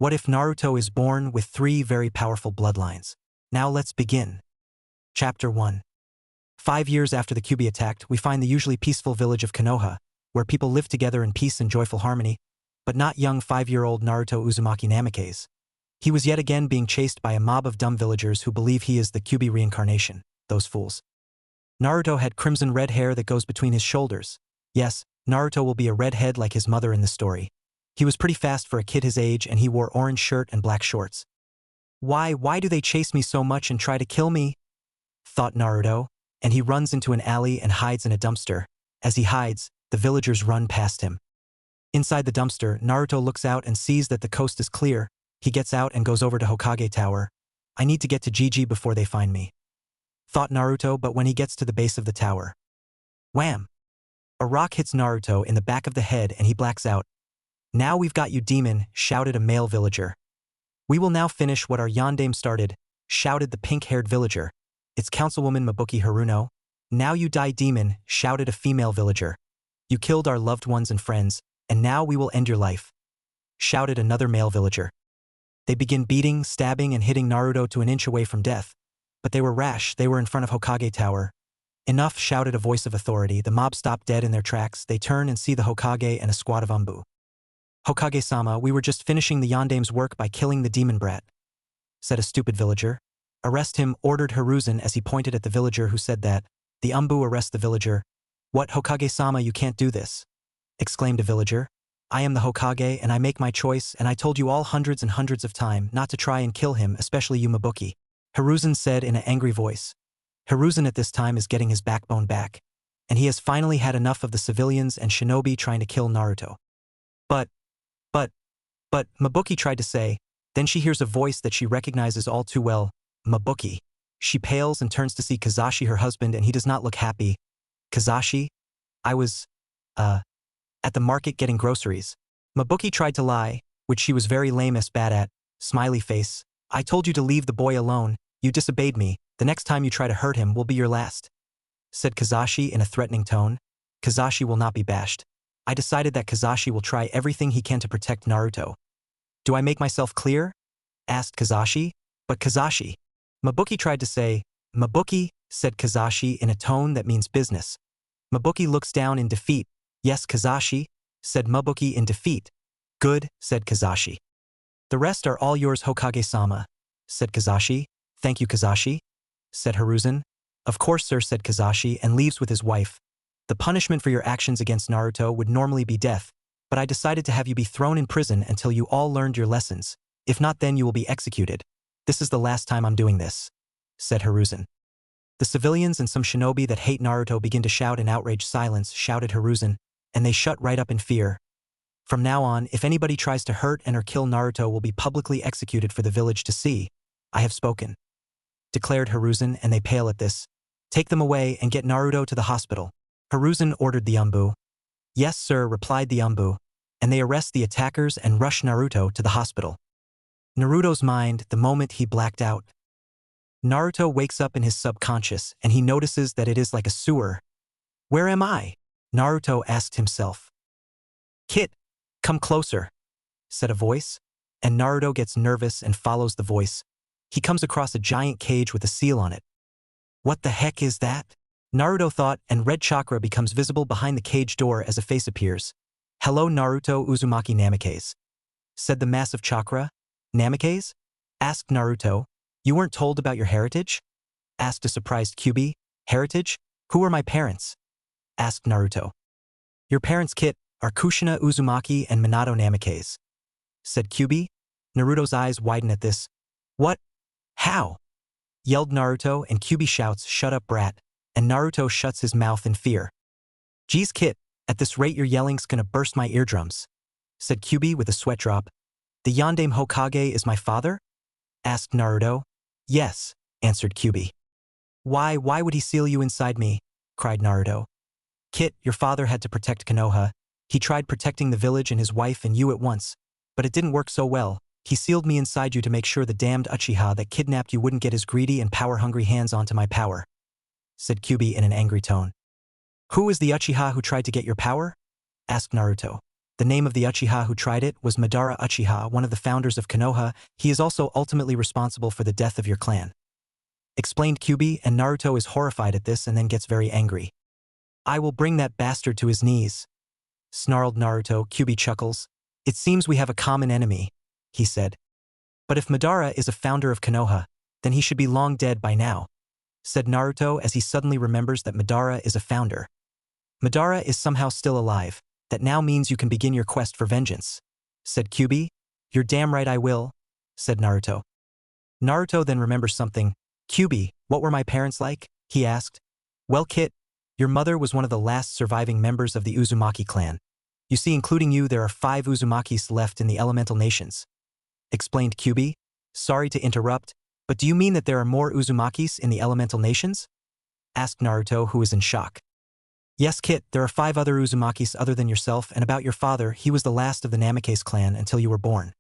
What if Naruto is born with 3 very powerful bloodlines? Now let's begin. Chapter 1. 5 years after the Kyuubi attacked, we find the usually peaceful village of Konoha, where people live together in peace and joyful harmony, but not young 5-year-old Naruto Uzumaki Namikaze. He was yet again being chased by a mob of dumb villagers who believe he is the Kyuubi reincarnation, those fools. Naruto had crimson red hair that goes between his shoulders. Yes, Naruto will be a redhead like his mother in the story. He was pretty fast for a kid his age, and he wore orange shirt and black shorts. Why do they chase me so much and try to kill me? Thought Naruto, and he runs into an alley and hides in a dumpster. As he hides, the villagers run past him. Inside the dumpster, Naruto looks out and sees that the coast is clear. He gets out and goes over to Hokage Tower. I need to get to Gigi before they find me, thought Naruto, but when he gets to the base of the tower, wham! A rock hits Naruto in the back of the head and he blacks out. Now we've got you, demon, shouted a male villager. We will now finish what our yandame started, shouted the pink-haired villager. It's Councilwoman Mabuki Haruno. Now you die, demon, shouted a female villager. You killed our loved ones and friends, and now we will end your life, shouted another male villager. They begin beating, stabbing, and hitting Naruto to an inch away from death. But they were rash, they were in front of Hokage Tower. Enough, shouted a voice of authority. The mob stop dead in their tracks. They turn and see the Hokage and a squad of Umbu. Hokage-sama, we were just finishing the yandame's work by killing the demon brat, said a stupid villager. Arrest him, ordered Hiruzen as he pointed at the villager who said that. The Umbu arrest the villager. What, Hokage-sama, you can't do this, exclaimed a villager. I am the Hokage and I make my choice, and I told you all hundreds and hundreds of times not to try and kill him, especially you, Mabuki, Hiruzen said in an angry voice. Hiruzen at this time is getting his backbone back, and he has finally had enough of the civilians and Shinobi trying to kill Naruto. But, Mabuki tried to say, then she hears a voice that she recognizes all too well, Mabuki. She pales and turns to see Kazashi, her husband, and he does not look happy. Kazashi? I was, at the market getting groceries. Mabuki tried to lie, which she was very lame-ass bad at. Smiley face. I told you to leave the boy alone. You disobeyed me. The next time you try to hurt him will be your last, said Kazashi in a threatening tone. Kazashi will not be bashed. I decided that Kazashi will try everything he can to protect Naruto. Do I make myself clear? Asked Kazashi. But Kazashi. Mabuki tried to say. Mabuki, said Kazashi in a tone that means business. Mabuki looks down in defeat. Yes, Kazashi, said Mabuki in defeat. Good, said Kazashi. The rest are all yours, Hokage-sama, said Kazashi. Thank you, Kazashi, said Hiruzen. Of course, sir, said Kazashi, and leaves with his wife. The punishment for your actions against Naruto would normally be death, but I decided to have you be thrown in prison until you all learned your lessons. If not, then you will be executed. This is the last time I'm doing this, said Hiruzen. The civilians and some shinobi that hate Naruto begin to shout in outraged silence, shouted Hiruzen, and they shut right up in fear. From now on, if anybody tries to hurt and or kill Naruto will be publicly executed for the village to see. I have spoken, declared Hiruzen, and they pale at this. Take them away and get Naruto to the hospital. Hiruzen ordered the Umbu. Yes, sir, replied the Umbu, and they arrest the attackers and rush Naruto to the hospital. Naruto's mind, the moment he blacked out. Naruto wakes up in his subconscious and he notices that it is like a sewer. Where am I? Naruto asked himself. Kit, come closer, said a voice, and Naruto gets nervous and follows the voice. He comes across a giant cage with a seal on it. What the heck is that? Naruto thought, and red chakra becomes visible behind the cage door as a face appears. Hello, Naruto Uzumaki Namikaze, said the massive chakra. Namikaze? Asked Naruto. You weren't told about your heritage? Asked a surprised Kyuubi. Heritage? Who are my parents? Asked Naruto. Your parents, Kit, are Kushina Uzumaki and Minato Namikaze, said Kyuubi. Naruto's eyes widen at this. What? How? Yelled Naruto, and Kyuubi shouts, shut up, brat, and Naruto shuts his mouth in fear. Geez, Kit, at this rate your yelling's gonna burst my eardrums, said Kyuubi with a sweat drop. The Yandame Hokage is my father? Asked Naruto. Yes, answered Kyuubi. Why would he seal you inside me? Cried Naruto. Kit, your father had to protect Konoha. He tried protecting the village and his wife and you at once, but it didn't work so well. He sealed me inside you to make sure the damned Uchiha that kidnapped you wouldn't get his greedy and power-hungry hands onto my power, said Kyuubi in an angry tone. Who is the Uchiha who tried to get your power? Asked Naruto. The name of the Uchiha who tried it was Madara Uchiha, one of the founders of Konoha. He is also ultimately responsible for the death of your clan. Explained Kyuubi, and Naruto is horrified at this and then gets very angry. I will bring that bastard to his knees. Snarled Naruto. Kyuubi chuckles. It seems we have a common enemy, he said. But if Madara is a founder of Konoha, then he should be long dead by now, said Naruto as he suddenly remembers that Madara is a founder. Madara is somehow still alive. That now means you can begin your quest for vengeance, said Kyuubi. You're damn right I will, said Naruto. Naruto then remembers something. Kyuubi, what were my parents like? He asked. Well, Kit, your mother was one of the last surviving members of the Uzumaki clan. You see, including you, there are 5 Uzumakis left in the elemental nations, explained Kyuubi. Sorry to interrupt, but do you mean that there are more Uzumakis in the elemental nations? Asked Naruto, who was in shock. Yes, Kit, there are 5 other Uzumakis other than yourself, and about your father, he was the last of the Namikaze clan until you were born,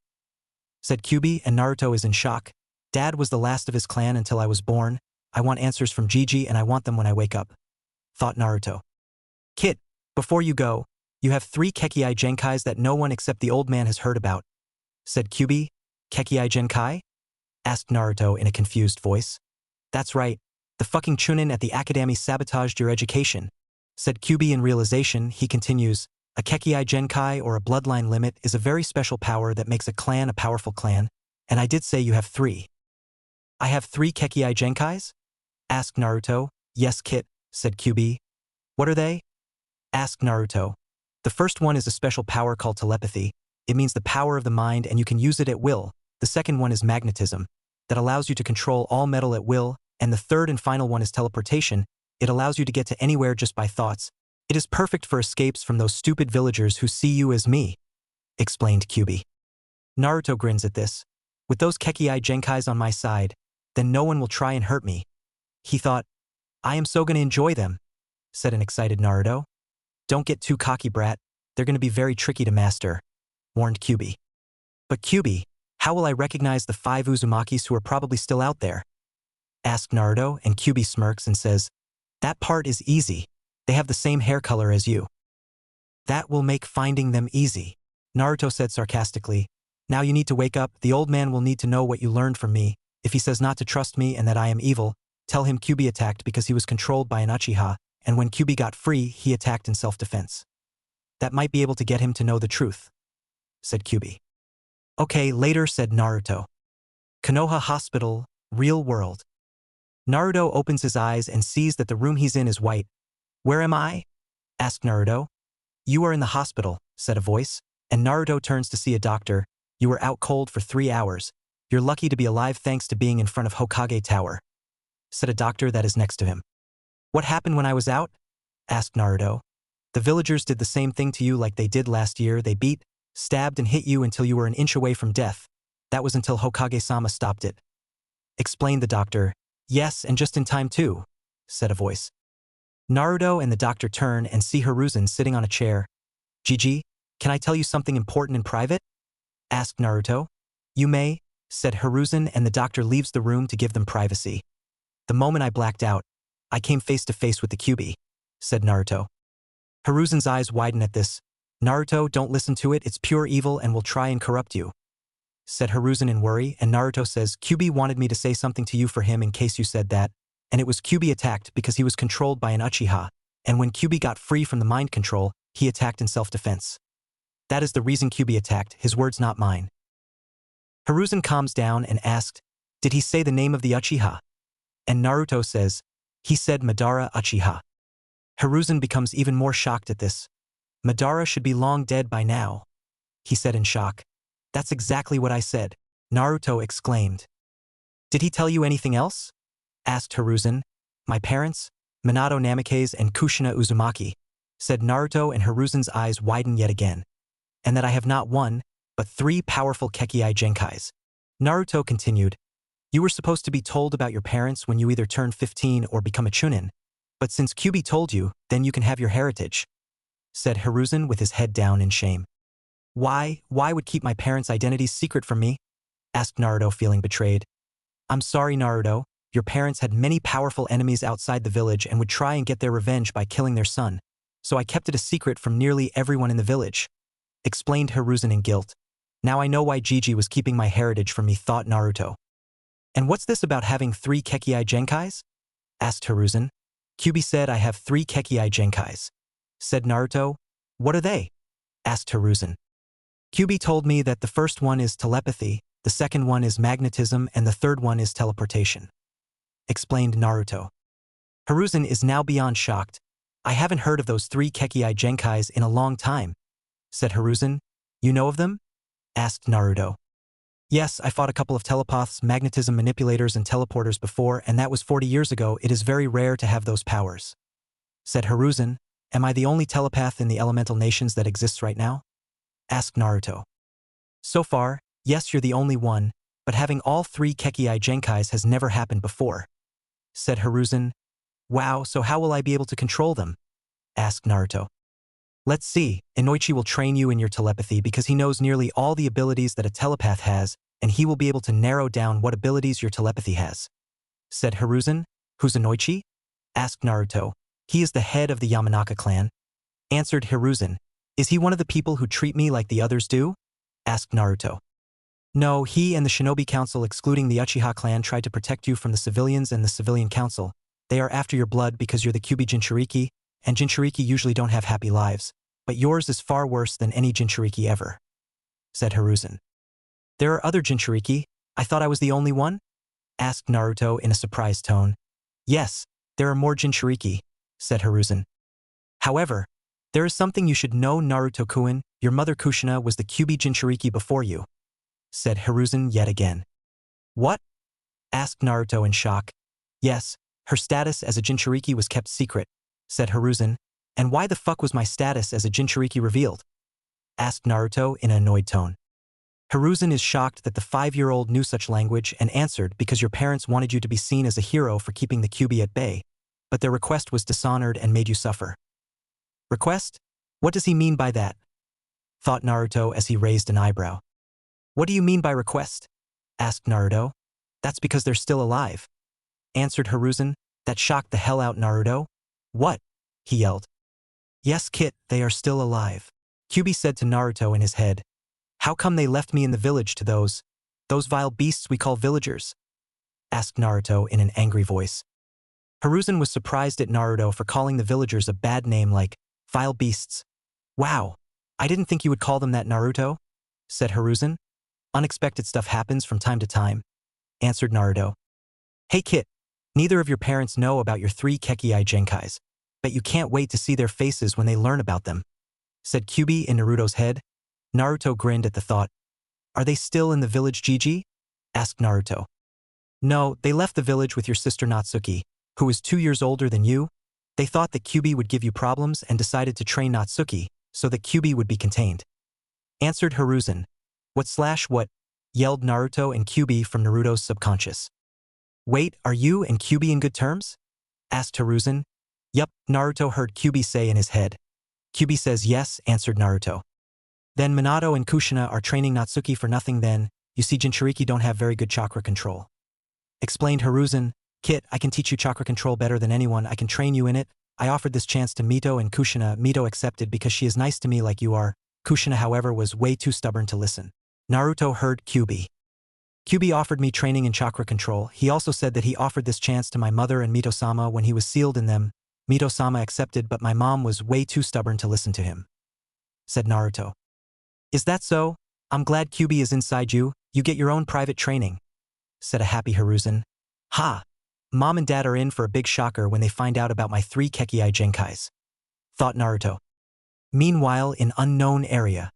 said Kyuubi, and Naruto is in shock. Dad was the last of his clan until I was born. I want answers from Gigi and I want them when I wake up, thought Naruto. Kit, before you go, you have 3 Kekii Genkais that no one except the old man has heard about, said Kyuubi. Kekii Genkai? Asked Naruto in a confused voice. That's right, the fucking Chunin at the Academy sabotaged your education, said Kyuubi in realization. He continues, a Kekii Genkai or a bloodline limit is a very special power that makes a clan a powerful clan, and I did say you have 3. I have 3 Kekii Genkais? Asked Naruto. Yes, Kit, said Kyuubi. What are they? Asked Naruto. The first one is a special power called telepathy. It means the power of the mind and you can use it at will. The second one is magnetism, that allows you to control all metal at will, and the third and final one is teleportation. It allows you to get to anywhere just by thoughts. It is perfect for escapes from those stupid villagers who see you as me, explained Kyuubi. Naruto grins at this. With those Kekii Genkais on my side, then no one will try and hurt me. He thought, I am so gonna enjoy them, said an excited Naruto. Don't get too cocky, brat. They're gonna be very tricky to master, warned Kyuubi. But Kyuubi, how will I recognize the 5 Uzumakis who are probably still out there? Asked Naruto, and Kyuubi smirks and says, that part is easy. They have the same hair color as you. That will make finding them easy, Naruto said sarcastically. Now you need to wake up. The old man will need to know what you learned from me. If he says not to trust me and that I am evil, tell him Kyuubi attacked because he was controlled by an Uchiha, and when Kyuubi got free, he attacked in self-defense. That might be able to get him to know the truth, said Kyuubi. Okay, later, said Naruto. Konoha Hospital, real world. Naruto opens his eyes and sees that the room he's in is white. Where am I? Asked Naruto. You are in the hospital, said a voice, and Naruto turns to see a doctor. You were out cold for 3 hours. You're lucky to be alive thanks to being in front of Hokage Tower, said a doctor that is next to him. What happened when I was out? Asked Naruto. The villagers did the same thing to you like they did last year. They beat, stabbed and hit you until you were an inch away from death. That was until Hokage-sama stopped it, explained the doctor. Yes, and just in time too, said a voice. Naruto and the doctor turn and see Hiruzen sitting on a chair. Gigi, can I tell you something important in private? Asked Naruto. You may, said Hiruzen, and the doctor leaves the room to give them privacy. The moment I blacked out, I came face to face with the Kyuubi, said Naruto. Hiruzen's eyes widen at this. Naruto, don't listen to it, it's pure evil and will try and corrupt you, said Hiruzen in worry, and Naruto says, Kyuubi wanted me to say something to you for him in case you said that, and it was Kyuubi attacked because he was controlled by an Uchiha, and when Kyuubi got free from the mind control, he attacked in self-defense. That is the reason Kyuubi attacked, his words not mine. Hiruzen calms down and asked, did he say the name of the Uchiha? And Naruto says, he said Madara Uchiha. Hiruzen becomes even more shocked at this. Madara should be long dead by now, he said in shock. That's exactly what I said, Naruto exclaimed. Did he tell you anything else? Asked Hiruzen. My parents, Minato Namikaze and Kushina Uzumaki, said Naruto, and Hiruzen's eyes widen yet again. And that I have not 1, but 3 powerful Kekii Genkais. Naruto continued. You were supposed to be told about your parents when you either turn 15 or become a Chunin, but since Kyuubi told you, then you can have your heritage, said Hiruzen with his head down in shame. Why would keep my parents' identities secret from me? Asked Naruto, feeling betrayed. I'm sorry, Naruto. Your parents had many powerful enemies outside the village and would try and get their revenge by killing their son, so I kept it a secret from nearly everyone in the village, explained Hiruzen in guilt. Now I know why Gigi was keeping my heritage from me, thought Naruto. And what's this about having 3 Kekii Genkais? Asked Hiruzen. Kyuubi said I have 3 Kekii Genkais. Said Naruto. What are they? Asked Hiruzen. Kyuubi told me that the first one is telepathy, the second one is magnetism, and the third one is teleportation. Explained Naruto. Hiruzen is now beyond shocked. I haven't heard of those 3 Kekii Genkais in a long time. Said Hiruzen. You know of them? Asked Naruto. Yes, I fought a couple of telepaths, magnetism manipulators, and teleporters before, and that was 40 years ago. It is very rare to have those powers. Said Hiruzen. Am I the only telepath in the elemental nations that exists right now? Asked Naruto. So far, yes, you're the only one, but having all 3 Kekii Genkais has never happened before. Said Hiruzen. Wow, so how will I be able to control them? Asked Naruto. Let's see, Inoichi will train you in your telepathy because he knows nearly all the abilities that a telepath has, and he will be able to narrow down what abilities your telepathy has. Said Hiruzen. Who's Inoichi? Asked Naruto. He is the head of the Yamanaka clan. Answered Hiruzen. Is he one of the people who treat me like the others do? Asked Naruto. No, he and the Shinobi Council excluding the Uchiha clan tried to protect you from the civilians and the Civilian Council. They are after your blood because you're the Kyuubi Jinchuriki, and Jinchuriki usually don't have happy lives, but yours is far worse than any Jinchuriki ever. Said Hiruzen. There are other Jinchuriki. I thought I was the only one? Asked Naruto in a surprised tone. Yes, there are more Jinchuriki, said Hiruzen. However, there is something you should know, Naruto-kun. Your mother Kushina was the Kyuubi Jinchuriki before you. Said Hiruzen yet again. What? Asked Naruto in shock. Yes, her status as a Jinchuriki was kept secret, said Hiruzen. And why the fuck was my status as a Jinchuriki revealed? Asked Naruto in an annoyed tone. Hiruzen is shocked that the 5-year-old knew such language and answered because your parents wanted you to be seen as a hero for keeping the Kyuubi at bay, but their request was dishonored and made you suffer. Request? What does he mean by that? Thought Naruto as he raised an eyebrow. What do you mean by request? Asked Naruto. That's because they're still alive. Answered Hiruzen. That shocked the hell out Naruto. What? He yelled. Yes, Kit, they are still alive. Kyuubi said to Naruto in his head. How come they left me in the village to those vile beasts we call villagers? Asked Naruto in an angry voice. Hiruzen was surprised at Naruto for calling the villagers a bad name like vile beasts. Wow, I didn't think you would call them that, Naruto, said Hiruzen. Unexpected stuff happens from time to time, answered Naruto. Hey Kit, neither of your parents know about your 3 Kekii Genkais, but you can't wait to see their faces when they learn about them, said Kyuubi in Naruto's head. Naruto grinned at the thought. Are they still in the village, Gigi? Asked Naruto. No, they left the village with your sister Natsuki, who is 2 years older than you. They thought that Kyuubi would give you problems and decided to train Natsuki so that Kyuubi would be contained. Answered Hiruzen. What? Yelled Naruto and Kyuubi from Naruto's subconscious. Wait, are you and Kyuubi in good terms? Asked Hiruzen. Yup, Naruto heard Kyuubi say in his head. Kyuubi says yes, answered Naruto. Then Minato and Kushina are training Natsuki for nothing then. You see, Jinchuriki don't have very good chakra control. Explained Hiruzen. Kit, I can teach you chakra control better than anyone. I can train you in it. I offered this chance to Mito and Kushina. Mito accepted because she is nice to me like you are. Kushina, however, was way too stubborn to listen. Naruto heard Kyuubi. Kyuubi offered me training in chakra control. He also said that he offered this chance to my mother and Mito-sama when he was sealed in them. Mito-sama accepted, but my mom was way too stubborn to listen to him. Said Naruto. Is that so? I'm glad Kyuubi is inside you. You get your own private training. Said a happy Hiruzen. Ha! Mom and Dad are in for a big shocker when they find out about my 3 Kekii Genkais. Thought Naruto. Meanwhile, in unknown area.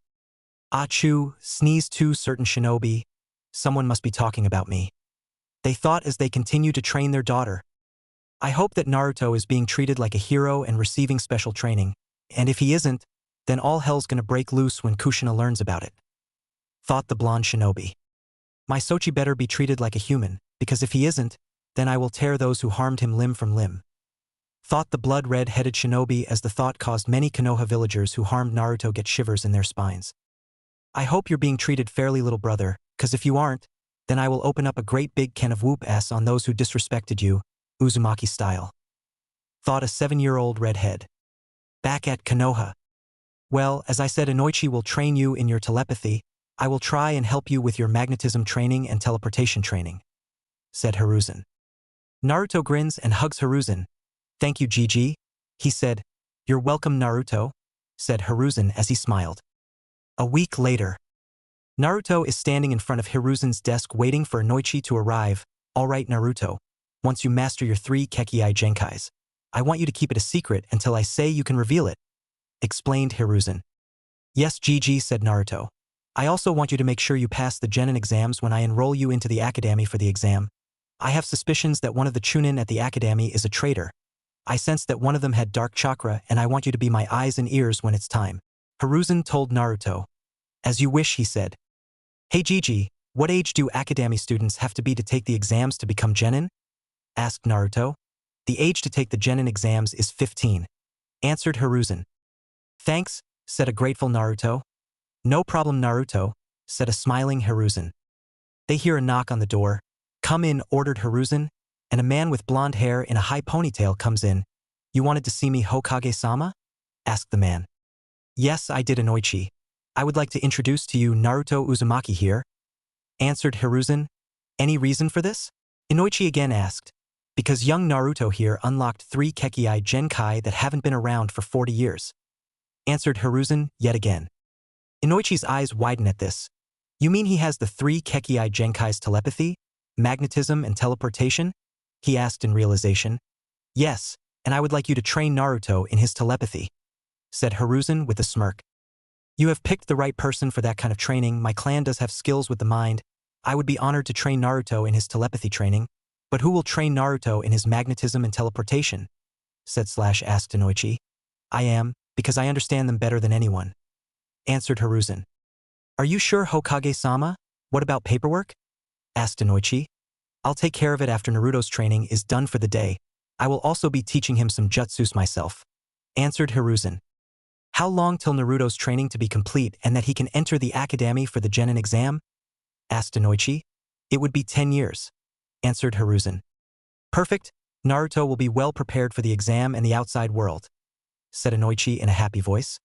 Achoo, sneeze to certain shinobi. Someone must be talking about me. They thought as they continue to train their daughter. I hope that Naruto is being treated like a hero and receiving special training, and if he isn't, then all hell's gonna break loose when Kushina learns about it. Thought the blonde shinobi. My Sochi better be treated like a human, because if he isn't, then I will tear those who harmed him limb from limb. Thought the blood-red-headed shinobi, as the thought caused many Konoha villagers who harmed Naruto get shivers in their spines. I hope you're being treated fairly, little brother, cause if you aren't, then I will open up a great big can of whoop-ass on those who disrespected you, Uzumaki style. Thought a 7-year-old redhead. Back at Konoha. Well, as I said, Inoichi will train you in your telepathy. I will try and help you with your magnetism training and teleportation training, said Hiruzen. Naruto grins and hugs Hiruzen. Thank you, Gigi, he said. You're welcome, Naruto, said Hiruzen as he smiled. A week later. Naruto is standing in front of Hiruzen's desk waiting for Inoichi to arrive. All right, Naruto. Once you master your 3 Kekii Genkais, I want you to keep it a secret until I say you can reveal it, explained Hiruzen. Yes, Gigi, said Naruto. I also want you to make sure you pass the Genin exams when I enroll you into the academy for the exam. I have suspicions that one of the Chunin at the academy is a traitor. I sense that one of them had dark chakra, and I want you to be my eyes and ears when it's time. Hiruzen told Naruto. As you wish, he said. Hey Gigi, what age do academy students have to be to take the exams to become Genin? Asked Naruto. The age to take the Genin exams is 15, answered Hiruzen. Thanks, said a grateful Naruto. No problem, Naruto, said a smiling Hiruzen. They hear a knock on the door. Come in, ordered Hiruzen, and a man with blonde hair in a high ponytail comes in. You wanted to see me, Hokage-sama? Asked the man. Yes, I did, Inoichi. I would like to introduce to you Naruto Uzumaki here, answered Hiruzen. Any reason for this? Inoichi again asked. Because young Naruto here unlocked 3 Kekii Genkai that haven't been around for 40 years, answered Hiruzen yet again. Inoichi's eyes widen at this. You mean he has the 3 Kekii Genkai's telepathy, magnetism, and teleportation? He asked in realization. Yes, and I would like you to train Naruto in his telepathy, said Hiruzen with a smirk. You have picked the right person for that kind of training. My clan does have skills with the mind. I would be honored to train Naruto in his telepathy training. But who will train Naruto in his magnetism and teleportation? Asked Inoichi. I am, because I understand them better than anyone, answered Hiruzen. Are you sure, Hokage-sama? What about paperwork? Asked Inoichi. I'll take care of it after Naruto's training is done for the day. I will also be teaching him some jutsus myself, answered Hiruzen. How long till Naruto's training to be complete and that he can enter the academy for the Genin exam? Asked Inoichi. It would be 10 years, answered Hiruzen. Perfect. Naruto will be well prepared for the exam and the outside world, said Inoichi in a happy voice.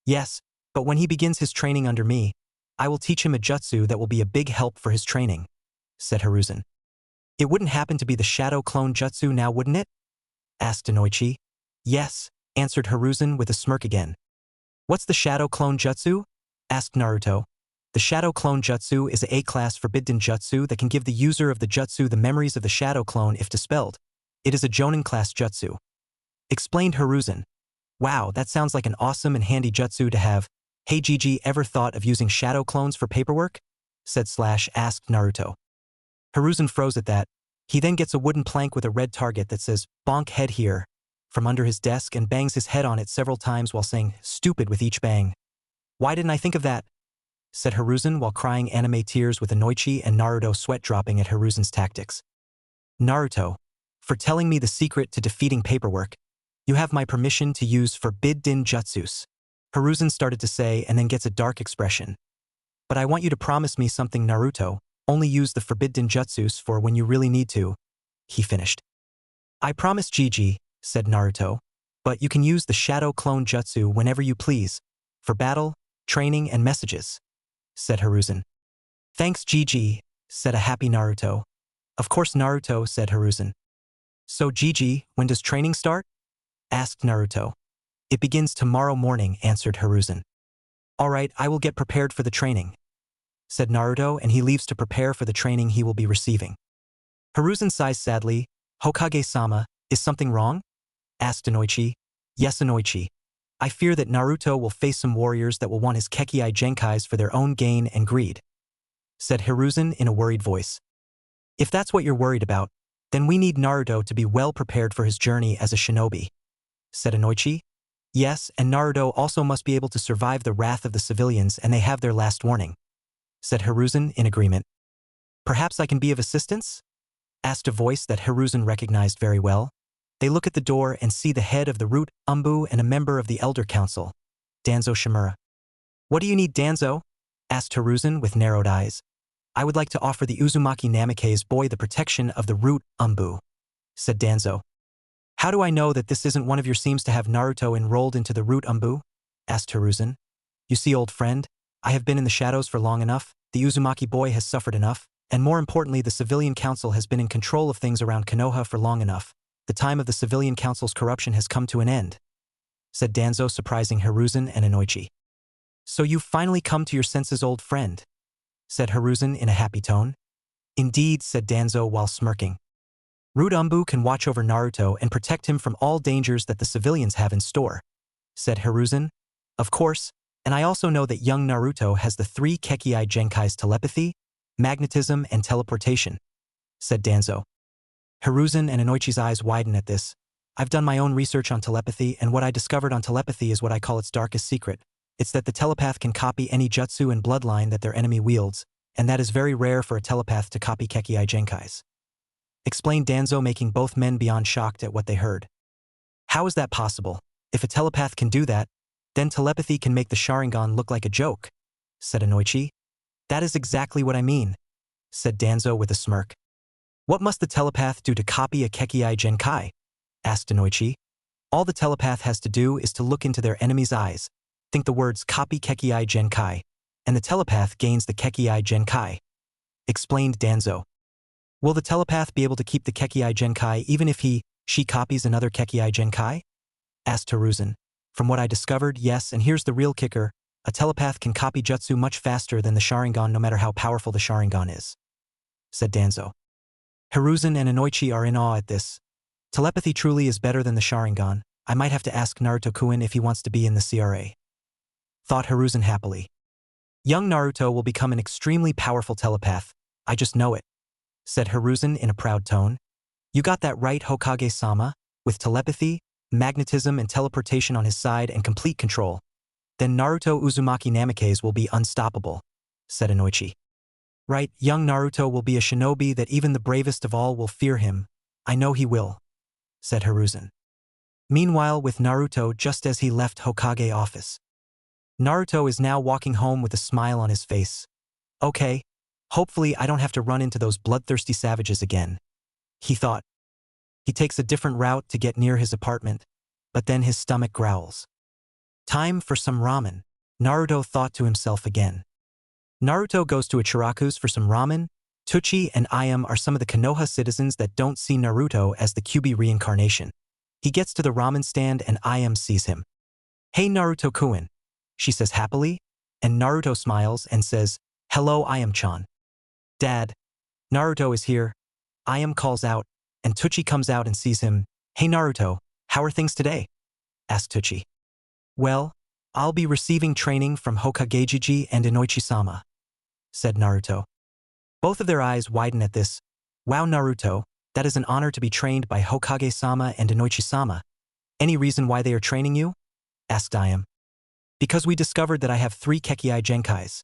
Yes, but when he begins his training under me, I will teach him a jutsu that will be a big help for his training, said Hiruzen. It wouldn't happen to be the shadow clone jutsu now, wouldn't it? Asked Inoichi. Yes, answered Hiruzen with a smirk again. What's the shadow clone jutsu? Asked Naruto. The shadow clone jutsu is a A-class forbidden jutsu that can give the user of the jutsu the memories of the shadow clone if dispelled. It is a Jonin class jutsu, explained Hiruzen. Wow, that sounds like an awesome and handy jutsu to have. Hey Gigi, ever thought of using shadow clones for paperwork? Asked Naruto. Hiruzen froze at that. He then gets a wooden plank with a red target that says, bonk head here, from under his desk and bangs his head on it several times while saying, stupid with each bang. Why didn't I think of that? Said Hiruzen while crying anime tears with Inoichi and Naruto sweat dropping at Hiruzen's tactics. Naruto, for telling me the secret to defeating paperwork, you have my permission to use forbidden jutsus, Hiruzen started to say and then gets a dark expression. But I want you to promise me something, Naruto, only use the forbidden jutsus for when you really need to, he finished. I promise, Gigi, said Naruto, but you can use the shadow clone jutsu whenever you please, for battle, training, and messages, said Hiruzen. Thanks, Gigi, said a happy Naruto. Of course, Naruto, said Hiruzen. So Gigi, when does training start? Asked Naruto. It begins tomorrow morning, answered Hiruzen. All right, I will get prepared for the training, said Naruto, and he leaves to prepare for the training he will be receiving. Hiruzen sighs sadly. Hokage-sama, is something wrong? Asked Inoichi. Yes, Inoichi. I fear that Naruto will face some warriors that will want his Kekii Genkais for their own gain and greed, said Hiruzen in a worried voice. If that's what you're worried about, then we need Naruto to be well prepared for his journey as a shinobi, said Inoichi. Yes, and Naruto also must be able to survive the wrath of the civilians and they have their last warning, said Hiruzen in agreement. Perhaps I can be of assistance? Asked a voice that Hiruzen recognized very well. They look at the door and see the head of the Root Umbu and a member of the Elder Council, Danzo Shimura. What do you need, Danzo? Asked Hiruzen with narrowed eyes. I would like to offer the Uzumaki Namikaze boy the protection of the Root Umbu, said Danzo. How do I know that this isn't one of your seems to have Naruto enrolled into the Root Umbu? asked Hiruzen. You see, old friend, I have been in the shadows for long enough, the Uzumaki boy has suffered enough, and more importantly the civilian council has been in control of things around Konoha for long enough. The time of the civilian council's corruption has come to an end, said Danzo, surprising Hiruzen and Inoichi. So you've finally come to your senses, old friend, said Hiruzen in a happy tone. Indeed, said Danzo while smirking. Rudumbu can watch over Naruto and protect him from all dangers that the civilians have in store, said Hiruzen. Of course, and I also know that young Naruto has the 3 Kekkei Genkai's telepathy, magnetism, and teleportation, said Danzo. Hiruzen and Inoichi's eyes widen at this. I've done my own research on telepathy, and what I discovered on telepathy is what I call its darkest secret. It's that the telepath can copy any jutsu and bloodline that their enemy wields, and that is very rare for a telepath to copy Kekkei Genkai's, explained Danzo, making both men beyond shocked at what they heard. How is that possible? If a telepath can do that, then telepathy can make the Sharingan look like a joke, said Inoichi. That is exactly what I mean, said Danzo with a smirk. What must the telepath do to copy a Kekkei Genkai? Asked Inoichi. All the telepath has to do is to look into their enemy's eyes, think the words copy Kekkei Genkai, and the telepath gains the Kekkei Genkai, explained Danzo. Will the telepath be able to keep the Kekkei Genkai even if she copies another Kekkei Genkai? Asked Hiruzen. From what I discovered, yes, and here's the real kicker. A telepath can copy jutsu much faster than the Sharingan no matter how powerful the Sharingan is, said Danzo. Hiruzen and Inoichi are in awe at this. Telepathy truly is better than the Sharingan. I might have to ask Naruto-kun if he wants to be in the CRA, thought Hiruzen happily. Young Naruto will become an extremely powerful telepath. I just know it, said Hiruzen in a proud tone. You got that right, Hokage-sama. With telepathy, magnetism, and teleportation on his side and complete control, then Naruto Uzumaki Namikaze will be unstoppable, said Inoichi. Right, young Naruto will be a shinobi that even the bravest of all will fear him. I know he will, said Hiruzen. Meanwhile, with Naruto just as he left Hokage office, Naruto is now walking home with a smile on his face. Okay, hopefully I don't have to run into those bloodthirsty savages again, he thought. He takes a different route to get near his apartment, but then his stomach growls. Time for some ramen, Naruto thought to himself again. Naruto goes to Ichiraku's for some ramen. Tucci and Ayam are some of the Konoha citizens that don't see Naruto as the Kyuubi reincarnation. He gets to the ramen stand and Ayam sees him. Hey Naruto-kun, she says happily, and Naruto smiles and says, hello Ayam-chan. Dad, Naruto is here, Ayam calls out, and Tucci comes out and sees him. Hey Naruto, how are things today? Asked Tucci. Well, I'll be receiving training from Hokagejiji and Inoichi-sama, said Naruto. Both of their eyes widen at this. Wow Naruto, that is an honor to be trained by Hokage-sama and Inoichi-sama. Any reason why they are training you? Asked Ayam. Because we discovered that I have 3 Kekkei Genkais,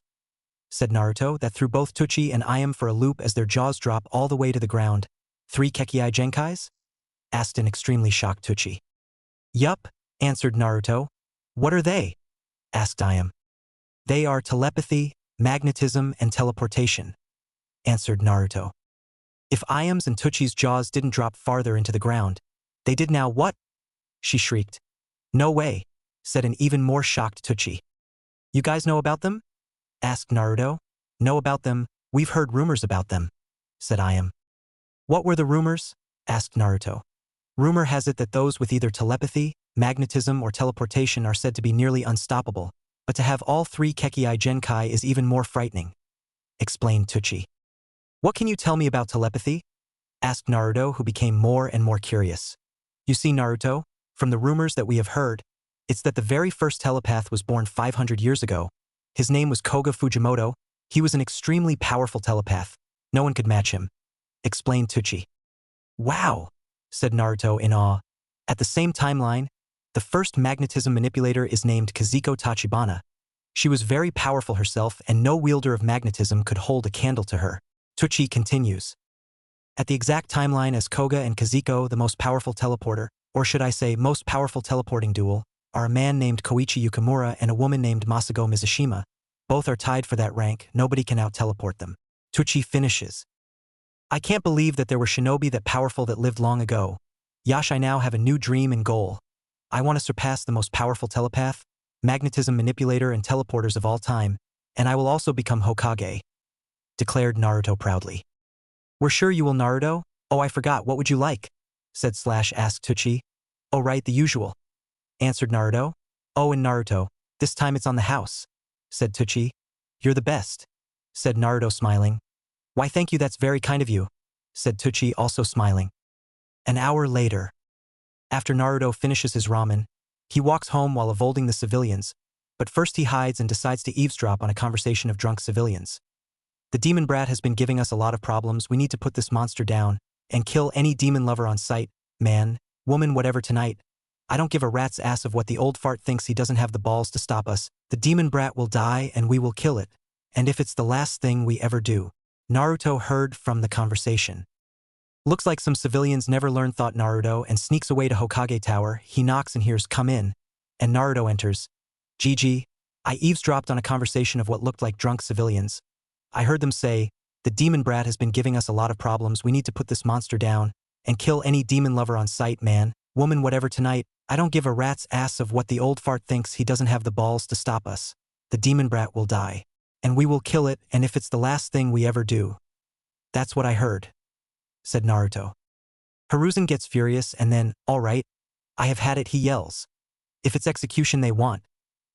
said Naruto. That threw both Tucci and Ayam for a loop as their jaws drop all the way to the ground. 3 Kekkei Genkais? Asked an extremely shocked Tucci. Yup, answered Naruto. What are they? Asked Ayam. They are telepathy, magnetism, and teleportation, answered Naruto. If Ayam's and Tucci's jaws didn't drop farther into the ground, they did now what? She shrieked. No way, said an even more shocked Tucci. You guys know about them? Asked Naruto. Know about them, we've heard rumors about them, said Ayam. What were the rumors? Asked Naruto. Rumor has it that those with either telepathy, magnetism, or teleportation are said to be nearly unstoppable, but to have all 3 Kekkei Genkai is even more frightening, explained Tucci. What can you tell me about telepathy? Asked Naruto, who became more and more curious. You see, Naruto, from the rumors that we have heard, it's that the very first telepath was born 500 years ago. His name was Koga Fujimoto. He was an extremely powerful telepath. No one could match him, explained Tucci. Wow, said Naruto in awe. At the same timeline, the first magnetism manipulator is named Kazuko Tachibana. She was very powerful herself and no wielder of magnetism could hold a candle to her. Tucci continues. At the exact timeline as Koga and Kazuko, the most powerful teleporter, or should I say most powerful teleporting duel, are a man named Koichi Yukimura and a woman named Masago Mizushima. Both are tied for that rank, nobody can out-teleport them. Tucci finishes. I can't believe that there were shinobi that powerful that lived long ago. Yash, I now have a new dream and goal. I want to surpass the most powerful telepath. magnetism manipulator and teleporters of all time, and I will also become Hokage," declared Naruto proudly. "We're sure you will, Naruto? Oh, I forgot, what would you like?" said Slash asked Tucci. "Oh right, the usual," answered Naruto. "Oh, and Naruto, this time it's on the house," said Tucci. "You're the best," said Naruto smiling. "Why thank you, that's very kind of you," said Tucci also smiling. An hour later, after Naruto finishes his ramen, he walks home while avoiding the civilians, but first he hides and decides to eavesdrop on a conversation of drunk civilians. "The demon brat has been giving us a lot of problems, we need to put this monster down, and kill any demon lover on sight, man, woman, whatever tonight. I don't give a rat's ass of what the old fart thinks, he doesn't have the balls to stop us. The demon brat will die and we will kill it, and if it's the last thing we ever do." Naruto heard from the conversation. "Looks like some civilians never learned," thought Naruto, and sneaks away to Hokage Tower. He knocks and hears "come in," and Naruto enters. "GG, I eavesdropped on a conversation of what looked like drunk civilians. I heard them say, 'The demon brat has been giving us a lot of problems, we need to put this monster down, and kill any demon lover on sight, man, woman, whatever tonight. I don't give a rat's ass of what the old fart thinks, he doesn't have the balls to stop us. The demon brat will die, and we will kill it, and if it's the last thing we ever do.' That's what I heard," said Naruto. Hiruzen gets furious and then, "All right, I have had it," he yells. "If it's execution they want,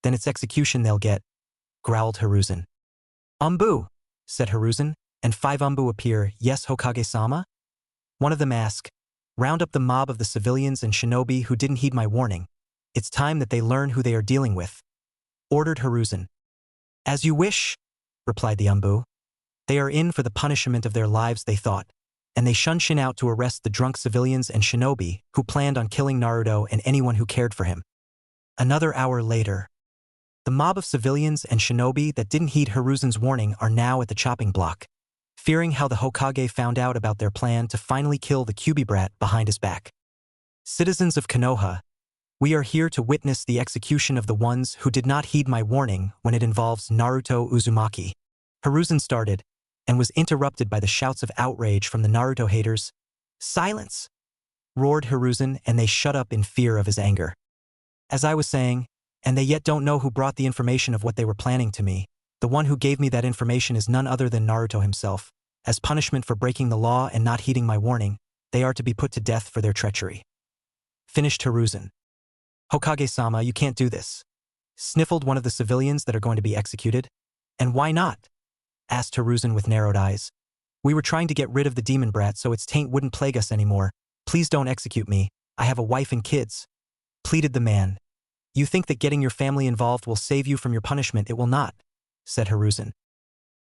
then it's execution they'll get," growled Hiruzen. "Umbu," said Hiruzen, and 5 Umbu appear. "Yes, Hokage-sama?" One of them asked, "Round up the mob of the civilians and shinobi who didn't heed my warning. It's time that they learn who they are dealing with," ordered Hiruzen. "As you wish," replied the Umbu. They are in for the punishment of their lives, they thought, and they shunshin out to arrest the drunk civilians and shinobi who planned on killing Naruto and anyone who cared for him. Another hour later, the mob of civilians and shinobi that didn't heed Hiruzen's warning are now at the chopping block, fearing how the Hokage found out about their plan to finally kill the Kyuubi brat behind his back. "Citizens of Konoha, we are here to witness the execution of the ones who did not heed my warning when it involves Naruto Uzumaki." Hiruzen started, and was interrupted by the shouts of outrage from the Naruto haters. "Silence!" roared Hiruzen, and they shut up in fear of his anger. "As I was saying, and they yet don't know who brought the information of what they were planning to me. The one who gave me that information is none other than Naruto himself. As punishment for breaking the law and not heeding my warning, they are to be put to death for their treachery," finished Hiruzen. "Hokage-sama, you can't do this," sniffled one of the civilians that are going to be executed. "And why not?" asked Hiruzen with narrowed eyes. "We were trying to get rid of the demon brat so its taint wouldn't plague us anymore. Please don't execute me, I have a wife and kids," pleaded the man. "You think that getting your family involved will save you from your punishment, it will not," said Hiruzen.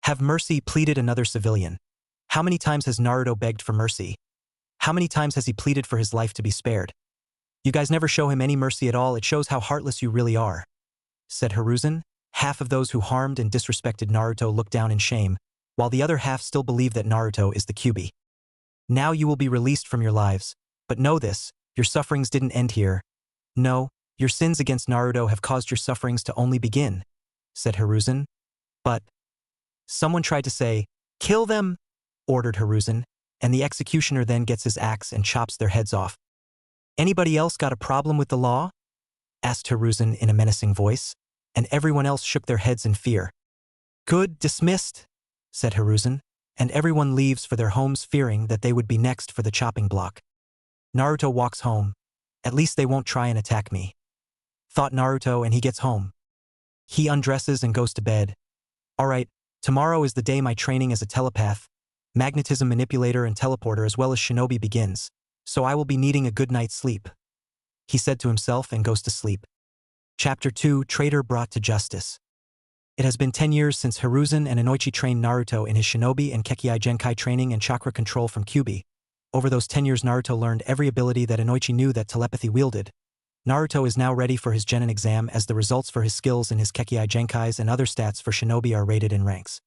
"Have mercy," pleaded another civilian. "How many times has Naruto begged for mercy? How many times has he pleaded for his life to be spared? You guys never show him any mercy at all, it shows how heartless you really are," said Hiruzen. Half of those who harmed and disrespected Naruto look down in shame, while the other half still believe that Naruto is the Kyuubi. "Now you will be released from your lives, but know this, your sufferings didn't end here. No, your sins against Naruto have caused your sufferings to only begin," said Hiruzen. "But," someone tried to say, "Kill them," ordered Hiruzen, and the executioner then gets his axe and chops their heads off. "Anybody else got a problem with the law?" asked Hiruzen in a menacing voice, and everyone else shook their heads in fear. "Good, dismissed," said Hiruzen, and everyone leaves for their homes fearing that they would be next for the chopping block. Naruto walks home. "At least they won't try and attack me," thought Naruto, and he gets home. He undresses and goes to bed. "All right, tomorrow is the day my training as a telepath, magnetism manipulator and teleporter as well as shinobi begins, so I will be needing a good night's sleep," he said to himself and goes to sleep. Chapter 2, Traitor Brought to Justice. It has been 10 years since Hiruzen and Inoichi trained Naruto in his shinobi and Kekkai Genkai training and chakra control from Kyuubi. Over those 10 years Naruto learned every ability that Inoichi knew that telepathy wielded. Naruto is now ready for his Genin exam as the results for his skills in his Kekkai Genkais and other stats for shinobi are rated in ranks.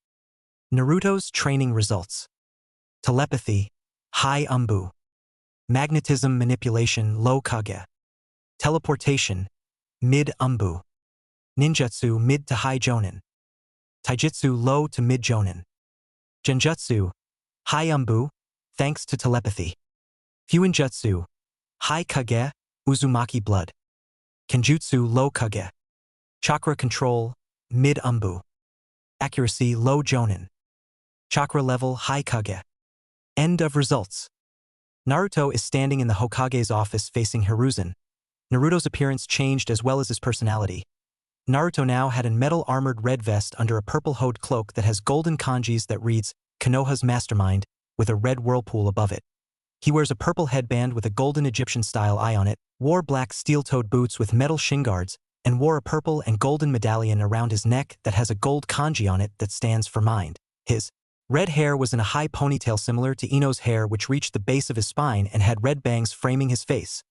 Naruto's training results. Telepathy, high Umbu. Magnetism manipulation, low Kage. Teleportation, mid Umbu. Ninjutsu, mid to high Jonin. Taijutsu, low to mid Jonin. Genjutsu, high Umbu, thanks to telepathy. Fuinjutsu, high Kage, Uzumaki blood. Kenjutsu, low Kage. Chakra control, mid-umbu. Accuracy, low jonin. Chakra level, high kage. End of results. Naruto is standing in the Hokage's office facing Hiruzen. Naruto's appearance changed as well as his personality. Naruto now had a metal-armored red vest under a purple-hued cloak that has golden kanjis that reads, Konoha's Mastermind, with a red whirlpool above it. He wears a purple headband with a golden Egyptian-style eye on it, wore black steel-toed boots with metal shin guards, and wore a purple and golden medallion around his neck that has a gold kanji on it that stands for mind. His red hair was in a high ponytail similar to Ino's hair, which reached the base of his spine and had red bangs framing his face.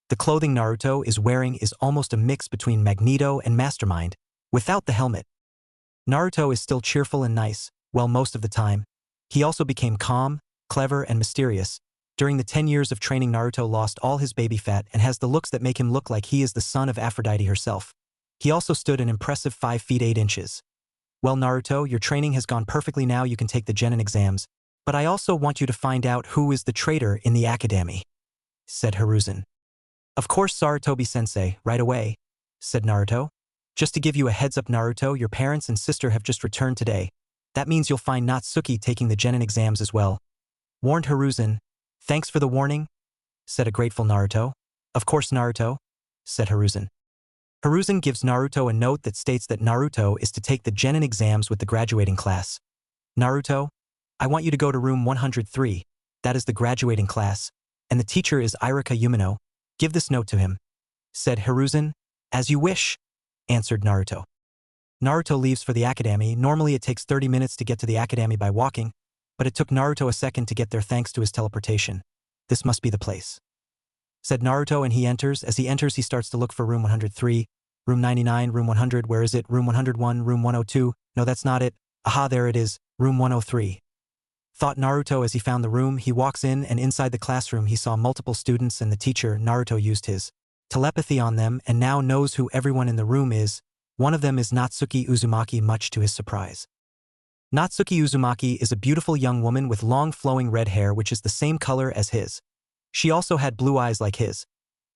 The clothing Naruto is wearing is almost a mix between Magneto and Mastermind, without the helmet. Naruto is still cheerful and nice, well, most of the time. He also became calm, clever, and mysterious. During the 10 years of training, Naruto lost all his baby fat and has the looks that make him look like he is the son of Aphrodite herself. He also stood an impressive 5 feet 8 inches. Well, Naruto, your training has gone perfectly. Now you can take the genin exams, but I also want you to find out who is the traitor in the academy, said Hiruzen. Of course, Sarutobi-sensei, right away, said Naruto. Just to give you a heads up, Naruto, your parents and sister have just returned today. That means you'll find Natsuki taking the genin exams as well, warned Hiruzen. Thanks for the warning, said a grateful Naruto. Of course, Naruto, said Hiruzen. Hiruzen gives Naruto a note that states that Naruto is to take the genin exams with the graduating class. Naruto, I want you to go to room 103, that is the graduating class, and the teacher is Irika Umino. Give this note to him, said Hiruzen. As you wish, answered Naruto. Naruto leaves for the academy. Normally it takes 30 minutes to get to the academy by walking, but it took Naruto a second to get there thanks to his teleportation. This must be the place, said Naruto, and he enters. As he enters, he starts to look for room 103, room 99, room 100, where is it? Room 101, room 102, no, that's not it. Aha, there it is, room 103. Thought Naruto as he found the room. He walks in, and inside the classroom he saw multiple students and the teacher. Naruto used his telepathy on them and now knows who everyone in the room is. One of them is Natsuki Uzumaki, much to his surprise. Natsuki Uzumaki is a beautiful young woman with long flowing red hair which is the same color as his. She also had blue eyes like his.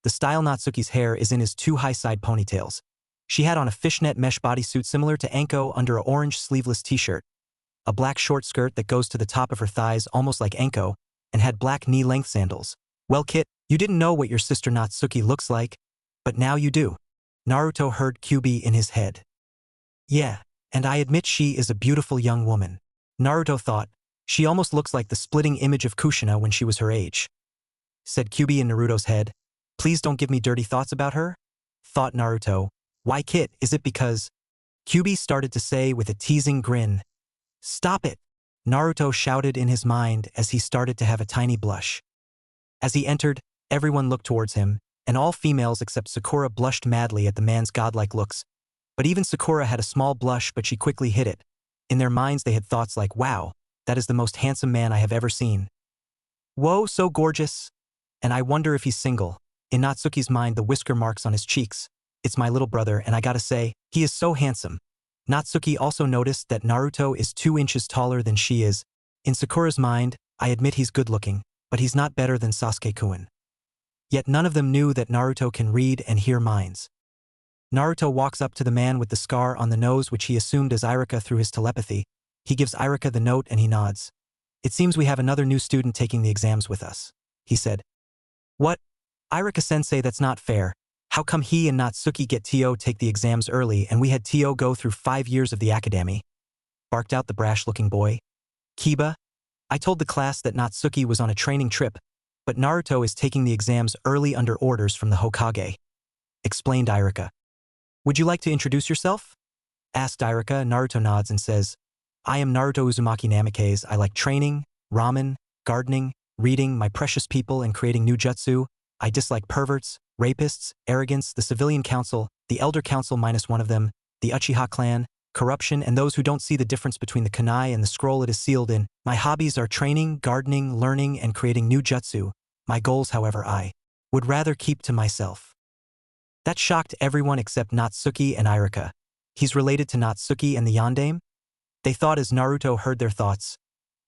The style Natsuki's hair is in his 2 high side ponytails. She had on a fishnet mesh bodysuit similar to Anko under an orange sleeveless t-shirt, a black short skirt that goes to the top of her thighs almost like Anko, and had black knee-length sandals. Well, Kit, you didn't know what your sister Natsuki looks like, but now you do. Naruto heard QB in his head. Yeah, and I admit she is a beautiful young woman. Naruto thought, she almost looks like the splitting image of Kushina when she was her age, said QB in Naruto's head. Please don't give me dirty thoughts about her, thought Naruto. Why, Kit, is it because? QB started to say with a teasing grin. Stop it, Naruto shouted in his mind as he started to have a tiny blush. As he entered, everyone looked towards him, and all females except Sakura blushed madly at the man's godlike looks. But even Sakura had a small blush, but she quickly hid it. In their minds they had thoughts like, wow, that is the most handsome man I have ever seen. Whoa, so gorgeous. And I wonder if he's single. In Natsuki's mind, the whisker marks on his cheeks. It's my little brother, and I gotta say, he is so handsome. Natsuki also noticed that Naruto is 2 inches taller than she is. In Sakura's mind, I admit he's good-looking, but he's not better than Sasuke-kun. Yet none of them knew that Naruto can read and hear minds. Naruto walks up to the man with the scar on the nose which he assumed as Irika through his telepathy. He gives Irika the note and he nods. It seems we have another new student taking the exams with us, he said. What? Irika-sensei, that's not fair. How come he and Natsuki get Tio take the exams early and we had Tio go through 5 years of the academy? Barked out the brash-looking boy. Kiba, I told the class that Natsuki was on a training trip, but Naruto is taking the exams early under orders from the Hokage, explained Irika. Would you like to introduce yourself? Asked Irika. Naruto nods and says, I am Naruto Uzumaki Namikaze. I like training, ramen, gardening, reading, my precious people, and creating new jutsu. I dislike perverts, rapists, arrogance, the civilian council, the elder council minus one of them, the Uchiha clan, corruption, and those who don't see the difference between the kunai and the scroll it is sealed in. My hobbies are training, gardening, learning, and creating new jutsu. My goals, however, I would rather keep to myself. That shocked everyone except Natsuki and Irika. He's related to Natsuki and the Yondaime? They thought as Naruto heard their thoughts.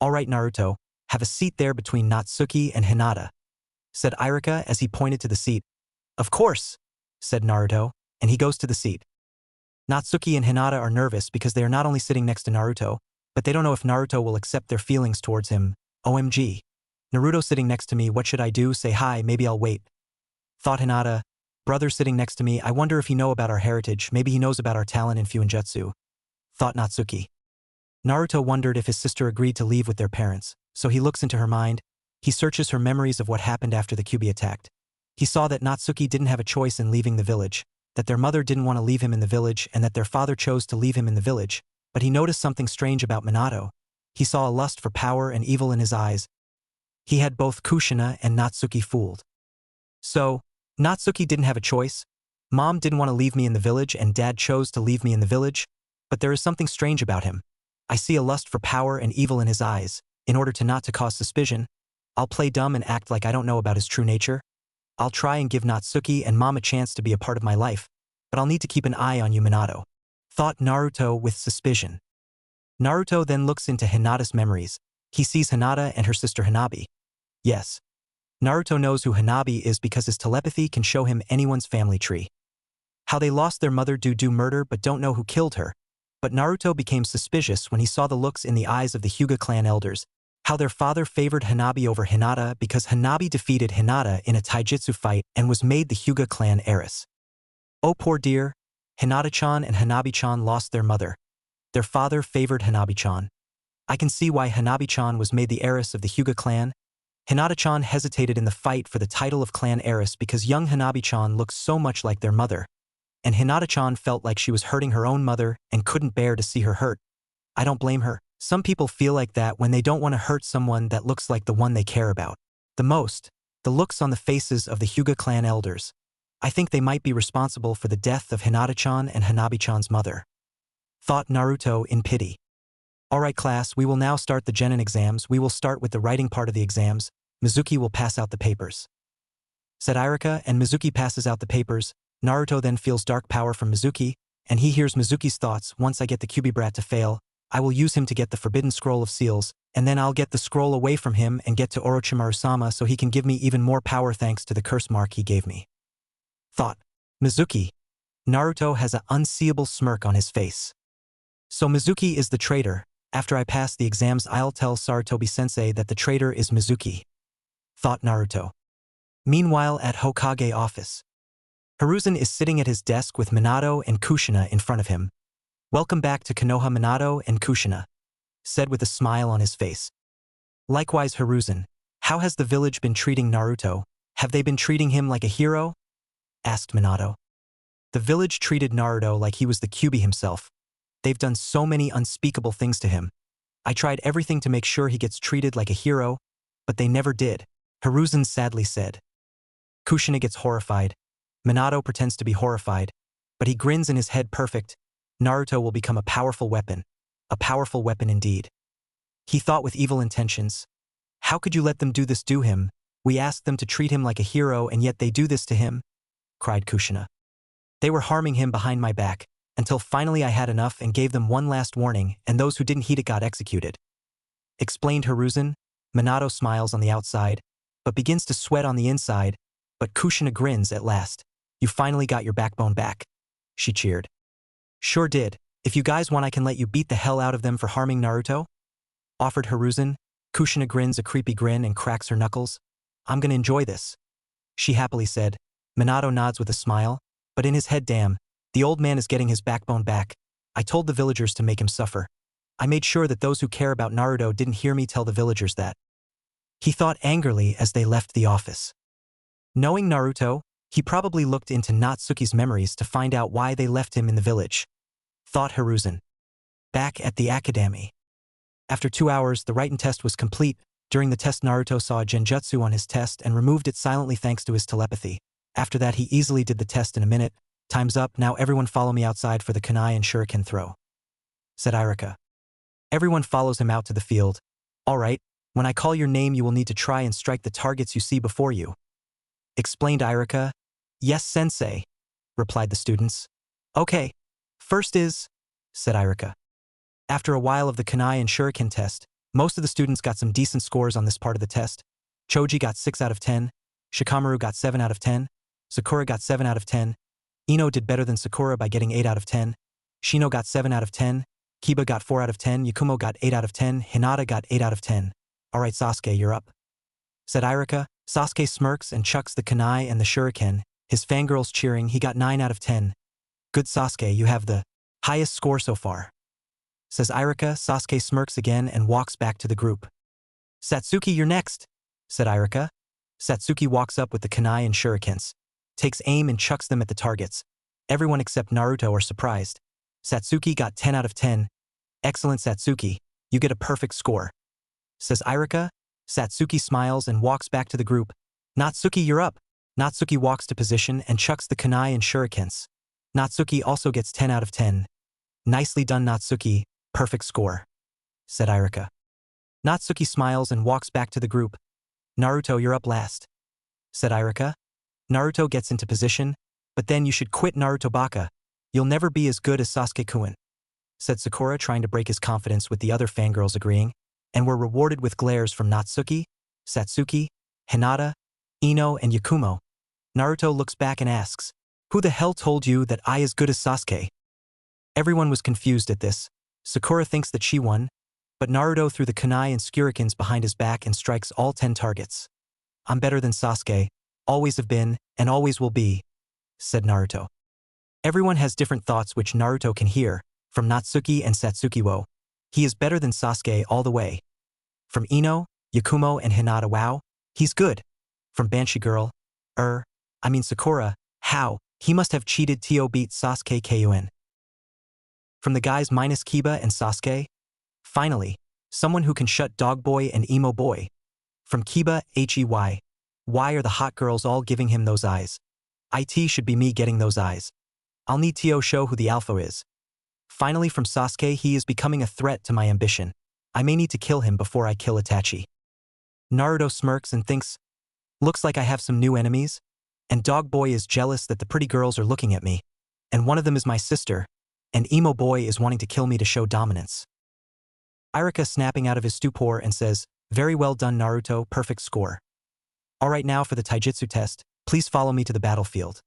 All right, Naruto, have a seat there between Natsuki and Hinata, said Irika as he pointed to the seat. Of course, said Naruto, and he goes to the seat. Natsuki and Hinata are nervous because they are not only sitting next to Naruto, but they don't know if Naruto will accept their feelings towards him. OMG. Naruto sitting next to me, what should I do? Say hi, maybe I'll wait. Thought Hinata. Brother sitting next to me, I wonder if he know about our heritage, maybe he knows about our talent in Fuinjutsu. Thought Natsuki. Naruto wondered if his sister agreed to leave with their parents, so he looks into her mind. He searches her memories of what happened after the Kyuubi attacked. He saw that Natsuki didn't have a choice in leaving the village, that their mother didn't want to leave him in the village and that their father chose to leave him in the village, but he noticed something strange about Minato. He saw a lust for power and evil in his eyes. He had both Kushina and Natsuki fooled. So, Natsuki didn't have a choice. Mom didn't want to leave me in the village and Dad chose to leave me in the village, but there is something strange about him. I see a lust for power and evil in his eyes. In order to not to cause suspicion, I'll play dumb and act like I don't know about his true nature. I'll try and give Natsuki and Mom a chance to be a part of my life, but I'll need to keep an eye on you, Minato. Thought Naruto with suspicion. Naruto then looks into Hinata's memories. He sees Hinata and her sister Hanabi. Yes. Naruto knows who Hanabi is because his telepathy can show him anyone's family tree. How they lost their mother due to murder but don't know who killed her. But Naruto became suspicious when he saw the looks in the eyes of the Hyuga clan elders. How their father favored Hanabi over Hinata because Hanabi defeated Hinata in a taijutsu fight and was made the Hyuga clan heiress. Oh poor dear, Hinata-chan and Hanabi-chan lost their mother. Their father favored Hanabi-chan. I can see why Hanabi-chan was made the heiress of the Hyuga clan. Hinata-chan hesitated in the fight for the title of clan heiress because young Hanabi-chan looks so much like their mother. And Hinata-chan felt like she was hurting her own mother and couldn't bear to see her hurt. I don't blame her. Some people feel like that when they don't want to hurt someone that looks like the one they care about the most. The looks on the faces of the Hyuga clan elders. I think they might be responsible for the death of Hinata-chan and Hanabi-chan's mother. Thought Naruto in pity. Alright class, we will now start the genin exams. We will start with the writing part of the exams. Mizuki will pass out the papers. Said Irika, and Mizuki passes out the papers. Naruto then feels dark power from Mizuki, and he hears Mizuki's thoughts. Once I get the Kyuubi brat to fail, I will use him to get the forbidden scroll of seals, and then I'll get the scroll away from him and get to Orochimaru-sama so he can give me even more power thanks to the curse mark he gave me. Thought. Mizuki. Naruto has an unseeable smirk on his face. So Mizuki is the traitor. After I pass the exams, I'll tell Sarutobi-sensei that the traitor is Mizuki. Thought Naruto. Meanwhile at Hokage office. Hiruzen is sitting at his desk with Minato and Kushina in front of him. Welcome back to Konoha, Minato and Kushina, said with a smile on his face. Likewise Hiruzen, how has the village been treating Naruto? Have they been treating him like a hero? Asked Minato. The village treated Naruto like he was the Kyuubi himself. They've done so many unspeakable things to him. I tried everything to make sure he gets treated like a hero, but they never did, Hiruzen sadly said. Kushina gets horrified. Minato pretends to be horrified, but he grins in his head. Perfect. Naruto will become a powerful weapon indeed. He thought with evil intentions. How could you let them do this to him? We asked them to treat him like a hero and yet they do this to him, cried Kushina. They were harming him behind my back, until finally I had enough and gave them one last warning, and those who didn't heed it got executed. Explained Hiruzen. Minato smiles on the outside, but begins to sweat on the inside, but Kushina grins at last. You finally got your backbone back. She cheered. Sure did. If you guys want I can let you beat the hell out of them for harming Naruto, offered Hiruzen. Kushina grins a creepy grin and cracks her knuckles. I'm gonna enjoy this, she happily said. Minato nods with a smile, but in his head, damn, the old man is getting his backbone back. I told the villagers to make him suffer. I made sure that those who care about Naruto didn't hear me tell the villagers that. He thought angrily as they left the office. Knowing Naruto, he probably looked into Natsuki's memories to find out why they left him in the village. Thought Hiruzen. Back at the academy. After 2 hours, the writing test was complete. During the test, Naruto saw a genjutsu on his test and removed it silently thanks to his telepathy. After that, he easily did the test in a minute. Time's up, now everyone follow me outside for the kunai and shuriken throw, said Irika. Everyone follows him out to the field. All right, when I call your name you will need to try and strike the targets you see before you, explained Irika. Yes, sensei, replied the students. Okay, first is, said Irika. After a while of the kunai and shuriken test, most of the students got some decent scores on this part of the test. Choji got 6 out of 10, Shikamaru got 7 out of 10, Sakura got 7 out of 10, Ino did better than Sakura by getting 8 out of 10, Shino got 7 out of 10, Kiba got 4 out of 10, Yakumo got 8 out of 10, Hinata got 8 out of 10. Alright Sasuke, you're up, said Irika. Sasuke smirks and chucks the kunai and the shuriken, his fangirls cheering. He got 9 out of 10. Good Sasuke, you have the highest score so far, says Irika. Sasuke smirks again and walks back to the group. Satsuki, you're next, said Irika. Satsuki walks up with the kunai and shurikens, takes aim and chucks them at the targets. Everyone except Naruto are surprised. Satsuki got 10 out of 10. Excellent Satsuki, you get a perfect score, says Irika. Satsuki smiles and walks back to the group. Natsuki, you're up. Natsuki walks to position and chucks the kunai and shurikens. Natsuki also gets 10 out of 10. Nicely done Natsuki, perfect score, said Irika. Natsuki smiles and walks back to the group. Naruto, you're up last, said Irika. Naruto gets into position, but then you should quit Naruto Baka. You'll never be as good as Sasuke-kun, said Sakura, trying to break his confidence, with the other fangirls agreeing, and were rewarded with glares from Natsuki, Satsuki, Hinata, Ino, and Yakumo. Naruto looks back and asks, "Who the hell told you that I as good as Sasuke?" Everyone was confused at this. Sakura thinks that she won, but Naruto threw the kunai and shurikens behind his back and strikes all 10 targets. I'm better than Sasuke, always have been, and always will be, said Naruto. Everyone has different thoughts which Naruto can hear, from Natsuki and Satsuki. Whoa, he is better than Sasuke all the way. From Ino, Yakumo, and Hinata. Wow, he's good. From Banshee Girl, Sakura, how, he must have cheated to beat Sasuke-kun. From the guys minus Kiba and Sasuke, finally, someone who can shut Dog Boy and Emo Boy. From Kiba, Hey, why are the hot girls all giving him those eyes? It should be me getting those eyes. I'll need to show who the alpha is. Finally, from Sasuke, he is becoming a threat to my ambition. I may need to kill him before I kill Itachi. Naruto smirks and thinks, looks like I have some new enemies, and Dog Boy is jealous that the pretty girls are looking at me, and one of them is my sister, and Emo Boy is wanting to kill me to show dominance. Irika snapping out of his stupor and says, very well done Naruto, perfect score. Alright, now for the taijutsu test, please follow me to the battlefield.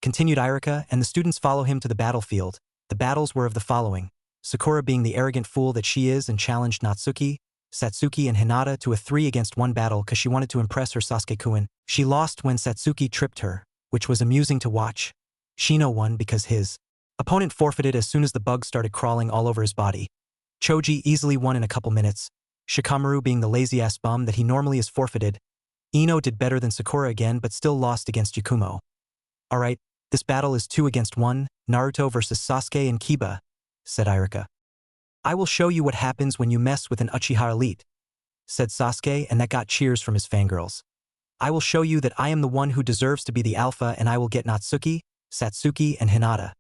Continued Irika, and the students follow him to the battlefield. The battles were of the following: Sakura, being the arrogant fool that she is, and challenged Natsuki, Satsuki, and Hinata to a 3-against-1 battle because she wanted to impress her Sasuke-kun. She lost when Satsuki tripped her, which was amusing to watch. Shino won because his opponent forfeited as soon as the bugs started crawling all over his body. Choji easily won in a couple minutes. Shikamaru, being the lazy-ass bum that he normally is, forfeited. Ino did better than Sakura again but still lost against Yakumo. Alright, this battle is 2 against 1, Naruto versus Sasuke and Kiba, said Irika. I will show you what happens when you mess with an Uchiha elite, said Sasuke, and that got cheers from his fangirls. I will show you that I am the one who deserves to be the alpha, and I will get Natsuki, Satsuki, and Hinata.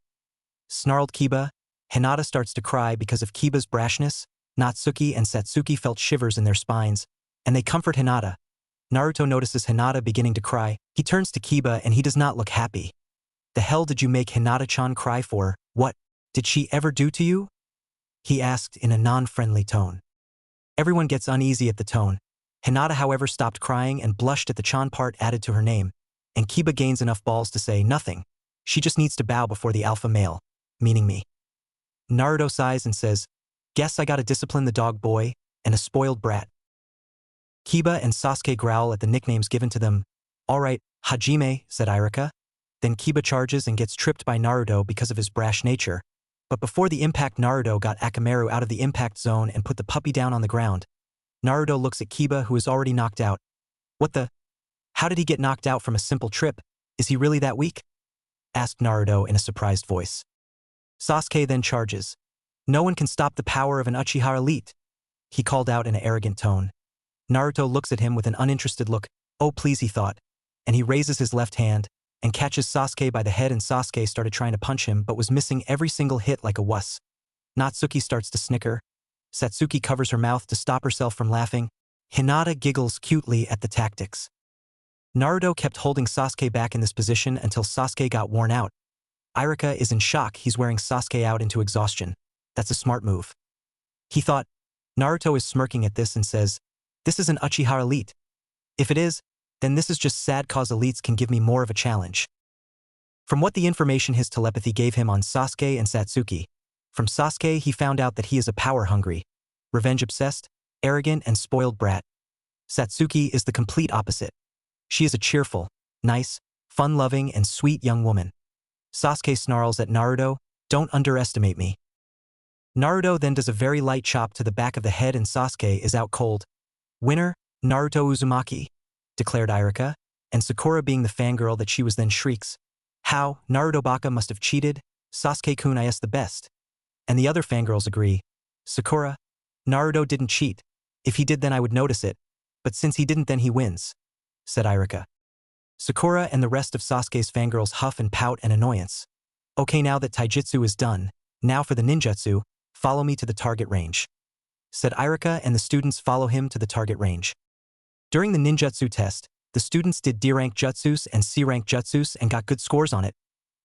Snarled Kiba. Hinata starts to cry because of Kiba's brashness. Natsuki and Satsuki felt shivers in their spines, and they comfort Hinata. Naruto notices Hinata beginning to cry. He turns to Kiba and he does not look happy. The hell did you make Hinata-chan cry for? What did she ever do to you? He asked in a non-friendly tone. Everyone gets uneasy at the tone. Hinata, however, stopped crying and blushed at the chan part added to her name, and Kiba gains enough balls to say nothing. She just needs to bow before the alpha male, meaning me. Naruto sighs and says, guess I gotta discipline the dog boy and a spoiled brat. Kiba and Sasuke growl at the nicknames given to them. Alright, Hajime, said Irika. Then Kiba charges and gets tripped by Naruto because of his brash nature. But before the impact, Naruto got Akamaru out of the impact zone and put the puppy down on the ground. Naruto looks at Kiba, who is already knocked out. What the? How did he get knocked out from a simple trip? Is he really that weak? Asked Naruto in a surprised voice. Sasuke then charges. No one can stop the power of an Uchiha elite, he called out in an arrogant tone. Naruto looks at him with an uninterested look. Oh please, he thought. And he raises his left hand and catches Sasuke by the head, and Sasuke started trying to punch him but was missing every single hit like a wuss. Natsuki starts to snicker. Satsuki covers her mouth to stop herself from laughing. Hinata giggles cutely at the tactics. Naruto kept holding Sasuke back in this position until Sasuke got worn out. Irika is in shock. He's wearing Sasuke out into exhaustion. That's a smart move, he thought. Naruto is smirking at this and says, this is an Uchiha elite. If it is, then this is just sad cause elites can give me more of a challenge. From what the information his telepathy gave him on Sasuke and Satsuki, from Sasuke he found out that he is a power-hungry, revenge-obsessed, arrogant and spoiled brat. Satsuki is the complete opposite. She is a cheerful, nice, fun-loving and sweet young woman. Sasuke snarls at Naruto, "Don't underestimate me." Naruto then does a very light chop to the back of the head and Sasuke is out cold. "Winner, Naruto Uzumaki," declared Irika, and Sakura being the fangirl that she was then shrieks, "How, Naruto Baka must have cheated, Sasuke-kun is the best." And the other fangirls agree, "Sakura, Naruto didn't cheat. If he did then I would notice it, but since he didn't then he wins," said Irika. Sakura and the rest of Sasuke's fangirls huff and pout in annoyance. "Okay, now that taijutsu is done, now for the ninjutsu, follow me to the target range," said Irika, and the students follow him to the target range. During the ninjutsu test, the students did D-rank jutsus and C-rank jutsus and got good scores on it.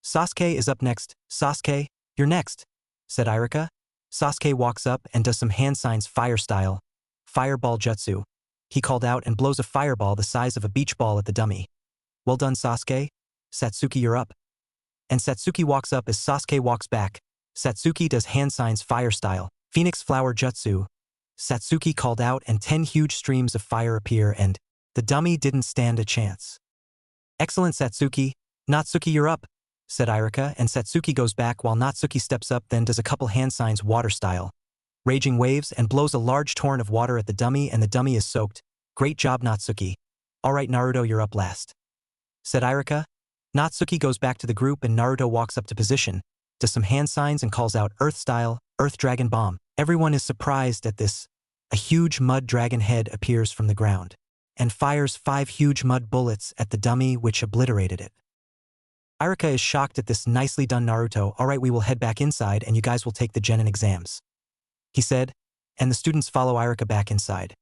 "Sasuke is up next. Sasuke, you're next," said Irika. Sasuke walks up and does some hand signs fire style. "Fireball jutsu," he called out and blows a fireball the size of a beach ball at the dummy. "Well done, Sasuke. Satsuki, you're up." And Satsuki walks up as Sasuke walks back. Satsuki does hand signs fire style. "Phoenix flower jutsu," Satsuki called out, and 10 huge streams of fire appear and the dummy didn't stand a chance. "Excellent, Satsuki. Natsuki, you're up," said Irika, and Satsuki goes back while Natsuki steps up then does a couple hand signs water style. Raging waves and blows a large torrent of water at the dummy and the dummy is soaked. "Great job, Natsuki. Alright, Naruto, you're up last," said Irika. Natsuki goes back to the group and Naruto walks up to position, does some hand signs and calls out Earth style, Earth Dragon Bomb. Everyone is surprised at this. A huge mud dragon head appears from the ground and fires 5 huge mud bullets at the dummy which obliterated it. Irika is shocked at this. "Nicely done, Naruto. Alright, we will head back inside and you guys will take the genin exams," he said, and the students follow Irika back inside.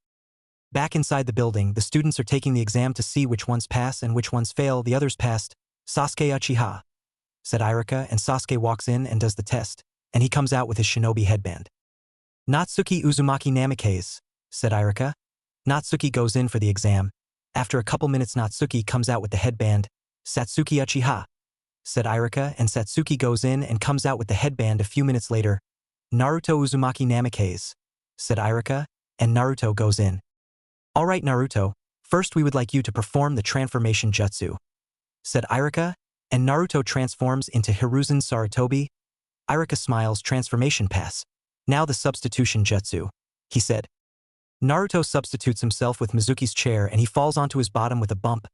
Back inside the building, the students are taking the exam to see which ones pass and which ones fail. "The others passed. Sasuke Uchiha," said Irika, and Sasuke walks in and does the test, and he comes out with his shinobi headband. "Natsuki Uzumaki Namikaze," said Irika. Natsuki goes in for the exam. After a couple minutes Natsuki comes out with the headband. "Satsuki Uchiha," said Irika, and Satsuki goes in and comes out with the headband a few minutes later. "Naruto Uzumaki Namikaze," said Irika, and Naruto goes in. "Alright, Naruto, first we would like you to perform the transformation jutsu," said Irika, and Naruto transforms into Hiruzen Sarutobi. Irika smiles. "Transformation pass. Now the substitution jutsu," he said. Naruto substitutes himself with Mizuki's chair and he falls onto his bottom with a bump.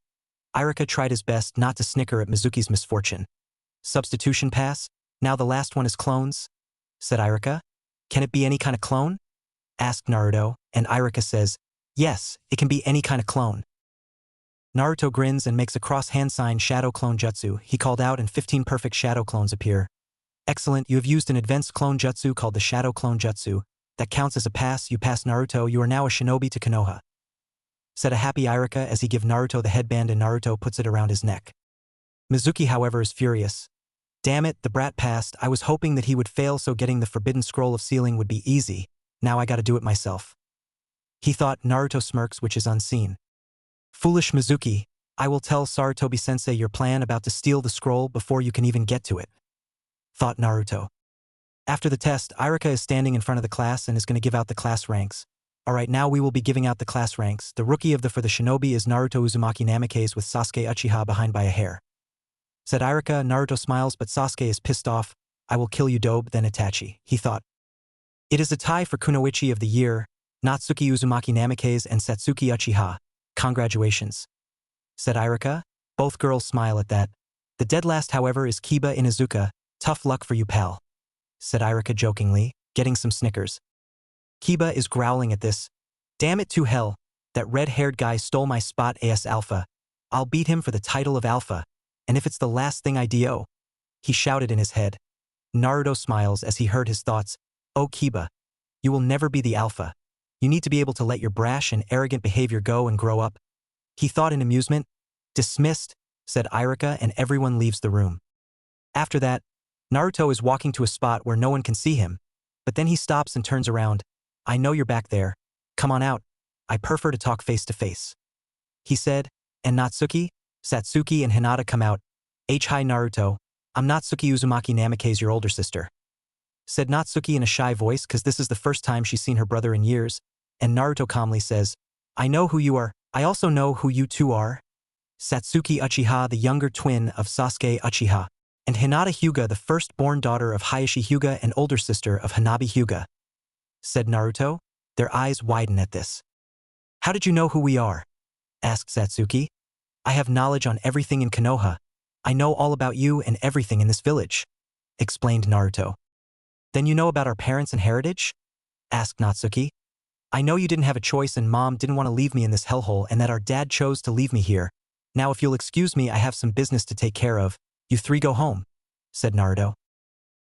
Irika tried his best not to snicker at Mizuki's misfortune. "Substitution pass? Now the last one is clones?" said Irika. "Can it be any kind of clone?" asked Naruto, and Irika says, "Yes, it can be any kind of clone." Naruto grins and makes a cross-hand sign shadow clone jutsu, he called out, and 15 perfect shadow clones appear. "Excellent, you have used an advanced clone jutsu called the shadow clone jutsu. That counts as a pass. You pass, Naruto. You are now a shinobi to Konoha," said a happy Irika as he gives Naruto the headband and Naruto puts it around his neck. Mizuki, however, is furious. "Damn it, the brat passed. I was hoping that he would fail so getting the forbidden scroll of sealing would be easy. Now I gotta do it myself," he thought. Naruto smirks, which is unseen. "Foolish Mizuki, I will tell Sarutobi-sensei your plan about to steal the scroll before you can even get to it," thought Naruto. After the test, Irika is standing in front of the class and is going to give out the class ranks. "Alright, now we will be giving out the class ranks. The rookie for the shinobi is Naruto Uzumaki Namikaze with Sasuke Uchiha behind by a hair," said Irika. Naruto smiles, but Sasuke is pissed off. "I will kill you, Dobe, then Itachi," he thought. It is a tie for Kunoichi of the year, Natsuki Uzumaki Namikaze and Satsuki Uchiha. "Congratulations," said Irika. Both girls smile at that. "The dead last, however, is Kiba Inuzuka. Tough luck for you, pal," said Irika jokingly, getting some snickers. Kiba is growling at this. "Damn it to hell, that red-haired guy stole my spot as Alpha. I'll beat him for the title of Alpha, and if it's the last thing I do," he shouted in his head. Naruto smiles as he heard his thoughts. "Oh Kiba, you will never be the Alpha. You need to be able to let your brash and arrogant behavior go and grow up," he thought in amusement. "Dismissed," said Irika, and everyone leaves the room. After that, Naruto is walking to a spot where no one can see him, but then he stops and turns around. "I know you're back there. Come on out. I prefer to talk face to face," he said, and Natsuki, Satsuki and Hinata come out. Hi Naruto, I'm Natsuki Uzumaki Namikaze, your older sister. Said Natsuki in a shy voice because this is the first time she's seen her brother in years, and Naruto calmly says, I know who you are, I also know who you two are. Satsuki Uchiha, the younger twin of Sasuke Uchiha, and Hinata Hyuga, the firstborn daughter of Hayashi Hyuga and older sister of Hanabi Hyuga. Said Naruto, their eyes widen at this. How did you know who we are? Asked Satsuki. I have knowledge on everything in Konoha. I know all about you and everything in this village, explained Naruto. Then you know about our parents and heritage? Asked Natsuki. I know you didn't have a choice and Mom didn't want to leave me in this hellhole and that our dad chose to leave me here. Now if you'll excuse me, I have some business to take care of. You three go home, said Naruto.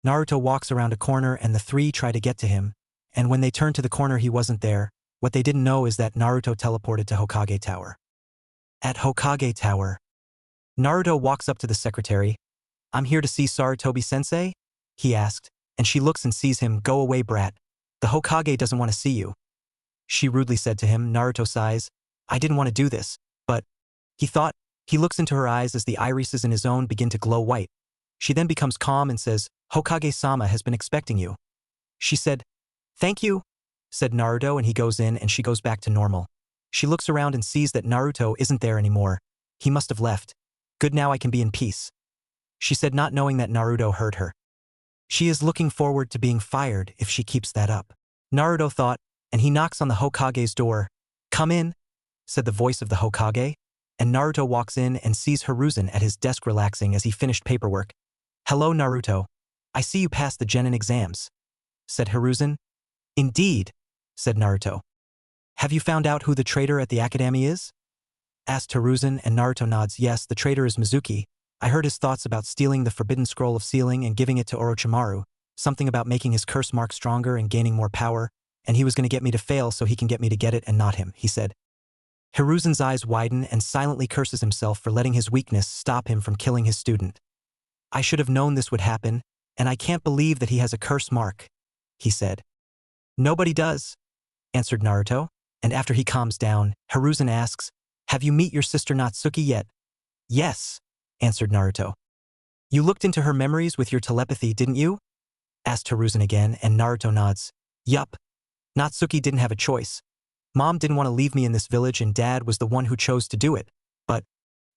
Naruto walks around a corner and the three try to get to him, and when they turn to the corner he wasn't there. What they didn't know is that Naruto teleported to Hokage Tower. At Hokage Tower, Naruto walks up to the secretary. I'm here to see Sarutobi-sensei? He asked, and she looks and sees him. Go away, brat. The Hokage doesn't want to see you. She rudely said to him. Naruto sighs. I didn't want to do this, but, he thought. He looks into her eyes as the irises in his own begin to glow white. She then becomes calm and says, Hokage-sama has been expecting you. She said, Thank you, said Naruto, and he goes in and she goes back to normal. She looks around and sees that Naruto isn't there anymore. He must have left. Good, now I can be in peace. She said, not knowing that Naruto heard her. She is looking forward to being fired if she keeps that up. Naruto thought, and he knocks on the Hokage's door. Come in, said the voice of the Hokage, and Naruto walks in and sees Hiruzen at his desk relaxing as he finished paperwork. Hello Naruto, I see you passed the Genin exams, said Hiruzen. Indeed, said Naruto. Have you found out who the traitor at the academy is? Asked Hiruzen, and Naruto nods. Yes, the traitor is Mizuki. I heard his thoughts about stealing the forbidden scroll of sealing and giving it to Orochimaru, something about making his curse mark stronger and gaining more power, and he was going to get me to fail so he can get me to get it and not him, he said. Hiruzen's eyes widen and silently curses himself for letting his weakness stop him from killing his student. I should have known this would happen, and I can't believe that he has a curse mark, he said. Nobody does, answered Naruto, and after he calms down, Hiruzen asks, Have you met your sister Natsuki yet? Yes, answered Naruto. You looked into her memories with your telepathy, didn't you? Asked Hiruzen again, and Naruto nods. Yup. Natsuki didn't have a choice. Mom didn't want to leave me in this village and Dad was the one who chose to do it. But,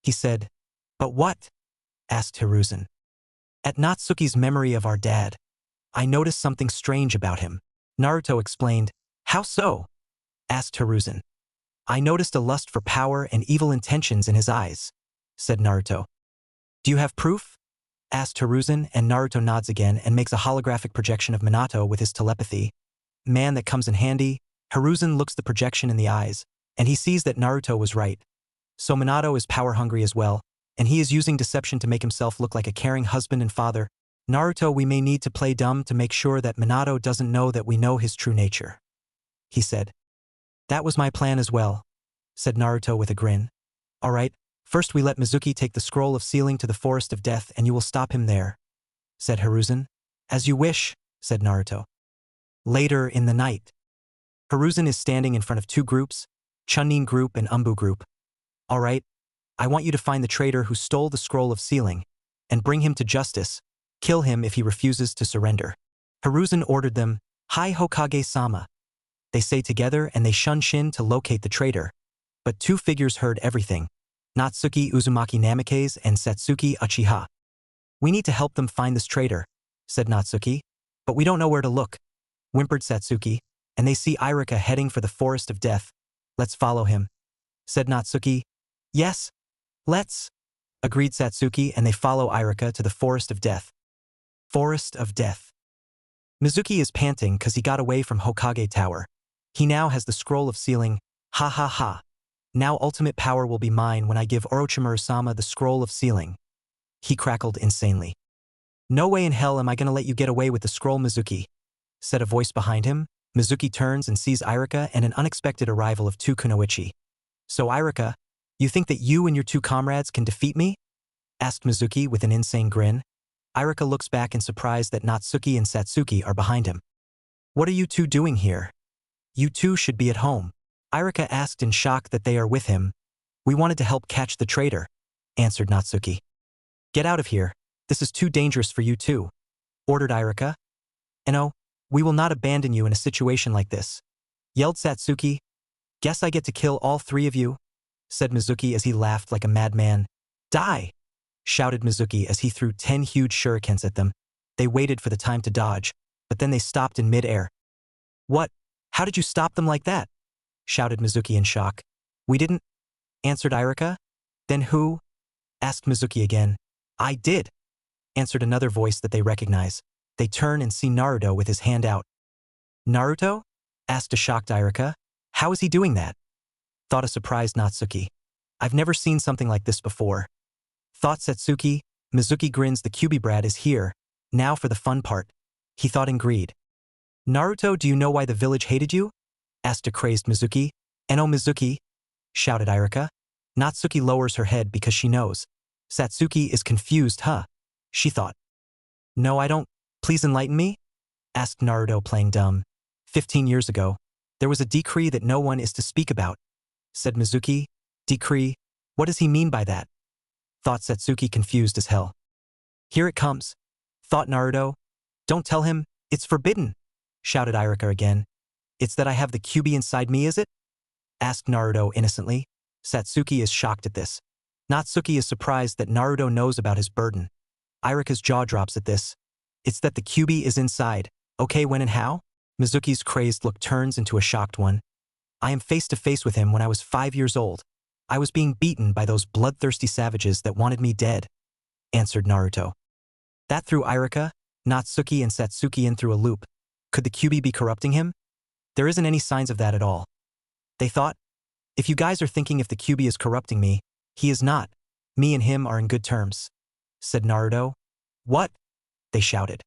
he said. But what? Asked Hiruzen. At Natsuki's memory of our dad, I noticed something strange about him. Naruto explained. How so? Asked Hiruzen. I noticed a lust for power and evil intentions in his eyes, said Naruto. Do you have proof? Asked Hiruzen, and Naruto nods again and makes a holographic projection of Minato with his telepathy. Man, that comes in handy. Hiruzen looks the projection in the eyes, and he sees that Naruto was right. So Minato is power-hungry as well, and he is using deception to make himself look like a caring husband and father. Naruto, we may need to play dumb to make sure that Minato doesn't know that we know his true nature, he said. That was my plan as well, said Naruto with a grin. All right, first we let Mizuki take the scroll of sealing to the forest of death and you will stop him there, said Hiruzen. As you wish, said Naruto. Later in the night, Hiruzen is standing in front of two groups, Chunin group and Umbu group. All right, I want you to find the traitor who stole the scroll of sealing and bring him to justice. Kill him if he refuses to surrender. Hiruzen ordered them. Hi Hokage-sama, they say together, and they shun Shin to locate the traitor. But two figures heard everything. Natsuki Uzumaki Namikaze and Satsuki Uchiha. We need to help them find this traitor, said Natsuki. But we don't know where to look, whimpered Satsuki, and they see Irika heading for the forest of death. Let's follow him, said Natsuki. Yes, let's, agreed Satsuki, and they follow Irika to the forest of death. Forest of death. Mizuki is panting because he got away from Hokage Tower. He now has the scroll of sealing. Ha ha ha. Now ultimate power will be mine when I give Orochimaru-sama the scroll of sealing. He crackled insanely. No way in hell am I going to let you get away with the scroll, Mizuki, said a voice behind him. Mizuki turns and sees Irika and an unexpected arrival of two kunoichi. So Irika, you think that you and your two comrades can defeat me? Asked Mizuki with an insane grin. Irika looks back in surprise that Natsuki and Satsuki are behind him. What are you two doing here? You two should be at home. Irika asked in shock that they are with him. We wanted to help catch the traitor, answered Natsuki. Get out of here. This is too dangerous for you too, ordered Irika. No, we will not abandon you in a situation like this, yelled Satsuki. Guess I get to kill all three of you, said Mizuki as he laughed like a madman. Die, shouted Mizuki as he threw 10 huge shurikens at them. They waited for the time to dodge, but then they stopped in mid-air. What? How did you stop them like that? Shouted Mizuki in shock. We didn't, answered Irika. Then who? Asked Mizuki again. I did, answered another voice that they recognize. They turn and see Naruto with his hand out. Naruto? Asked a shocked Irika. How is he doing that? Thought a surprised Natsuki. I've never seen something like this before. Thought Satsuki. Mizuki grins. The Kyuubi brat is here. Now for the fun part. He thought in greed. Naruto, do you know why the village hated you? Asked a crazed Mizuki. No, Mizuki, shouted Irika. Natsuki lowers her head because she knows. Satsuki is confused, huh? She thought. No, I don't. Please enlighten me? Asked Naruto, playing dumb. 15 years ago, there was a decree that no one is to speak about, said Mizuki. Decree? What does he mean by that? Thought Satsuki, confused as hell. Here it comes, thought Naruto. Don't tell him, it's forbidden, shouted Irika again. It's that I have the Kyuubi inside me, is it? Asked Naruto innocently. Satsuki is shocked at this. Natsuki is surprised that Naruto knows about his burden. Irika's jaw drops at this. It's that the Kyuubi is inside. Okay, when and how? Mizuki's crazed look turns into a shocked one. I am face to face with him when I was 5 years old. I was being beaten by those bloodthirsty savages that wanted me dead, answered Naruto. That threw Irika, Natsuki, and Satsuki in through a loop. Could the Kyuubi be corrupting him? There isn't any signs of that at all. They thought, if you guys are thinking if the Kyuubi is corrupting me, he is not. Me and him are in good terms, said Naruto. What? They shouted.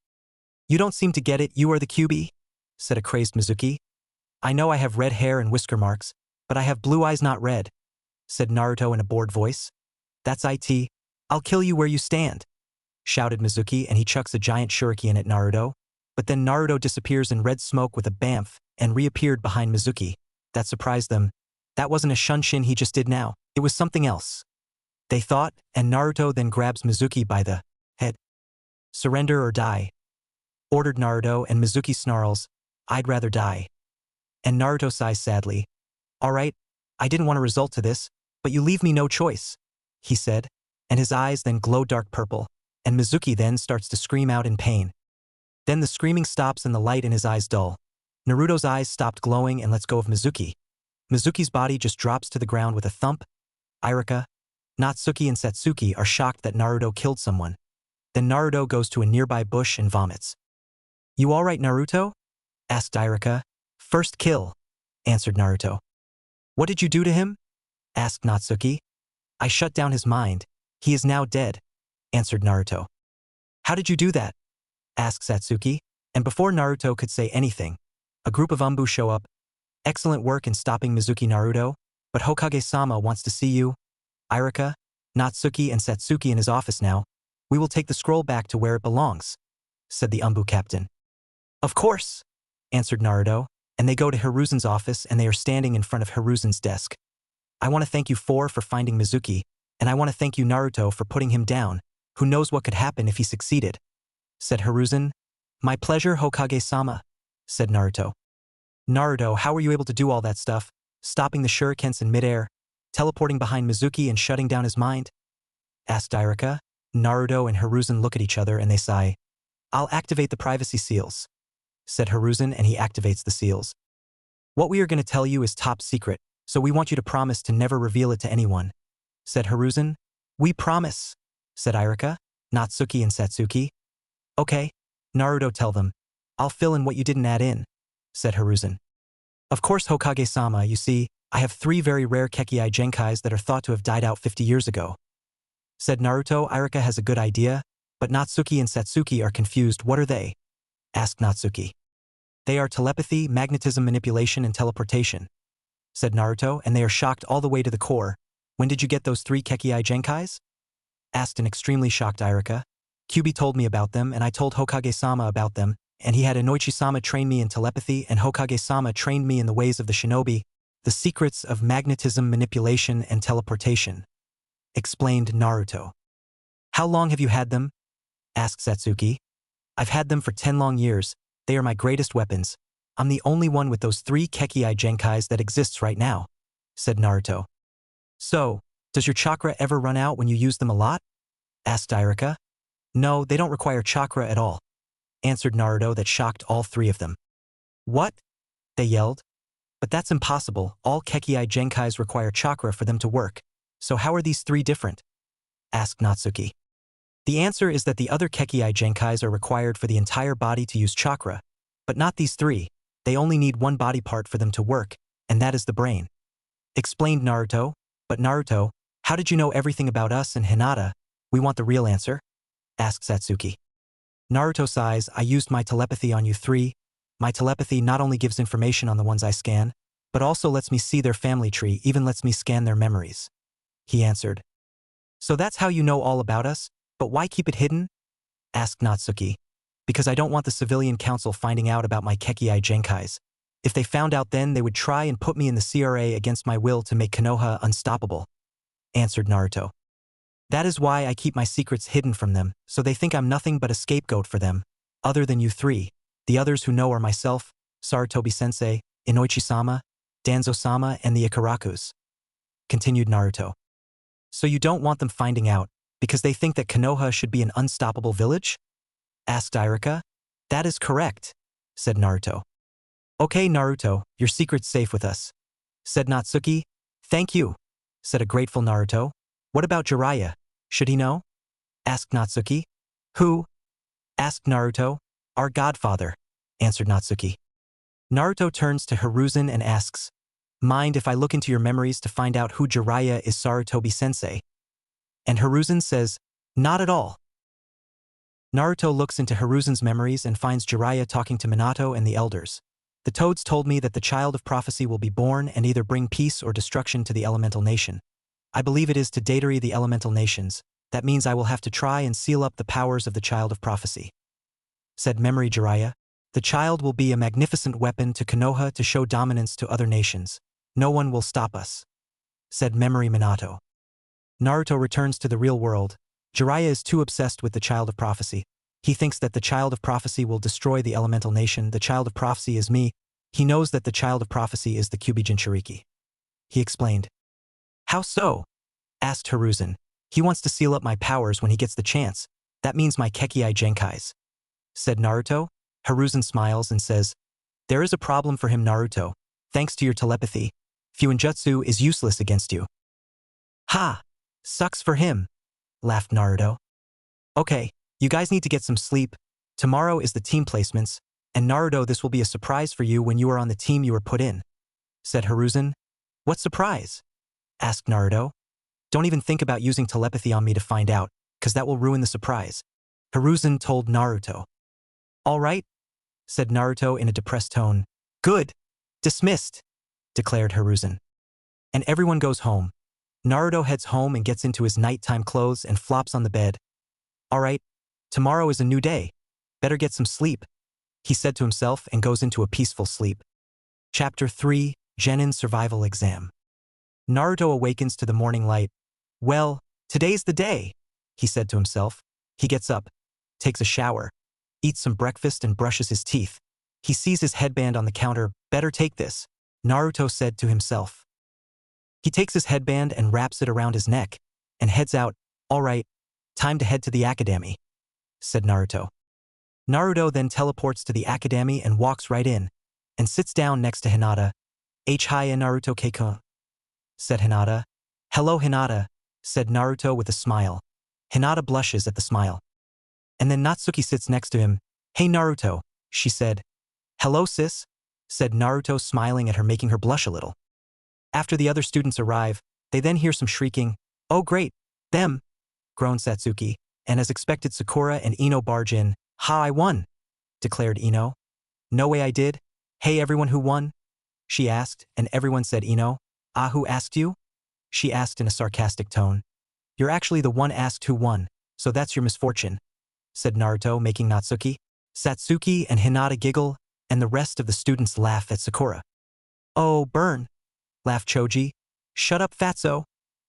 You don't seem to get it, you are the Kyuubi, said a crazed Mizuki. I know I have red hair and whisker marks, but I have blue eyes, not red, said Naruto in a bored voice. That's it. I'll kill you where you stand, shouted Mizuki, and he chucks a giant shuriken at Naruto. But then Naruto disappears in red smoke with a bamf and reappeared behind Mizuki. That surprised them. That wasn't a shunshin he just did now. It was something else, they thought, and Naruto then grabs Mizuki by the head. Surrender or die, ordered Naruto, and Mizuki snarls, I'd rather die. And Naruto sighs sadly. All right, I didn't want to resort to this, but you leave me no choice, he said, and his eyes then glow dark purple, and Mizuki then starts to scream out in pain. Then the screaming stops and the light in his eyes dull. Naruto's eyes stopped glowing and lets go of Mizuki. Mizuki's body just drops to the ground with a thump. Irika, Natsuki, and Satsuki are shocked that Naruto killed someone. Then Naruto goes to a nearby bush and vomits. You all right, Naruto? Asked Irika. First kill, answered Naruto. What did you do to him? Asked Natsuki. I shut down his mind. He is now dead, answered Naruto. How did you do that? Asked Satsuki. And before Naruto could say anything, a group of Umbu show up. Excellent work in stopping Mizuki, Naruto, but Hokage-sama wants to see you. Irika, Natsuki, and Satsuki in his office now. We will take the scroll back to where it belongs, said the Umbu captain. Of course, answered Naruto, and they go to Hiruzen's office and they are standing in front of Hiruzen's desk. I want to thank you for finding Mizuki, and I want to thank you, Naruto, for putting him down. Who knows what could happen if he succeeded, said Hiruzen. My pleasure, Hokage-sama, said Naruto. Naruto, how were you able to do all that stuff, stopping the shurikens in midair, teleporting behind Mizuki and shutting down his mind? Asked Irika. Naruto and Hiruzen look at each other and they sigh. I'll activate the privacy seals, said Hiruzen, and he activates the seals. What we are going to tell you is top secret, so we want you to promise to never reveal it to anyone, said Hiruzen. We promise, said Irika, Natsuki, and Satsuki. Okay, Naruto, tell them. I'll fill in what you didn't add in, said Hiruzen. Of course, Hokage-sama, you see, I have 3 very rare Kekii Genkais that are thought to have died out 50 years ago, said Naruto. Irika has a good idea, but Natsuki and Satsuki are confused. What are they? Asked Natsuki. They are telepathy, magnetism, manipulation, and teleportation, said Naruto, and they are shocked all the way to the core. When did you get those 3 Kekii Genkais? Asked an extremely shocked Irika. Kyuubi told me about them, and I told Hokage-sama about them, and he had Inoichi-sama train me in telepathy, and Hokage-sama trained me in the ways of the Shinobi, the secrets of magnetism, manipulation, and teleportation, explained Naruto. How long have you had them? Asked Satsuki. I've had them for 10 long years. They are my greatest weapons. I'm the only one with those 3 Kekii Genkais that exists right now, said Naruto. So, does your chakra ever run out when you use them a lot? Asked Irika. No, they don't require chakra at all, answered Naruto. That shocked all 3 of them. What? They yelled. But that's impossible. All Kekii Genkais require chakra for them to work. So how are these 3 different? Asked Natsuki. The answer is that the other Kekii Genkais are required for the entire body to use chakra, but not these 3. They only need one body part for them to work, and that is the brain. Explained Naruto. But Naruto, how did you know everything about us and Hinata? We want the real answer, asked Satsuki. Naruto sighs. I used my telepathy on you 3. My telepathy not only gives information on the ones I scan, but also lets me see their family tree, even lets me scan their memories. He answered. So that's how you know all about us? But why keep it hidden? Asked Natsuki. Because I don't want the civilian council finding out about my Kekii Genkais. If they found out, then they would try and put me in the CRA against my will to make Konoha unstoppable, answered Naruto. That is why I keep my secrets hidden from them, so they think I'm nothing but a scapegoat for them, other than you 3. The others who know are myself, Sarutobi-sensei, Inoichi-sama, Danzo-sama, and the Ikarakus, continued Naruto. So you don't want them finding out, because they think that Konoha should be an unstoppable village? Asked Irika. That is correct, said Naruto. Okay, Naruto, your secret's safe with us, said Natsuki. Thank you, said a grateful Naruto. What about Jiraiya? Should he know? Asked Natsuki. Who? Asked Naruto. Our godfather, answered Natsuki. Naruto turns to Hiruzen and asks, Mind if I look into your memories to find out who Jiraiya is? Sarutobi-sensei? And Hiruzen says, Not at all. Naruto looks into Hiruzen's memories and finds Jiraiya talking to Minato and the elders. The toads told me that the child of prophecy will be born and either bring peace or destruction to the elemental nation. I believe it is to datary the elemental nations. That means I will have to try and seal up the powers of the child of prophecy. Said Memory Jiraiya. The child will be a magnificent weapon to Konoha to show dominance to other nations. No one will stop us. Said Memory Minato. Naruto returns to the real world. Jiraiya is too obsessed with the child of prophecy. He thinks that the child of prophecy will destroy the elemental nation. The child of prophecy is me. He knows that the child of prophecy is the Kyubi Jinchuriki. He explained. How so? Asked Hiruzen. He wants to seal up my powers when he gets the chance. That means my Kekii Genkais. Said Naruto. Hiruzen smiles and says, There is a problem for him, Naruto. Thanks to your telepathy, Fuinjutsu is useless against you. Ha! Sucks for him, laughed Naruto. Okay, you guys need to get some sleep. Tomorrow is the team placements, and Naruto, this will be a surprise for you when you are on the team you were put in, said Hiruzen. What surprise? Asked Naruto. Don't even think about using telepathy on me to find out, cause that will ruin the surprise. Hiruzen told Naruto. All right, said Naruto in a depressed tone. Good. Dismissed, declared Hiruzen. And everyone goes home. Naruto heads home and gets into his nighttime clothes and flops on the bed. All right, tomorrow is a new day. Better get some sleep, he said to himself and goes into a peaceful sleep. Chapter 3, Genin Survival Exam. Naruto awakens to the morning light. Well, today's the day, he said to himself. He gets up, takes a shower, eats some breakfast and brushes his teeth. He sees his headband on the counter. Better take this, Naruto said to himself. He takes his headband and wraps it around his neck and heads out. All right, time to head to the academy, said Naruto. Naruto then teleports to the academy and walks right in and sits down next to Hinata. Hiya Naruto Keiko, said Hinata. Hello Hinata, said Naruto with a smile. Hinata blushes at the smile. And then Natsuki sits next to him. Hey Naruto, she said. Hello sis, said Naruto, smiling at her, making her blush a little. After the other students arrive, they then hear some shrieking. Oh great, them, groaned Satsuki, and as expected Sakura and Ino barge in. Ha, I won, declared Ino. No way I did. Hey everyone, who won? She asked, and everyone said Ino. Ah, who asked you? She asked in a sarcastic tone. You're actually the one asked who won, so that's your misfortune, said Naruto, making Natsuki, Satsuki and Hinata giggle, and the rest of the students laugh at Sakura. Oh, burn, laughed Choji. Shut up, fatso,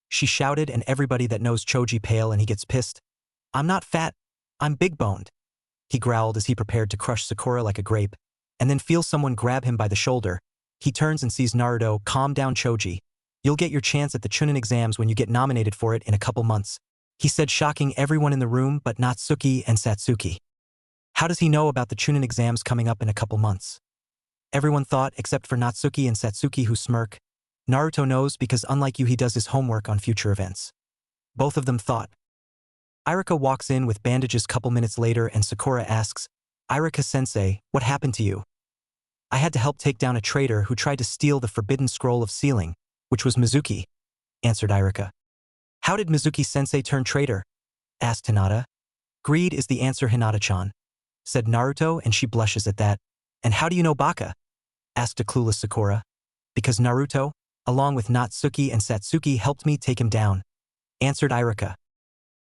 she shouted, and everybody that knows Choji pale and he gets pissed. I'm not fat. I'm big-boned. He growled as he prepared to crush Sakura like a grape, and then feels someone grab him by the shoulder. He turns and sees Naruto. Calm down, Choji. You'll get your chance at the Chunin exams when you get nominated for it in a couple months, he said, shocking everyone in the room but Natsuki and Satsuki. How does he know about the Chunin exams coming up in a couple months? Everyone thought, except for Natsuki and Satsuki, who smirk. Naruto knows because unlike you, he does his homework on future events. Both of them thought. Irika walks in with bandages couple minutes later and Sakura asks, Irika-sensei, what happened to you? I had to help take down a traitor who tried to steal the forbidden scroll of sealing, which was Mizuki, answered Irika. How did Mizuki-sensei turn traitor? Asked Hinata. Greed is the answer, Hinata-chan, said Naruto, and she blushes at that. And how do you know Baka? Asked a clueless Sakura. Because Naruto, along with Natsuki and Satsuki, helped me take him down, answered Irika.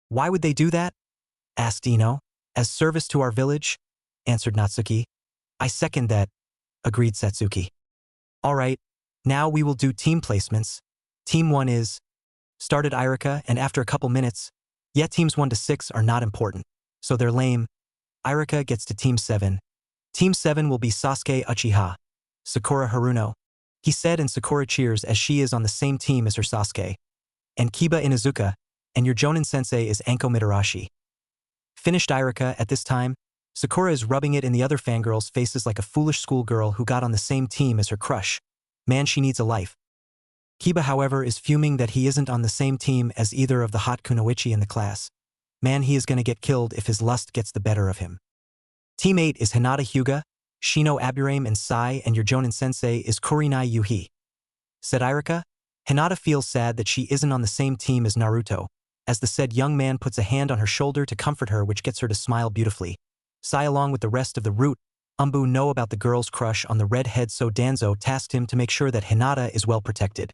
Why would they do that? Asked Ino. As service to our village, answered Natsuki. I second that, agreed Satsuki. All right, now we will do team placements. Team 1 is, started Irika, and after a couple minutes, yet teams 1 to 6 are not important, so they're lame. Irika gets to Team 7. Team 7 will be Sasuke Uchiha, Sakura Haruno, he said, and Sakura cheers as she is on the same team as her Sasuke. And Kiba Inuzuka, and your Jonin-sensei is Anko Mitarashi. Finished Irika. At this time, Sakura is rubbing it in the other fangirls' faces like a foolish schoolgirl who got on the same team as her crush. Man, she needs a life. Kiba, however, is fuming that he isn't on the same team as either of the hot kunoichi in the class. Man, he is gonna get killed if his lust gets the better of him. Team 8 is Hinata Hyuga, Shino Aburame and Sai, and your Jonin-sensei is Kurinai Yuhi. Said Irika. Hinata feels sad that she isn't on the same team as Naruto, as the said young man puts a hand on her shoulder to comfort her, which gets her to smile beautifully. Sai, along with the rest of the root, Umbu, know about the girl's crush on the redhead, so Danzo tasked him to make sure that Hinata is well protected.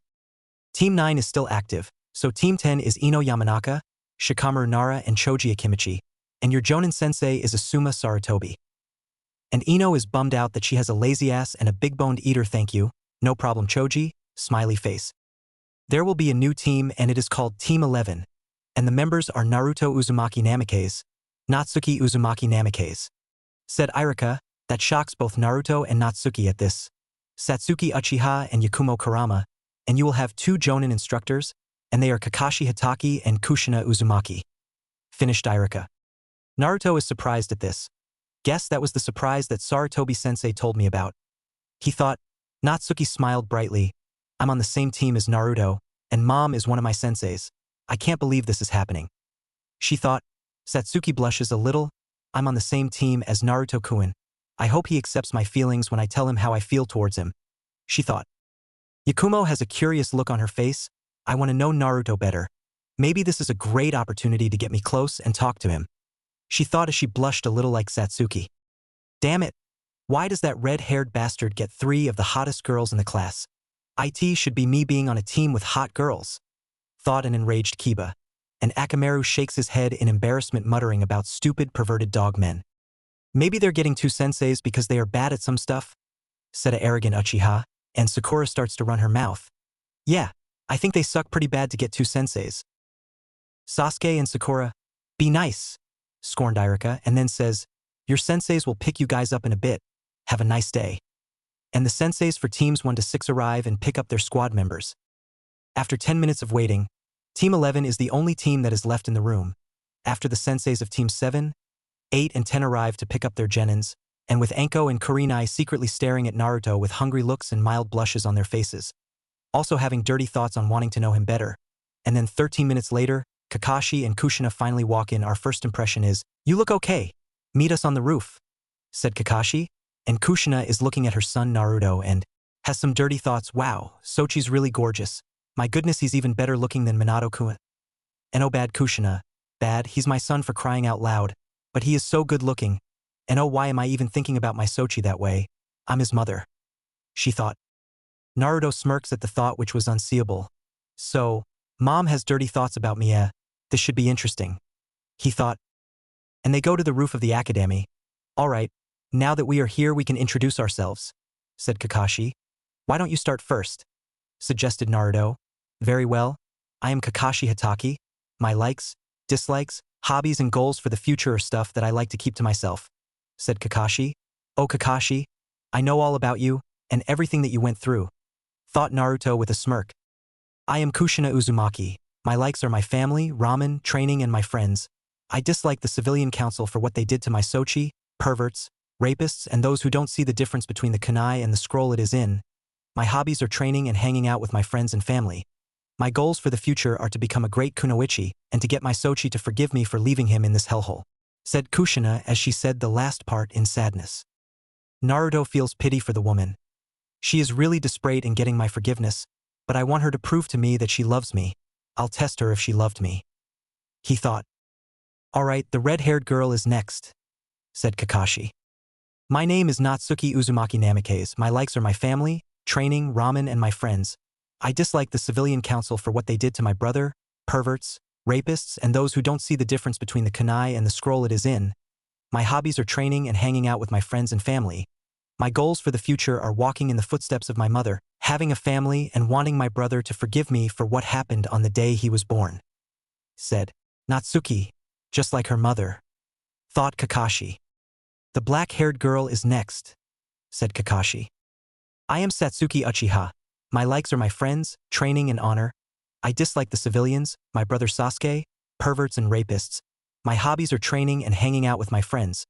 Team 9 is still active, so Team 10 is Ino Yamanaka, Shikamaru Nara, and Choji Akimichi, and your Jonin-sensei is Asuma Sarutobi. And Ino is bummed out that she has a lazy ass and a big-boned eater. Thank you, no problem, Choji, smiley face. There will be a new team, and it is called Team 11, and the members are Naruto Uzumaki Namikaze, Natsuki Uzumaki Namikaze. Said Irika. That shocks both Naruto and Natsuki at this. Satsuki Uchiha and Yakumo Kurama, and you will have 2 Jonin instructors, and they are Kakashi Hatake and Kushina Uzumaki. Finished Irika. Naruto is surprised at this. Guess that was the surprise that Sarutobi-sensei told me about. He thought. Natsuki smiled brightly. I'm on the same team as Naruto, and Mom is one of my senseis. I can't believe this is happening. She thought. Satsuki blushes a little. I'm on the same team as Naruto-kun. I hope he accepts my feelings when I tell him how I feel towards him. She thought. Yakumo has a curious look on her face. I want to know Naruto better. Maybe this is a great opportunity to get me close and talk to him. She thought as she blushed a little like Satsuki. Damn it. Why does that red-haired bastard get 3 of the hottest girls in the class? It should be me being on a team with hot girls. Thought an enraged Kiba. And Akamaru shakes his head in embarrassment, muttering about stupid perverted dog men. Maybe they're getting 2 senseis because they are bad at some stuff, said a arrogant Uchiha, and Sakura starts to run her mouth. Yeah, I think they suck pretty bad to get 2 senseis. Sasuke and Sakura, be nice, scorned Irika, and then says, your senseis will pick you guys up in a bit. Have a nice day. And the senseis for teams 1 to 6 arrive and pick up their squad members. After 10 minutes of waiting, Team 11 is the only team that is left in the room. After the senseis of Team 7, 8 and 10 arrive to pick up their genins, and with Anko and Kurinai secretly staring at Naruto with hungry looks and mild blushes on their faces, also having dirty thoughts on wanting to know him better. And then 13 minutes later, Kakashi and Kushina finally walk in. Our first impression is, you look okay. Meet us on the roof, said Kakashi, and Kushina is looking at her son Naruto and has some dirty thoughts. Wow, Sochi's really gorgeous. My goodness, he's even better looking than Minato-kun. And oh, bad Kushina. Bad, he's my son for crying out loud. But he is so good looking. And oh, why am I even thinking about my Sochi that way? I'm his mother. She thought. Naruto smirks at the thought, which was unseeable. So, Mom has dirty thoughts about me, this should be interesting. He thought. And they go to the roof of the academy. All right, now that we are here we can introduce ourselves, said Kakashi. Why don't you start first? Suggested Naruto. Very well. I am Kakashi Hatake. My likes, dislikes, Hobbies and goals for the future are stuff that I like to keep to myself, said Kakashi. Oh Kakashi, I know all about you, and everything that you went through, thought Naruto with a smirk. I am Kushina Uzumaki. My likes are my family, ramen, training, and my friends. I dislike the civilian council for what they did to my Sochi, perverts, rapists, and those who don't see the difference between the kunai and the scroll it is in. My hobbies are training and hanging out with my friends and family. My goals for the future are to become a great kunoichi and to get my Sochi to forgive me for leaving him in this hellhole, said Kushina as she said the last part in sadness. Naruto feels pity for the woman. She is really desperate in getting my forgiveness, but I want her to prove to me that she loves me. I'll test her if she loved me, he thought. Alright, the red-haired girl is next, said Kakashi. My name is Natsuki Uzumaki Namikaze. My likes are my family, training, ramen, and my friends. I dislike the civilian council for what they did to my brother, perverts, rapists, and those who don't see the difference between the kunai and the scroll it is in. My hobbies are training and hanging out with my friends and family. My goals for the future are walking in the footsteps of my mother, having a family, and wanting my brother to forgive me for what happened on the day he was born, said Natsuki, just like her mother, thought Kakashi. The black-haired girl is next, said Kakashi. I am Satsuki Uchiha. My likes are my friends, training, and honor. I dislike the civilians, my brother Sasuke, perverts, and rapists. My hobbies are training and hanging out with my friends.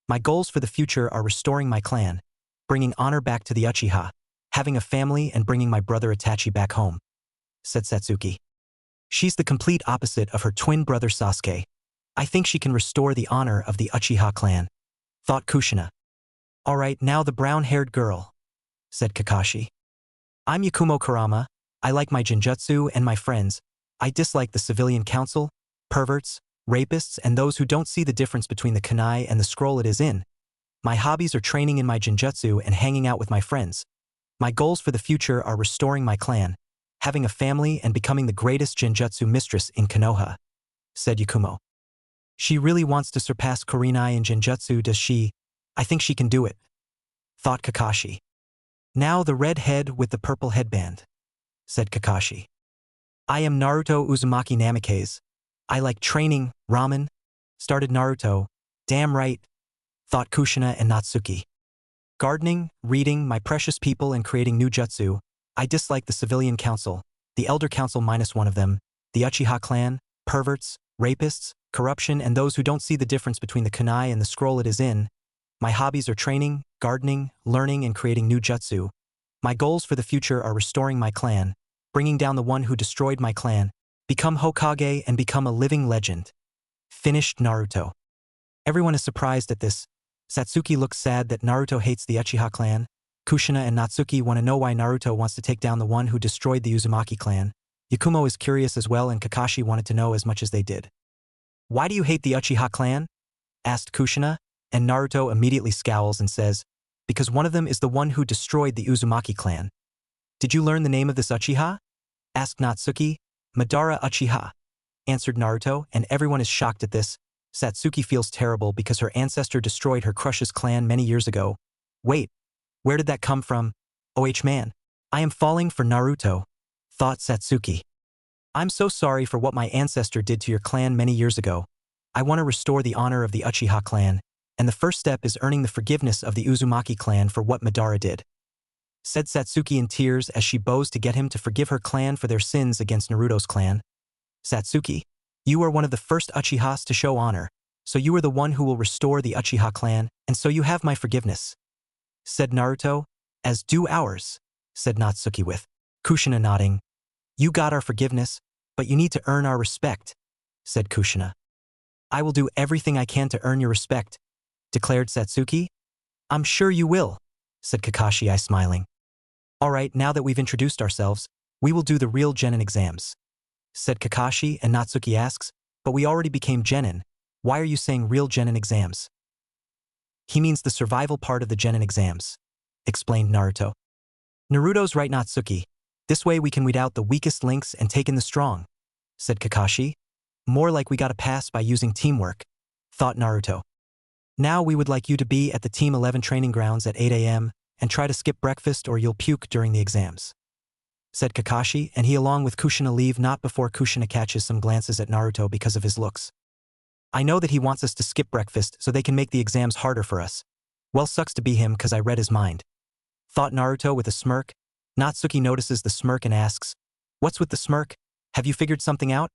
My goals for the future are restoring my clan, bringing honor back to the Uchiha, having a family, and bringing my brother Itachi back home, said Satsuki. She's the complete opposite of her twin brother Sasuke. I think she can restore the honor of the Uchiha clan, thought Kushina. Alright, now the brown-haired girl, said Kakashi. I'm Yakumo Kurama. I like my genjutsu and my friends. I dislike the civilian council, perverts, rapists, and those who don't see the difference between the kunai and the scroll it is in. My hobbies are training in my genjutsu and hanging out with my friends. My goals for the future are restoring my clan, having a family, and becoming the greatest genjutsu mistress in Konoha, said Yakumo. She really wants to surpass Kurenai in genjutsu, does she? I think she can do it, thought Kakashi. Now the red head with the purple headband, said Kakashi. I am Naruto Uzumaki Namikaze. I like training, ramen, started Naruto. Damn right, thought Kushina and Natsuki. Gardening, reading, my precious people, and creating new jutsu. I dislike the civilian council, the elder council minus one of them, the Uchiha clan, perverts, rapists, corruption, and those who don't see the difference between the kunai and the scroll it is in. My hobbies are training, gardening, learning, and creating new jutsu. My goals for the future are restoring my clan, bringing down the one who destroyed my clan, become Hokage, and become a living legend. Finished Naruto. Everyone is surprised at this. Satsuki looks sad that Naruto hates the Uchiha clan. Kushina and Natsuki want to know why Naruto wants to take down the one who destroyed the Uzumaki clan. Yakumo is curious as well, and Kakashi wanted to know as much as they did. Why do you hate the Uchiha clan? Asked Kushina, and Naruto immediately scowls and says, because one of them is the one who destroyed the Uzumaki clan. Did you learn the name of this Uchiha? Asked Natsuki. Madara Uchiha, answered Naruto, and everyone is shocked at this. Satsuki feels terrible because her ancestor destroyed her crush's clan many years ago. Wait, where did that come from? Oh man, I am falling for Naruto, thought Satsuki. I'm so sorry for what my ancestor did to your clan many years ago. I want to restore the honor of the Uchiha clan, and the first step is earning the forgiveness of the Uzumaki clan for what Madara did, said Satsuki in tears as she bows to get him to forgive her clan for their sins against Naruto's clan. Satsuki, you are one of the first Uchihas to show honor, so you are the one who will restore the Uchiha clan, and so you have my forgiveness, said Naruto. As do ours, said Natsuki with Kushina nodding. You got our forgiveness, but you need to earn our respect, said Kushina. I will do everything I can to earn your respect, declared Satsuki. I'm sure you will, said Kakashi, smiling. Alright, now that we've introduced ourselves, we will do the real Genin exams, said Kakashi, and Natsuki asks, but we already became Genin. Why are you saying real Genin exams? He means the survival part of the Genin exams, explained Naruto. Naruto's right, Natsuki. This way we can weed out the weakest links and take in the strong, said Kakashi. More like we got a pass by using teamwork, thought Naruto. Now we would like you to be at the Team 11 training grounds at 8 a.m. and try to skip breakfast or you'll puke during the exams, said Kakashi, and he along with Kushina leave not before Kushina catches some glances at Naruto because of his looks. I know that he wants us to skip breakfast so they can make the exams harder for us. Well, sucks to be him cause I read his mind. Thought Naruto with a smirk. Natsuki notices the smirk and asks, "What's with the smirk? Have you figured something out?"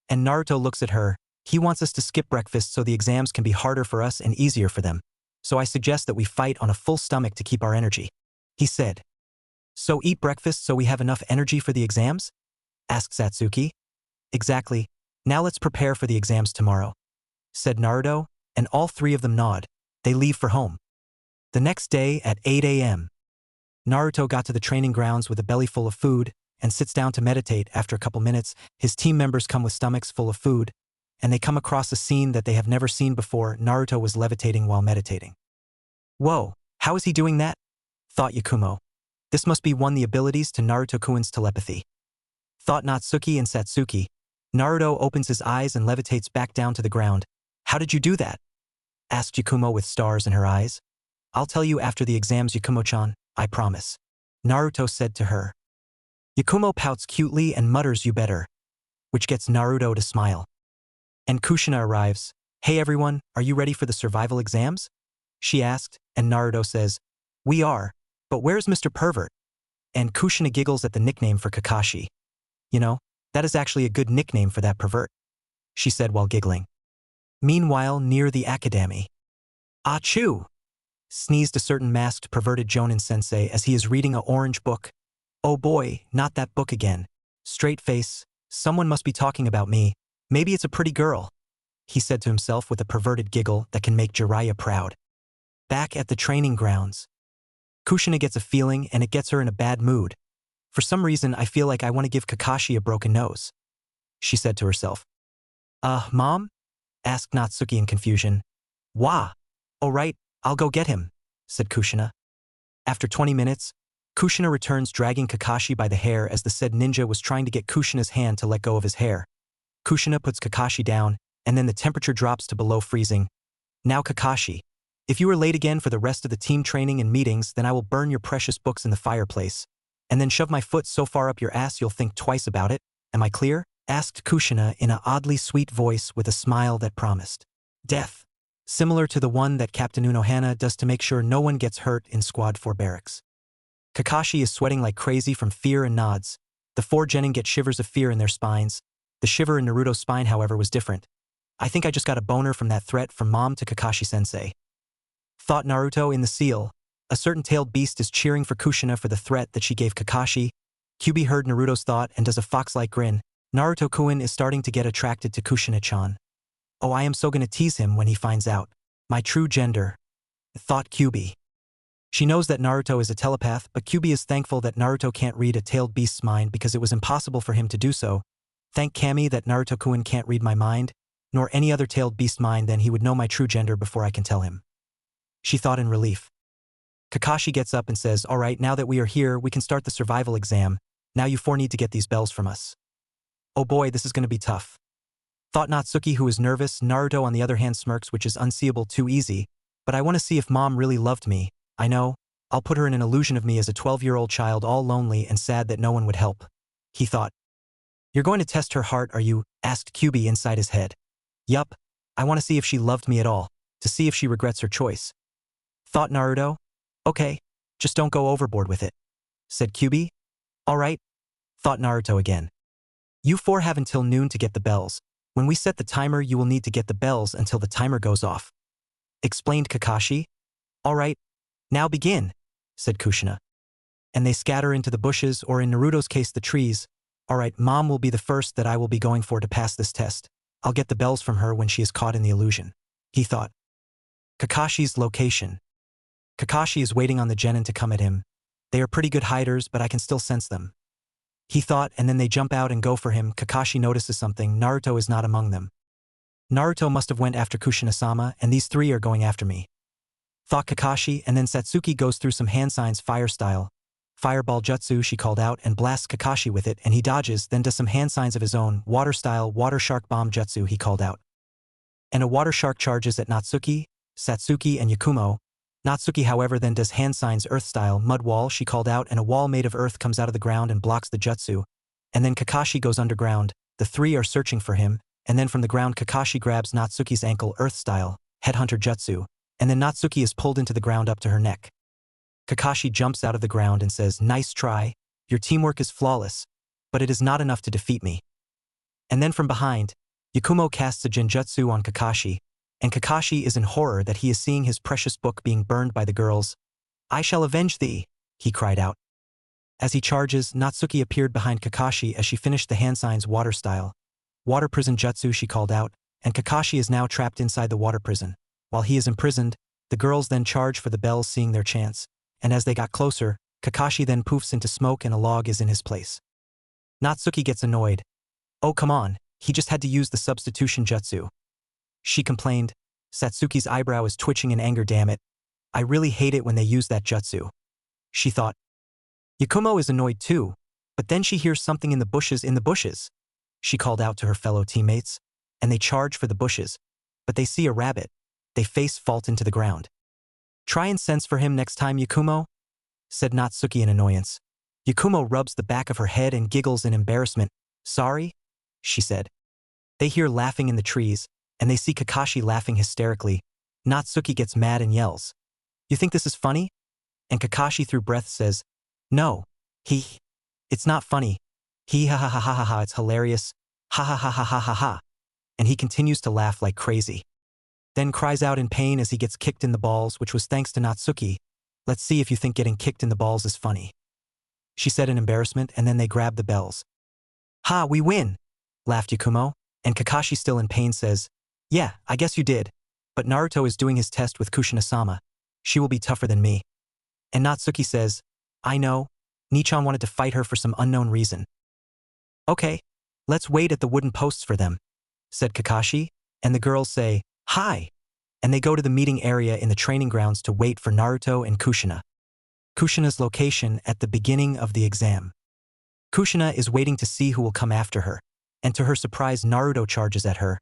And Naruto looks at her. He wants us to skip breakfast so the exams can be harder for us and easier for them. So I suggest that we fight on a full stomach to keep our energy. He said. So eat breakfast so we have enough energy for the exams? Asked Satsuki. Exactly. Now let's prepare for the exams tomorrow, said Naruto, and all three of them nod. They leave for home. The next day at 8 a.m. Naruto got to the training grounds with a belly full of food and sits down to meditate. After a couple minutes, his team members come with stomachs full of food, and they come across a scene that they have never seen before. Naruto was levitating while meditating. Whoa, how is he doing that? Thought Yakumo. This must be one of the abilities to Naruto-kun's telepathy. Thought Natsuki and Satsuki. Naruto opens his eyes and levitates back down to the ground. How did you do that? Asked Yakumo with stars in her eyes. I'll tell you after the exams, Yakumo-chan, I promise. Naruto said to her. Yakumo pouts cutely and mutters, "You better," which gets Naruto to smile. And Kushina arrives. Hey everyone, are you ready for the survival exams? She asked, and Naruto says, We are, but where's Mr. Pervert? And Kushina giggles at the nickname for Kakashi. You know, that is actually a good nickname for that pervert, she said while giggling. Meanwhile, near the academy. Achoo! Sneezed a certain masked perverted Jonin sensei as he is reading a orange book. Oh boy, not that book again. Straight face, someone must be talking about me. Maybe it's a pretty girl, he said to himself with a perverted giggle that can make Jiraiya proud. Back at the training grounds. Kushina gets a feeling and it gets her in a bad mood. For some reason, I feel like I want to give Kakashi a broken nose, she said to herself. Mom? Asked Natsuki in confusion. Wah. Oh right, I'll go get him, said Kushina. After 20 minutes, Kushina returns dragging Kakashi by the hair as the said ninja was trying to get Kushina's hand to let go of his hair. Kushina puts Kakashi down, and then the temperature drops to below freezing. Now Kakashi, if you are late again for the rest of the team training and meetings, then I will burn your precious books in the fireplace, and then shove my foot so far up your ass you'll think twice about it. Am I clear? Asked Kushina in an oddly sweet voice with a smile that promised death, similar to the one that Captain Unohana does to make sure no one gets hurt in Squad 4 barracks. Kakashi is sweating like crazy from fear and nods. The 4 genin get shivers of fear in their spines. The shiver in Naruto's spine, however, was different. I think I just got a boner from that threat from Mom to Kakashi-sensei. Thought Naruto in the seal. A certain tailed beast is cheering for Kushina for the threat that she gave Kakashi. Kyuubi heard Naruto's thought and does a fox-like grin. Naruto-kun is starting to get attracted to Kushina-chan. Oh, I am so gonna tease him when he finds out my true gender, thought Kyuubi. She knows that Naruto is a telepath, but Kyuubi is thankful that Naruto can't read a tailed beast's mind because it was impossible for him to do so. Thank Kami that Naruto-kun can't read my mind, nor any other tailed beast mind, then he would know my true gender before I can tell him. She thought in relief. Kakashi gets up and says, all right, now that we are here, we can start the survival exam. Now you 4 need to get these bells from us. Oh boy, this is going to be tough. Thought Natsuki, who is nervous. Naruto on the other hand smirks, which is unseeable too easy. But I want to see if Mom really loved me. I know. I'll put her in an illusion of me as a 12-year-old child all lonely and sad that no one would help. He thought. You're going to test her heart, are you? Asked Kyuubi inside his head. Yup. I want to see if she loved me at all. To see if she regrets her choice. Thought Naruto. Okay. Just don't go overboard with it, said Kyuubi. All right. Thought Naruto again. You 4 have until noon to get the bells. When we set the timer, you will need to get the bells until the timer goes off, explained Kakashi. All right. Now begin, said Kushina. And they scatter into the bushes, or in Naruto's case, the trees. All right, Mom will be the first that I will be going for to pass this test. I'll get the bells from her when she is caught in the illusion, he thought. Kakashi's location. Kakashi is waiting on the genin to come at him. They are pretty good hiders, but I can still sense them, he thought, and then they jump out and go for him. Kakashi notices something. Naruto is not among them. Naruto must have went after Kushina-sama, and these 3 are going after me, thought Kakashi, and then Satsuki goes through some hand signs fire style. Fireball jutsu, she called out, and blasts Kakashi with it, and he dodges, then does some hand signs of his own. Water style, water shark bomb jutsu, he called out. And a water shark charges at Natsuki, Satsuki, and Yakumo. Natsuki, however, then does hand signs earth style, mud wall, she called out, and a wall made of earth comes out of the ground and blocks the jutsu. And then Kakashi goes underground. The 3 are searching for him, and then from the ground Kakashi grabs Natsuki's ankle Earth-style, headhunter jutsu, and then Natsuki is pulled into the ground up to her neck. Kakashi jumps out of the ground and says, "Nice try, your teamwork is flawless, but it is not enough to defeat me." And then from behind, Yakumo casts a genjutsu on Kakashi, and Kakashi is in horror that he is seeing his precious book being burned by the girls. "I shall avenge thee," he cried out. As he charges, Natsuki appeared behind Kakashi as she finished the hand signs water style. "Water prison jutsu," she called out, and Kakashi is now trapped inside the water prison. While he is imprisoned, the girls then charge for the bells, seeing their chance, and as they got closer, Kakashi then poofs into smoke and a log is in his place. Natsuki gets annoyed. "Oh come on, he just had to use the substitution jutsu," she complained. Satsuki's eyebrow is twitching in anger. "Damn it. I really hate it when they use that jutsu," she thought. Yakumo is annoyed too, but then she hears something in the bushes. She called out to her fellow teammates, and they charge for the bushes, but they see a rabbit. They face fault into the ground. "Try and sense for him next time, Yakumo," said Natsuki in annoyance. Yakumo rubs the back of her head and giggles in embarrassment. "Sorry?" she said. They hear laughing in the trees, and they see Kakashi laughing hysterically. Natsuki gets mad and yells, "You think this is funny?" And Kakashi through breath says, "No. It's not funny. Ha ha ha ha ha ha, it's hilarious. Ha ha ha ha ha ha ha." And he continues to laugh like crazy. Then cries out in pain as he gets kicked in the balls, which was thanks to Natsuki. "Let's see if you think getting kicked in the balls is funny," she said in embarrassment, and then they grab the bells. "Ha, we win," laughed Yakumo, and Kakashi, still in pain, says, "Yeah, I guess you did. But Naruto is doing his test with Kushina-sama. She will be tougher than me." And Natsuki says, "I know. Nichan wanted to fight her for some unknown reason." "Okay, let's wait at the wooden posts for them," said Kakashi, and the girls say, "Hi," and they go to the meeting area in the training grounds to wait for Naruto and Kushina. Kushina's location at the beginning of the exam. Kushina is waiting to see who will come after her, and to her surprise Naruto charges at her.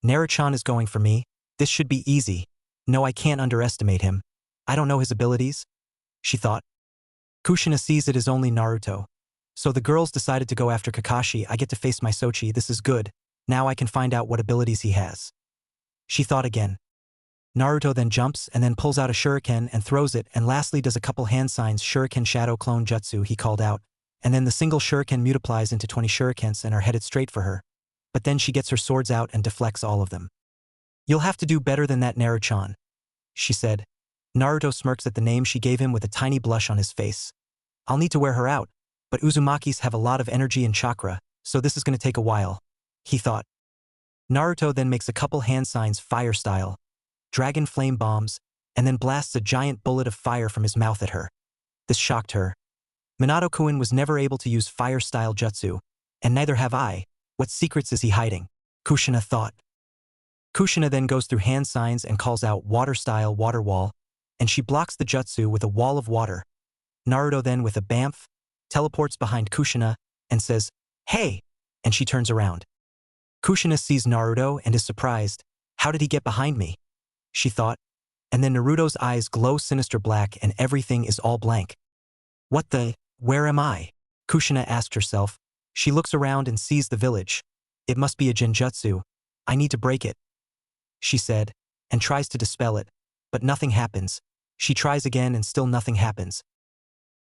"Naruto is going for me. This should be easy. No, I can't underestimate him. I don't know his abilities," she thought. Kushina sees it is only Naruto. So the girls decided to go after Kakashi. "I get to face my Sochi, this is good. Now I can find out what abilities he has," she thought again. Naruto then jumps and then pulls out a shuriken and throws it, and lastly does a couple hand signs shuriken shadow clone jutsu he called out, and then the single shuriken multiplies into 20 shurikens and are headed straight for her. But then she gets her swords out and deflects all of them. "You'll have to do better than that, Naruto," she said. Naruto smirks at the name she gave him with a tiny blush on his face. "I'll need to wear her out, but Uzumakis have a lot of energy and chakra, so this is going to take a while," he thought. Naruto then makes a couple hand signs fire style, dragon flame bombs, and then blasts a giant bullet of fire from his mouth at her. This shocked her. Minato-kun was never able to use fire style jutsu, and neither have I. What secrets is he hiding? Kushina thought. Kushina then goes through hand signs and calls out water style water wall, and she blocks the jutsu with a wall of water. Naruto then with a bamf, teleports behind Kushina and says, "Hey," and she turns around. Kushina sees Naruto and is surprised. "How did he get behind me?" she thought. And then Naruto's eyes glow sinister black and everything is all blank. "What the? Where am I?" Kushina asked herself. She looks around and sees the village. "It must be a genjutsu. I need to break it," she said, and tries to dispel it, but nothing happens. She tries again and still nothing happens.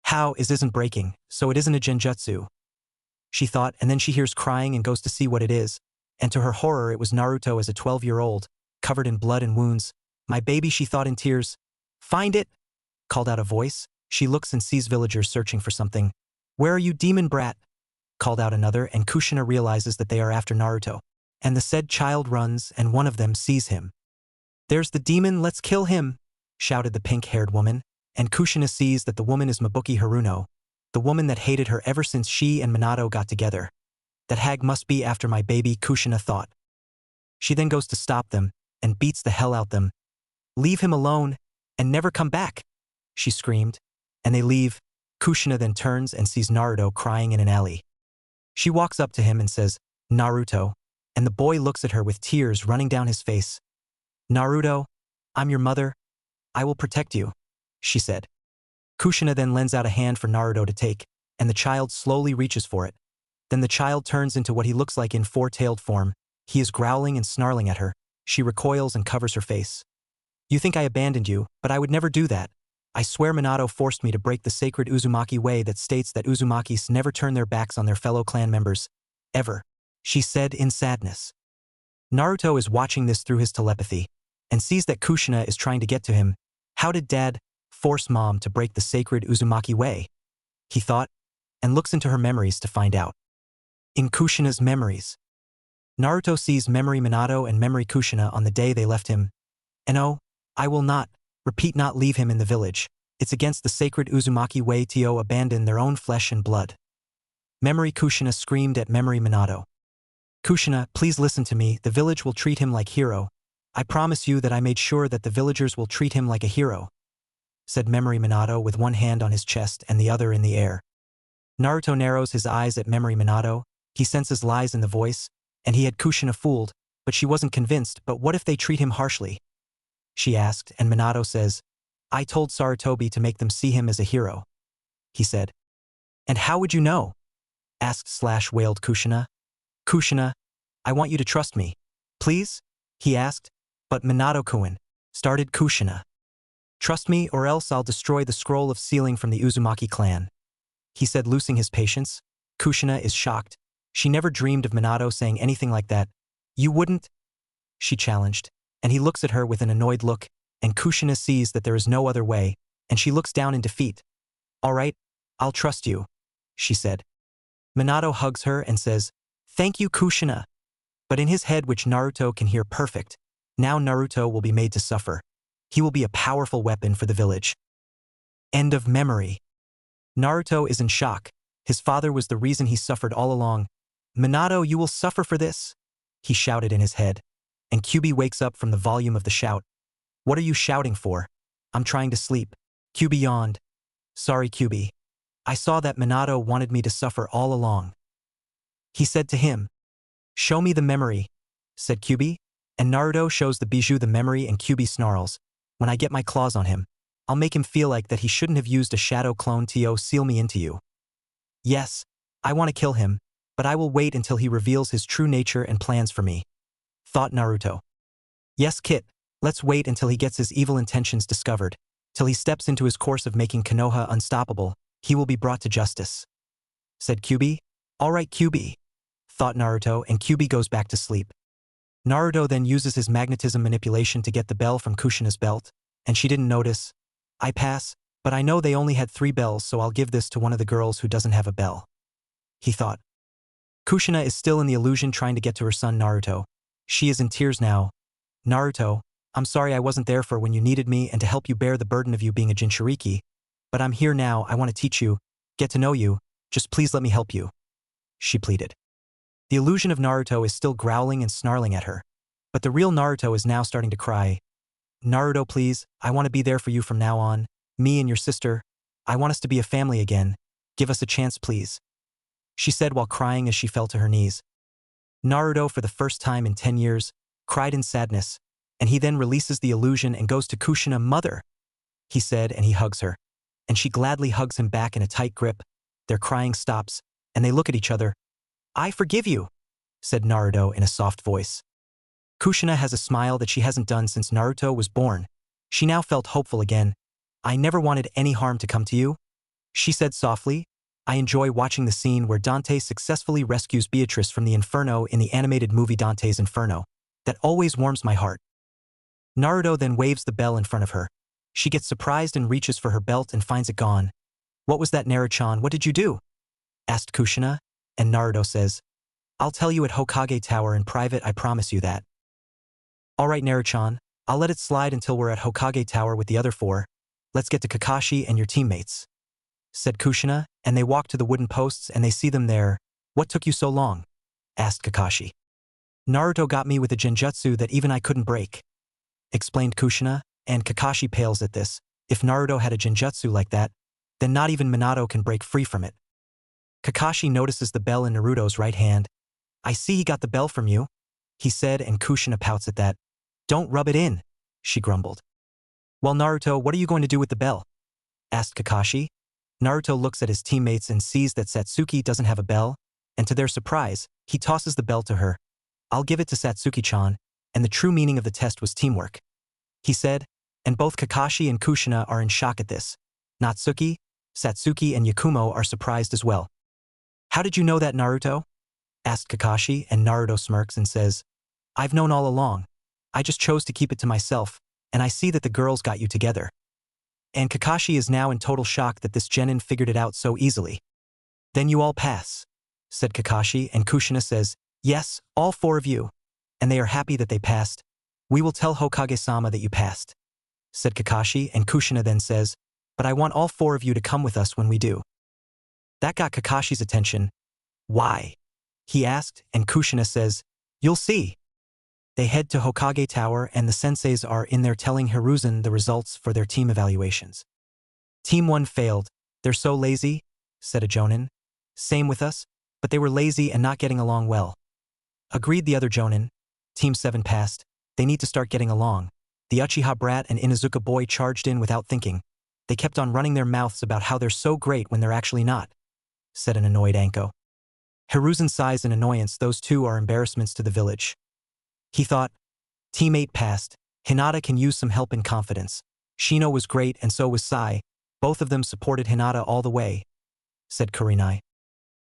"How is isn't breaking, so it isn't a genjutsu," she thought, and then she hears crying and goes to see what it is, and to her horror it was Naruto as a 12-year-old, covered in blood and wounds. "My baby," she thought in tears. "Find it," called out a voice. She looks and sees villagers searching for something. "Where are you, demon brat?" called out another, and Kushina realizes that they are after Naruto. And the said child runs, and one of them sees him. "There's the demon, let's kill him," shouted the pink-haired woman, and Kushina sees that the woman is Mabuki Haruno, the woman that hated her ever since she and Minato got together. "That hag must be after my baby," Kushina thought. She then goes to stop them, and beats the hell out them. "Leave him alone, and never come back," she screamed, and they leave. Kushina then turns and sees Naruto crying in an alley. She walks up to him and says, "Naruto," and the boy looks at her with tears running down his face. "Naruto, I'm your mother. I will protect you," she said. Kushina then lends out a hand for Naruto to take, and the child slowly reaches for it. Then the child turns into what he looks like in four-tailed form, He is growling and snarling at her. She recoils and covers her face. You think I abandoned you, but I would never do that. I swear Minato forced me to break the sacred Uzumaki way that states that Uzumakis never turn their backs on their fellow clan members. Ever. She said in sadness. Naruto is watching this through his telepathy and sees that Kushina is trying to get to him. How did Dad force Mom to break the sacred Uzumaki way? He thought, and looks into her memories to find out. In Kushina's memories, Naruto sees memory Minato and memory Kushina on the day they left him. And oh, I will not, repeat not leave him in the village. It's against the sacred Uzumaki way to abandon their own flesh and blood. Memory Kushina screamed at memory Minato. Kushina, please listen to me, the village will treat him like hero. I promise you that I made sure that the villagers will treat him like a hero, said memory Minato with one hand on his chest and the other in the air. Naruto narrows his eyes at memory Minato. He senses lies in the voice, and he had Kushina fooled, but she wasn't convinced. But what if they treat him harshly? She asked, and Minato says, I told Sarutobi to make them see him as a hero. He said. And how would you know? Wailed Kushina. Kushina, I want you to trust me. Please? He asked. But Minato-kun, started Kushina. Trust me or else I'll destroy the scroll of sealing from the Uzumaki clan. He said, losing his patience. Kushina is shocked. She never dreamed of Minato saying anything like that. You wouldn't? She challenged, and he looks at her with an annoyed look, and Kushina sees that there is no other way, and she looks down in defeat. All right, I'll trust you, she said. Minato hugs her and says, Thank you, Kushina. But in his head, which Naruto can hear perfect, now Naruto will be made to suffer. He will be a powerful weapon for the village. End of memory. Naruto is in shock. His father was the reason he suffered all along. Minato, you will suffer for this, he shouted in his head. And Kyubi wakes up from the volume of the shout. What are you shouting for? I'm trying to sleep. Kyubi yawned. Sorry, Kyubi. I saw that Minato wanted me to suffer all along. He said to him. Show me the memory, said Kyubi, and Naruto shows the bijou the memory and Kyubi snarls. When I get my claws on him, I'll make him feel like that he shouldn't have used a shadow clone to seal me into you. Yes, I want to kill him, but I will wait until he reveals his true nature and plans for me, thought Naruto. Yes, Kit, let's wait until he gets his evil intentions discovered, till he steps into his course of making Konoha unstoppable, he will be brought to justice, said Kyubi. All right, Kyubi, thought Naruto, and Kyubi goes back to sleep. Naruto then uses his magnetism manipulation to get the bell from Kushina's belt, and she didn't notice. I pass, but I know they only had 3 bells, so I'll give this to one of the girls who doesn't have a bell, he thought. Kushina is still in the illusion trying to get to her son Naruto. She is in tears now. Naruto, I'm sorry I wasn't there for when you needed me and to help you bear the burden of you being a Jinchuriki, but I'm here now, I want to teach you, get to know you, just please let me help you, she pleaded. The illusion of Naruto is still growling and snarling at her, but the real Naruto is now starting to cry. Naruto, please, I want to be there for you from now on, me and your sister, I want us to be a family again, give us a chance please, she said while crying as she fell to her knees. Naruto, for the first time in 10 years, cried in sadness, and he then releases the illusion and goes to Kushina. Mother, he said, and he hugs her, and she gladly hugs him back in a tight grip. Their crying stops, and they look at each other. I forgive you, said Naruto in a soft voice. Kushina has a smile that she hasn't done since Naruto was born. She now felt hopeful again. I never wanted any harm to come to you, she said softly. I enjoy watching the scene where Dante successfully rescues Beatrice from the Inferno in the animated movie Dante's Inferno. That always warms my heart. Naruto then waves the bell in front of her. She gets surprised and reaches for her belt and finds it gone. What was that, Naruto-chan? What did you do? Asked Kushina, and Naruto says, I'll tell you at Hokage Tower in private, I promise you that. All right, Naruto-chan, I'll let it slide until we're at Hokage Tower with the other 4. Let's get to Kakashi and your teammates, said Kushina, and they walk to the wooden posts and they see them there. What took you so long? Asked Kakashi. Naruto got me with a genjutsu that even I couldn't break, explained Kushina, and Kakashi pales at this. If Naruto had a genjutsu like that, then not even Minato can break free from it. Kakashi notices the bell in Naruto's right hand. I see he got the bell from you, he said, and Kushina pouts at that. Don't rub it in, she grumbled. Well, Naruto, what are you going to do with the bell? Asked Kakashi. Naruto looks at his teammates and sees that Satsuki doesn't have a bell, and to their surprise, he tosses the bell to her. I'll give it to Satsuki-chan, and the true meaning of the test was teamwork. He said, and both Kakashi and Kushina are in shock at this. Natsuki, Satsuki, and Yakumo are surprised as well. How did you know that, Naruto? Asked Kakashi, and Naruto smirks and says, I've known all along. I just chose to keep it to myself, and I see that the girls got you together. And Kakashi is now in total shock that this genin figured it out so easily. Then you all pass, said Kakashi, and Kushina says, yes, all 4 of you. And they are happy that they passed. We will tell Hokage-sama that you passed, said Kakashi, and Kushina then says, but I want all 4 of you to come with us when we do. That got Kakashi's attention. Why? He asked, and Kushina says, you'll see. They head to Hokage Tower and the senseis are in there telling Hiruzen the results for their team evaluations. Team 1 failed. They're so lazy, said a jonin. Same with us, but they were lazy and not getting along well. Agreed the other jonin. Team 7 passed. They need to start getting along. The Uchiha brat and Inuzuka boy charged in without thinking. They kept on running their mouths about how they're so great when they're actually not, said an annoyed Anko. Hiruzen sighs in annoyance. Those two are embarrassments to the village. He thought, Team 8 passed. Hinata can use some help and confidence. Shino was great and so was Sai. Both of them supported Hinata all the way, said Kurinai.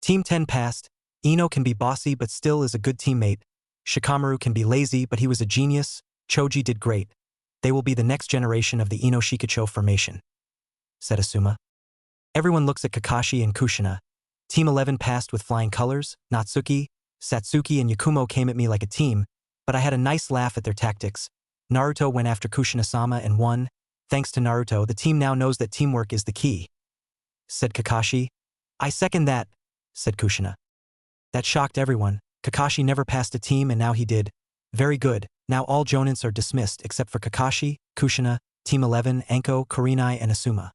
Team 10 passed. Ino can be bossy but still is a good teammate. Shikamaru can be lazy but he was a genius. Choji did great. They will be the next generation of the Ino Shikacho formation, said Asuma. Everyone looks at Kakashi and Kushina. Team 11 passed with flying colors. Natsuki, Satsuki, and Yakumo came at me like a team, but I had a nice laugh at their tactics. Naruto went after Kushina-sama and won. Thanks to Naruto, the team now knows that teamwork is the key, said Kakashi. I second that, said Kushina. That shocked everyone. Kakashi never passed a team and now he did. Very good. Now all jonins are dismissed except for Kakashi, Kushina, Team 11, Anko, Kurinai, and Asuma,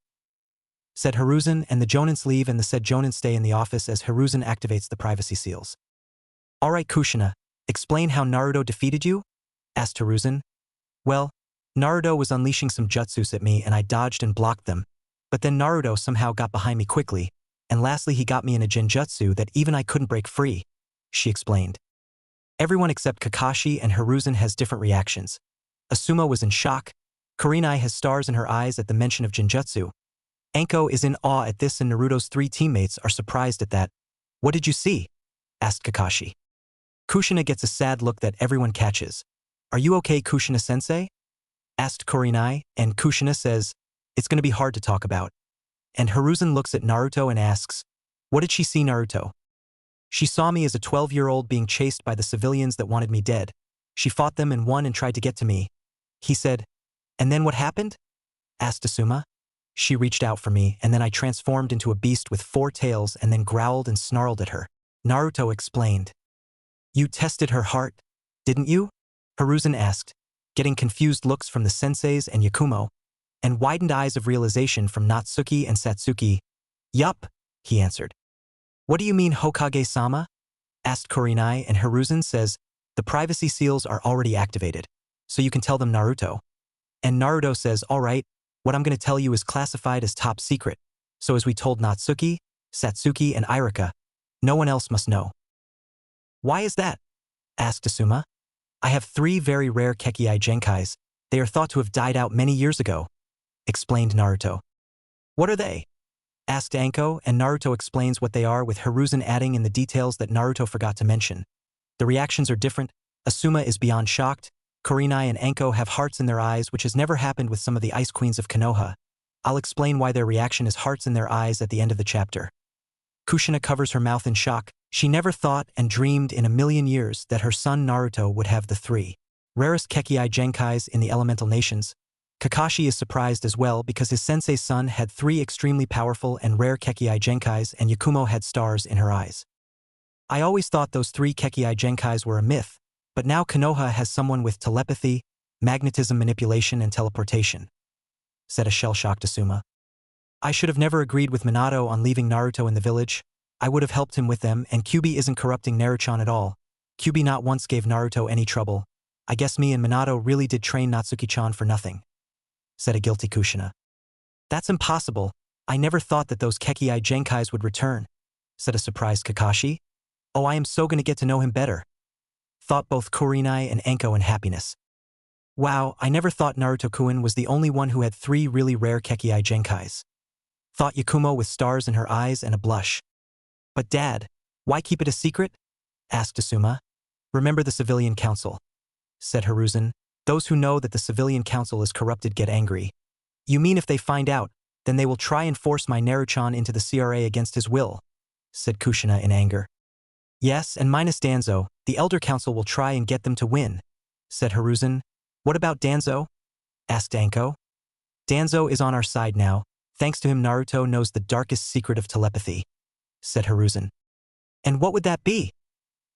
said Hiruzen, and the jonins leave and the said jonins stay in the office as Hiruzen activates the privacy seals. All right, Kushina, explain how Naruto defeated you? Asked Hiruzen. Well, Naruto was unleashing some jutsus at me and I dodged and blocked them, but then Naruto somehow got behind me quickly, and lastly he got me in a genjutsu that even I couldn't break free, she explained. Everyone except Kakashi and Hiruzen has different reactions. Asuma was in shock. Kurinai has stars in her eyes at the mention of genjutsu. Anko is in awe at this and Naruto's 3 teammates are surprised at that. What did you see? Asked Kakashi. Kushina gets a sad look that everyone catches. Are you okay, Kushina-sensei? Asked Kurinai, and Kushina says, it's going to be hard to talk about. And Hiruzen looks at Naruto and asks, what did she see, Naruto? She saw me as a 12-year-old being chased by the civilians that wanted me dead. She fought them and won and tried to get to me. He said, and then what happened? Asked Asuma. She reached out for me and then I transformed into a beast with 4 tails and then growled and snarled at her. Naruto explained. You tested her heart, didn't you? Hiruzen asked, getting confused looks from the senseis and Yakumo, and widened eyes of realization from Natsuki and Satsuki. Yup, he answered. What do you mean, Hokage-sama? Asked Kurinai, and Hiruzen says, the privacy seals are already activated, so you can tell them, Naruto. And Naruto says, all right, what I'm going to tell you is classified as top secret, so as we told Natsuki, Satsuki, and Irika, no one else must know. Why is that? Asked Asuma. I have 3 very rare Kekii Genkais. They are thought to have died out many years ago, explained Naruto. What are they? Asked Anko, and Naruto explains what they are with Hiruzen adding in the details that Naruto forgot to mention. The reactions are different. Asuma is beyond shocked. Kurinai and Anko have hearts in their eyes, which has never happened with some of the ice queens of Konoha. I'll explain why their reaction is hearts in their eyes at the end of the chapter. Kushina covers her mouth in shock. She never thought and dreamed in a million years that her son Naruto would have the 3 rarest Kekii Genkais in the elemental nations. Kakashi is surprised as well because his sensei's son had 3 extremely powerful and rare Kekii Genkais and Yakumo had stars in her eyes. I always thought those 3 Kekii Genkais were a myth, but now Konoha has someone with telepathy, magnetism manipulation, and teleportation, said a shell-shocked Asuma. I should have never agreed with Minato on leaving Naruto in the village. I would have helped him with them, and Kyuubi isn't corrupting Naruto at all. Kyuubi not once gave Naruto any trouble. I guess me and Minato really did train Natsuki-chan for nothing, said a guilty Kushina. That's impossible. I never thought that those Kekii Genkais would return, said a surprised Kakashi. Oh, I am so gonna get to know him better. thought both Kurenai and Anko in happiness. Wow, I never thought Naruto-kun was the only one who had 3 really rare Kekii Genkais. Thought Yakumo with stars in her eyes and a blush. But Dad, why keep it a secret? Asked Asuma. Remember the civilian council, said Hiruzen. Those who know that the civilian council is corrupted get angry. You mean if they find out, then they will try and force my Naruchan into the CRA against his will, said Kushina in anger. Yes, and minus Danzo, the elder council will try and get them to win, said Hiruzen. What about Danzo? Asked Anko. Danzo is on our side now. Thanks to him Naruto knows the darkest secret of telepathy, said Hiruzen. And what would that be?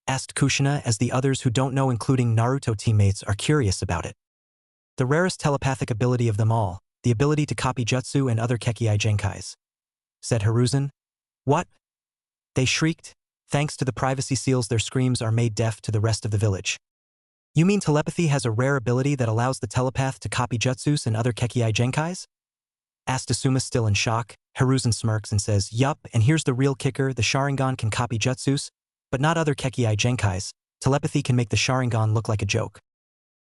Asked Kushina as the others who don't know including Naruto teammates are curious about it. The rarest telepathic ability of them all, the ability to copy jutsu and other Kekii Genkais, said Hiruzen. What? They shrieked. Thanks to the privacy seals their screams are made deaf to the rest of the village. You mean telepathy has a rare ability that allows the telepath to copy jutsus and other Kekii Genkais? Asked Asuma still in shock. Hiruzen smirks and says, Yup, and here's the real kicker, the sharingan can copy jutsus, but not other Kekii Genkais. Telepathy can make the sharingan look like a joke.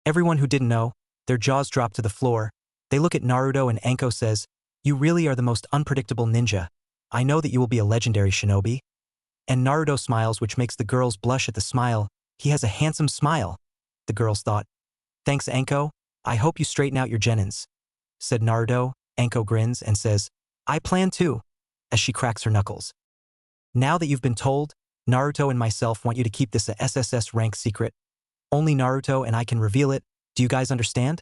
Everyone who didn't know, their jaws drop to the floor. They look at Naruto and Anko says, You really are the most unpredictable ninja. I know that you will be a legendary shinobi. And Naruto smiles, which makes the girls blush at the smile. He has a handsome smile, the girls thought. Thanks, Anko. I hope you straighten out your genins, said Naruto. Anko grins and says, I plan to, as she cracks her knuckles. Now that you've been told, Naruto and myself want you to keep this a SSS rank secret. Only Naruto and I can reveal it. Do you guys understand?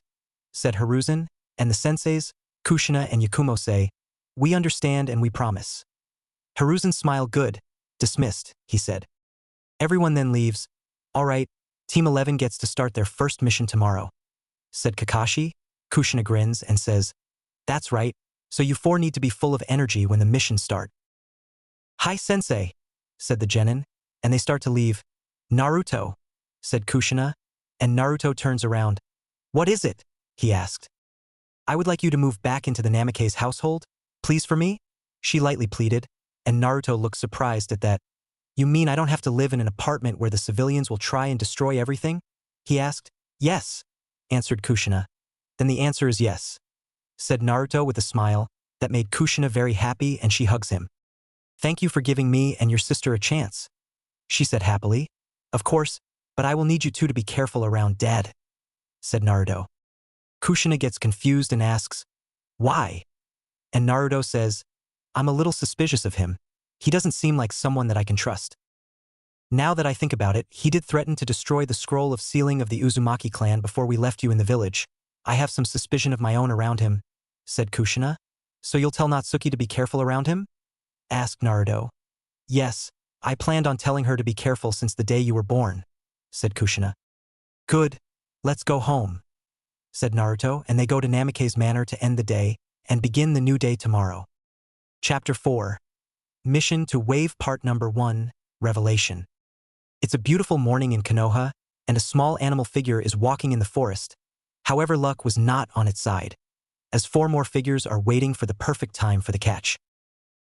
Said Hiruzen, and the senseis, Kushina and Yakumo say, We understand and we promise. Hiruzen smiled. Good. Dismissed, he said. Everyone then leaves. All right, Team 11 gets to start their first mission tomorrow, said Kakashi. Kushina grins and says, That's right, so you 4 need to be full of energy when the missions start. Hi, Sensei, said the genin, and they start to leave. Naruto, said Kushina, and Naruto turns around. What is it? He asked. I would like you to move back into the Namake's household, please, for me, she lightly pleaded, and Naruto looked surprised at that. You mean I don't have to live in an apartment where the civilians will try and destroy everything? He asked. Yes, answered Kushina. Then the answer is yes, said Naruto with a smile that made Kushina very happy, and she hugs him. Thank you for giving me and your sister a chance, she said happily. Of course, but I will need you two to be careful around Dad, said Naruto. Kushina gets confused and asks, Why? And Naruto says, I'm a little suspicious of him. He doesn't seem like someone that I can trust. Now that I think about it, he did threaten to destroy the scroll of sealing of the Uzumaki clan before we left you in the village. I have some suspicion of my own around him, said Kushina. So you'll tell Natsuki to be careful around him? Asked Naruto. Yes, I planned on telling her to be careful since the day you were born, said Kushina. Good, let's go home, said Naruto, and they go to Namake's manor to end the day and begin the new day tomorrow. Chapter 4. Mission to Wave Part Number 1, Revelation. It's a beautiful morning in Konoha, and a small animal figure is walking in the forest. However, luck was not on its side, as 4 more figures are waiting for the perfect time for the catch.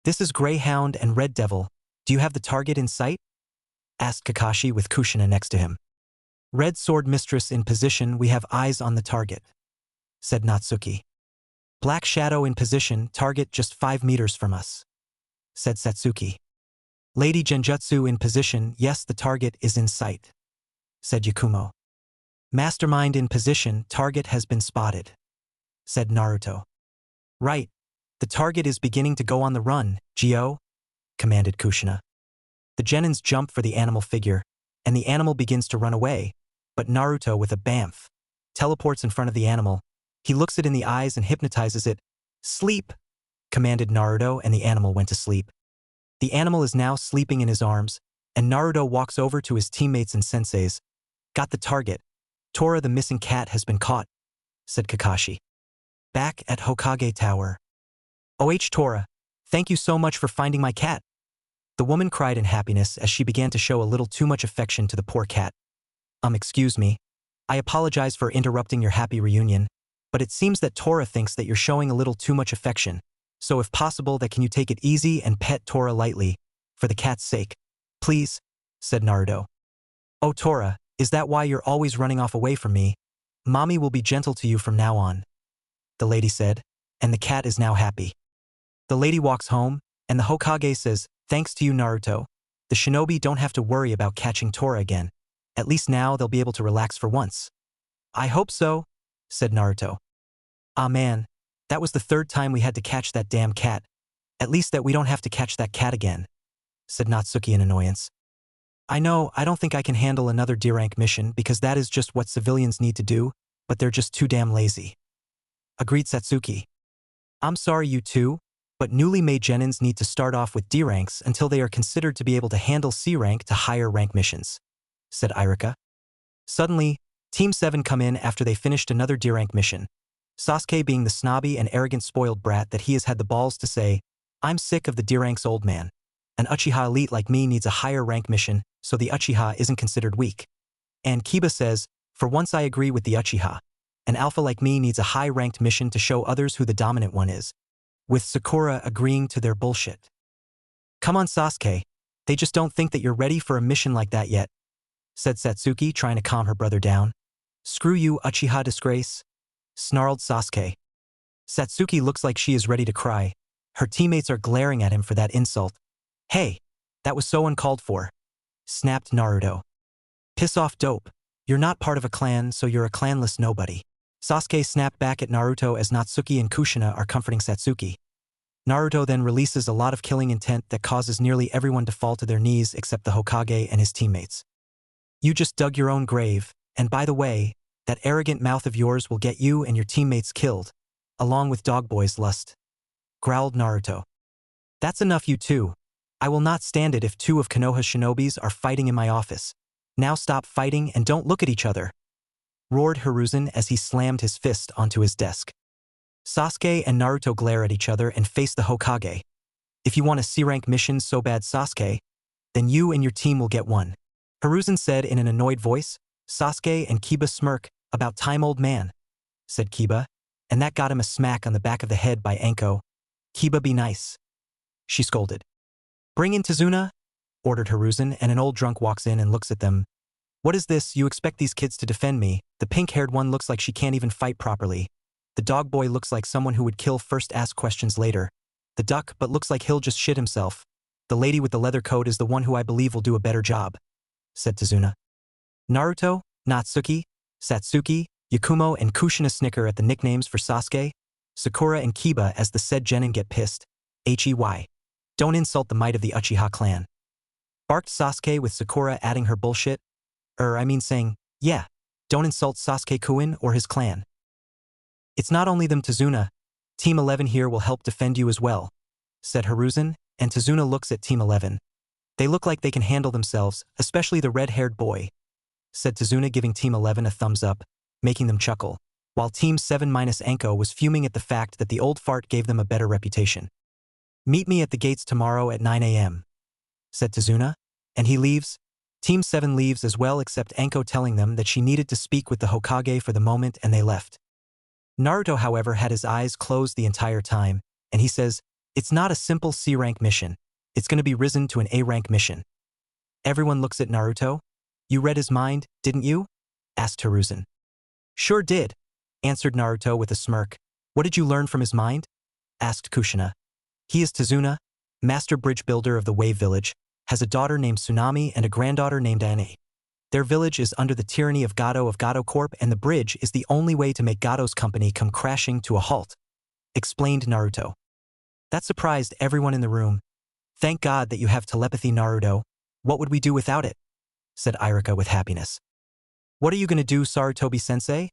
This is Greyhound and Red Devil. Do you have the target in sight? Asked Kakashi with Kushina next to him. Red Sword Mistress in position, we have eyes on the target, said Natsuki. Black Shadow in position, target just 5 meters from us, said Satsuki. Lady Genjutsu in position, yes, the target is in sight, said Yakumo. Mastermind in position, target has been spotted, said Naruto. Right, the target is beginning to go on the run, Gyo, commanded Kushina. The genins jump for the animal figure, and the animal begins to run away, but Naruto, with a bamf, teleports in front of the animal. He looks it in the eyes and hypnotizes it. Sleep, commanded Naruto, and the animal went to sleep. The animal is now sleeping in his arms, and Naruto walks over to his teammates and senseis. Got the target. Tora, the missing cat, has been caught, said Kakashi. Back at Hokage Tower. Oh, Tora, thank you so much for finding my cat. The woman cried in happiness as she began to show a little too much affection to the poor cat. Excuse me. I apologize for interrupting your happy reunion, but it seems that Tora thinks that you're showing a little too much affection. So if possible, that can you take it easy and pet Tora lightly, for the cat's sake? Please, said Naruto. Oh, Tora, Is that why you're always running off away from me? Mommy will be gentle to you from now on, the lady said, and the cat is now happy. The lady walks home, and the Hokage says, thanks to you, Naruto, the shinobi don't have to worry about catching Tora again. At least now they'll be able to relax for once. I hope so, said Naruto. Ah man, that was the third time we had to catch that damn cat. At least that we don't have to catch that cat again, said Natsuki in annoyance. I know, I don't think I can handle another D-rank mission because that is just what civilians need to do, but they're just too damn lazy. Agreed Satsuki. I'm sorry you too, but newly made genins need to start off with D ranks until they are considered to be able to handle C rank to higher rank missions, said Irika. Suddenly, Team 7 come in after they finished another D rank mission. Sasuke being the snobby and arrogant spoiled brat that he has had the balls to say, I'm sick of the D ranks old man. An Uchiha elite like me needs a higher rank mission, so the Uchiha isn't considered weak. And Kiba says, for once I agree with the Uchiha. An alpha like me needs a high-ranked mission to show others who the dominant one is. With Sakura agreeing to their bullshit. Come on Sasuke, they just don't think that you're ready for a mission like that yet, said Satsuki trying to calm her brother down. Screw you Uchiha disgrace, snarled Sasuke. Satsuki looks like she is ready to cry. Her teammates are glaring at him for that insult. Hey, that was so uncalled for, snapped Naruto. Piss off dope, you're not part of a clan so you're a clanless nobody. Sasuke snapped back at Naruto as Natsuki and Kushina are comforting Satsuki. Naruto then releases a lot of killing intent that causes nearly everyone to fall to their knees except the Hokage and his teammates. You just dug your own grave, and by the way, that arrogant mouth of yours will get you and your teammates killed, along with Dogboy's lust, growled Naruto. That's enough you two. I will not stand it if two of Konoha's shinobis are fighting in my office. Now stop fighting and don't look at each other, roared Hiruzen as he slammed his fist onto his desk. Sasuke and Naruto glare at each other and face the Hokage. If you want a C-rank mission so bad Sasuke, then you and your team will get one, Hiruzen said in an annoyed voice. Sasuke and Kiba smirk. About time old man, said Kiba, and that got him a smack on the back of the head by Anko. Kiba be nice, she scolded. Bring in Tazuna, ordered Hiruzen, and an old drunk walks in and looks at them. What is this, you expect these kids to defend me? The pink-haired one looks like she can't even fight properly. The dog boy looks like someone who would kill first, ask questions later. The duck but looks like he'll just shit himself. The lady with the leather coat is the one who I believe will do a better job, said Tazuna. Naruto, Natsuki, Satsuki, Yakumo and Kushina snicker at the nicknames for Sasuke. Sakura and Kiba as the said genin get pissed. Hey. Don't insult the might of the Uchiha clan, barked Sasuke with Sakura adding her bullshit. Saying, yeah, don't insult Sasuke-kun or his clan. It's not only them Tazuna, Team 11 here will help defend you as well, said Hiruzen, and Tazuna looks at Team 11. They look like they can handle themselves, especially the red-haired boy, said Tazuna giving Team 11 a thumbs up, making them chuckle, while Team 7 minus Anko was fuming at the fact that the old fart gave them a better reputation. Meet me at the gates tomorrow at 9 a.m., said Tazuna, and he leaves. Team 7 leaves as well except Anko telling them that she needed to speak with the Hokage for the moment and they left. Naruto however had his eyes closed the entire time, and he says, it's not a simple C-rank mission, it's going to be risen to an A-rank mission. Everyone looks at Naruto. You read his mind, didn't you? Asked Hiruzen. Sure did, answered Naruto with a smirk. What did you learn from his mind? Asked Kushina. He is Tazuna, master bridge builder of the Wave Village, has a daughter named Tsunami and a granddaughter named Ane. Their village is under the tyranny of Gado Corp and the bridge is the only way to make Gado's company come crashing to a halt, explained Naruto. That surprised everyone in the room. Thank God that you have telepathy, Naruto. What would we do without it? Said Irika with happiness. What are you going to do, Sarutobi-sensei?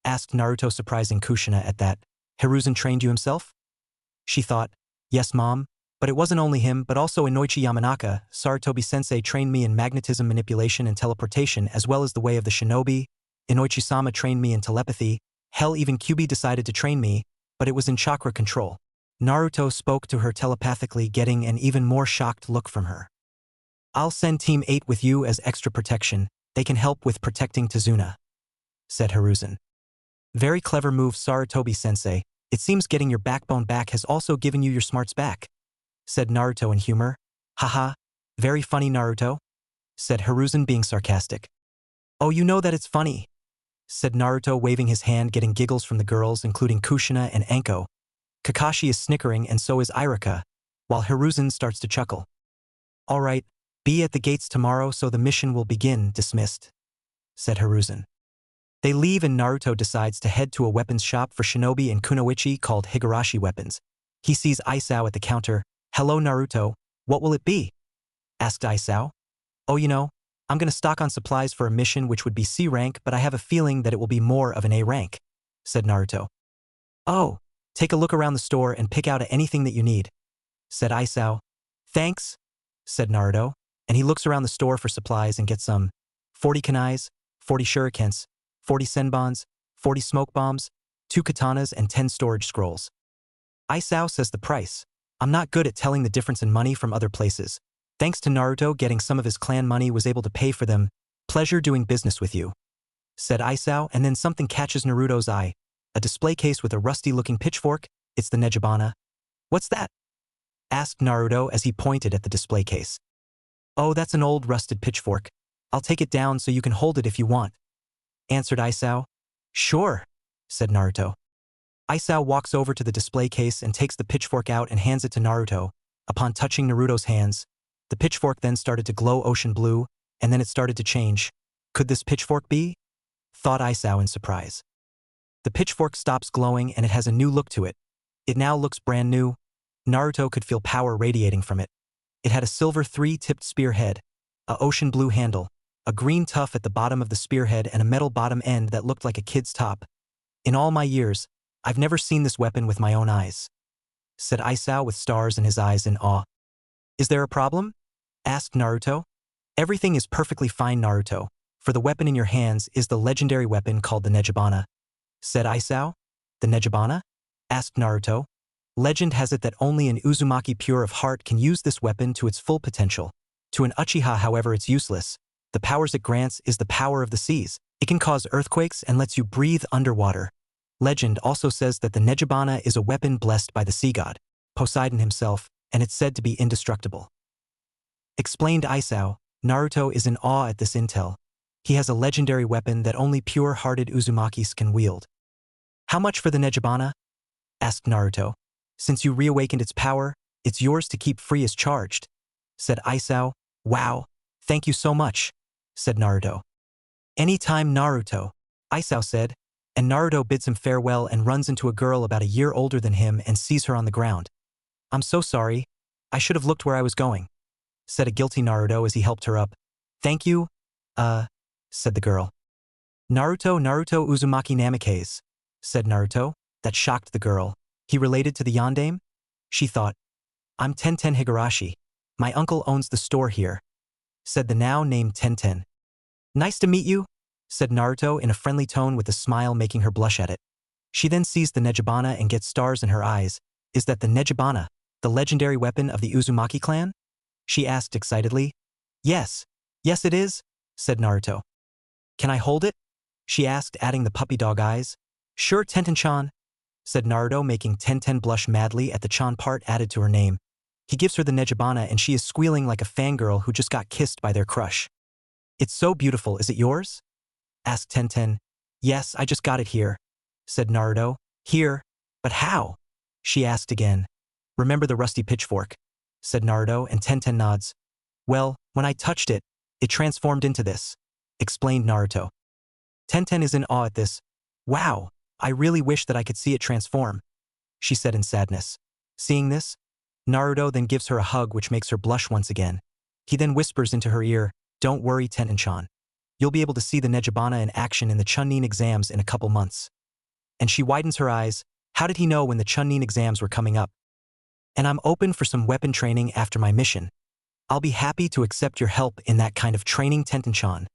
Asked Naruto, surprising Kushina at that. Hiruzen trained you himself? She thought, yes mom, but it wasn't only him but also Inoichi Yamanaka. Sarutobi-sensei trained me in magnetism manipulation and teleportation as well as the way of the shinobi. Inoichi-sama trained me in telepathy. Hell, even Kyuubi decided to train me, but it was in chakra control. Naruto spoke to her telepathically, getting an even more shocked look from her. I'll send Team 8 with you as extra protection. They can help with protecting Tazuna, said Hiruzen. Very clever move, Sarutobi-sensei. It seems getting your backbone back has also given you your smarts back, said Naruto in humor. Haha, very funny Naruto, said Hiruzen being sarcastic. Oh, you know that it's funny, said Naruto, waving his hand, getting giggles from the girls, including Kushina and Anko. Kakashi is snickering and so is Irika, while Hiruzen starts to chuckle. All right, be at the gates tomorrow so the mission will begin. Dismissed, said Hiruzen. They leave and Naruto decides to head to a weapons shop for Shinobi and Kunoichi called Higurashi Weapons. He sees Isao at the counter. Hello Naruto, what will it be? Asked Isao. Oh, you know, I'm gonna stock on supplies for a mission which would be C rank, but I have a feeling that it will be more of an A rank, said Naruto. Oh, take a look around the store and pick out anything that you need, said Isao. Thanks, said Naruto, and he looks around the store for supplies and gets some 40 kunais, 40 shurikens, 40 senbons, 40 smoke bombs, 2 katanas and 10 storage scrolls. Isao says the price. I'm not good at telling the difference in money from other places. Thanks to Naruto getting some of his clan money was able to pay for them. Pleasure doing business with you, said Isao, and then something catches Naruto's eye. A display case with a rusty-looking pitchfork. It's the Nejibana. What's that? Asked Naruto as he pointed at the display case. Oh, that's an old rusted pitchfork. I'll take it down so you can hold it if you want, answered Isao. Sure, said Naruto. Isao walks over to the display case and takes the pitchfork out and hands it to Naruto. Upon touching Naruto's hands, the pitchfork then started to glow ocean blue, and then it started to change. Could this pitchfork be? Thought Isao in surprise. The pitchfork stops glowing and it has a new look to it. It now looks brand new. Naruto could feel power radiating from it. It had a silver 3-tipped spearhead, a ocean blue handle, a green tuff at the bottom of the spearhead and a metal bottom end that looked like a kid's top. In all my years, I've never seen this weapon with my own eyes, said Isao with stars in his eyes in awe. Is there a problem? Asked Naruto. Everything is perfectly fine, Naruto. For the weapon in your hands is the legendary weapon called the Nejibana, said Isao. The Nejibana? Asked Naruto. Legend has it that only an Uzumaki pure of heart can use this weapon to its full potential. To an Uchiha, however, it's useless. The powers it grants is the power of the seas. It can cause earthquakes and lets you breathe underwater. Legend also says that the Nejibana is a weapon blessed by the sea god, Poseidon himself, and it's said to be indestructible. Explained Isao. Naruto is in awe at this intel. He has a legendary weapon that only pure-hearted Uzumakis can wield. How much for the Nejibana? Asked Naruto. Since you reawakened its power, it's yours to keep free as charged, said Isao. Wow, thank you so much, said Naruto. Anytime, Naruto, Isao said, and Naruto bids him farewell and runs into a girl about a year older than him and sees her on the ground. I'm so sorry. I should have looked where I was going, said a guilty Naruto as he helped her up. Thank you, said the girl. Naruto Uzumaki Namikaze, said Naruto. That shocked the girl. He related to the yondaime? She thought. I'm Tenten Higurashi. My uncle owns the store here, said the now named Tenten. Nice to meet you, said Naruto in a friendly tone with a smile making her blush at it. She then sees the Nejibana and gets stars in her eyes. Is that the Nejibana, the legendary weapon of the Uzumaki clan? She asked excitedly. Yes it is, said Naruto. Can I hold it? She asked, adding the puppy dog eyes. Sure, Tenten-chan, said Naruto, making Tenten blush madly at the chan part added to her name. He gives her the Nejibana and she is squealing like a fangirl who just got kissed by their crush. It's so beautiful, is it yours? Asked Tenten. Yes, I just got it here, said Naruto. Here? But how? She asked again. Remember the rusty pitchfork, said Naruto, and Tenten nods. Well, when I touched it, it transformed into this, explained Naruto. Tenten is in awe at this. Wow, I really wish that I could see it transform, she said in sadness. Seeing this, Naruto then gives her a hug which makes her blush once again. He then whispers into her ear, don't worry, Tenten-chan. You'll be able to see the Nejibana in action in the Chunin exams in a couple months. And she widens her eyes. How did he know when the Chunin exams were coming up? And I'm open for some weapon training after my mission. I'll be happy to accept your help in that kind of training, Tenten-chan,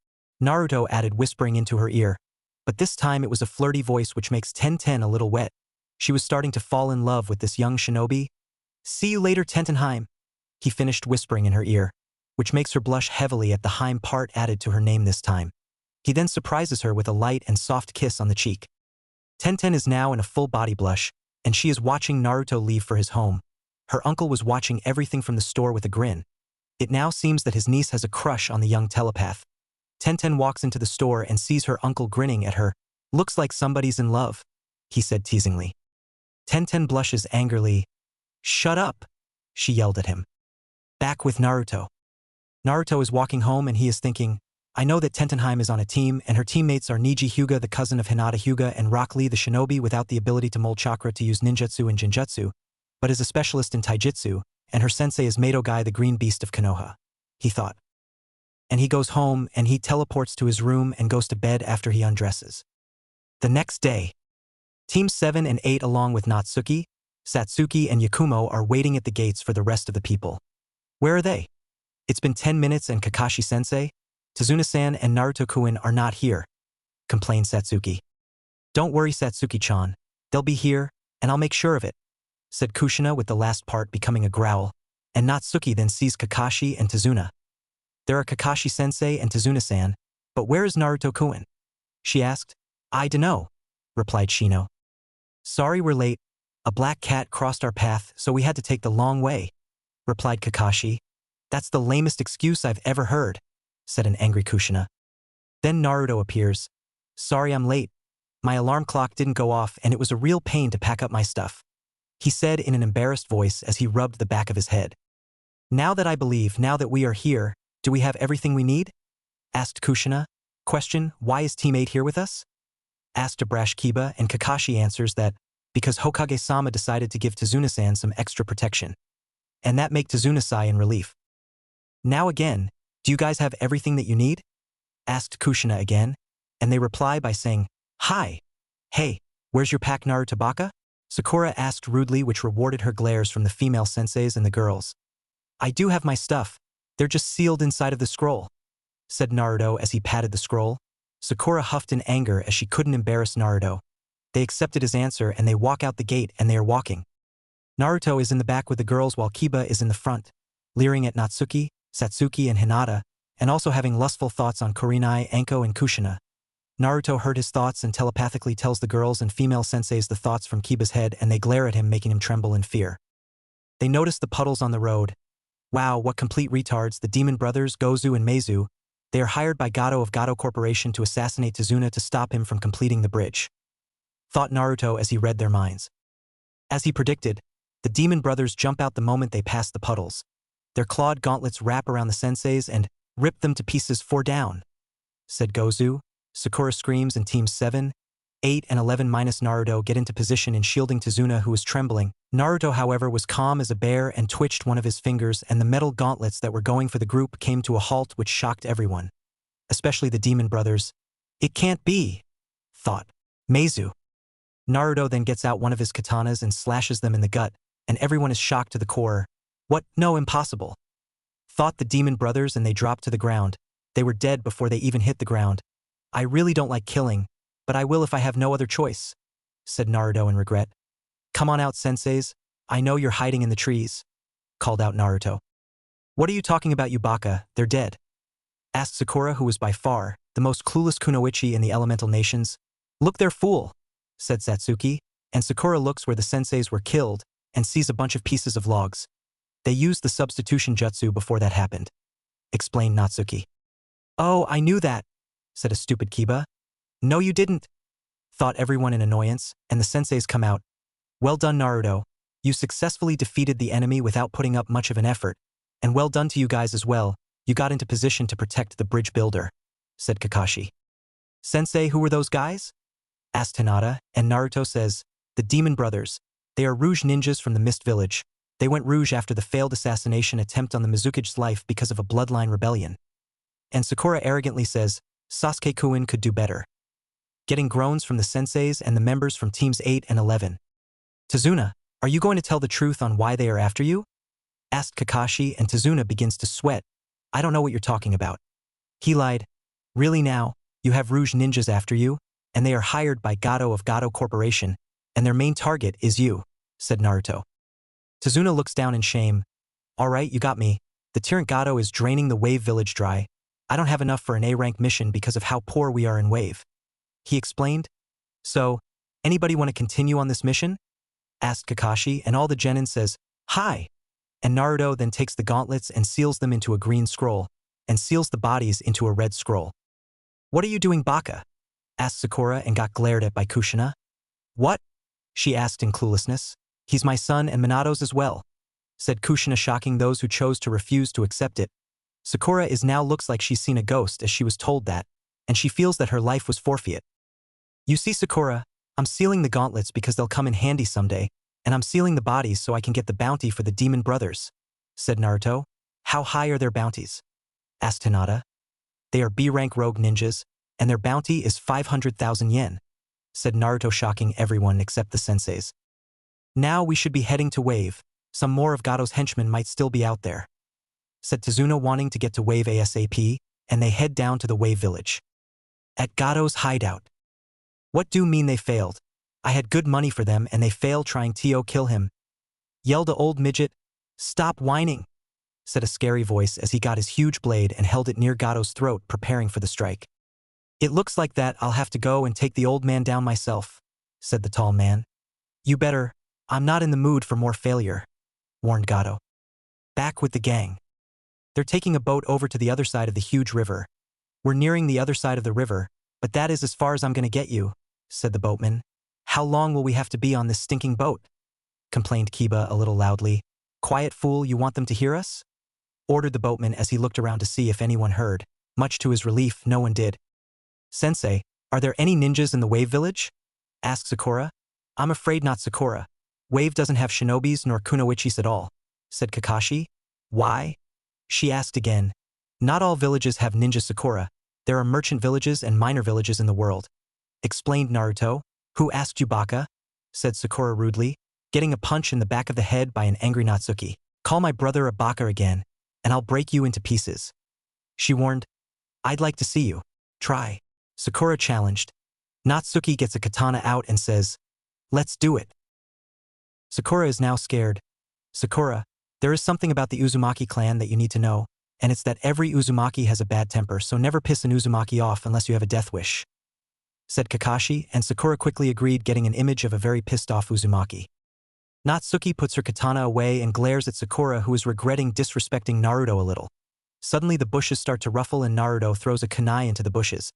Naruto added, whispering into her ear. But this time it was a flirty voice which makes Tenten a little wet. She was starting to fall in love with this young shinobi. See you later, Tentenheim, he finished whispering in her ear, which makes her blush heavily at the Heim part added to her name this time. He then surprises her with a light and soft kiss on the cheek. Tenten is now in a full body blush, and she is watching Naruto leave for his home. Her uncle was watching everything from the store with a grin. It now seems that his niece has a crush on the young telepath. Tenten walks into the store and sees her uncle grinning at her. Looks like somebody's in love, he said teasingly. Tenten blushes angrily. Shut up, she yelled at him. Back with Naruto. Naruto is walking home and he is thinking, I know that Tentenheim is on a team and her teammates are Niji Hyuga, the cousin of Hinata Hyuga, and Rock Lee, the shinobi without the ability to mold chakra to use ninjutsu and jinjutsu, but is a specialist in taijutsu, and her sensei is Mato Guy, the green beast of Konoha, he thought. And he goes home and he teleports to his room and goes to bed after he undresses. The next day, Teams 7 and 8 along with Natsuki, Satsuki, and Yakumo are waiting at the gates for the rest of the people. Where are they? It's been 10 minutes and Kakashi-sensei, Tazuna-san, and Naruto-kun are not here, complained Satsuki. Don't worry, Satsuki-chan, they'll be here, and I'll make sure of it, said Kushina, with the last part becoming a growl, and Natsuki then sees Kakashi and Tazuna. There are Kakashi-sensei and Tazuna-san, but where is Naruto-kun? She asked. I dunno, replied Shino. Sorry we're late. A black cat crossed our path, so we had to take the long way, replied Kakashi. That's the lamest excuse I've ever heard, said an angry Kushina. Then Naruto appears. Sorry I'm late. My alarm clock didn't go off and it was a real pain to pack up my stuff, he said in an embarrassed voice as he rubbed the back of his head. Now that we are here, do we have everything we need? Asked Kushina. Question, why is Team 8 here with us? Asked a brash Kiba, and Kakashi answers that because Hokage-sama decided to give Tazuna-san some extra protection. And that make Tazuna-sai in relief. Now again, do you guys have everything that you need? Asked Kushina again, and they reply by saying, Hi. Hey, where's your pack, Naruto Baka? Sakura asked rudely, which rewarded her glares from the female senseis and the girls. I do have my stuff. They're just sealed inside of the scroll, said Naruto as he patted the scroll. Sakura huffed in anger as she couldn't embarrass Naruto. They accepted his answer and they walk out the gate and they are walking. Naruto is in the back with the girls while Kiba is in the front, leering at Natsuki, Satsuki, and Hinata, and also having lustful thoughts on Kurenai, Anko, and Kushina. Naruto heard his thoughts and telepathically tells the girls and female senseis the thoughts from Kiba's head, and they glare at him, making him tremble in fear. They notice the puddles on the road. Wow, what complete retards, the demon brothers, Gozu and Meizu. They are hired by Gato of Gato Corporation to assassinate Tazuna to stop him from completing the bridge, thought Naruto as he read their minds. As he predicted, the demon brothers jump out the moment they pass the puddles. Their clawed gauntlets wrap around the senseis and rip them to pieces. 4 down, said Gozu. Sakura screams and Teams 7, 8, and 11 minus Naruto get into position in shielding Tazuna, who was trembling. Naruto, however, was calm as a bear and twitched one of his fingers, and the metal gauntlets that were going for the group came to a halt, which shocked everyone, especially the demon brothers. It can't be, thought Meizu. Naruto then gets out one of his katanas and slashes them in the gut, and everyone is shocked to the core. What? No, impossible, thought the demon brothers, and they dropped to the ground. They were dead before they even hit the ground. I really don't like killing, but I will if I have no other choice, said Naruto in regret. Come on out, senseis. I know you're hiding in the trees, called out Naruto. What are you talking about, Yubaka? They're dead, asked Sakura, who was by far the most clueless kunoichi in the elemental nations. Look, they're fool, said Satsuki, and Sakura looks where the senseis were killed and sees a bunch of pieces of logs. They used the substitution jutsu before that happened, explained Natsuki. Oh, I knew that, said a stupid Kiba. No, you didn't, thought everyone in annoyance, and the senseis come out. Well done, Naruto. You successfully defeated the enemy without putting up much of an effort, and well done to you guys as well. You got into position to protect the bridge builder, said Kakashi. Sensei, who were those guys? Asked Hinata, and Naruto says, the demon brothers. They are Rouge ninjas from the Mist Village. They went Rouge after the failed assassination attempt on the Mizuki's life because of a bloodline rebellion. And Sakura arrogantly says, Sasuke-kun could do better. Getting groans from the senseis and the members from Teams 8 and 11. Tazuna, are you going to tell the truth on why they are after you? Asked Kakashi, and Tazuna begins to sweat. I don't know what you're talking about. He lied. Really now, you have Rouge ninjas after you, and they are hired by Gato of Gato Corporation, and their main target is you, said Naruto. Tazuna looks down in shame. All right, you got me. The tyrant Gato is draining the Wave Village dry. I don't have enough for an A-rank mission because of how poor we are in Wave, he explained. So, anybody want to continue on this mission? Asked Kakashi, and all the genin says, Hi! And Naruto then takes the gauntlets and seals them into a green scroll, and seals the bodies into a red scroll. What are you doing, Baka? Asked Sakura and got glared at by Kushina. What? She asked in cluelessness. He's my son and Minato's as well, said Kushina, shocking those who chose to refuse to accept it. Sakura now looks like she's seen a ghost as she was told that, and she feels that her life was forfeit. You see, Sakura, I'm sealing the gauntlets because they'll come in handy someday, and I'm sealing the bodies so I can get the bounty for the demon brothers, said Naruto. How high are their bounties? Asked Hinata. They are B-rank rogue ninjas, and their bounty is 500,000 yen, said Naruto, shocking everyone except the senseis. Now we should be heading to Wave. Some more of Gato's henchmen might still be out there, said Tazuna, wanting to get to Wave ASAP, and they head down to the Wave village. At Gato's hideout. What do you mean they failed? I had good money for them and they failed trying to kill him, yelled a old midget. Stop whining, said a scary voice as he got his huge blade and held it near Gato's throat, preparing for the strike. It looks like that I'll have to go and take the old man down myself, said the tall man. You better, I'm not in the mood for more failure, warned Gato. Back with the gang. They're taking a boat over to the other side of the huge river. We're nearing the other side of the river, but that is as far as I'm gonna get you, said the boatman. How long will we have to be on this stinking boat? Complained Kiba a little loudly. Quiet, fool, you want them to hear us? Ordered the boatman as he looked around to see if anyone heard. Much to his relief, no one did. Sensei, are there any ninjas in the Wave village? Asked Sakura. I'm afraid not, Sakura. Wave doesn't have shinobis nor kunoichis at all, said Kakashi. Why? She asked again. Not all villages have ninjas, Sakura. There are merchant villages and minor villages in the world, explained Naruto. Who asked you, Baka? Said Sakura rudely, getting a punch in the back of the head by an angry Natsuki. Call my brother a Baka again, and I'll break you into pieces, she warned. I'd like to see you. Try, Sakura challenged. Natsuki gets a katana out and says, let's do it. Sakura is now scared. Sakura, there is something about the Uzumaki clan that you need to know, and it's that every Uzumaki has a bad temper, so never piss an Uzumaki off unless you have a death wish, said Kakashi, and Sakura quickly agreed, getting an image of a very pissed-off Uzumaki. Natsuki puts her katana away and glares at Sakura, who is regretting disrespecting Naruto a little. Suddenly the bushes start to ruffle and Naruto throws a kunai into the bushes.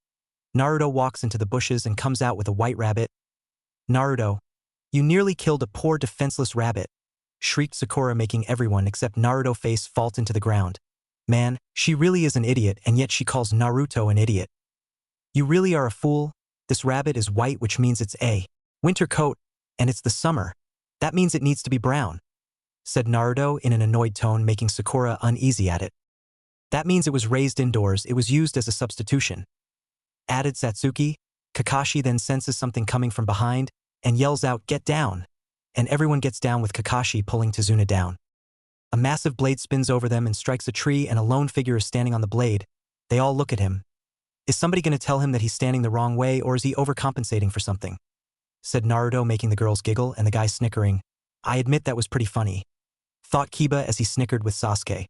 Naruto walks into the bushes and comes out with a white rabbit. Naruto, you nearly killed a poor defenseless rabbit, shrieked Sakura, making everyone except Naruto face fall into the ground. Man, she really is an idiot, and yet she calls Naruto an idiot. You really are a fool. This rabbit is white, which means it's a winter coat, and it's the summer. That means it needs to be brown, said Naruto in an annoyed tone, making Sakura uneasy at it. That means it was raised indoors, it was used as a substitution, added Satsuki. Kakashi then senses something coming from behind and yells out, get down, and everyone gets down with Kakashi pulling Tazuna down. A massive blade spins over them and strikes a tree, and a lone figure is standing on the blade. They all look at him. Is somebody going to tell him that he's standing the wrong way, or is he overcompensating for something? Said Naruto, making the girls giggle and the guy snickering. I admit that was pretty funny, thought Kiba as he snickered with Sasuke.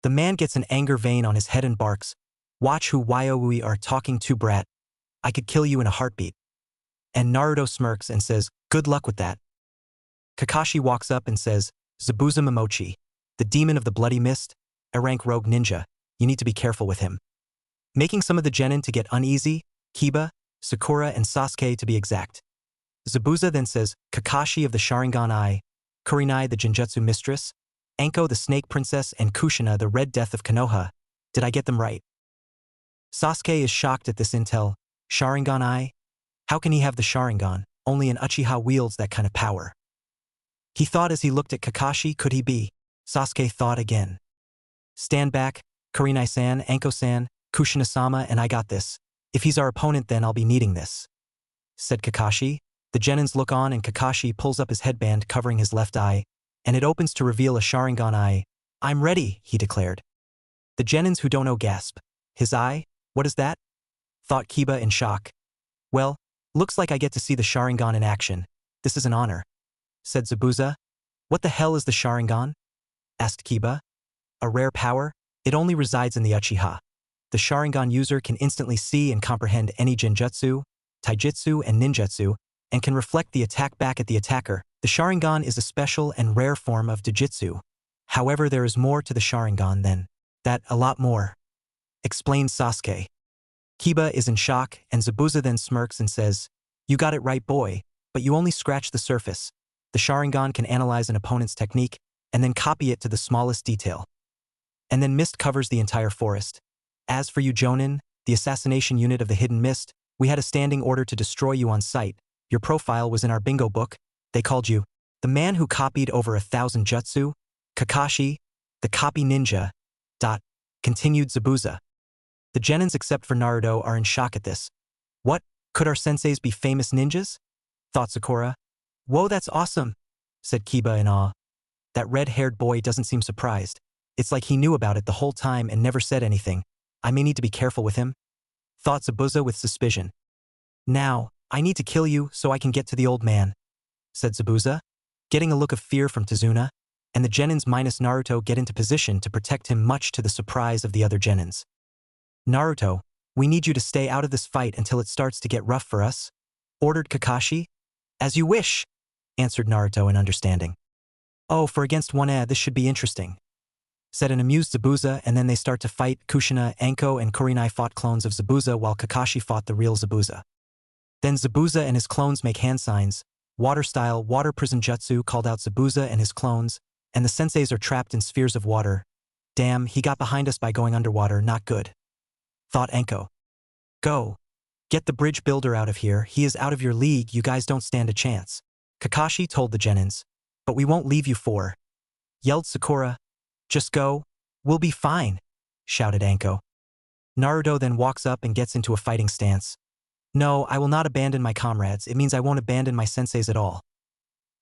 The man gets an anger vein on his head and barks, watch who we are talking to, brat. I could kill you in a heartbeat. And Naruto smirks and says, good luck with that. Kakashi walks up and says, Zabuza Momochi, the demon of the bloody mist, a rank rogue ninja, you need to be careful with him. Making some of the genin to get uneasy, Kiba, Sakura, and Sasuke to be exact. Zabuza then says, Kakashi of the Sharingan Eye, Kurinai the Genjutsu mistress, Anko the snake princess, and Kushina the red death of Konoha. Did I get them right? Sasuke is shocked at this intel. Sharingan Eye? How can he have the Sharingan? Only an Uchiha wields that kind of power. He thought as he looked at Kakashi, could he be? Sasuke thought again. Stand back, Kurinai-san, Anko-san, Kushina-sama, and I got this. If he's our opponent, then I'll be needing this, said Kakashi. The genins look on and Kakashi pulls up his headband covering his left eye, and it opens to reveal a Sharingan eye. I'm ready, he declared. The genins who don't know gasp. His eye? What is that? Thought Kiba in shock. Well, looks like I get to see the Sharingan in action. This is an honor, said Zabuza. What the hell is the Sharingan? Asked Kiba. A rare power? It only resides in the Uchiha. The Sharingan user can instantly see and comprehend any genjutsu, taijutsu, and ninjutsu, and can reflect the attack back at the attacker. The Sharingan is a special and rare form of Dojutsu. However, there is more to the Sharingan than that, a lot more, explained Sasuke. Kiba is in shock, and Zabuza then smirks and says, "You got it right, boy, but you only scratched the surface. The sharingan can analyze an opponent's technique and then copy it to the smallest detail. And then mist covers the entire forest. As for you, Jonin, the assassination unit of the Hidden Mist, we had a standing order to destroy you on sight. Your profile was in our bingo book. They called you the man who copied over 1,000 jutsu, Kakashi, the copy ninja. Continued Zabuza. The genins except for Naruto are in shock at this. What? Could our senseis be famous ninjas? Thought Sakura. Whoa, that's awesome, said Kiba in awe. That red-haired boy doesn't seem surprised. It's like he knew about it the whole time and never said anything. I may need to be careful with him. Thought Zabuza with suspicion. Now, I need to kill you so I can get to the old man, said Zabuza, getting a look of fear from Tazuna, and the genins minus Naruto get into position to protect him much to the surprise of the other genins. Naruto, we need you to stay out of this fight until it starts to get rough for us, ordered Kakashi. As you wish, answered Naruto in understanding. Oh, for against one this should be interesting, said an amused Zabuza, and then they start to fight. Kushina, Anko, and Kurenai fought clones of Zabuza while Kakashi fought the real Zabuza. Then Zabuza and his clones make hand signs, water-style water prison jutsu called out Zabuza and his clones, and the senseis are trapped in spheres of water. Damn, he got behind us by going underwater, not good, thought Anko. Go. Get the bridge builder out of here, he is out of your league, you guys don't stand a chance, Kakashi told the genins. But we won't leave you for, yelled Sakura. Just go. We'll be fine, shouted Anko. Naruto then walks up and gets into a fighting stance. No, I will not abandon my comrades, it means I won't abandon my senseis at all,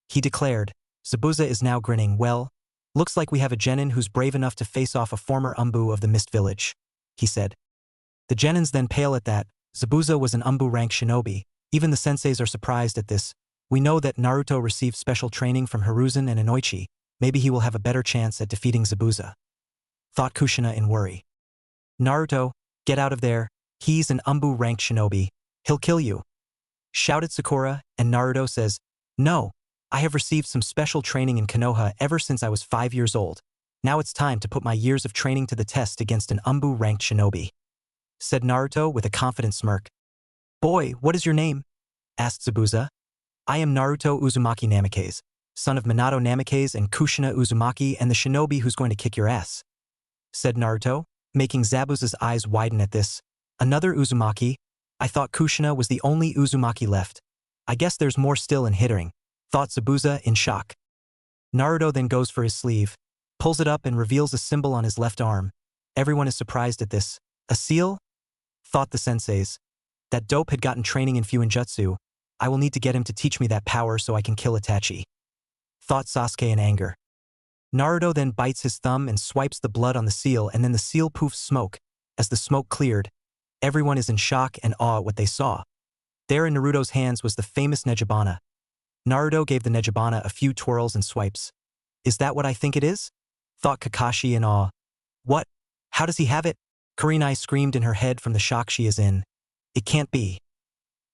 he declared. Zabuza is now grinning. Well, looks like we have a genin who's brave enough to face off a former Umbu of the Mist Village, he said. The genins then pale at that. Zabuza was an Umbu rank shinobi. Even the senseis are surprised at this. We know that Naruto received special training from Hiruzen and Inoichi. Maybe he will have a better chance at defeating Zabuza, thought Kushina in worry. Naruto, get out of there. He's an Umbu ranked shinobi. He'll kill you, shouted Sakura, and Naruto says, No, I have received some special training in Konoha ever since I was 5 years old. Now it's time to put my years of training to the test against an Umbu ranked shinobi, said Naruto with a confident smirk. Boy, what is your name? Asked Zabuza. I am Naruto Uzumaki Namikaze, son of Minato Namikaze and Kushina Uzumaki and the shinobi who's going to kick your ass, said Naruto, making Zabuza's eyes widen at this. Another Uzumaki? I thought Kushina was the only Uzumaki left. I guess there's more still in Hittering, thought Zabuza in shock. Naruto then goes for his sleeve, pulls it up and reveals a symbol on his left arm. Everyone is surprised at this. A seal? Thought the senseis. That dope had gotten training in Fuinjutsu. I will need to get him to teach me that power so I can kill Itachi, thought Sasuke in anger. Naruto then bites his thumb and swipes the blood on the seal, and then the seal poofs smoke. As the smoke cleared, everyone is in shock and awe at what they saw. There in Naruto's hands was the famous Nejibana. Naruto gave the Nejibana a few twirls and swipes. Is that what I think it is? Thought Kakashi in awe. What? How does he have it? Kurenai screamed in her head from the shock she is in. It can't be,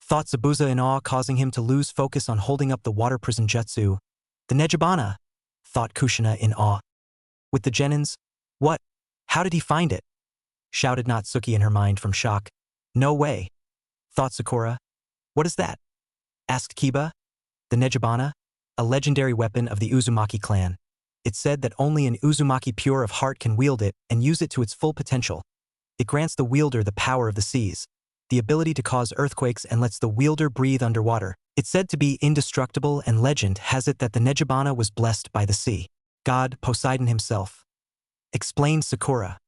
thought Zabuza in awe, causing him to lose focus on holding up the water prison jutsu. The Nejibana, thought Kushina in awe. With the genins? What? How did he find it? Shouted Natsuki in her mind from shock. No way, thought Sakura. What is that? Asked Kiba. The Nejibana, a legendary weapon of the Uzumaki clan. It's said that only an Uzumaki pure of heart can wield it and use it to its full potential. It grants the wielder the power of the seas, the ability to cause earthquakes, and lets the wielder breathe underwater. It's said to be indestructible, and legend has it that the Nejibana was blessed by the sea god Poseidon himself, explained Sakura.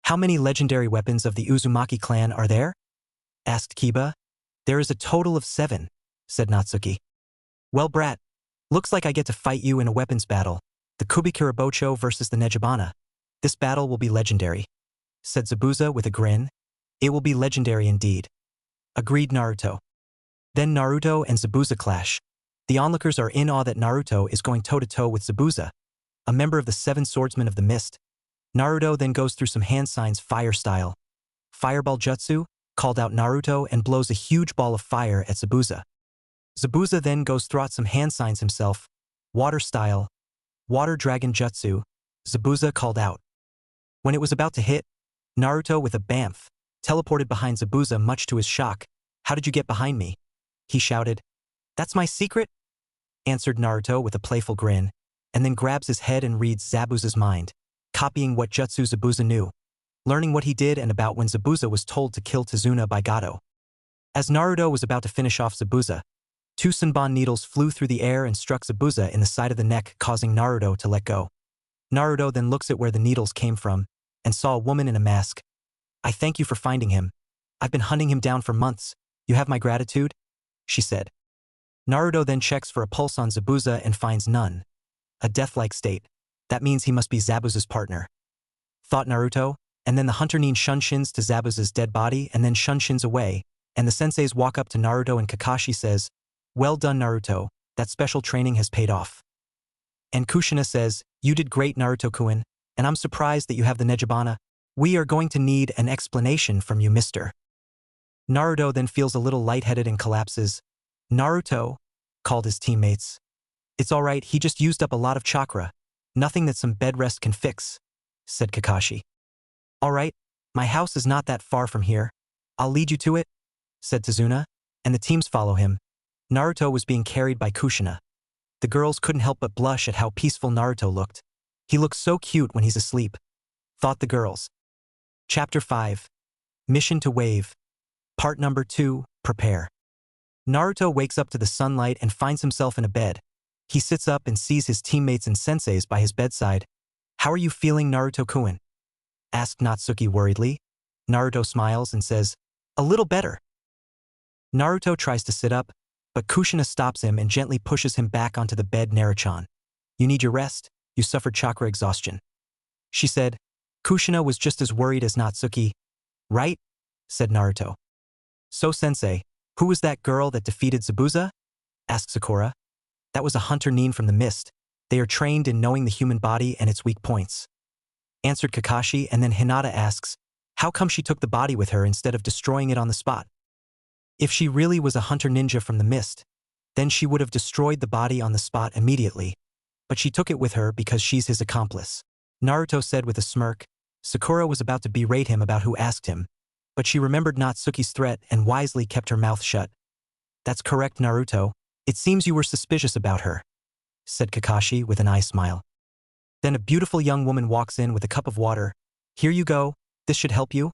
How many legendary weapons of the Uzumaki clan are there? Asked Kiba. There is a total of 7, said Natsuki. Well, brat, looks like I get to fight you in a weapons battle, the Kubikirabocho versus the Nejibana. This battle will be legendary, said Zabuza with a grin. It will be legendary indeed, agreed Naruto. Then Naruto and Zabuza clash. The onlookers are in awe that Naruto is going toe-to-toe with Zabuza, a member of the 7 swordsmen of the mist. Naruto then goes through some hand signs fire style. Fireball jutsu, called out Naruto, and blows a huge ball of fire at Zabuza. Zabuza then goes through some hand signs himself. Water style, water dragon jutsu, Zabuza called out. When it was about to hit, Naruto with a bamf, teleported behind Zabuza much to his shock. How did you get behind me? He shouted. That's my secret? Answered Naruto with a playful grin, and then grabs his head and reads Zabuza's mind, copying what jutsu Zabuza knew, learning what he did and about when Zabuza was told to kill Tazuna by Gato. As Naruto was about to finish off Zabuza, 2 Senbon needles flew through the air and struck Zabuza in the side of the neck, causing Naruto to let go. Naruto then looks at where the needles came from and saw a woman in a mask. I thank you for finding him. I've been hunting him down for months. You have my gratitude? She said. Naruto then checks for a pulse on Zabuza and finds none. A death-like state. That means he must be Zabuza's partner. Thought Naruto, and then the hunter nin shunshin to Zabuza's dead body and then shunshin away, and the senseis walk up to Naruto and Kakashi says, well done Naruto, that special training has paid off. And Kushina says, you did great Naruto-kun, and I'm surprised that you have the Nejibana. We are going to need an explanation from you, mister. Naruto then feels a little lightheaded and collapses. Naruto, called his teammates. It's alright, he just used up a lot of chakra. Nothing that some bed rest can fix, said Kakashi. Alright, my house is not that far from here. I'll lead you to it, said Tazuna, and the teams follow him. Naruto was being carried by Kushina. The girls couldn't help but blush at how peaceful Naruto looked. He looks so cute when he's asleep, thought the girls. Chapter 5. Mission to Wave. Part number 2, Prepare. Naruto wakes up to the sunlight and finds himself in a bed. He sits up and sees his teammates and senseis by his bedside. How are you feeling, Naruto-kun? Asked Natsuki worriedly. Naruto smiles and says, a little better. Naruto tries to sit up, but Kushina stops him and gently pushes him back onto the bed. Naruto-chan, you need your rest, you suffered chakra exhaustion. She said. Kushina was just as worried as Natsuki. Right? Said Naruto. So sensei, who was that girl that defeated Zabuza? Asked Sakura. That was a hunter nin from the mist. They are trained in knowing the human body and its weak points. Answered Kakashi, and then Hinata asks, how come she took the body with her instead of destroying it on the spot? If she really was a hunter ninja from the mist, then she would have destroyed the body on the spot immediately. But she took it with her because she's his accomplice. Naruto said with a smirk. Sakura was about to berate him about who asked him, but she remembered Natsuki's threat and wisely kept her mouth shut. That's correct, Naruto. It seems you were suspicious about her, said Kakashi with an eye smile. Then a beautiful young woman walks in with a cup of water. Here you go, this should help you,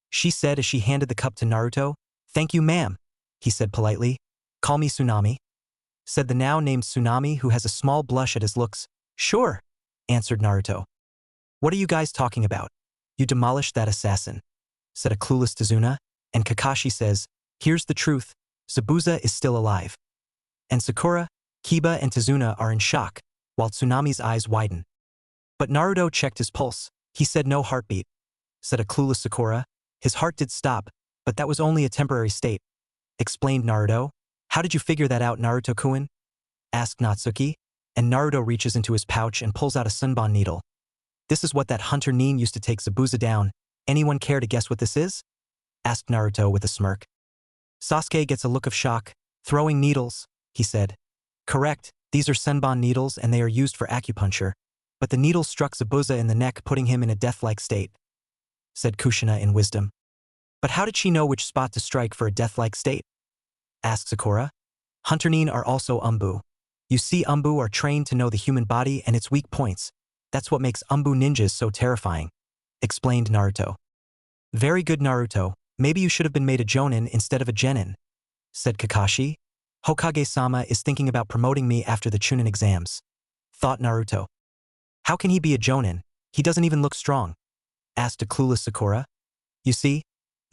she said as she handed the cup to Naruto. Thank you, ma'am, he said politely. Call me Tsunami, said the now named Tsunami, who has a small blush at his looks. Sure, answered Naruto. What are you guys talking about? You demolished that assassin, said a clueless Tazuna, and Kakashi says, here's the truth, Zabuza is still alive. And Sakura, Kiba and Tazuna are in shock, while Tsunami's eyes widen. But Naruto checked his pulse. He said no heartbeat, said a clueless Sakura. His heart did stop, but that was only a temporary state, explained Naruto. How did you figure that out, Naruto-kun? Asked Natsuki, and Naruto reaches into his pouch and pulls out a Senbon needle. This is what that hunter nin used to take Zabuza down. Anyone care to guess what this is? Asked Naruto with a smirk. Sasuke gets a look of shock. Throwing needles, he said. Correct, these are Senbon needles and they are used for acupuncture, but the needle struck Zabuza in the neck, putting him in a death-like state, said Kushina in wisdom. But how did she know which spot to strike for a death-like state? Asked Sakura. Hunter nin are also umbu. You see, umbu are trained to know the human body and its weak points. That's what makes umbu ninjas so terrifying, explained Naruto. Very good, Naruto. Maybe you should have been made a jonin instead of a genin, said Kakashi. Hokage-sama is thinking about promoting me after the chunin exams, thought Naruto. How can he be a jonin? He doesn't even look strong, asked a clueless Sakura. You see,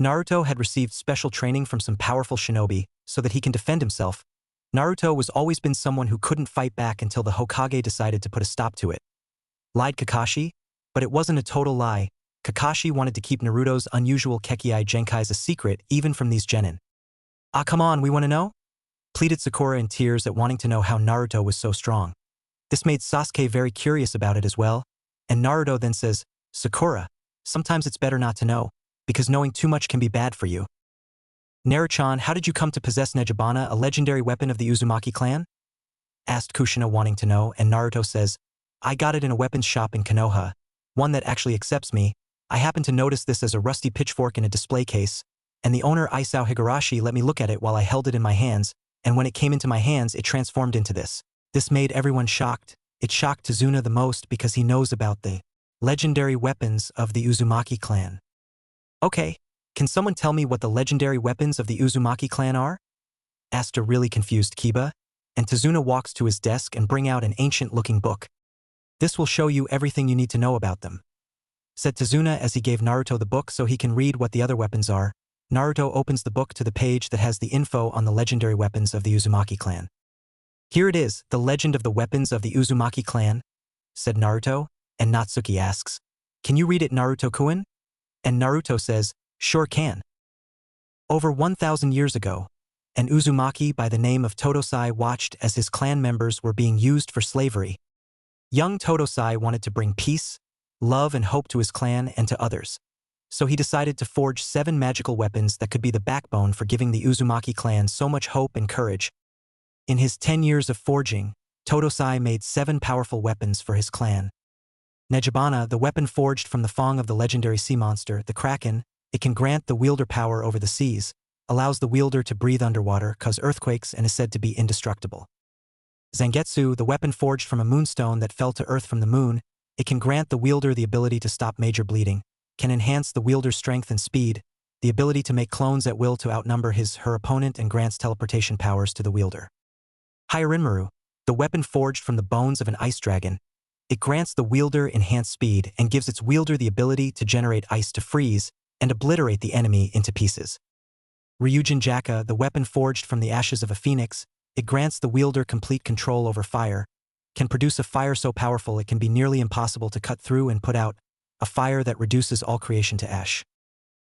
Naruto had received special training from some powerful shinobi so that he can defend himself. Naruto was always been someone who couldn't fight back until the Hokage decided to put a stop to it. Lied Kakashi? But it wasn't a total lie. Kakashi wanted to keep Naruto's unusual Kekkei Genkais a secret even from these genin. Ah, come on, we want to know? Pleaded Sakura in tears at wanting to know how Naruto was so strong. This made Sasuke very curious about it as well, and Naruto then says, Sakura, sometimes it's better not to know, because knowing too much can be bad for you. Naruto-chan, how did you come to possess Nejibana, a legendary weapon of the Uzumaki clan? Asked Kushina, wanting to know, and Naruto says, I got it in a weapons shop in Konoha, one that actually accepts me. I happened to notice this as a rusty pitchfork in a display case, and the owner Isao Higurashi let me look at it while I held it in my hands, and when it came into my hands it transformed into this. This made everyone shocked. It shocked Tazuna the most because he knows about the legendary weapons of the Uzumaki clan. Okay, can someone tell me what the legendary weapons of the Uzumaki clan are? Asked a really confused Kiba, and Tazuna walks to his desk and bring out an ancient-looking book. This will show you everything you need to know about them, said Tazuna as he gave Naruto the book so he can read what the other weapons are. Naruto opens the book to the page that has the info on the legendary weapons of the Uzumaki clan. Here it is, the legend of the weapons of the Uzumaki clan, said Naruto, and Natsuki asks, can you read it, Naruto-kun? And Naruto says, sure can. Over 1,000 years ago, an Uzumaki by the name of Totosai watched as his clan members were being used for slavery. Young Totosai wanted to bring peace, love and hope to his clan and to others. So he decided to forge 7 magical weapons that could be the backbone for giving the Uzumaki clan so much hope and courage. In his 10 years of forging, Totosai made 7 powerful weapons for his clan. Nejibana, the weapon forged from the fang of the legendary sea monster, the Kraken, it can grant the wielder power over the seas, allows the wielder to breathe underwater, cause earthquakes, and is said to be indestructible. Zangetsu, the weapon forged from a moonstone that fell to earth from the moon, it can grant the wielder the ability to stop major bleeding, can enhance the wielder's strength and speed, the ability to make clones at will to outnumber her opponent, and grants teleportation powers to the wielder. Hyarinmaru, the weapon forged from the bones of an ice dragon, it grants the wielder enhanced speed and gives its wielder the ability to generate ice to freeze and obliterate the enemy into pieces. Ryujin Jaka, the weapon forged from the ashes of a phoenix, it grants the wielder complete control over fire, can produce a fire so powerful it can be nearly impossible to cut through and put out, a fire that reduces all creation to ash.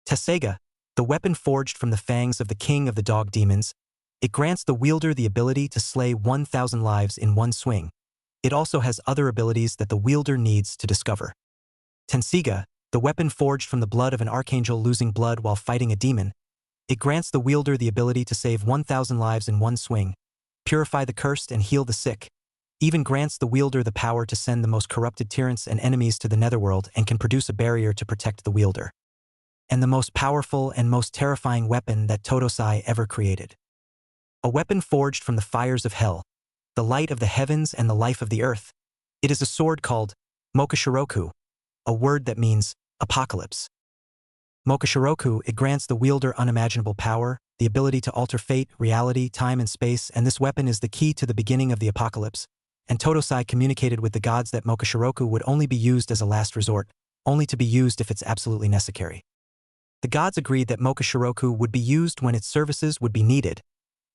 Tesega, the weapon forged from the fangs of the king of the dog demons, it grants the wielder the ability to slay 1,000 lives in one swing. It also has other abilities that the wielder needs to discover. Tensiga, the weapon forged from the blood of an archangel losing blood while fighting a demon, it grants the wielder the ability to save 1,000 lives in one swing, purify the cursed and heal the sick, even grants the wielder the power to send the most corrupted tyrants and enemies to the netherworld and can produce a barrier to protect the wielder. And the most powerful and most terrifying weapon that Totosai ever created. A weapon forged from the fires of hell, the light of the heavens and the life of the earth. It is a sword called Mokashiroku, a word that means apocalypse. Mokashiroku, it grants the wielder unimaginable power, the ability to alter fate, reality, time and space, and this weapon is the key to the beginning of the apocalypse. And Totosai communicated with the gods that Mokashiroku would only be used as a last resort, only to be used if it's absolutely necessary. The gods agreed that Mokashiroku would be used when its services would be needed,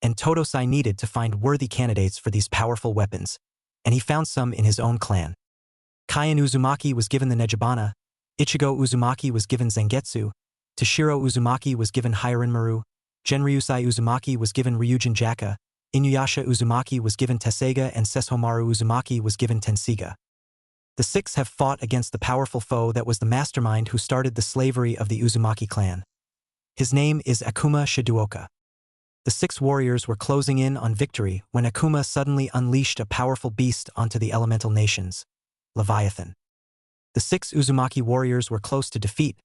and Totosai needed to find worthy candidates for these powerful weapons, and he found some in his own clan. Kaien Uzumaki was given the Nejibana, Ichigo Uzumaki was given Zangetsu, Toshiro Uzumaki was given Hyarinmaru, Genryusai Uzumaki was given Ryujin Jaka, Inuyasha Uzumaki was given Tesega, and Sesshomaru Uzumaki was given Tensiga. The 6 have fought against the powerful foe that was the mastermind who started the slavery of the Uzumaki clan. His name is Akuma Shizuoka. The 6 warriors were closing in on victory when Akuma suddenly unleashed a powerful beast onto the elemental nations, Leviathan. The 6 Uzumaki warriors were close to defeat,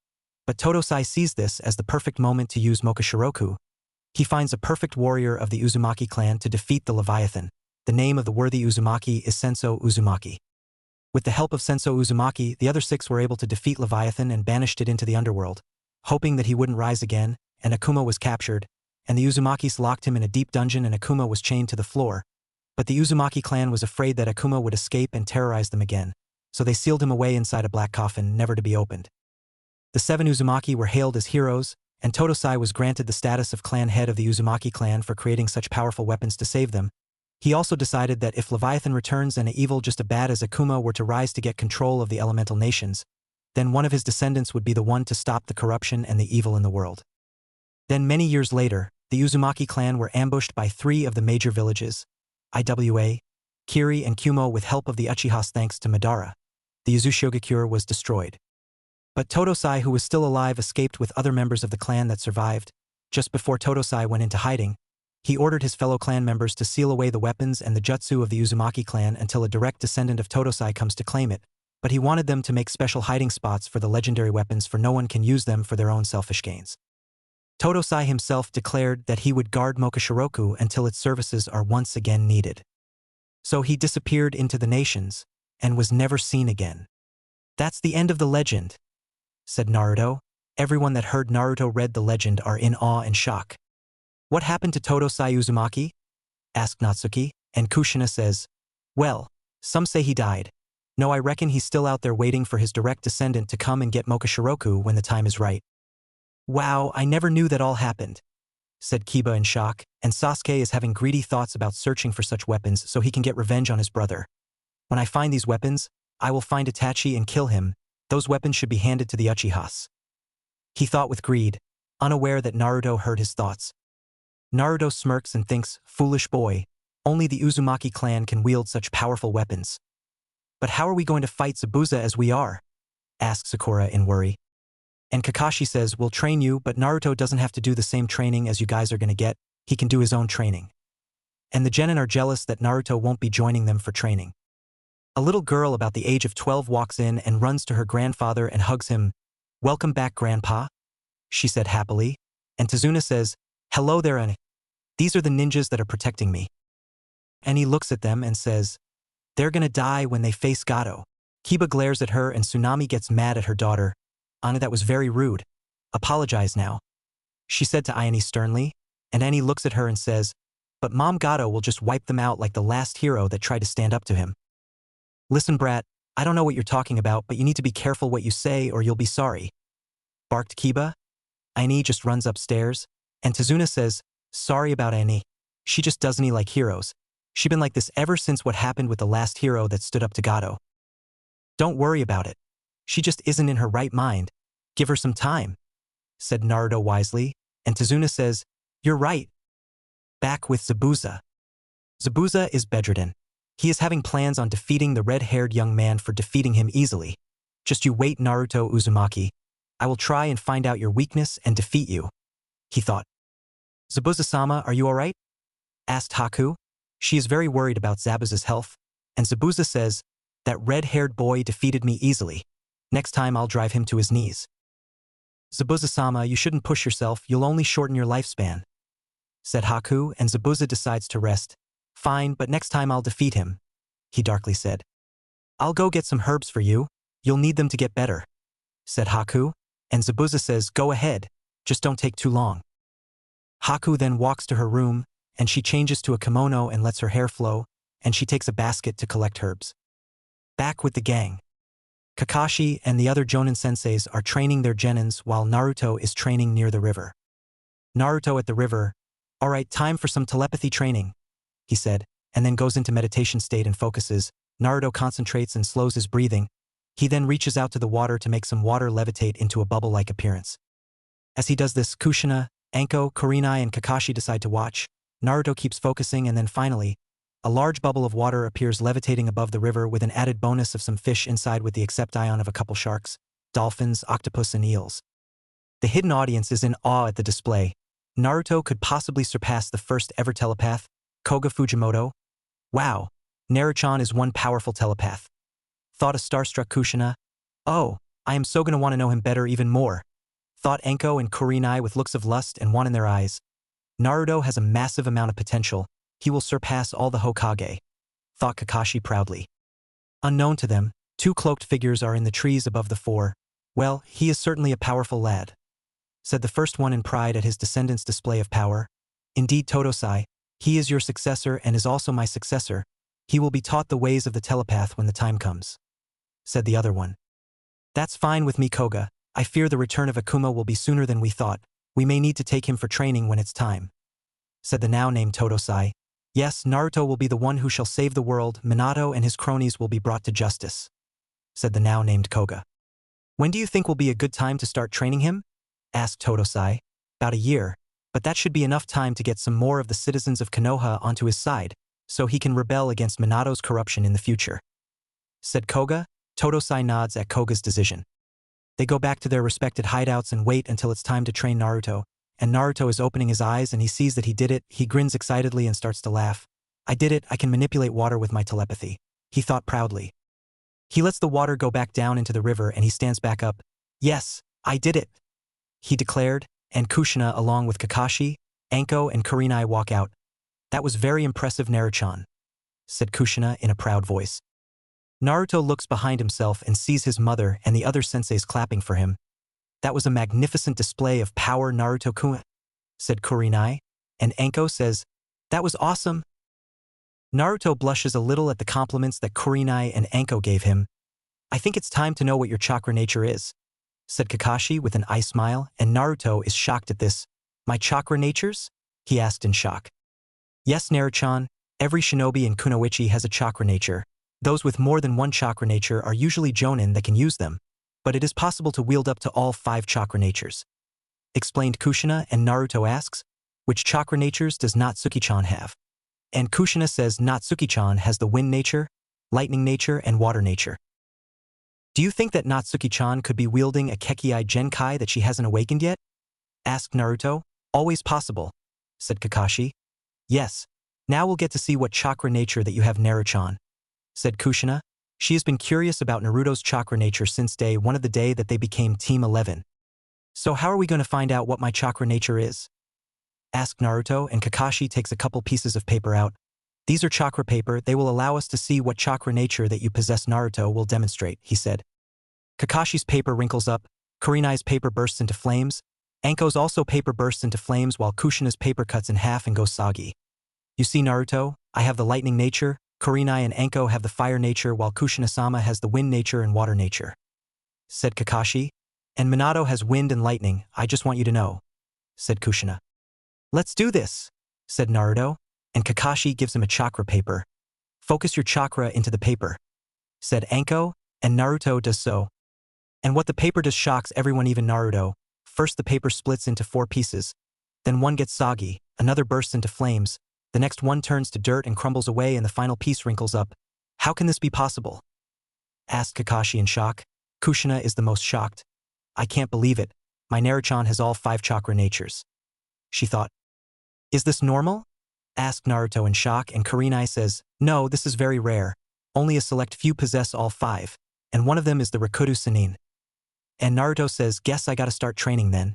but Totosai sees this as the perfect moment to use Mokashiroku. He finds a perfect warrior of the Uzumaki clan to defeat the Leviathan. The name of the worthy Uzumaki is Senso Uzumaki. With the help of Senso Uzumaki, the other 6 were able to defeat Leviathan and banished it into the underworld, hoping that he wouldn't rise again, and Akuma was captured, and the Uzumakis locked him in a deep dungeon and Akuma was chained to the floor. But the Uzumaki clan was afraid that Akuma would escape and terrorize them again, so they sealed him away inside a black coffin, never to be opened. The 7 Uzumaki were hailed as heroes, and Totosai was granted the status of clan head of the Uzumaki clan for creating such powerful weapons to save them. He also decided that if Leviathan returns and an evil just as bad as Akuma were to rise to get control of the elemental nations, then one of his descendants would be the one to stop the corruption and the evil in the world. Then many years later, the Uzumaki clan were ambushed by 3 of the major villages, Iwa, Kiri and Kumo, with help of the Uchihas. Thanks to Madara, the Uzushigakure was destroyed. But Totosai, who was still alive, escaped with other members of the clan that survived. Just before Totosai went into hiding, he ordered his fellow clan members to seal away the weapons and the jutsu of the Uzumaki clan until a direct descendant of Totosai comes to claim it, but he wanted them to make special hiding spots for the legendary weapons for no one can use them for their own selfish gains. Totosai himself declared that he would guard Mokashiroku until its services are once again needed. So he disappeared into the nations and was never seen again. That's the end of the legend, said Naruto. Everyone that heard Naruto read the legend are in awe and shock. What happened to Totosai Uzumaki? Asked Natsuki, and Kushina says, well, some say he died. No, I reckon he's still out there waiting for his direct descendant to come and get Mokashiroku when the time is right. Wow, I never knew that all happened, said Kiba in shock, and Sasuke is having greedy thoughts about searching for such weapons so he can get revenge on his brother. When I find these weapons, I will find Itachi and kill him. Those weapons should be handed to the Uchihas. He thought with greed, unaware that Naruto heard his thoughts. Naruto smirks and thinks, foolish boy, only the Uzumaki clan can wield such powerful weapons. But how are we going to fight Zabuza as we are? Asks Sakura in worry. And Kakashi says, we'll train you, but Naruto doesn't have to do the same training as you guys are going to get. He can do his own training. And the genin are jealous that Naruto won't be joining them for training. A little girl about the age of 12 walks in and runs to her grandfather and hugs him. Welcome back, Grandpa, she said happily. And Tazuna says, hello there, Annie. These are the ninjas that are protecting me. And he looks at them and says, they're gonna die when they face Gato. Kiba glares at her and Tsunami gets mad at her daughter. Anna, that was very rude. Apologize now, she said to Ayane sternly, and Annie looks at her and says, but Mom, Gato will just wipe them out like the last hero that tried to stand up to him. Listen, brat, I don't know what you're talking about, but you need to be careful what you say or you'll be sorry, barked Kiba. Ayane just runs upstairs, and Tazuna says, sorry about Ayane. She just doesn't like heroes. She's been like this ever since what happened with the last hero that stood up to Gato. Don't worry about it. She just isn't in her right mind. Give her some time, said Naruto wisely, and Tazuna says, you're right. Back with Zabuza. Zabuza is bedridden. He is having plans on defeating the red-haired young man for defeating him easily. Just you wait, Naruto Uzumaki. I will try and find out your weakness and defeat you, he thought. Zabuza-sama, are you alright? Asked Haku. She is very worried about Zabuza's health, and Zabuza says, that red-haired boy defeated me easily. Next time I'll drive him to his knees. Zabuza-sama, you shouldn't push yourself, you'll only shorten your lifespan, said Haku, and Zabuza decides to rest. Fine, but next time I'll defeat him, he darkly said. I'll go get some herbs for you, you'll need them to get better, said Haku, and Zabuza says, go ahead, just don't take too long. Haku then walks to her room, and she changes to a kimono and lets her hair flow, and she takes a basket to collect herbs. Back with the gang. Kakashi and the other Jonin senseis are training their genins while Naruto is training near the river. Naruto at the river, alright, time for some telepathy training, he said, and then goes into meditation state and focuses. Naruto concentrates and slows his breathing. He then reaches out to the water to make some water levitate into a bubble-like appearance. As he does this, Kushina, Anko, Kurenai, and Kakashi decide to watch. Naruto keeps focusing, and then finally, a large bubble of water appears levitating above the river with an added bonus of some fish inside with the acception of a couple sharks, dolphins, octopus, and eels. The hidden audience is in awe at the display. Naruto could possibly surpass the first ever telepath, Koga Fujimoto. Wow, Naruto is one powerful telepath, thought a starstruck Kushina. Oh, I am so gonna want to know him better even more, thought Anko and Kurenai with looks of lust and want in their eyes. Naruto has a massive amount of potential. He will surpass all the Hokage, thought Kakashi proudly. Unknown to them, two cloaked figures are in the trees above the four. Well, he is certainly a powerful lad, said the first one in pride at his descendant's display of power. Indeed, Totosai, he is your successor and is also my successor. He will be taught the ways of the telepath when the time comes, said the other one. That's fine with me, Koga. I fear the return of Akuma will be sooner than we thought. We may need to take him for training when it's time, said the now named Totosai. Yes, Naruto will be the one who shall save the world. Minato and his cronies will be brought to justice, said the now named Koga. When do you think will be a good time to start training him? Asked Totosai. About a year, but that should be enough time to get some more of the citizens of Konoha onto his side, so he can rebel against Minato's corruption in the future, said Koga. Totosai nods at Koga's decision. They go back to their respected hideouts and wait until it's time to train Naruto, and Naruto is opening his eyes and he sees that he did it. He grins excitedly and starts to laugh. I did it, I can manipulate water with my telepathy, he thought proudly. He lets the water go back down into the river and he stands back up. Yes, I did it, he declared, and Kushina along with Kakashi, Anko and Kurenai walk out. That was very impressive, Naruto-chan, said Kushina in a proud voice. Naruto looks behind himself and sees his mother and the other senseis clapping for him. That was a magnificent display of power, Naruto-kun, said Kurenai, and Anko says, that was awesome. Naruto blushes a little at the compliments that Kurenai and Anko gave him. I think it's time to know what your chakra nature is, said Kakashi with an eye smile, and Naruto is shocked at this. My chakra natures? He asked in shock. Yes, Naruto-chan, every shinobi in kunoichi has a chakra nature. Those with more than one chakra nature are usually jonin that can use them, but it is possible to wield up to all 5 chakra natures, explained Kushina, and Naruto asks, which chakra natures does Natsuki-chan have? And Kushina says Natsuki-chan has the wind nature, lightning nature, and water nature. Do you think that Natsuki-chan could be wielding a Kekii Genkai that she hasn't awakened yet? Asked Naruto. Always possible, said Kakashi. Yes, now we'll get to see what chakra nature that you have, Naruto-chan, said Kushina. She has been curious about Naruto's chakra nature since day 1 of the day that they became Team 11. So how are we going to find out what my chakra nature is? Asked Naruto, and Kakashi takes a couple pieces of paper out. These are chakra paper. They will allow us to see what chakra nature that you possess. Naruto will demonstrate, he said. Kakashi's paper wrinkles up, Kurenai's paper bursts into flames, Anko's also paper bursts into flames while Kushina's paper cuts in half and goes soggy. You see, Naruto, I have the lightning nature, Kurenai and Anko have the fire nature while Kushina-sama has the wind nature and water nature, said Kakashi. And Minato has wind and lightning, I just want you to know, said Kushina. Let's do this, said Naruto, and Kakashi gives him a chakra paper. Focus your chakra into the paper, said Anko, and Naruto does so. And what the paper does shocks everyone, even Naruto. First the paper splits into 4 pieces, then one gets soggy, another bursts into flames, the next one turns to dirt and crumbles away and the final piece wrinkles up. How can this be possible? Asked Kakashi in shock. Kushina is the most shocked. I can't believe it, my Naruto-chan has all 5 chakra natures, she thought. Is this normal? Asked Naruto in shock, and Kurenai says, no, this is very rare. Only a select few possess all 5, and one of them is the Rikudo Sannin. And Naruto says, guess I gotta start training then.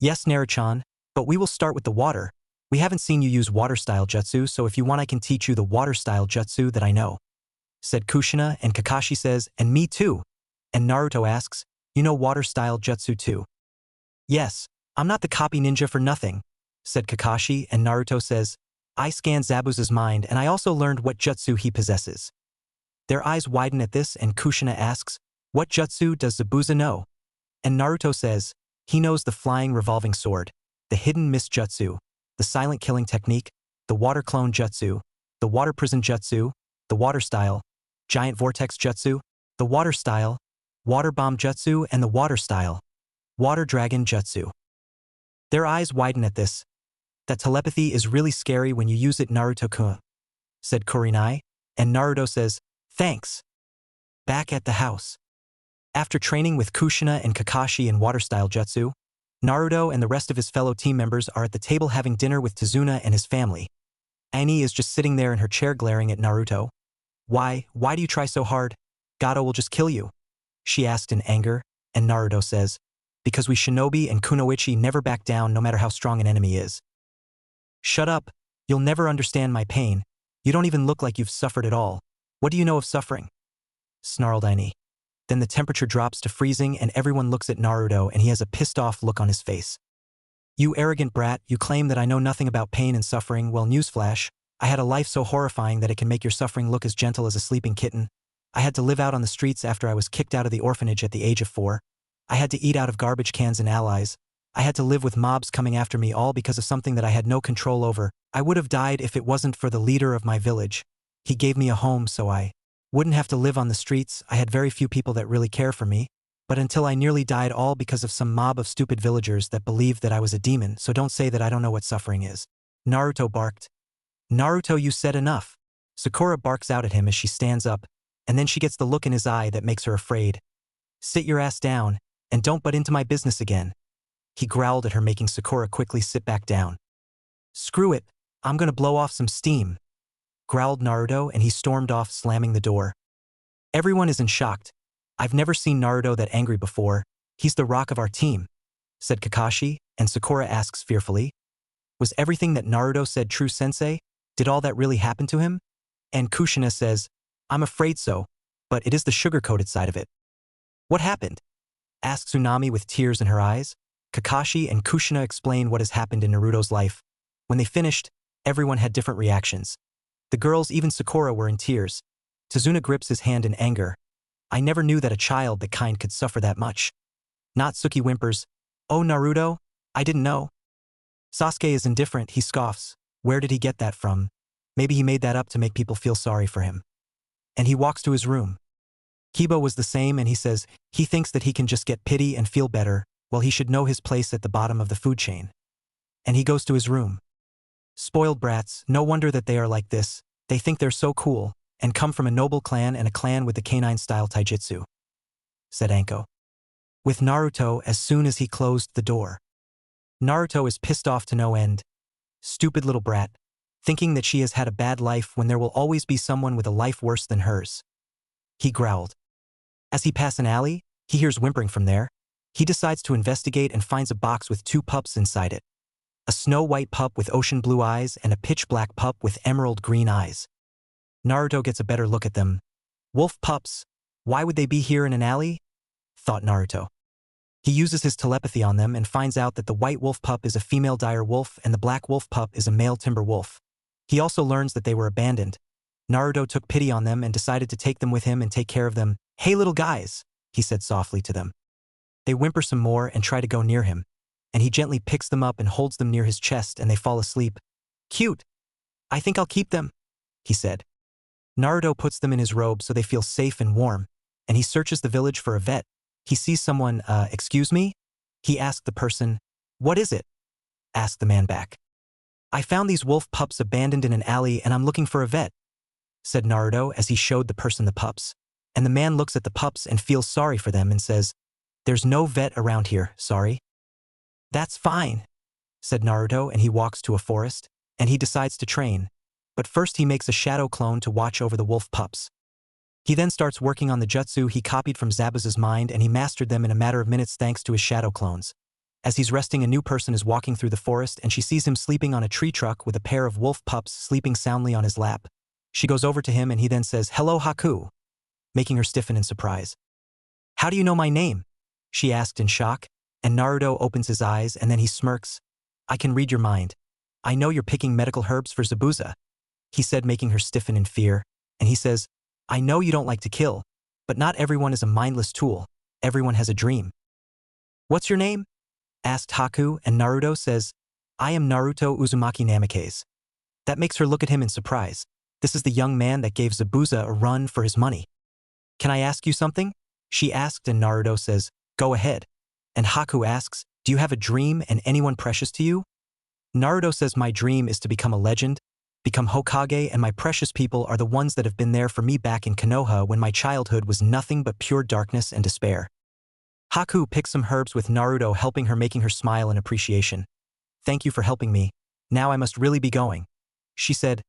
Yes, Naruto-chan, but we will start with the water. We haven't seen you use water-style jutsu, so if you want I can teach you the water-style jutsu that I know, said Kushina, and Kakashi says, and me too. And Naruto asks, you know water-style jutsu too? Yes, I'm not the copy ninja for nothing, said Kakashi, and Naruto says, I scanned Zabuza's mind and I also learned what jutsu he possesses. Their eyes widen at this, and Kushina asks, what jutsu does Zabuza know? And Naruto says, he knows the flying revolving sword, the hidden mist jutsu, the silent killing technique, the water clone jutsu, the water prison jutsu, the water style, giant vortex jutsu, the water style, water bomb jutsu, and the water style, water dragon jutsu. Their eyes widen at this. That telepathy is really scary when you use it, Naruto-kun, said Kurenai, and Naruto says, thanks. Back at the house. After training with Kushina and Kakashi in water-style jutsu, Naruto and the rest of his fellow team members are at the table having dinner with Tazuna and his family. Annie is just sitting there in her chair glaring at Naruto. Why do you try so hard? Gato will just kill you, she asked in anger, and Naruto says, because we shinobi and kunoichi never back down no matter how strong an enemy is. Shut up, you'll never understand my pain. You don't even look like you've suffered at all. What do you know of suffering? Snarled Annie. Then the temperature drops to freezing and everyone looks at Naruto and he has a pissed off look on his face. You arrogant brat, you claim that I know nothing about pain and suffering. Well, newsflash, I had a life so horrifying that it can make your suffering look as gentle as a sleeping kitten. I had to live out on the streets after I was kicked out of the orphanage at the age of 4. I had to eat out of garbage cans and allies. I had to live with mobs coming after me all because of something that I had no control over. I would have died if it wasn't for the leader of my village. He gave me a home so I wouldn't have to live on the streets. I had very few people that really care for me, but until I nearly died all because of some mob of stupid villagers that believed that I was a demon, so don't say that I don't know what suffering is. Naruto barked. Naruto, you said enough. Sakura barks out at him as she stands up, and then she gets the look in his eye that makes her afraid. Sit your ass down, and don't butt into my business again. He growled at her, making Sakura quickly sit back down. Screw it, I'm gonna blow off some steam, growled Naruto, and he stormed off, slamming the door. Everyone is in shock. I've never seen Naruto that angry before. He's the rock of our team, said Kakashi, and Sakura asks fearfully. Was everything that Naruto said true, sensei? Did all that really happen to him? And Kushina says, I'm afraid so, but it is the sugar-coated side of it. What happened? Asks Tsunami with tears in her eyes. Kakashi and Kushina explain what has happened in Naruto's life. When they finished, everyone had different reactions. The girls, even Sakura, were in tears. Tazuna grips his hand in anger. I never knew that a child that kind could suffer that much. Natsuki whimpers, Oh Naruto, I didn't know. Sasuke is indifferent, he scoffs. Where did he get that from? Maybe he made that up to make people feel sorry for him. And he walks to his room. Kiba was the same, and he says he thinks that he can just get pity and feel better, while he should know his place at the bottom of the food chain. And he goes to his room. Spoiled brats, no wonder that they are like this. They think they're so cool, and come from a noble clan and a clan with the canine-style taijutsu, said Anko. With Naruto as soon as he closed the door. Naruto is pissed off to no end. Stupid little brat, thinking that she has had a bad life when there will always be someone with a life worse than hers. He growled. As he passes an alley, he hears whimpering from there. He decides to investigate and finds a box with 2 pups inside it. A snow-white pup with ocean blue eyes and a pitch-black pup with emerald green eyes. Naruto gets a better look at them. Wolf pups, why would they be here in an alley? Thought Naruto. He uses his telepathy on them and finds out that the white wolf pup is a female dire wolf and the black wolf pup is a male timber wolf. He also learns that they were abandoned. Naruto took pity on them and decided to take them with him and take care of them. Hey little guys, he said softly to them. They whimper some more and try to go near him, and he gently picks them up and holds them near his chest and they fall asleep. Cute. I think I'll keep them, he said. Naruto puts them in his robe so they feel safe and warm, and he searches the village for a vet. He sees someone, excuse me? He asked the person. What is it? Asked the man back. I found these wolf pups abandoned in an alley and I'm looking for a vet, said Naruto as he showed the person the pups. And the man looks at the pups and feels sorry for them and says, There's no vet around here, sorry. That's fine, said Naruto, and he walks to a forest, and he decides to train. But first he makes a shadow clone to watch over the wolf pups. He then starts working on the jutsu he copied from Zabuza's mind, and he mastered them in a matter of minutes thanks to his shadow clones. As he's resting, a new person is walking through the forest and she sees him sleeping on a tree trunk with a pair of wolf pups sleeping soundly on his lap. She goes over to him and he then says, Hello Haku, making her stiffen in surprise. How do you know my name? She asked in shock, and Naruto opens his eyes and then he smirks. I can read your mind. I know you're picking medical herbs for Zabuza, he said, making her stiffen in fear, and he says, I know you don't like to kill, but not everyone is a mindless tool. Everyone has a dream. What's your name? Asked Haku, and Naruto says, I am Naruto Uzumaki Namikaze. That makes her look at him in surprise. This is the young man that gave Zabuza a run for his money. Can I ask you something? She asked, and Naruto says, Go ahead. And Haku asks, Do you have a dream and anyone precious to you? Naruto says, My dream is to become a legend, become Hokage, and my precious people are the ones that have been there for me back in Konoha when my childhood was nothing but pure darkness and despair. Haku picks some herbs with Naruto helping her, making her smile in appreciation. Thank you for helping me. Now I must really be going, she said.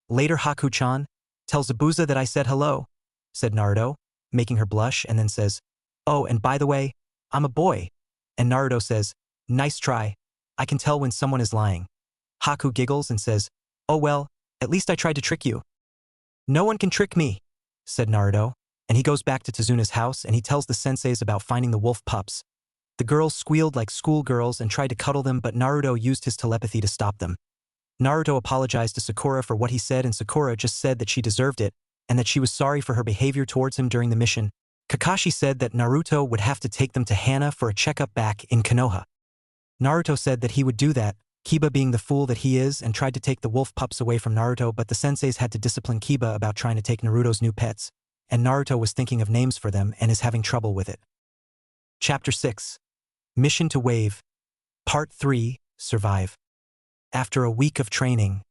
Later Haku-chan, tell Zabuza that I said hello, said Naruto, making her blush, and then says, Oh, and by the way, I'm a boy. And Naruto says, Nice try. I can tell when someone is lying. Haku giggles and says, Oh well, at least I tried to trick you. No one can trick me, said Naruto, and he goes back to Tazuna's house and he tells the senseis about finding the wolf pups. The girls squealed like schoolgirls and tried to cuddle them, but Naruto used his telepathy to stop them. Naruto apologized to Sakura for what he said, and Sakura just said that she deserved it and that she was sorry for her behavior towards him during the mission. Kakashi said that Naruto would have to take them to Hana for a checkup back in Konoha. Naruto said that he would do that, Kiba being the fool that he is, and tried to take the wolf pups away from Naruto, but the senseis had to discipline Kiba about trying to take Naruto's new pets, and Naruto was thinking of names for them and is having trouble with it. Chapter 6. Mission to Wave. Part 3, Survive. After a week of training,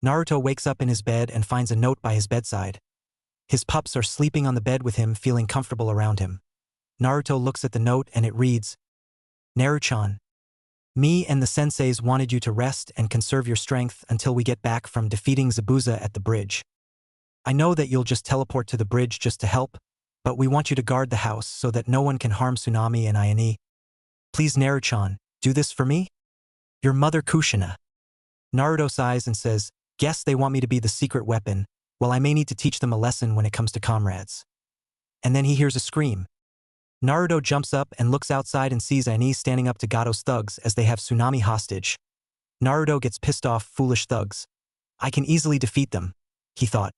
Naruto wakes up in his bed and finds a note by his bedside. His pups are sleeping on the bed with him, feeling comfortable around him. Naruto looks at the note and it reads, Naruto-chan, me and the senseis wanted you to rest and conserve your strength until we get back from defeating Zabuza at the bridge. I know that you'll just teleport to the bridge just to help, but we want you to guard the house so that no one can harm Tsunami and Ayane. Please Naruto-chan, do this for me? Your mother Kushina. Naruto sighs and says, guess they want me to be the secret weapon, well I may need to teach them a lesson when it comes to comrades. And then he hears a scream. Naruto jumps up and looks outside and sees Ayane standing up to Gato's thugs as they have Tsunami hostage. Naruto gets pissed off, foolish thugs. I can easily defeat them, he thought.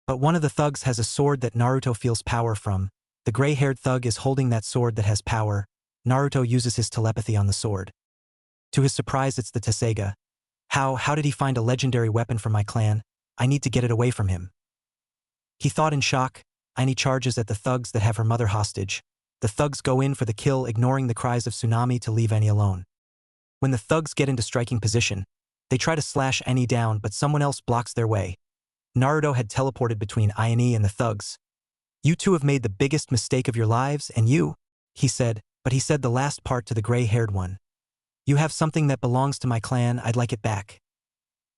But one of the thugs has a sword that Naruto feels power from. The gray-haired thug is holding that sword that has power. Naruto uses his telepathy on the sword. To his surprise, it's the Tesseiga. How did he find a legendary weapon for my clan? I need to get it away from him. He thought in shock. Ayane charges at the thugs that have her mother hostage. The thugs go in for the kill, ignoring the cries of Tsunami to leave Ayane alone. When the thugs get into striking position, they try to slash Ayane down, but someone else blocks their way. Naruto had teleported between Ayane and the thugs. You two have made the biggest mistake of your lives, and you, he said, but he said the last part to the gray-haired one. You have something that belongs to my clan, I'd like it back.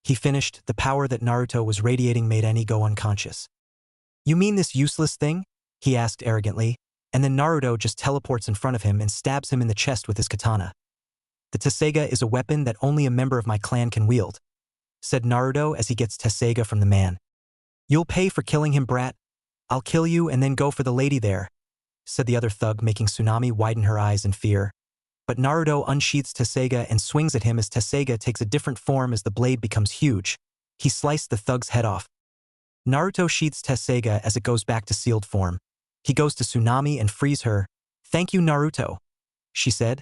He finished. The power that Naruto was radiating made Ayane go unconscious. You mean this useless thing? He asked arrogantly, and then Naruto just teleports in front of him and stabs him in the chest with his katana. The Tesseiga is a weapon that only a member of my clan can wield, said Naruto as he gets Tesseiga from the man. You'll pay for killing him, brat. I'll kill you and then go for the lady there, said the other thug, making Tsunami widen her eyes in fear. But Naruto unsheaths Tesseiga and swings at him as Tesseiga takes a different form as the blade becomes huge. He sliced the thug's head off. Naruto sheaths Tesseiga as it goes back to sealed form. He goes to Tsunami and frees her. Thank you, Naruto, she said.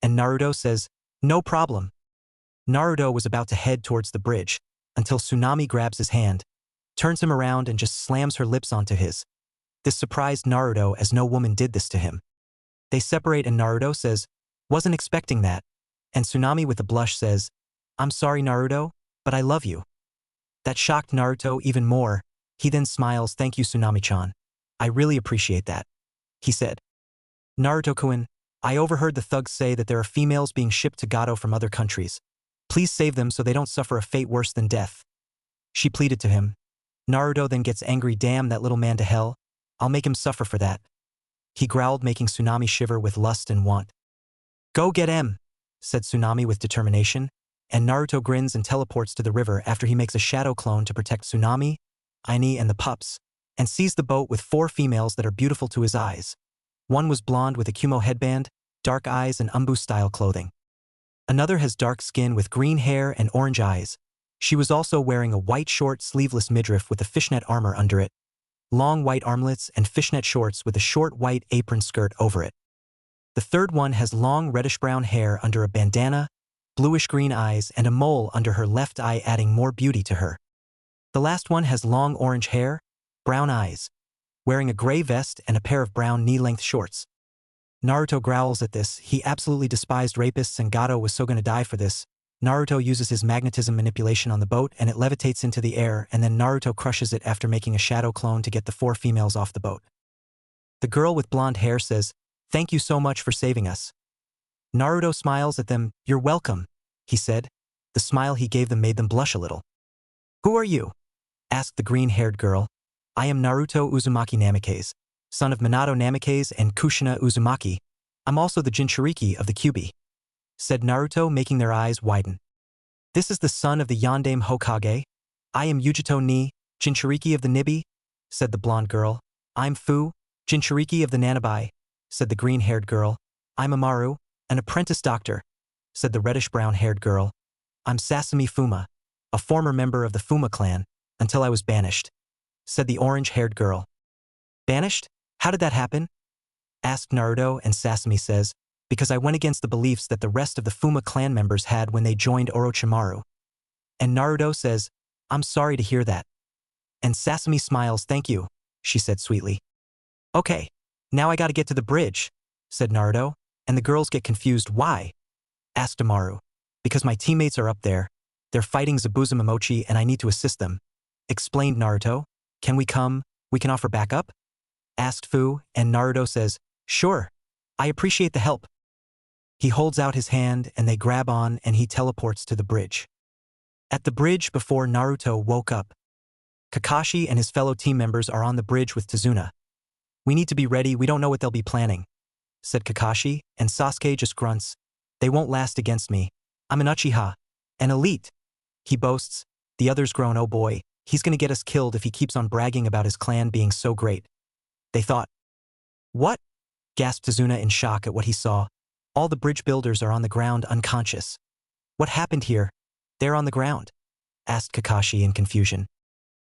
And Naruto says, no problem. Naruto was about to head towards the bridge, until Tsunami grabs his hand, turns him around and just slams her lips onto his. This surprised Naruto as no woman did this to him. They separate and Naruto says, wasn't expecting that. And Tsunami with a blush says, I'm sorry Naruto, but I love you. That shocked Naruto even more. He then smiles, thank you Tsunami-chan. I really appreciate that, he said. Naruto-kun, I overheard the thugs say that there are females being shipped to Gato from other countries. Please save them so they don't suffer a fate worse than death. She pleaded to him. Naruto then gets angry, damn that little man to hell. I'll make him suffer for that. He growled, making Tsunami shiver with lust and want. Go get him, said Tsunami with determination, and Naruto grins and teleports to the river after he makes a shadow clone to protect Tsunami, Ayane and the pups, and sees the boat with 4 females that are beautiful to his eyes. One was blonde with a Kumo headband, dark eyes and umbu-style clothing. Another has dark skin with green hair and orange eyes. She was also wearing a white short sleeveless midriff with a fishnet armor under it, long white armlets and fishnet shorts with a short white apron skirt over it. The third one has long reddish-brown hair under a bandana, bluish-green eyes and a mole under her left eye, adding more beauty to her. The last one has long orange hair, brown eyes, wearing a gray vest and a pair of brown knee-length shorts. Naruto growls at this. He absolutely despised rapists and Gato was so gonna die for this. Naruto uses his magnetism manipulation on the boat and it levitates into the air, and then Naruto crushes it after making a shadow clone to get the 4 females off the boat. The girl with blonde hair says, thank you so much for saving us. Naruto smiles at them. You're welcome, he said. The smile he gave them made them blush a little. Who are you? Asked the green-haired girl. I am Naruto Uzumaki Namikaze, son of Minato Namikaze and Kushina Uzumaki. I'm also the Jinchuriki of the Kyuubi, said Naruto, making their eyes widen. This is the son of the Yondaime Hokage. I am Yujito ni, Jinchuriki of the Nibi, said the blonde girl. I'm Fu, Jinchuriki of the Nanabai, said the green-haired girl. I'm Amaru, an apprentice doctor, said the reddish-brown-haired girl. I'm Sasami Fuma, a former member of the Fuma clan, until I was banished, said the orange-haired girl. Banished? How did that happen? Asked Naruto, and Sasami says, because I went against the beliefs that the rest of the Fuma clan members had when they joined Orochimaru. And Naruto says, I'm sorry to hear that. And Sasami smiles, thank you, she said sweetly. Okay, now I gotta get to the bridge, said Naruto, and the girls get confused. Why? Asked Amaru. Because my teammates are up there. They're fighting Zabuza Momochi and I need to assist them, explained Naruto. Can we come? We can offer backup? Asked Fu, and Naruto says, sure, I appreciate the help. He holds out his hand and they grab on and he teleports to the bridge. At the bridge before Naruto woke up, Kakashi and his fellow team members are on the bridge with Tazuna. We need to be ready, we don't know what they'll be planning, said Kakashi, and Sasuke just grunts. They won't last against me. I'm an Uchiha. An elite. He boasts. The others groan, oh boy, he's gonna get us killed if he keeps on bragging about his clan being so great. They thought. What? Gasped Tazuna in shock at what he saw. All the bridge builders are on the ground unconscious. What happened here? They're on the ground, asked Kakashi in confusion.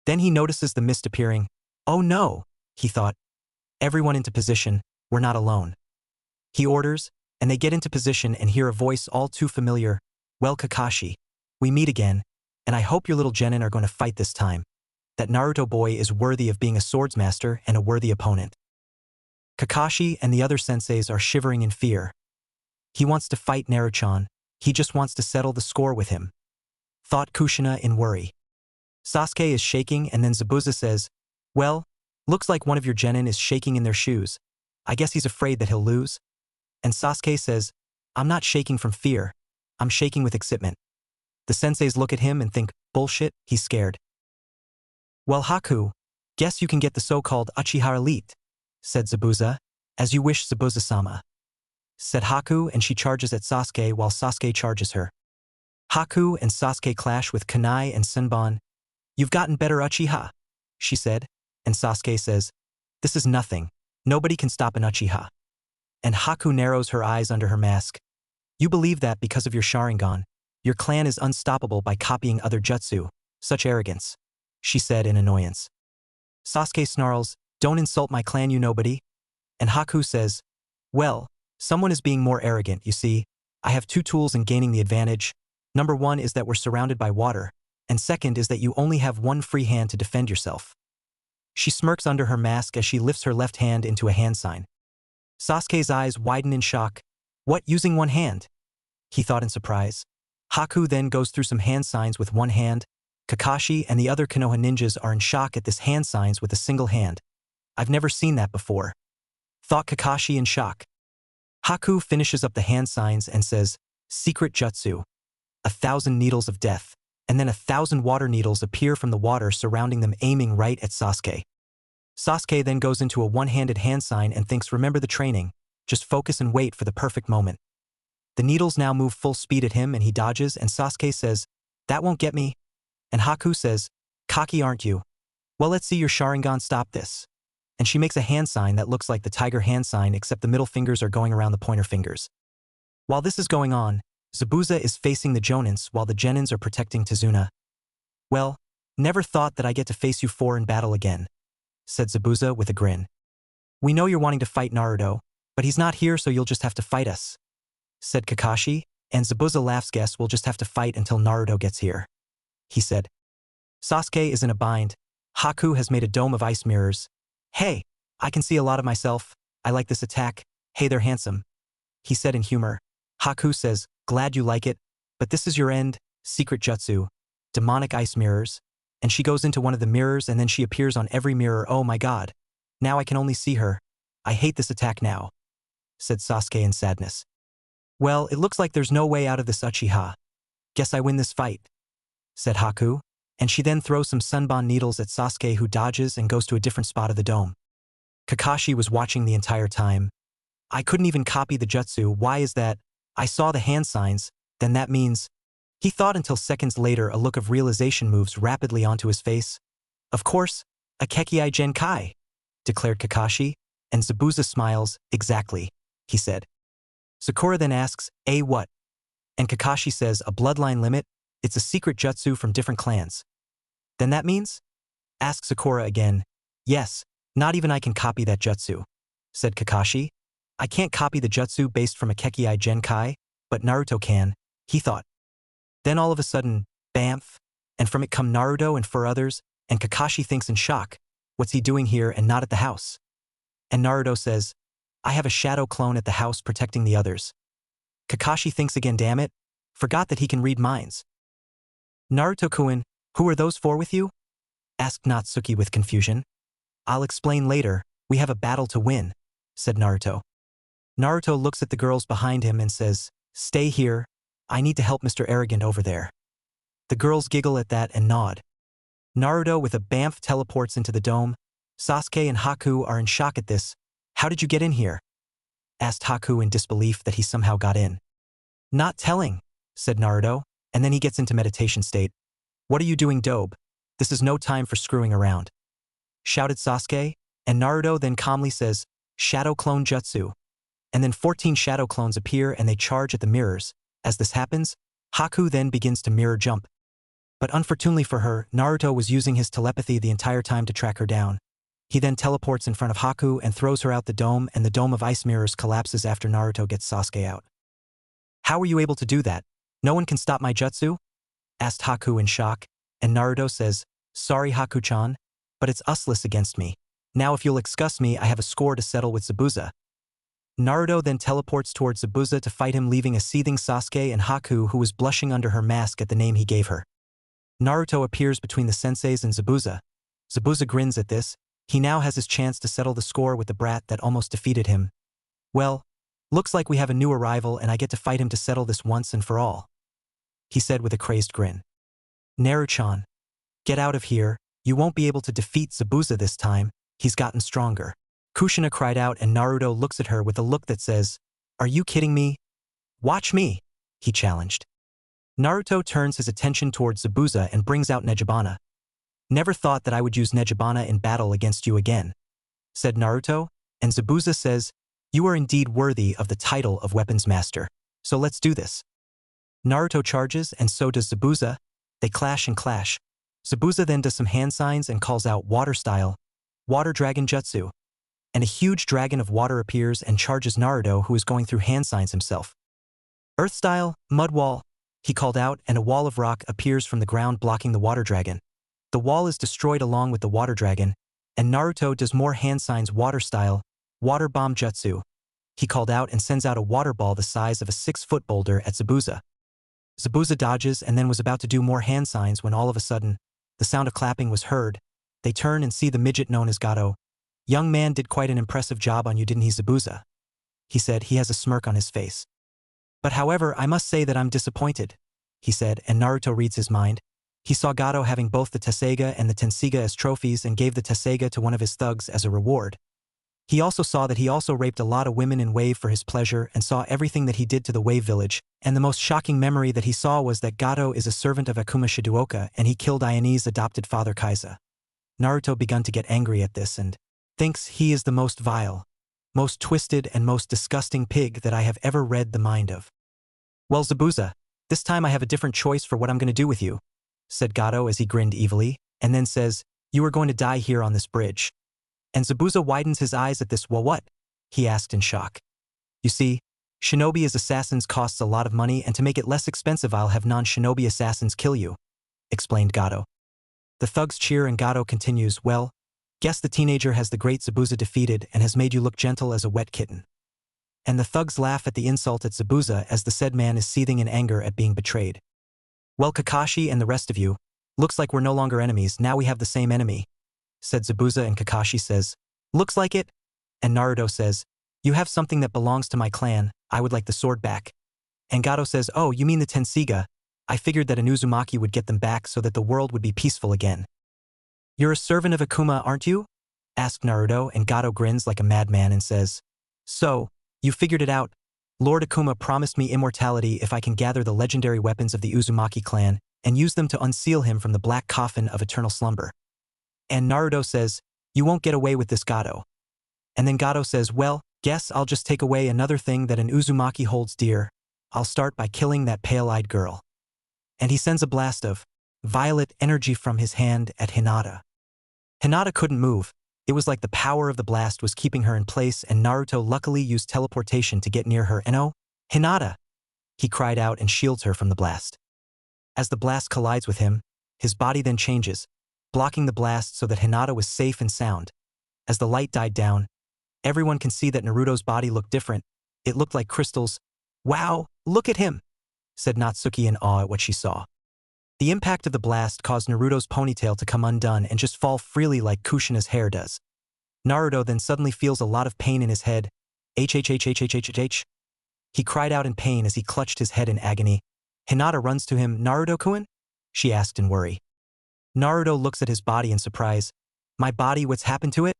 Then he notices the mist appearing. Oh no, he thought. Everyone into position, we're not alone. He orders, and they get into position and hear a voice all too familiar. Well, Kakashi, we meet again, and I hope your little genin are going to fight this time. That Naruto boy is worthy of being a swordsmaster and a worthy opponent. Kakashi and the other senseis are shivering in fear. He wants to fight Naruto-chan, he just wants to settle the score with him. Thought Kushina in worry. Sasuke is shaking and then Zabuza says, well, looks like one of your genin is shaking in their shoes. I guess he's afraid that he'll lose. And Sasuke says, I'm not shaking from fear. I'm shaking with excitement. The senseis look at him and think, bullshit, he's scared. Well, Haku, guess you can get the so-called Uchiha elite, said Zabuza. As you wish, Zabuza-sama, said Haku, and she charges at Sasuke while Sasuke charges her. Haku and Sasuke clash with Kunai and Senbon. You've gotten better, Uchiha, she said, and Sasuke says, this is nothing. Nobody can stop an Uchiha. And Haku narrows her eyes under her mask. You believe that because of your sharingan. Your clan is unstoppable by copying other jutsu. Such arrogance, she said in annoyance. Sasuke snarls, don't insult my clan, you nobody. And Haku says, well, someone is being more arrogant, you see. I have two tools in gaining the advantage. Number one is that we're surrounded by water, and second is that you only have one free hand to defend yourself. She smirks under her mask as she lifts her left hand into a hand sign. Sasuke's eyes widen in shock. What, using one hand? He thought in surprise. Haku then goes through some hand signs with one hand. Kakashi and the other Konoha ninjas are in shock at this hand signs with a single hand. I've never seen that before, thought Kakashi in shock. Haku finishes up the hand signs and says, secret jutsu. 1,000 needles of death, and then 1,000 water needles appear from the water surrounding them, aiming right at Sasuke. Sasuke then goes into a one-handed hand sign and thinks, remember the training, just focus and wait for the perfect moment. The needles now move full speed at him and he dodges, and Sasuke says, that won't get me. And Haku says, cocky aren't you? Well, let's see your Sharingan stop this. And she makes a hand sign that looks like the tiger hand sign, except the middle fingers are going around the pointer fingers. While this is going on, Zabuza is facing the Jonins while the Genins are protecting Tazuna. Well, never thought that I get to face you four in battle again, said Zabuza with a grin. We know you're wanting to fight Naruto, but he's not here, so you'll just have to fight us, said Kakashi, and Zabuza laughs. Guess we'll just have to fight until Naruto gets here, he said. Sasuke is in a bind. Haku has made a dome of ice mirrors. Hey, I can see a lot of myself. I like this attack. Hey, they're handsome, he said in humor. Haku says, glad you like it, but this is your end, secret jutsu, demonic ice mirrors. And she goes into one of the mirrors and then she appears on every mirror. Oh my god. Now I can only see her. I hate this attack now, said Sasuke in sadness. Well, it looks like there's no way out of this, Uchiha. Guess I win this fight, said Haku, and she then throws some Senbon needles at Sasuke, who dodges and goes to a different spot of the dome. Kakashi was watching the entire time. I couldn't even copy the jutsu. Why is that? I saw the hand signs, then that means… He thought until seconds later a look of realization moves rapidly onto his face. Of course, a Kekkei Genkai, declared Kakashi, and Zabuza smiles. Exactly, he said. Sakura then asks, what? And Kakashi says, a bloodline limit. It's a secret jutsu from different clans. Then that means? Asked Sakura again. Yes, not even I can copy that jutsu, said Kakashi. I can't copy the jutsu based from a Kekkei Genkai, but Naruto can, he thought. Then all of a sudden, bamf, and from it come Naruto and 4 others, and Kakashi thinks in shock, what's he doing here and not at the house? And Naruto says, I have a shadow clone at the house protecting the others. Kakashi thinks again, damn it, forgot that he can read minds. Naruto-kun, who are those 4 with you? Asked Natsuki with confusion. I'll explain later, we have a battle to win, said Naruto. Naruto looks at the girls behind him and says, stay here, I need to help Mr. Arrogant over there. The girls giggle at that and nod. Naruto with a bamf teleports into the dome. Sasuke and Haku are in shock at this. How did you get in here? Asked Haku in disbelief that he somehow got in. Not telling, said Naruto, and then he gets into meditation state. What are you doing, Dobe? This is no time for screwing around. Shouted Sasuke, and Naruto then calmly says, Shadow Clone Jutsu. And then 14 shadow clones appear and they charge at the mirrors. As this happens, Haku then begins to mirror jump. But unfortunately for her, Naruto was using his telepathy the entire time to track her down. He then teleports in front of Haku and throws her out the dome, and the dome of ice mirrors collapses after Naruto gets Sasuke out. How were you able to do that? No one can stop my jutsu? Asked Haku in shock, and Naruto says, Sorry Haku-chan, but it's useless against me. Now if you'll excuse me, I have a score to settle with Zabuza. Naruto then teleports towards Zabuza to fight him, leaving a seething Sasuke and Haku who was blushing under her mask at the name he gave her. Naruto appears between the senseis and Zabuza. Zabuza grins at this. He now has his chance to settle the score with the brat that almost defeated him. Well, looks like we have a new arrival and I get to fight him to settle this once and for all, he said with a crazed grin. Naru-chan, get out of here. You won't be able to defeat Zabuza this time. He's gotten stronger. Kushina cried out, and Naruto looks at her with a look that says, Are you kidding me? Watch me, he challenged. Naruto turns his attention towards Zabuza and brings out Nejibana. Never thought that I would use Nejibana in battle against you again, said Naruto, and Zabuza says, You are indeed worthy of the title of Weapons Master, so let's do this. Naruto charges, and so does Zabuza. They clash and clash. Zabuza then does some hand signs and calls out Water Style, Water Dragon Jutsu. And a huge dragon of water appears and charges Naruto, who is going through hand signs himself. Earth Style, Mud Wall, he called out, and a wall of rock appears from the ground blocking the water dragon. The wall is destroyed along with the water dragon, and Naruto does more hand signs Water Style, Water Bomb Jutsu. He called out and sends out a water ball the size of a 6-foot boulder at Zabuza. Zabuza dodges and then was about to do more hand signs when all of a sudden, the sound of clapping was heard. They turn and see the midget known as Gato. Young man did quite an impressive job on you, didn't he, Zabuza? He said. He has a smirk on his face. But however, I must say that I'm disappointed, he said, and Naruto reads his mind. He saw Gato having both the Tesseiga and the Tenseiga as trophies and gave the Tesseiga to one of his thugs as a reward. He also saw that he also raped a lot of women in Wave for his pleasure and saw everything that he did to the Wave village, and the most shocking memory that he saw was that Gato is a servant of Akuma Shizuoka and he killed Ayane's adopted father Kaiza. Naruto began to get angry at this and thinks he is the most vile, most twisted and most disgusting pig that I have ever read the mind of. Well, Zabuza, this time I have a different choice for what I'm going to do with you, said Gato as he grinned evilly, and then says, You are going to die here on this bridge. And Zabuza widens his eyes at this. Well, what? He asked in shock. You see, Shinobi as assassins costs a lot of money, and to make it less expensive I'll have non-Shinobi assassins kill you, explained Gato. The thugs cheer and Gato continues, Well, guess the teenager has the great Zabuza defeated and has made you look gentle as a wet kitten. And the thugs laugh at the insult at Zabuza as the said man is seething in anger at being betrayed. Well, Kakashi and the rest of you, looks like we're no longer enemies, now we have the same enemy, said Zabuza, and Kakashi says, Looks like it. And Naruto says, You have something that belongs to my clan, I would like the sword back. And Gato says, Oh, you mean the Tenseiga? I figured that an Uzumaki would get them back so that the world would be peaceful again. You're a servant of Akuma, aren't you? Asked Naruto, and Gato grins like a madman and says, So, you figured it out. Lord Akuma promised me immortality if I can gather the legendary weapons of the Uzumaki clan and use them to unseal him from the black coffin of eternal slumber. And Naruto says, You won't get away with this, Gato. And then Gato says, Well, guess I'll just take away another thing that an Uzumaki holds dear. I'll start by killing that pale-eyed girl. And he sends a blast of violet energy from his hand at Hinata. Hinata couldn't move. It was like the power of the blast was keeping her in place, and Naruto luckily used teleportation to get near her. And oh, Hinata! He cried out and shields her from the blast. As the blast collides with him, his body then changes, blocking the blast so that Hinata was safe and sound. As the light died down, everyone can see that Naruto's body looked different. It looked like crystals. Wow, look at him, said Natsuki in awe at what she saw. The impact of the blast caused Naruto's ponytail to come undone and just fall freely like Kushina's hair does. Naruto then suddenly feels a lot of pain in his head. H. He cried out in pain as he clutched his head in agony. Hinata runs to him. Naruto-kun? She asked in worry. Naruto looks at his body in surprise. My body, what's happened to it?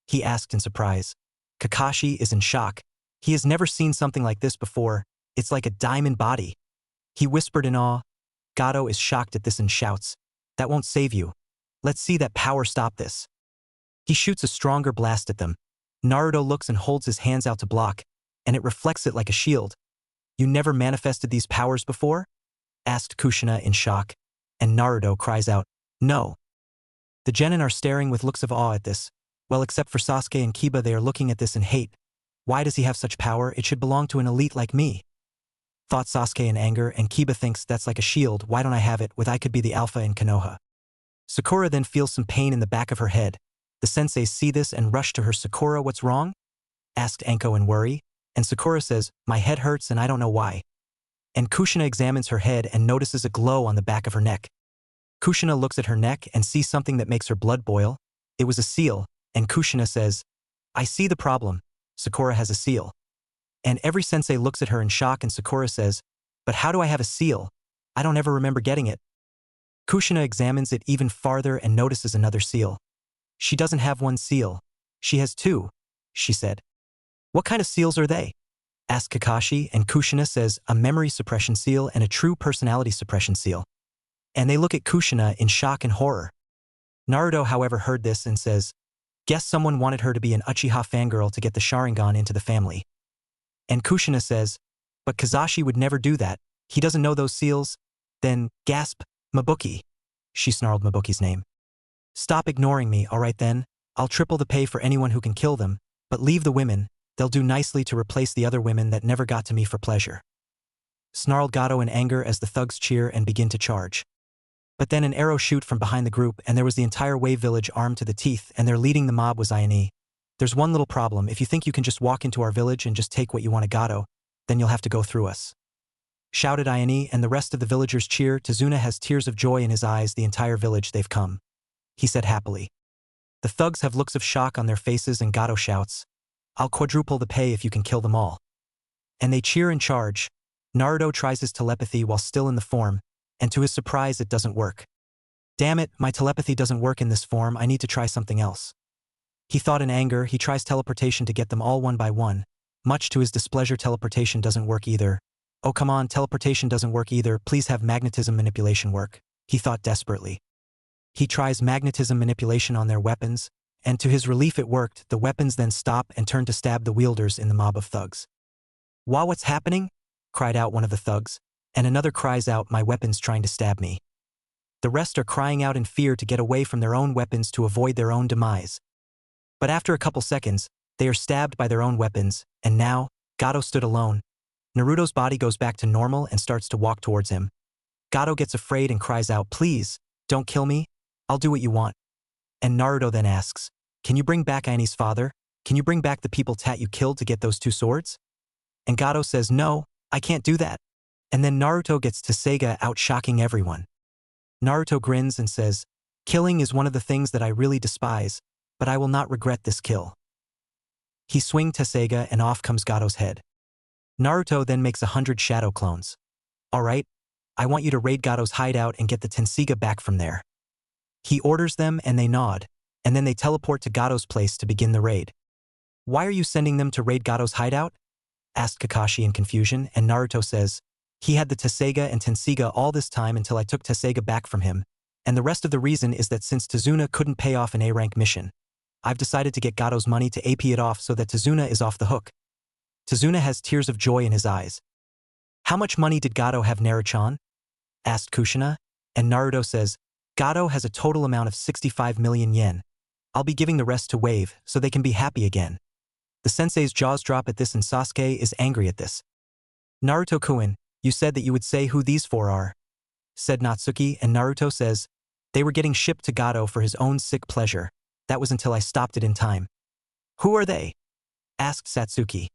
He asked in surprise. Kakashi is in shock. He has never seen something like this before. It's like a diamond body. He whispered in awe. Gato is shocked at this and shouts, that won't save you. Let's see that power stop this. He shoots a stronger blast at them. Naruto looks and holds his hands out to block, and it reflects it like a shield. You never manifested these powers before? Asked Kushina in shock, and Naruto cries out, no. The genin are staring with looks of awe at this. Well, except for Sasuke and Kiba, they are looking at this in hate. Why does he have such power? It should belong to an elite like me. Thought Sasuke in anger, and Kiba thinks that's like a shield. Why don't I have it? With I could be the alpha in Konoha. Sakura then feels some pain in the back of her head. The senseis see this and rush to her. Sakura, what's wrong? Asked Anko in worry, and Sakura says, my head hurts and I don't know why. And Kushina examines her head and notices a glow on the back of her neck. Kushina looks at her neck and sees something that makes her blood boil. It was a seal, and Kushina says, I see the problem. Sakura has a seal. And every sensei looks at her in shock, and Sakura says, but how do I have a seal? I don't ever remember getting it. Kushina examines it even farther and notices another seal. She doesn't have one seal. She has two, she said. What kind of seals are they? Asked Kakashi, and Kushina says a memory suppression seal and a true personality suppression seal. And they look at Kushina in shock and horror. Naruto, however, heard this and says, guess someone wanted her to be an Uchiha fangirl to get the sharingan into the family. And Kushina says, but Kazashi would never do that. He doesn't know those seals. Then, gasp, Mabuki. She snarled Mabuki's name. Stop ignoring me, all right then. I'll triple the pay for anyone who can kill them, but leave the women. They'll do nicely to replace the other women that never got to me for pleasure. Snarled Gato in anger as the thugs cheer and begin to charge. But then an arrow shoot from behind the group, and there was the entire Wave village armed to the teeth, and their leading the mob was Ayane. There's one little problem. If you think you can just walk into our village and just take what you want to Gato, then you'll have to go through us. Shouted Ayane, and the rest of the villagers cheer. Tazuna has tears of joy in his eyes. The entire village, they've come. He said happily. The thugs have looks of shock on their faces, and Gato shouts, I'll quadruple the pay if you can kill them all. And they cheer and charge. Naruto tries his telepathy while still in the form, and to his surprise it doesn't work. Damn it, my telepathy doesn't work in this form. I need to try something else. He thought in anger. He tries teleportation to get them all one by one. Much to his displeasure, teleportation doesn't work either. Oh come on, teleportation doesn't work either. Please have magnetism manipulation work. He thought desperately. He tries magnetism manipulation on their weapons, and to his relief it worked. The weapons then stop and turn to stab the wielders in the mob of thugs. Wow, what's happening? Cried out one of the thugs, and another cries out, my weapon's trying to stab me. The rest are crying out in fear to get away from their own weapons to avoid their own demise. But after a couple seconds, they are stabbed by their own weapons, and now, Gato stood alone. Naruto's body goes back to normal and starts to walk towards him. Gato gets afraid and cries out, please, don't kill me. I'll do what you want. And Naruto then asks, can you bring back Ayane's father? Can you bring back the people you killed to get those two swords? And Gato says, no, I can't do that. And then Naruto gets Tesseiga out, shocking everyone. Naruto grins and says, killing is one of the things that I really despise, but I will not regret this kill. He swings Tesseiga and off comes Gato's head. Naruto then makes 100 shadow clones. Alright, I want you to raid Gato's hideout and get the Tenseiga back from there. He orders them and they nod, and then they teleport to Gato's place to begin the raid. Why are you sending them to raid Gato's hideout? Asked Kakashi in confusion, and Naruto says, he had the Tesseiga and Tenseiga all this time until I took Tesseiga back from him, and the rest of the reason is that since Tazuna couldn't pay off an A-rank mission, I've decided to get Gato's money to AP it off so that Tazuna is off the hook. Tazuna has tears of joy in his eyes. How much money did Gato have, Naruto-chan? Asked Kushina, and Naruto says, Gato has a total amount of 65 million yen. I'll be giving the rest to Wave so they can be happy again. The sensei's jaws drop at this and Sasuke is angry at this. Naruto-kun, you said that you would say who these four are, said Natsuki, and Naruto says, they were getting shipped to Gato for his own sick pleasure. That was until I stopped it in time. Who are they? Asked Satsuki.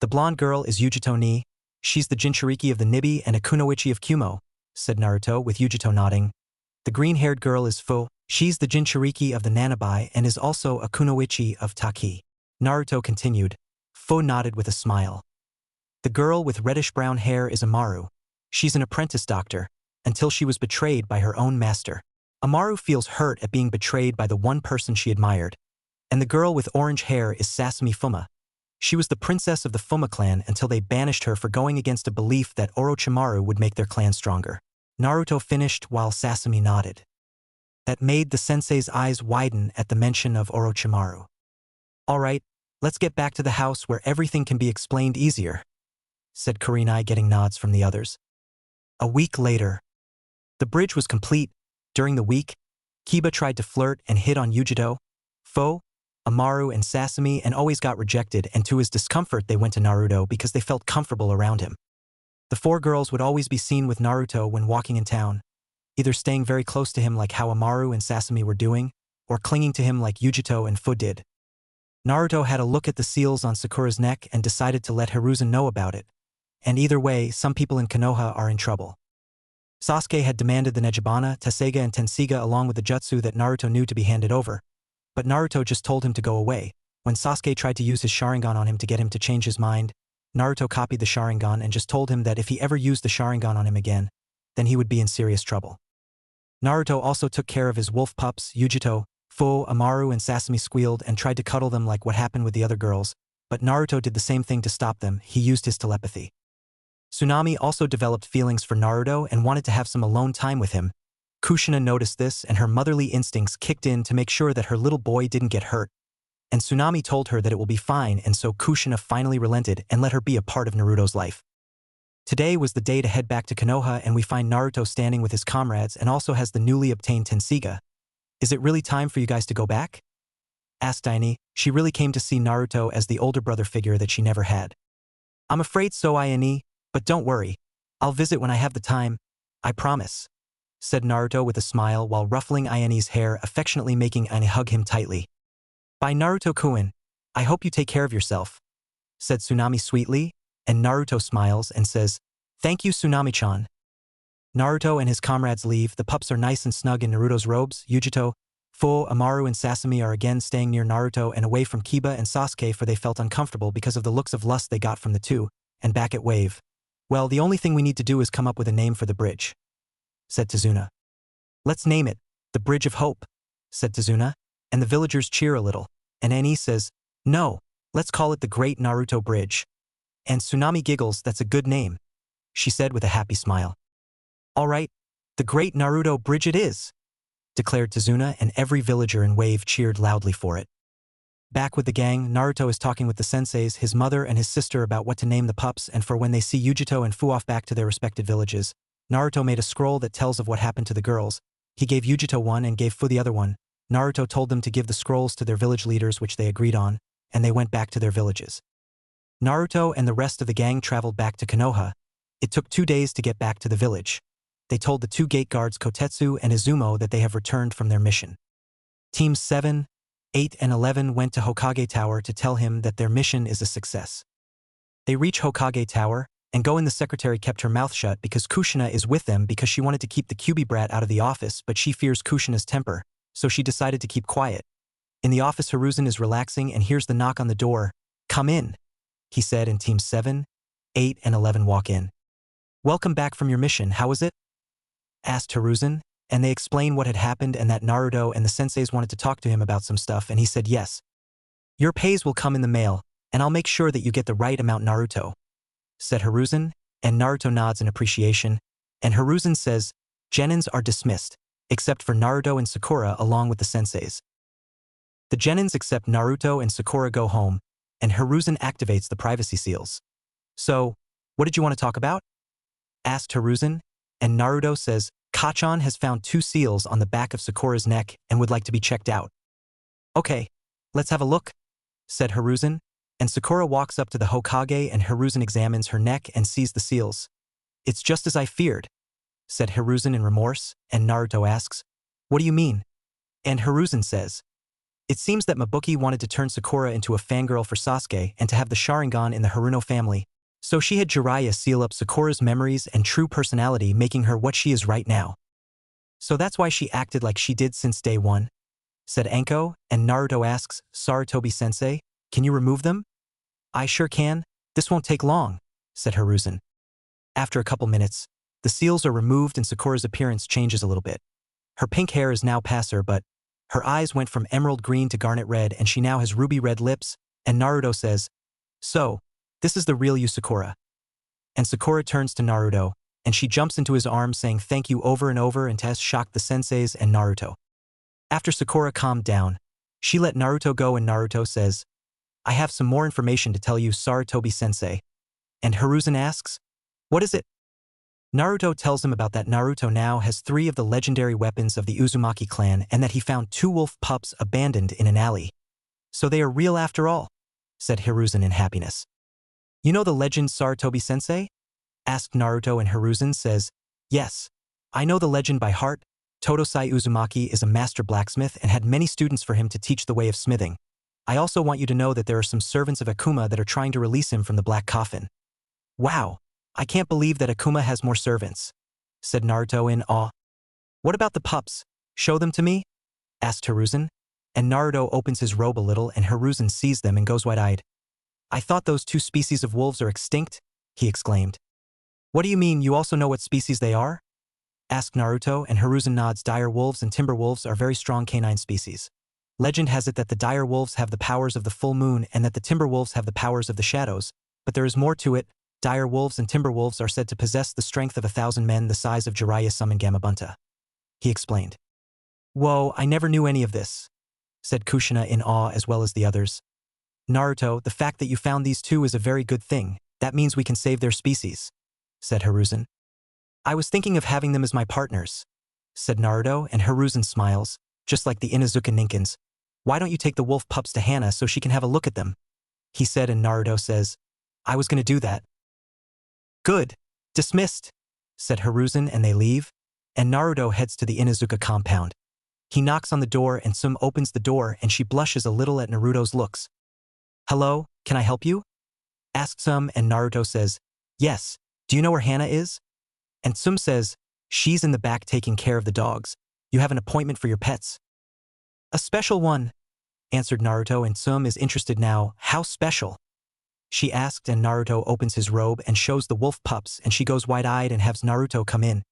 The blonde girl is Yujito Ni. She's the Jinchuriki of the Nibi and a Kunoichi of Kumo, said Naruto with Yujito nodding. The green-haired girl is Fu. She's the Jinchuriki of the Nanabai and is also a Kunoichi of Taki. Naruto continued. Fu nodded with a smile. The girl with reddish-brown hair is Amaru. She's an apprentice doctor, until she was betrayed by her own master. Amaru feels hurt at being betrayed by the one person she admired, and the girl with orange hair is Sasami Fuma. She was the princess of the Fuma clan until they banished her for going against a belief that Orochimaru would make their clan stronger. Naruto finished while Sasami nodded. That made the sensei's eyes widen at the mention of Orochimaru. "Alright, let's get back to the house where everything can be explained easier," said Kurenai, getting nods from the others. A week later. The bridge was complete. During the week, Kiba tried to flirt and hit on Yujito, Fo, Amaru and Sasami and always got rejected, and to his discomfort they went to Naruto because they felt comfortable around him. The four girls would always be seen with Naruto when walking in town, either staying very close to him like how Amaru and Sasami were doing, or clinging to him like Yujito and Fo did. Naruto had a look at the seals on Sakura's neck and decided to let Hiruzen know about it, and either way, some people in Konoha are in trouble. Sasuke had demanded the Nejibana, Tesseiga and Tensiga along with the jutsu that Naruto knew to be handed over, but Naruto just told him to go away. When Sasuke tried to use his Sharingan on him to get him to change his mind, Naruto copied the Sharingan and just told him that if he ever used the Sharingan on him again, then he would be in serious trouble. Naruto also took care of his wolf pups, Yujito, Fo, Amaru and Sasami squealed and tried to cuddle them like what happened with the other girls, but Naruto did the same thing to stop them. He used his telepathy. Tsunami also developed feelings for Naruto and wanted to have some alone time with him. Kushina noticed this and her motherly instincts kicked in to make sure that her little boy didn't get hurt. And Tsunami told her that it will be fine, and so Kushina finally relented and let her be a part of Naruto's life. Today was the day to head back to Konoha, and we find Naruto standing with his comrades and also has the newly obtained Tensiga. "Is it really time for you guys to go back?" asked Aini. She really came to see Naruto as the older brother figure that she never had. "I'm afraid so, Aini. But don't worry, I'll visit when I have the time, I promise," said Naruto with a smile while ruffling Ayani's hair, affectionately making Aini hug him tightly. "Bye Naruto-kun, I hope you take care of yourself," said Tsunami sweetly, and Naruto smiles and says, "Thank you Tsunami-chan." Naruto and his comrades leave. The pups are nice and snug in Naruto's robes. Yujito, Fo, Amaru and Sasami are again staying near Naruto and away from Kiba and Sasuke, for they felt uncomfortable because of the looks of lust they got from the two, and back at Wave. "Well, the only thing we need to do is come up with a name for the bridge," said Tazuna. "Let's name it the Bridge of Hope," said Tazuna, and the villagers cheer a little, and Annie says, "No, let's call it the Great Naruto Bridge." And Tsunami giggles, "That's a good name," she said with a happy smile. "All right, the Great Naruto Bridge it is," declared Tazuna, and every villager in Wave cheered loudly for it. Back with the gang, Naruto is talking with the senseis, his mother and his sister about what to name the pups, and for when they see Yujito and Fu off back to their respective villages, Naruto made a scroll that tells of what happened to the girls. He gave Yujito one and gave Fu the other one. Naruto told them to give the scrolls to their village leaders, which they agreed on, and they went back to their villages. Naruto and the rest of the gang traveled back to Konoha. It took 2 days to get back to the village. They told the two gate guards Kotetsu and Izumo that they have returned from their mission. Teams 7, 8 and 11 went to Hokage Tower to tell him that their mission is a success. They reach Hokage Tower, and Go in the secretary kept her mouth shut because Kushina is with them because she wanted to keep the Kyuubi brat out of the office, but she fears Kushina's temper, so she decided to keep quiet. In the office, Hiruzen is relaxing and hears the knock on the door. "Come in," he said, and Teams 7, 8 and 11 walk in. "Welcome back from your mission, how was it?" asked Hiruzen, and they explained what had happened and that Naruto and the senseis wanted to talk to him about some stuff, and he said yes. "Your pays will come in the mail, and I'll make sure that you get the right amount, Naruto," said Hiruzen, and Naruto nods in appreciation, and Hiruzen says, "Genins are dismissed, except for Naruto and Sakura along with the senseis." The Genins except Naruto and Sakura go home, and Hiruzen activates the privacy seals. "So, what did you want to talk about?" asked Hiruzen, and Naruto says, "Kachan has found 2 seals on the back of Sakura's neck and would like to be checked out." "Okay, let's have a look," said Hiruzen, and Sakura walks up to the Hokage and Hiruzen examines her neck and sees the seals. "It's just as I feared," said Hiruzen in remorse, and Naruto asks, "What do you mean?" And Hiruzen says, "It seems that Mabuki wanted to turn Sakura into a fangirl for Sasuke and to have the Sharingan in the Haruno family, so she had Jiraiya seal up Sakura's memories and true personality, making her what she is right now. So that's why she acted like she did since day one," said Anko, and Naruto asks, "Sarutobi-sensei, can you remove them?" "I sure can, this won't take long," said Hiruzen. After a couple minutes, the seals are removed and Sakura's appearance changes a little bit. Her pink hair is now past her, but her eyes went from emerald green to garnet red and she now has ruby red lips, and Naruto says, "So, this is the real you, Sakura." And Sakura turns to Naruto, and she jumps into his arms saying thank you over and over and has shocked the senseis and Naruto. After Sakura calmed down, she let Naruto go and Naruto says, "I have some more information to tell you, Sarutobi-sensei." And Hiruzen asks, "What is it?" Naruto tells him about that Naruto now has 3 of the legendary weapons of the Uzumaki clan and that he found 2 wolf pups abandoned in an alley. "So they are real after all," said Hiruzen in happiness. "You know the legend, Sarutobi-sensei?" asked Naruto, and Hiruzen says, "Yes, I know the legend by heart. Totosai Uzumaki is a master blacksmith and had many students for him to teach the way of smithing. I also want you to know that there are some servants of Akuma that are trying to release him from the black coffin." "Wow, I can't believe that Akuma has more servants," said Naruto in awe. "What about the pups? Show them to me?" asked Hiruzen, and Naruto opens his robe a little and Hiruzen sees them and goes wide-eyed. "I thought those 2 species of wolves are extinct," he exclaimed. "What do you mean, you also know what species they are?" asked Naruto, and Hiruzen nods. "Dire wolves and timber wolves are very strong canine species. Legend has it that the dire wolves have the powers of the full moon and that the timber wolves have the powers of the shadows, but there is more to it. Dire wolves and timber wolves are said to possess the strength of 1,000 men the size of Jiraiya summoned Gamabunta," he explained. "Whoa, I never knew any of this," said Kushina in awe as well as the others. "Naruto, the fact that you found these 2 is a very good thing. That means we can save their species," said Hiruzen. "I was thinking of having them as my partners," said Naruto, and Hiruzen smiles, "just like the Inuzuka Ninkins. Why don't you take the wolf pups to Hana so she can have a look at them?" he said, and Naruto says, "I was going to do that." "Good. Dismissed," said Hiruzen, and they leave, and Naruto heads to the Inuzuka compound. He knocks on the door and Sum opens the door and she blushes a little at Naruto's looks. "Hello, can I help you?" asked Sum, and Naruto says, "Yes, do you know where Hana is?" And Sum says, "She's in the back taking care of the dogs. You have an appointment for your pets." "A special one," answered Naruto, and Sum is interested now. "How special?" she asked, and Naruto opens his robe and shows the wolf pups, and she goes wide-eyed and has Naruto come in.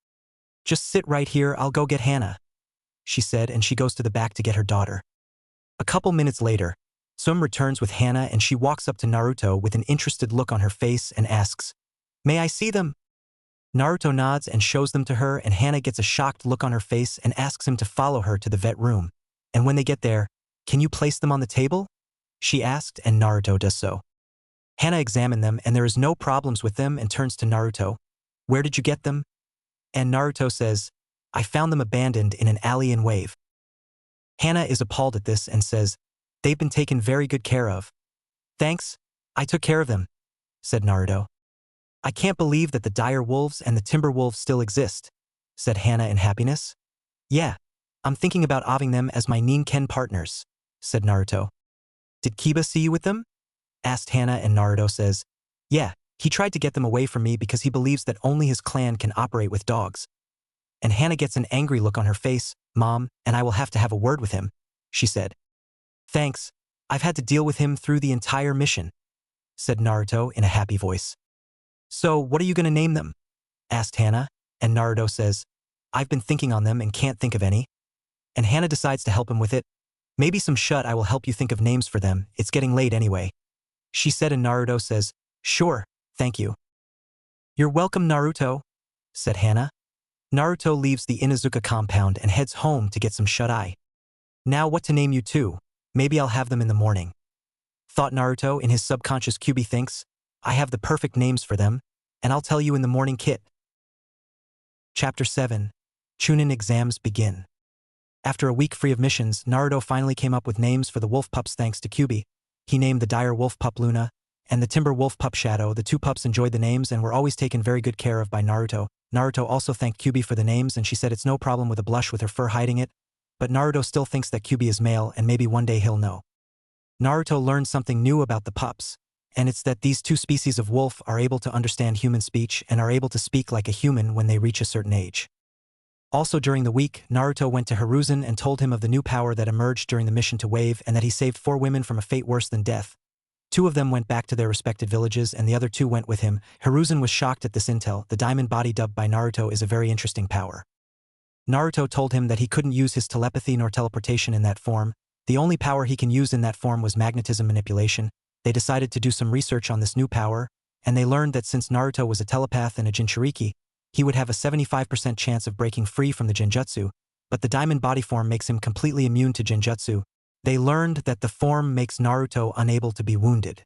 "Just sit right here, I'll go get Hana," she said, and she goes to the back to get her daughter. A couple minutes later, Sum returns with Hana and she walks up to Naruto with an interested look on her face and asks, "May I see them?" Naruto nods and shows them to her, and Hana gets a shocked look on her face and asks him to follow her to the vet room. And when they get there, "Can you place them on the table?" she asked, and Naruto does so. Hana examined them and there is no problems with them and turns to Naruto. "Where did you get them?" And Naruto says, "I found them abandoned in an alley in Wave." Hana is appalled at this and says, "They've been taken very good care of." "Thanks, I took care of them," said Naruto. "I can't believe that the dire wolves and the timber wolves still exist," said Hana in happiness. "Yeah, I'm thinking about having them as my Nin-ken partners," said Naruto. "Did Kiba see you with them?" asked Hana, and Naruto says, "Yeah, he tried to get them away from me because he believes that only his clan can operate with dogs." And Hana gets an angry look on her face. "Mom, and I will have to have a word with him," she said. "Thanks, I've had to deal with him through the entire mission," said Naruto in a happy voice. "So, what are you going to name them?" asked Hana, and Naruto says, "I've been thinking on them and can't think of any." And Hana decides to help him with it. "Maybe some shut I will help you think of names for them, it's getting late anyway," she said, and Naruto says, "Sure, thank you." "You're welcome, Naruto," said Hana. Naruto leaves the Inuzuka compound and heads home to get some shut-eye. "Now what to name you two? Maybe I'll have them in the morning," thought Naruto in his subconscious. Kyuubi thinks, "I have the perfect names for them, and I'll tell you in the morning, Kit." Chapter 7. Chunin exams begin. After a week free of missions, Naruto finally came up with names for the wolf pups thanks to Kyuubi. He named the dire wolf pup Luna and the timber wolf pup Shadow. The 2 pups enjoyed the names and were always taken very good care of by Naruto. Naruto also thanked Kyuubi for the names, and she said it's no problem with a blush with her fur hiding it, but Naruto still thinks that Kyuubi is male and maybe one day he'll know. Naruto learned something new about the pups, and it's that these 2 species of wolf are able to understand human speech and are able to speak like a human when they reach a certain age. Also during the week, Naruto went to Hiruzen and told him of the new power that emerged during the mission to Wave and that he saved 4 women from a fate worse than death. 2 of them went back to their respective villages and the other 2 went with him. Hiruzen was shocked at this intel. The diamond body dubbed by Naruto is a very interesting power. Naruto told him that he couldn't use his telepathy nor teleportation in that form. The only power he can use in that form was magnetism manipulation. They decided to do some research on this new power, and they learned that since Naruto was a telepath and a Jinchuriki, he would have a 75% chance of breaking free from the Genjutsu, but the diamond body form makes him completely immune to Genjutsu. They learned that the form makes Naruto unable to be wounded.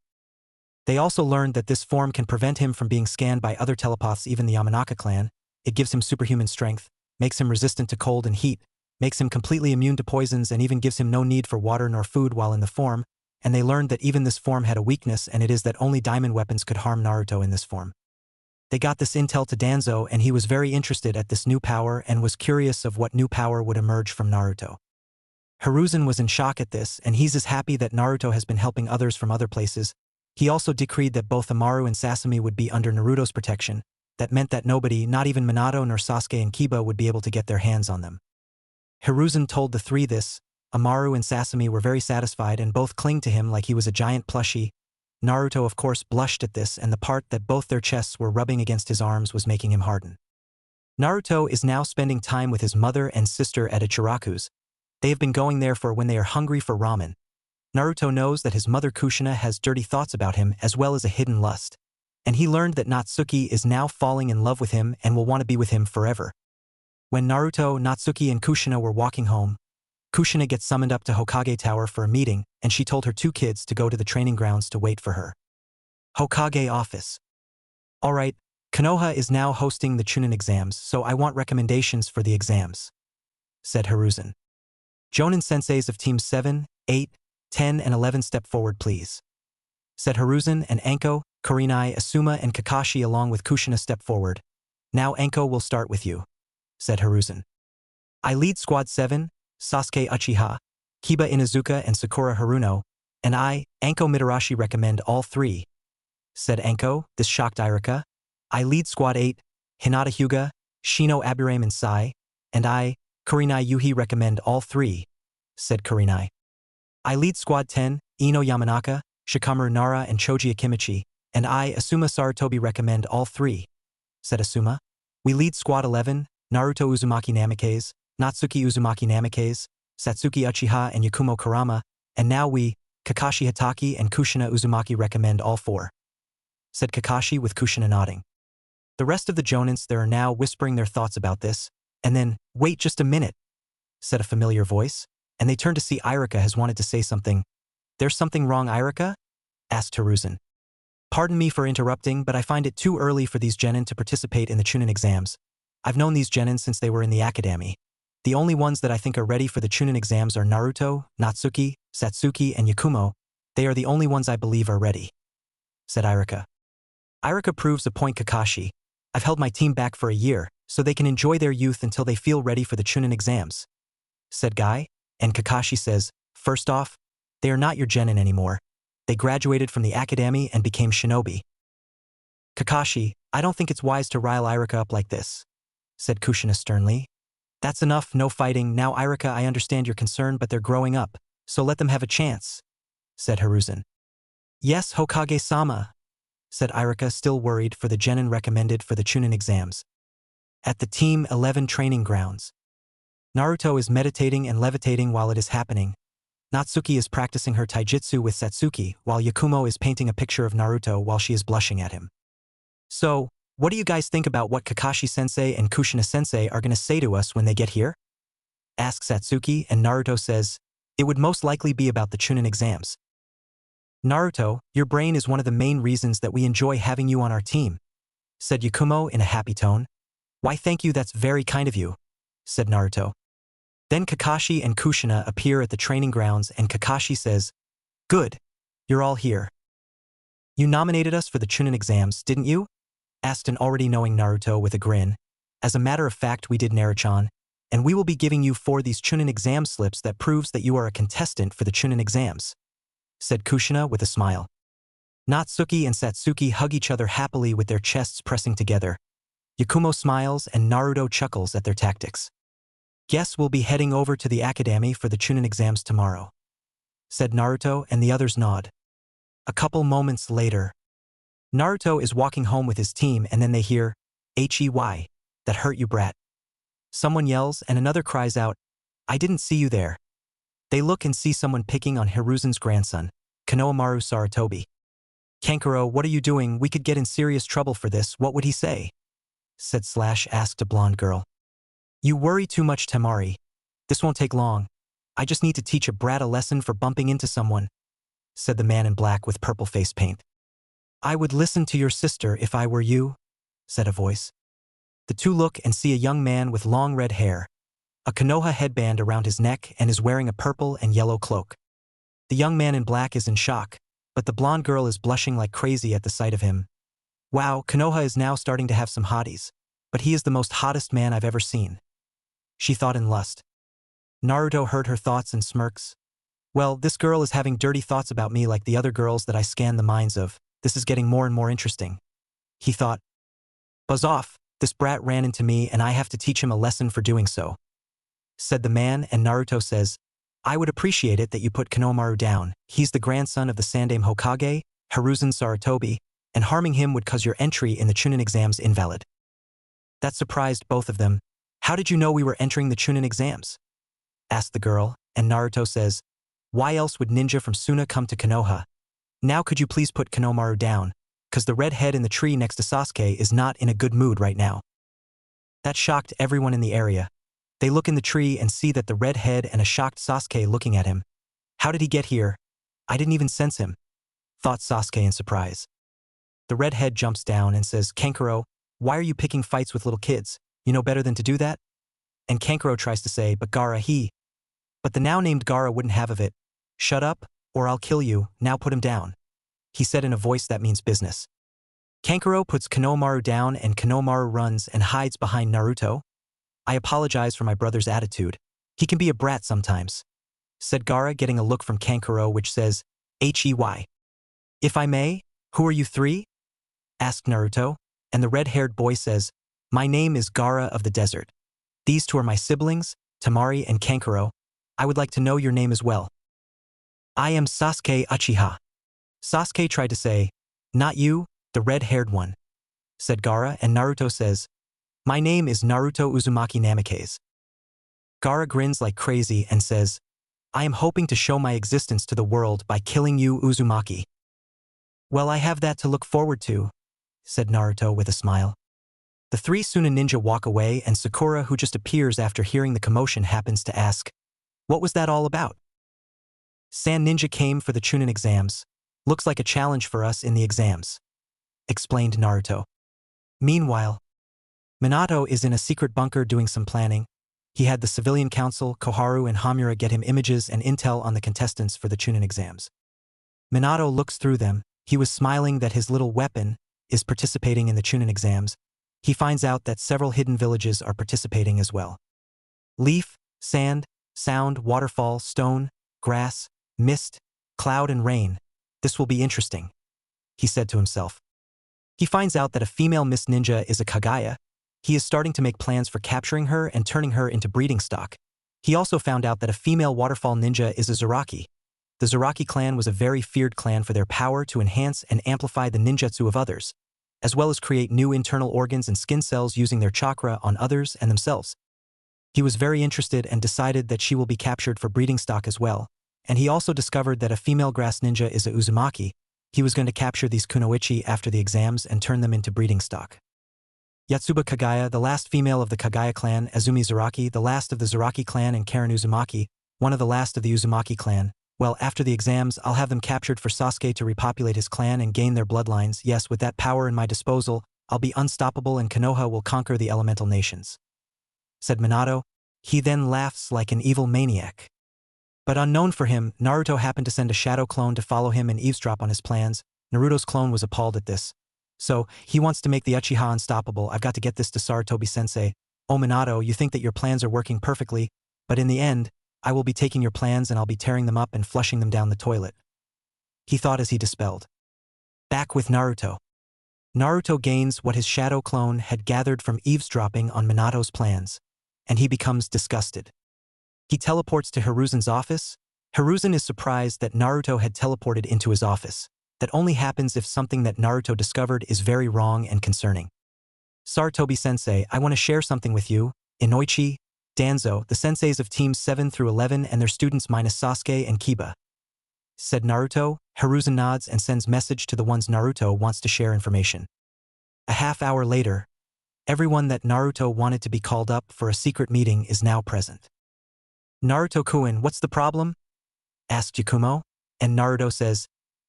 They also learned that this form can prevent him from being scanned by other telepaths, even the Yamanaka clan. It gives him superhuman strength, makes him resistant to cold and heat, makes him completely immune to poisons, and even gives him no need for water nor food while in the form, and they learned that even this form had a weakness, and it is that only diamond weapons could harm Naruto in this form. They got this intel to Danzo, and he was very interested at this new power and was curious of what new power would emerge from Naruto. Hiruzen was in shock at this, and he's as happy that Naruto has been helping others from other places. He also decreed that both Amaru and Sasami would be under Naruto's protection. That meant that nobody, not even Minato nor Sasuke and Kiba, would be able to get their hands on them. Hiruzen told the three this. Amaru and Sasami were very satisfied and both clinged to him like he was a giant plushie. Naruto of course blushed at this, and the part that both their chests were rubbing against his arms was making him harden. Naruto is now spending time with his mother and sister at Ichiraku's. They have been going there for when they are hungry for ramen. Naruto knows that his mother Kushina has dirty thoughts about him as well as a hidden lust. And he learned that Natsuki is now falling in love with him and will want to be with him forever. When Naruto, Natsuki, and Kushina were walking home, Kushina gets summoned up to Hokage Tower for a meeting, and she told her two kids to go to the training grounds to wait for her. Hokage office. Alright, Konoha is now hosting the Chunin exams, so I want recommendations for the exams, said Hiruzen. Jonin senseis of teams 7, 8, 10, and 11 step forward please, said Hiruzen, and Anko, Kurenai, Asuma, and Kakashi along with Kushina step forward. Now Anko will start with you, said Hiruzen. I lead squad 7, Sasuke Uchiha, Kiba Inuzuka, and Sakura Haruno, and I, Anko Mitarashi, recommend all three, said Anko. This shocked Irika. I lead squad 8, Hinata Hyuga, Shino Aburame, and Sai, and I, Kurenai Yuhi, recommend all three, said Kurenai. I lead squad 10, Ino Yamanaka, Shikamaru Nara, and Choji Akimichi, and I, Asuma Sarutobi, recommend all three, said Asuma. We lead squad 11, Naruto Uzumaki Namikaze, Natsuki Uzumaki Namikaze, Satsuki Uchiha, and Yakumo Kurama, and now we, Kakashi Hatake and Kushina Uzumaki, recommend all four, said Kakashi with Kushina nodding. The rest of the Jonins there are now whispering their thoughts about this, and then, wait just a minute, said a familiar voice, and they turned to see Irika has wanted to say something. There's something wrong, Irika? Asked Hiruzen. Pardon me for interrupting, but I find it too early for these genin to participate in the Chunin exams. I've known these genin since they were in the academy. The only ones that I think are ready for the Chunin exams are Naruto, Natsuki, Satsuki, and Yakumo. They are the only ones I believe are ready, said Irika. Irika proves a point, Kakashi. I've held my team back for a year, so they can enjoy their youth until they feel ready for the Chunin exams, said Guy, and Kakashi says, first off, they are not your genin anymore. They graduated from the academy and became shinobi. Kakashi, I don't think it's wise to rile Irika up like this, said Kushina sternly. That's enough, no fighting. Now Irika, I understand your concern, but they're growing up, so let them have a chance, said Hiruzen. Yes, Hokage-sama, said Irika, still worried for the genin recommended for the Chunin exams. At the Team 11 training grounds, Naruto is meditating and levitating while it is happening. Natsuki is practicing her taijutsu with Satsuki, while Yakumo is painting a picture of Naruto while she is blushing at him. So, what do you guys think about what Kakashi-sensei and Kushina-sensei are going to say to us when they get here? Asks Satsuki, and Naruto says, it would most likely be about the Chunin exams. Naruto, your brain is one of the main reasons that we enjoy having you on our team, said Yakumo in a happy tone. Why thank you, that's very kind of you, said Naruto. Then Kakashi and Kushina appear at the training grounds and Kakashi says, good, you're all here. You nominated us for the Chunin exams, didn't you? Asked an already knowing Naruto with a grin. As a matter of fact, we did, Naruchan, and we will be giving you 4 these Chunin exam slips that proves that you are a contestant for the Chunin exams, said Kushina with a smile. Natsuki and Satsuki hug each other happily with their chests pressing together. Yakumo smiles and Naruto chuckles at their tactics. Guess we'll be heading over to the academy for the Chunin exams tomorrow, said Naruto, and the others nod. A couple moments later, Naruto is walking home with his team and then they hear, "Hey, that hurt you, brat." Someone yells and another cries out, I didn't see you there. They look and see someone picking on Hiruzen's grandson, Konohamaru Sarutobi. Kankuro, what are you doing? We could get in serious trouble for this. What would he say? Said Slash asked a blonde girl. You worry too much, Temari. This won't take long. I just need to teach a brat a lesson for bumping into someone, said the man in black with purple face paint. I would listen to your sister if I were you, said a voice. The two look and see a young man with long red hair, a Konoha headband around his neck, and is wearing a purple and yellow cloak. The young man in black is in shock, but the blonde girl is blushing like crazy at the sight of him. Wow, Konoha is now starting to have some hotties, but he is the most hottest man I've ever seen, she thought in lust. Naruto heard her thoughts and smirks. Well, this girl is having dirty thoughts about me like the other girls that I scan the minds of. This is getting more and more interesting, he thought. Buzz off, this brat ran into me and I have to teach him a lesson for doing so, said the man, and Naruto says, I would appreciate it that you put Konohamaru down. He's the grandson of the Sandaime Hokage, Hiruzen Sarutobi, and harming him would cause your entry in the Chunin exams invalid. That surprised both of them. How did you know we were entering the Chunin exams? Asked the girl, and Naruto says, why else would ninja from Suna come to Konoha? Now could you please put Konohamaru down, cause the red head in the tree next to Sasuke is not in a good mood right now. That shocked everyone in the area. They look in the tree and see that the red head and a shocked Sasuke looking at him. How did he get here? I didn't even sense him, thought Sasuke in surprise. The red head jumps down and says, Kankuro, why are you picking fights with little kids? You know better than to do that? And Kankuro tries to say, but Gaara But the now named Gaara wouldn't have of it. Shut up, or I'll kill you, now put him down, he said in a voice that means business. Kankuro puts Konohamaru down and Konohamaru runs and hides behind Naruto. I apologize for my brother's attitude. He can be a brat sometimes, said Gaara, getting a look from Kankuro which says, Hey. If I may, who are you three? Asked Naruto, and the red-haired boy says, my name is Gaara of the Desert. These two are my siblings, Temari and Kankuro. I would like to know your name as well. I am Sasuke Uchiha. Sasuke tried to say, not you, the red-haired one, said Gaara, and Naruto says, my name is Naruto Uzumaki Namikaze. Gaara grins like crazy and says, I am hoping to show my existence to the world by killing you, Uzumaki. Well, I have that to look forward to, said Naruto with a smile. The three Suna ninja walk away, and Sakura, who just appears after hearing the commotion, happens to ask, what was that all about? Sand Ninja came for the Chunin exams. Looks like a challenge for us in the exams, explained Naruto. Meanwhile, Minato is in a secret bunker doing some planning. He had the civilian council, Koharu and Hamura, get him images and intel on the contestants for the Chunin exams. Minato looks through them. He was smiling that his little weapon is participating in the Chunin exams. He finds out that several hidden villages are participating as well. Leaf, sand, sound, waterfall, stone, grass, mist, cloud and rain. This will be interesting, he said to himself. He finds out that a female Miss Ninja is a Kagaya. He is starting to make plans for capturing her and turning her into breeding stock. He also found out that a female waterfall ninja is a Zaraki. The Zaraki clan was a very feared clan for their power to enhance and amplify the ninjutsu of others, as well as create new internal organs and skin cells using their chakra on others and themselves. He was very interested and decided that she will be captured for breeding stock as well, and he also discovered that a female grass ninja is a uzumaki. He was going to capture these kunoichi after the exams and turn them into breeding stock. Yatsuba Kagaya, the last female of the Kagaya clan, Azumi Zaraki, the last of the Zaraki clan, and Karen Uzumaki, one of the last of the Uzumaki clan. Well, after the exams, I'll have them captured for Sasuke to repopulate his clan and gain their bloodlines. Yes, with that power in my disposal, I'll be unstoppable and Konoha will conquer the elemental nations, said Minato. He then laughs like an evil maniac. But unknown for him, Naruto happened to send a shadow clone to follow him and eavesdrop on his plans. Naruto's clone was appalled at this. So, he wants to make the Uchiha unstoppable. I've got to get this to Sarutobi-sensei. Oh Minato, you think that your plans are working perfectly, but in the end, I will be taking your plans and I'll be tearing them up and flushing them down the toilet, he thought as he dispelled. Back with Naruto. Naruto gains what his shadow clone had gathered from eavesdropping on Minato's plans, and he becomes disgusted. He teleports to Hiruzen's office. Hiruzen is surprised that Naruto had teleported into his office. That only happens if something that Naruto discovered is very wrong and concerning. Sarutobi-sensei, I want to share something with you. Inoichi, Danzo, the senseis of teams 7 through 11 and their students minus Sasuke and Kiba. Said Naruto. Hiruzen nods and sends message to the ones Naruto wants to share information. A half hour later, everyone that Naruto wanted to be called up for a secret meeting is now present. Naruto-kun, what's the problem? Asked Yakumo, and Naruto says,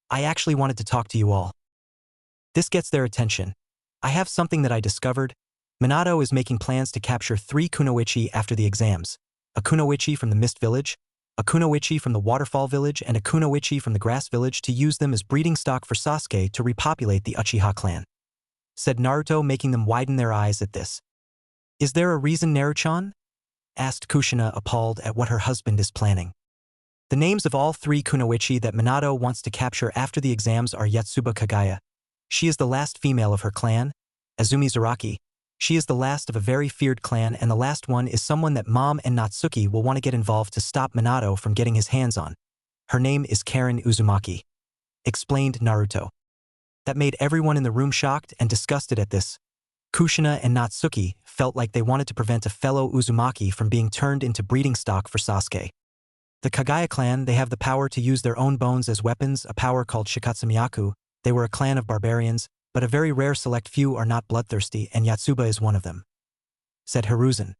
I actually wanted to talk to you all. This gets their attention. I have something that I discovered. Minato is making plans to capture 3 kunoichi after the exams. A kunoichi from the Mist Village, a kunoichi from the Waterfall Village, and a kunoichi from the Grass Village to use them as breeding stock for Sasuke to repopulate the Uchiha clan. Said Naruto, making them widen their eyes at this. Is there a reason, Naruto-chan? Asked Kushina, appalled at what her husband is planning. The names of all 3 kunoichi that Minato wants to capture after the exams are Yotsuba Kagaya. She is the last female of her clan. Azumi Zaraki. She is the last of a very feared clan, and the last one is someone that Mom and Natsuki will want to get involved to stop Minato from getting his hands on. Her name is Karen Uzumaki. Explained Naruto. That made everyone in the room shocked and disgusted at this. Kushina and Natsuki felt like they wanted to prevent a fellow Uzumaki from being turned into breeding stock for Sasuke. The Kagaya clan, they have the power to use their own bones as weapons, a power called Shikatsumiyaku. They were a clan of barbarians, but a very rare select few are not bloodthirsty, and Yotsuba is one of them. Said Hiruzen.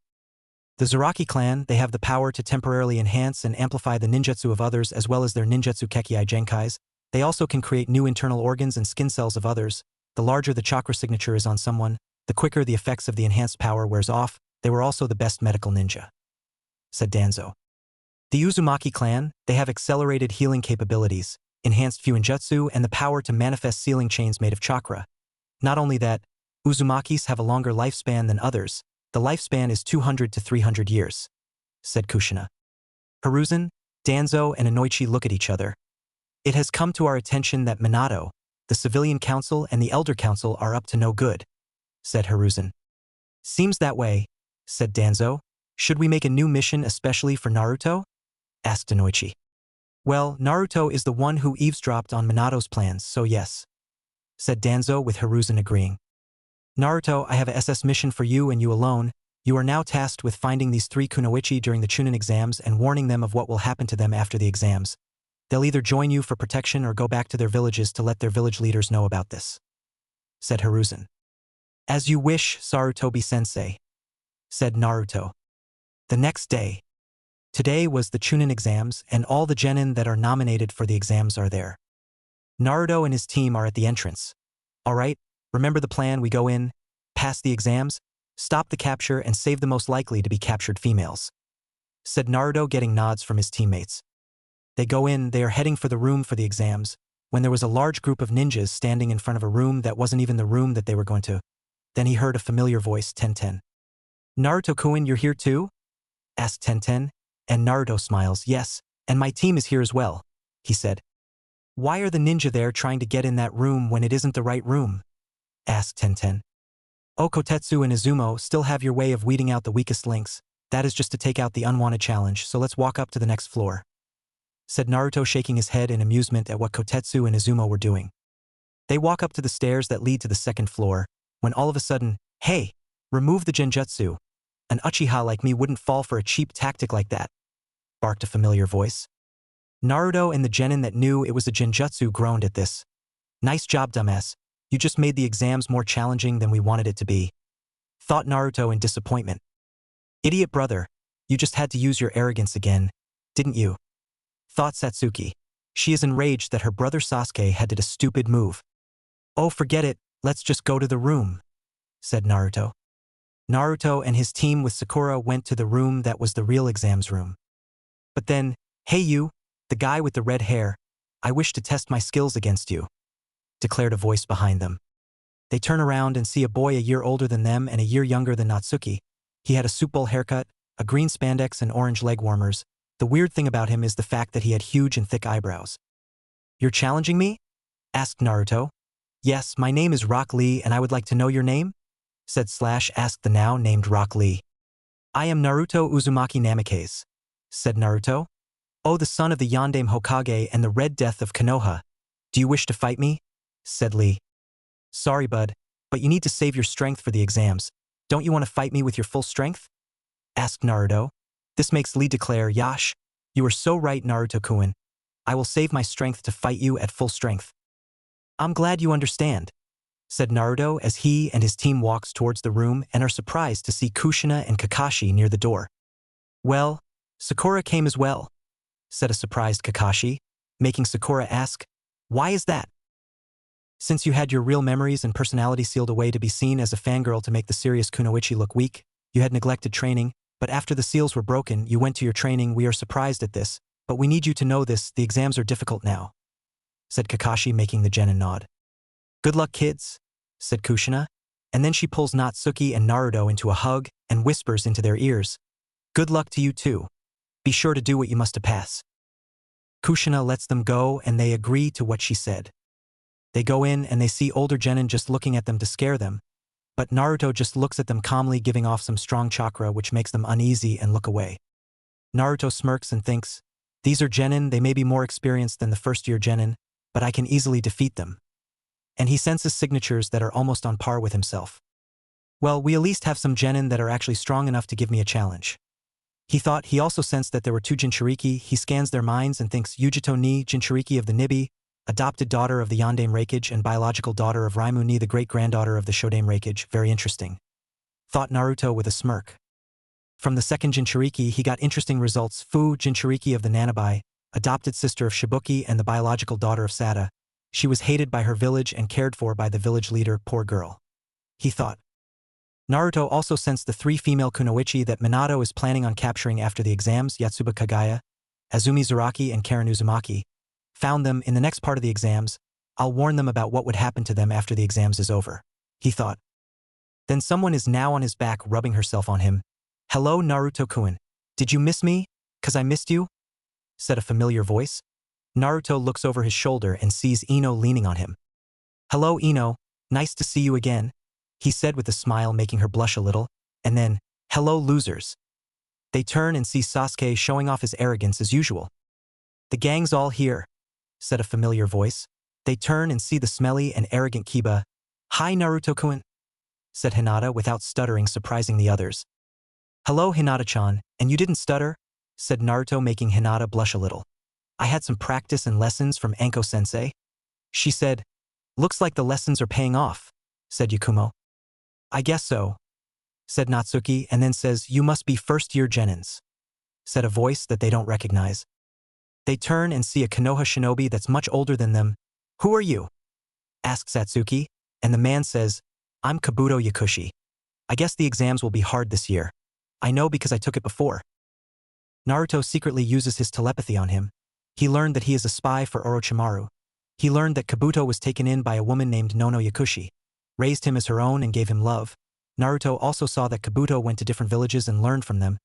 The Zaraki clan, they have the power to temporarily enhance and amplify the ninjutsu of others as well as their ninjutsu Kekkai Genkais. They also can create new internal organs and skin cells of others. The larger the chakra signature is on someone, the quicker the effects of the enhanced power wears off. They were also the best medical ninja. Said Danzo. The Uzumaki clan, they have accelerated healing capabilities, enhanced fuinjutsu, and the power to manifest sealing chains made of chakra. Not only that, Uzumakis have a longer lifespan than others. The lifespan is 200 to 300 years. Said Kushina. Hiruzen, Danzo, and Inoichi look at each other. It has come to our attention that Minato, the Civilian Council, and the Elder Council are up to no good. Said Hiruzen. Seems that way. Said Danzo. Should we make a new mission especially for Naruto? Asked Inoichi. Well, Naruto is the one who eavesdropped on Minato's plans, so yes. Said Danzo, with Hiruzen agreeing. Naruto, I have a SS mission for you and you alone. You are now tasked with finding these 3 kunoichi during the Chunin exams and warning them of what will happen to them after the exams. They'll either join you for protection or go back to their villages to let their village leaders know about this. Said Hiruzen. As you wish, Sarutobi-sensei. Said Naruto. The next day. Today was the Chunin exams, and all the genin that are nominated for the exams are there. Naruto and his team are at the entrance. Alright, remember the plan, we go in, pass the exams, stop the capture, and save the most likely to be captured females. Said Naruto, getting nods from his teammates. They go in, they are heading for the room for the exams, when there was a large group of ninjas standing in front of a room that wasn't even the room that they were going to. Then he heard a familiar voice, Tenten. Naruto-kun, you're here too? Asked Tenten, and Naruto smiles. Yes, and my team is here as well, he said. Why are the ninja there trying to get in that room when it isn't the right room? Asked Tenten. Oh, Kotetsu and Izumo still have your way of weeding out the weakest links. That is just to take out the unwanted challenge, so let's walk up to the next floor. Said Naruto, shaking his head in amusement at what Kotetsu and Izumo were doing. They walk up to the stairs that lead to the second floor, when all of a sudden, hey, remove the genjutsu. An Uchiha like me wouldn't fall for a cheap tactic like that, barked a familiar voice. Naruto and the genin that knew it was a genjutsu groaned at this. Nice job, dumbass. You just made the exams more challenging than we wanted it to be. Thought Naruto in disappointment. Idiot brother, you just had to use your arrogance again, didn't you? Thought Satsuki. She is enraged that her brother Sasuke had did a stupid move. Oh, forget it, let's just go to the room, said Naruto. Naruto and his team with Sakura went to the room that was the real exams room. But then, hey you, the guy with the red hair, I wish to test my skills against you, declared a voice behind them. They turn around and see a boy a year older than them and a year younger than Natsuki. He had a soup bowl haircut, a green spandex and orange leg warmers. The weird thing about him is the fact that he had huge and thick eyebrows. You're challenging me? Asked Naruto. Yes, my name is Rock Lee and I would like to know your name? Said Slash, asked the now named Rock Lee. I am Naruto Uzumaki Namikaze, said Naruto. Oh, the son of the Yondaime Hokage and the Red Death of Konoha. Do you wish to fight me? Said Lee. Sorry, bud, but you need to save your strength for the exams. Don't you want to fight me with your full strength? asked Naruto. This makes Lee declare, Yash, you are so right, Naruto-kun. I will save my strength to fight you at full strength. I'm glad you understand, said Naruto as he and his team walks towards the room and are surprised to see Kushina and Kakashi near the door. Well, Sakura came as well, said a surprised Kakashi, making Sakura ask, why is that? Since you had your real memories and personality sealed away to be seen as a fangirl to make the serious Kunoichi look weak, you had neglected training, but after the seals were broken, you went to your training. We are surprised at this, but we need you to know this, the exams are difficult now, said Kakashi, making the genin nod. Good luck, kids, said Kushina, and then she pulls Natsuki and Naruto into a hug and whispers into their ears, good luck to you too. Be sure to do what you must to pass. Kushina lets them go and they agree to what she said. They go in and they see older genin just looking at them to scare them, but Naruto just looks at them calmly, giving off some strong chakra which makes them uneasy and look away. Naruto smirks and thinks, these are genin, they may be more experienced than the first-year genin, but I can easily defeat them. And he senses signatures that are almost on par with himself. Well, we at least have some genin that are actually strong enough to give me a challenge. He thought. He also sensed that there were two Jinchuriki. He scans their minds and thinks Yujito ni Jinchuriki of the Nibi, adopted daughter of the Yandame Reikage and biological daughter of Raimu ni the great-granddaughter of the Shodame Reikage. Very interesting, thought Naruto with a smirk. From the second Jinchuriki he got interesting results. Fu Jinchuriki of the Nanabai, adopted sister of Shibuki and the biological daughter of Sada. She was hated by her village and cared for by the village leader. Poor girl, he thought. Naruto also sensed the three female kunoichi that Minato is planning on capturing after the exams. Yatsuba Kagaya, Azumi Zaraki and Karen Uzumaki. Found them in the next part of the exams. I'll warn them about what would happen to them after the exams is over, he thought. Then someone is now on his back rubbing herself on him. Hello, Naruto-kun. Did you miss me? 'Cause I missed you? Said a familiar voice. Naruto looks over his shoulder and sees Ino leaning on him. Hello, Ino. Nice to see you again, he said with a smile, making her blush a little, and then, hello, losers. They turn and see Sasuke showing off his arrogance as usual. The gang's all here, said a familiar voice. They turn and see the smelly and arrogant Kiba. Hi, Naruto-kun, said Hinata without stuttering, surprising the others. Hello, Hinata-chan, and you didn't stutter, said Naruto, making Hinata blush a little. I had some practice and lessons from Anko-sensei, she said. Looks like the lessons are paying off, said Yakumo. I guess so, said Natsuki, and then says, you must be first-year genins, said a voice that they don't recognize. They turn and see a Konoha shinobi that's much older than them. Who are you? Asks Satsuki, and the man says, I'm Kabuto Yakushi. I guess the exams will be hard this year. I know because I took it before. Naruto secretly uses his telepathy on him. He learned that he is a spy for Orochimaru. He learned that Kabuto was taken in by a woman named Nono Yakushi, raised him as her own and gave him love. Naruto also saw that Kabuto went to different villages and learned from them.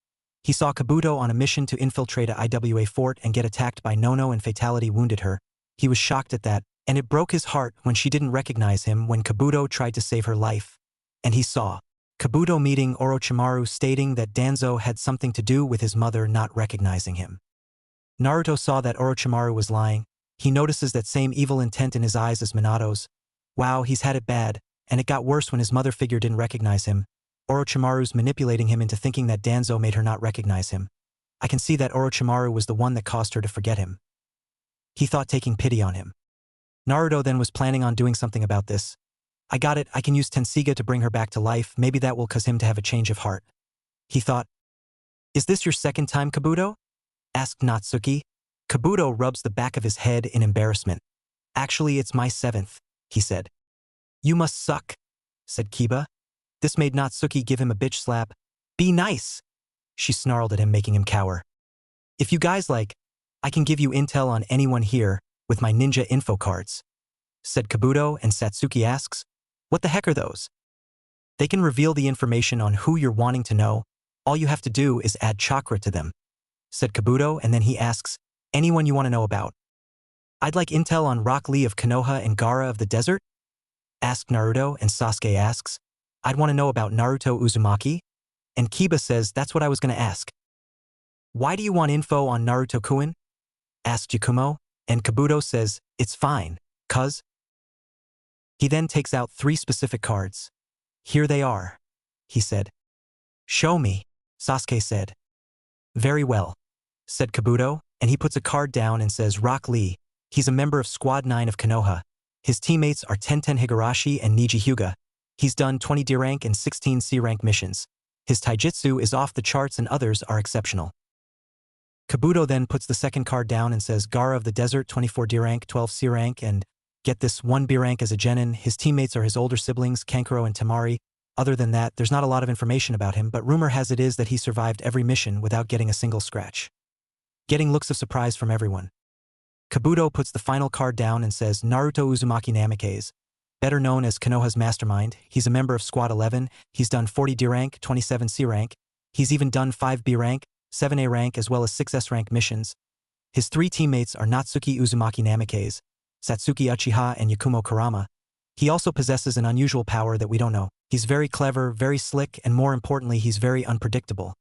He saw Kabuto on a mission to infiltrate a IWA fort and get attacked by Nono and fatality wounded her. He was shocked at that, and it broke his heart when she didn't recognize him when Kabuto tried to save her life. And he saw Kabuto meeting Orochimaru, stating that Danzo had something to do with his mother not recognizing him. Naruto saw that Orochimaru was lying. He notices that same evil intent in his eyes as Minato's. Wow, he's had it bad, and it got worse when his mother figure didn't recognize him. Orochimaru's manipulating him into thinking that Danzo made her not recognize him. I can see that Orochimaru was the one that caused her to forget him, he thought, taking pity on him. Naruto then was planning on doing something about this. I got it, I can use Tensiga to bring her back to life. Maybe that will cause him to have a change of heart, he thought. Is this your second time, Kabuto? Asked Natsuki. Kabuto rubs the back of his head in embarrassment. Actually, it's my seventh, he said. You must suck, said Kiba. This made Natsuki give him a bitch slap. Be nice, she snarled at him, making him cower. If you guys like, I can give you intel on anyone here with my ninja info cards, said Kabuto, and Satsuki asks, what the heck are those? They can reveal the information on who you're wanting to know. All you have to do is add chakra to them, said Kabuto, and then he asks, anyone you want to know about? I'd like intel on Rock Lee of Konoha and Gaara of the desert, asked Naruto, and Sasuke asks, I'd want to know about Naruto Uzumaki, and Kiba says that's what I was going to ask. Why do you want info on Naruto-kun? Asked Yakumo, and Kabuto says, it's fine, cuz. He then takes out 3 specific cards. Here they are, he said. Show me, Sasuke said. Very well, said Kabuto, and he puts a card down and says Rock Lee. He's a member of Squad 9 of Konoha. His teammates are Tenten Higurashi and Niji Hyuga. He's done 20 D rank and 16 C rank missions. His taijutsu is off the charts and others are exceptional. Kabuto then puts the second card down and says Gaara of the Desert, 24 D rank, 12 C rank, and get this, 1 B rank as a genin. His teammates are his older siblings, Kankuro and Temari. Other than that, there's not a lot of information about him, but rumor has it is that he survived every mission without getting a single scratch. Getting looks of surprise from everyone. Kabuto puts the final card down and says Naruto Uzumaki Namikaze, better known as Konoha's mastermind. He's a member of Squad 11. He's done 40 D rank, 27 C rank. He's even done 5 B rank, 7 A rank, as well as 6 S rank missions. His 3 teammates are Natsuki Uzumaki Namikaze, Satsuki Uchiha, and Yakumo Kurama. He also possesses an unusual power that we don't know. He's very clever, very slick, and more importantly, he's very unpredictable.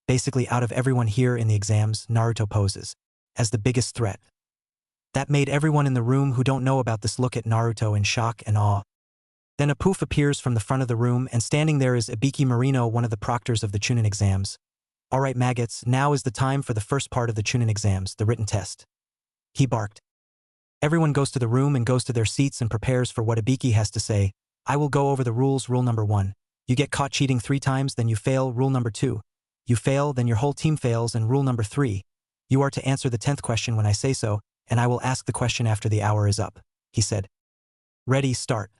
Basically, out of everyone here in the exams, Naruto poses as the biggest threat. That made everyone in the room who don't know about this look at Naruto in shock and awe. Then a poof appears from the front of the room, and standing there is Ibiki Marino, one of the proctors of the Chunin exams. Alright maggots, now is the time for the first part of the Chunin exams, the written test. He barked. Everyone goes to the room and goes to their seats and prepares for what Ibiki has to say. I will go over the rules. Rule number 1. You get caught cheating 3 times, then you fail. Rule number 2. You fail, then your whole team fails. And rule number 3. You are to answer the 10th question when I say so, and I will ask the question after the hour is up, he said. Ready, start.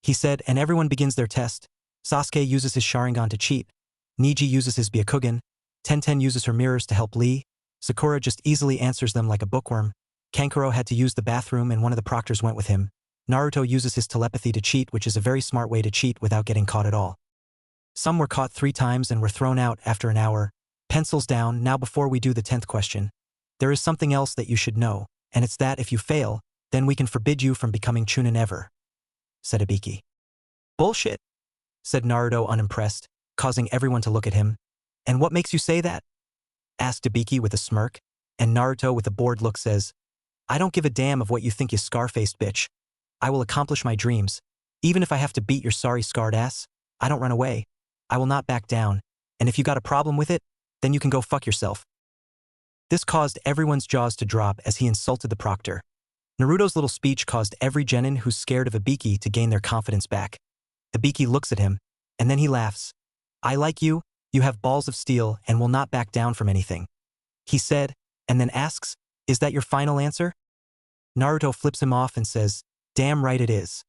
He said, and everyone begins their test. Sasuke uses his sharingan to cheat. Niji uses his byakugan. Tenten uses her mirrors to help Lee. Sakura just easily answers them like a bookworm. Kankuro had to use the bathroom and one of the proctors went with him. Naruto uses his telepathy to cheat, which is a very smart way to cheat without getting caught at all. Some were caught 3 times and were thrown out after an hour. Pencils down. Now before we do the 10th question, there is something else that you should know, and it's that if you fail, then we can forbid you from becoming Chunin ever, said Ibiki. Bullshit, said Naruto unimpressed, causing everyone to look at him. And what makes you say that? Asked Ibiki with a smirk, and Naruto with a bored look says, I don't give a damn of what you think, you scar-faced bitch. I will accomplish my dreams. Even if I have to beat your sorry scarred ass, I don't run away. I will not back down, and if you got a problem with it, then you can go fuck yourself. This caused everyone's jaws to drop as he insulted the proctor. Naruto's little speech caused every genin who's scared of Ibiki to gain their confidence back. Ibiki looks at him, and then he laughs. I like you, you have balls of steel and will not back down from anything, he said, and then asks, is that your final answer? Naruto flips him off and says, damn right it is.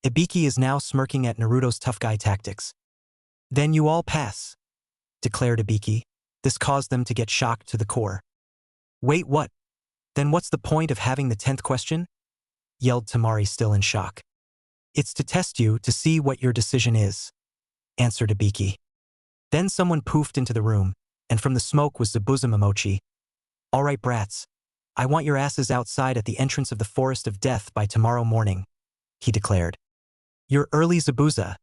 Ibiki is now smirking at Naruto's tough guy tactics. Then you all pass, declared Ibiki. This caused them to get shocked to the core. Wait, what? Then what's the point of having the 10th question? Yelled Temari, still in shock. It's to test you to see what your decision is, answered Ibiki. Then someone poofed into the room, and from the smoke was Zabuza Momochi. All right, brats. I want your asses outside at the entrance of the Forest of Death by tomorrow morning, he declared. You're early, Zabuza,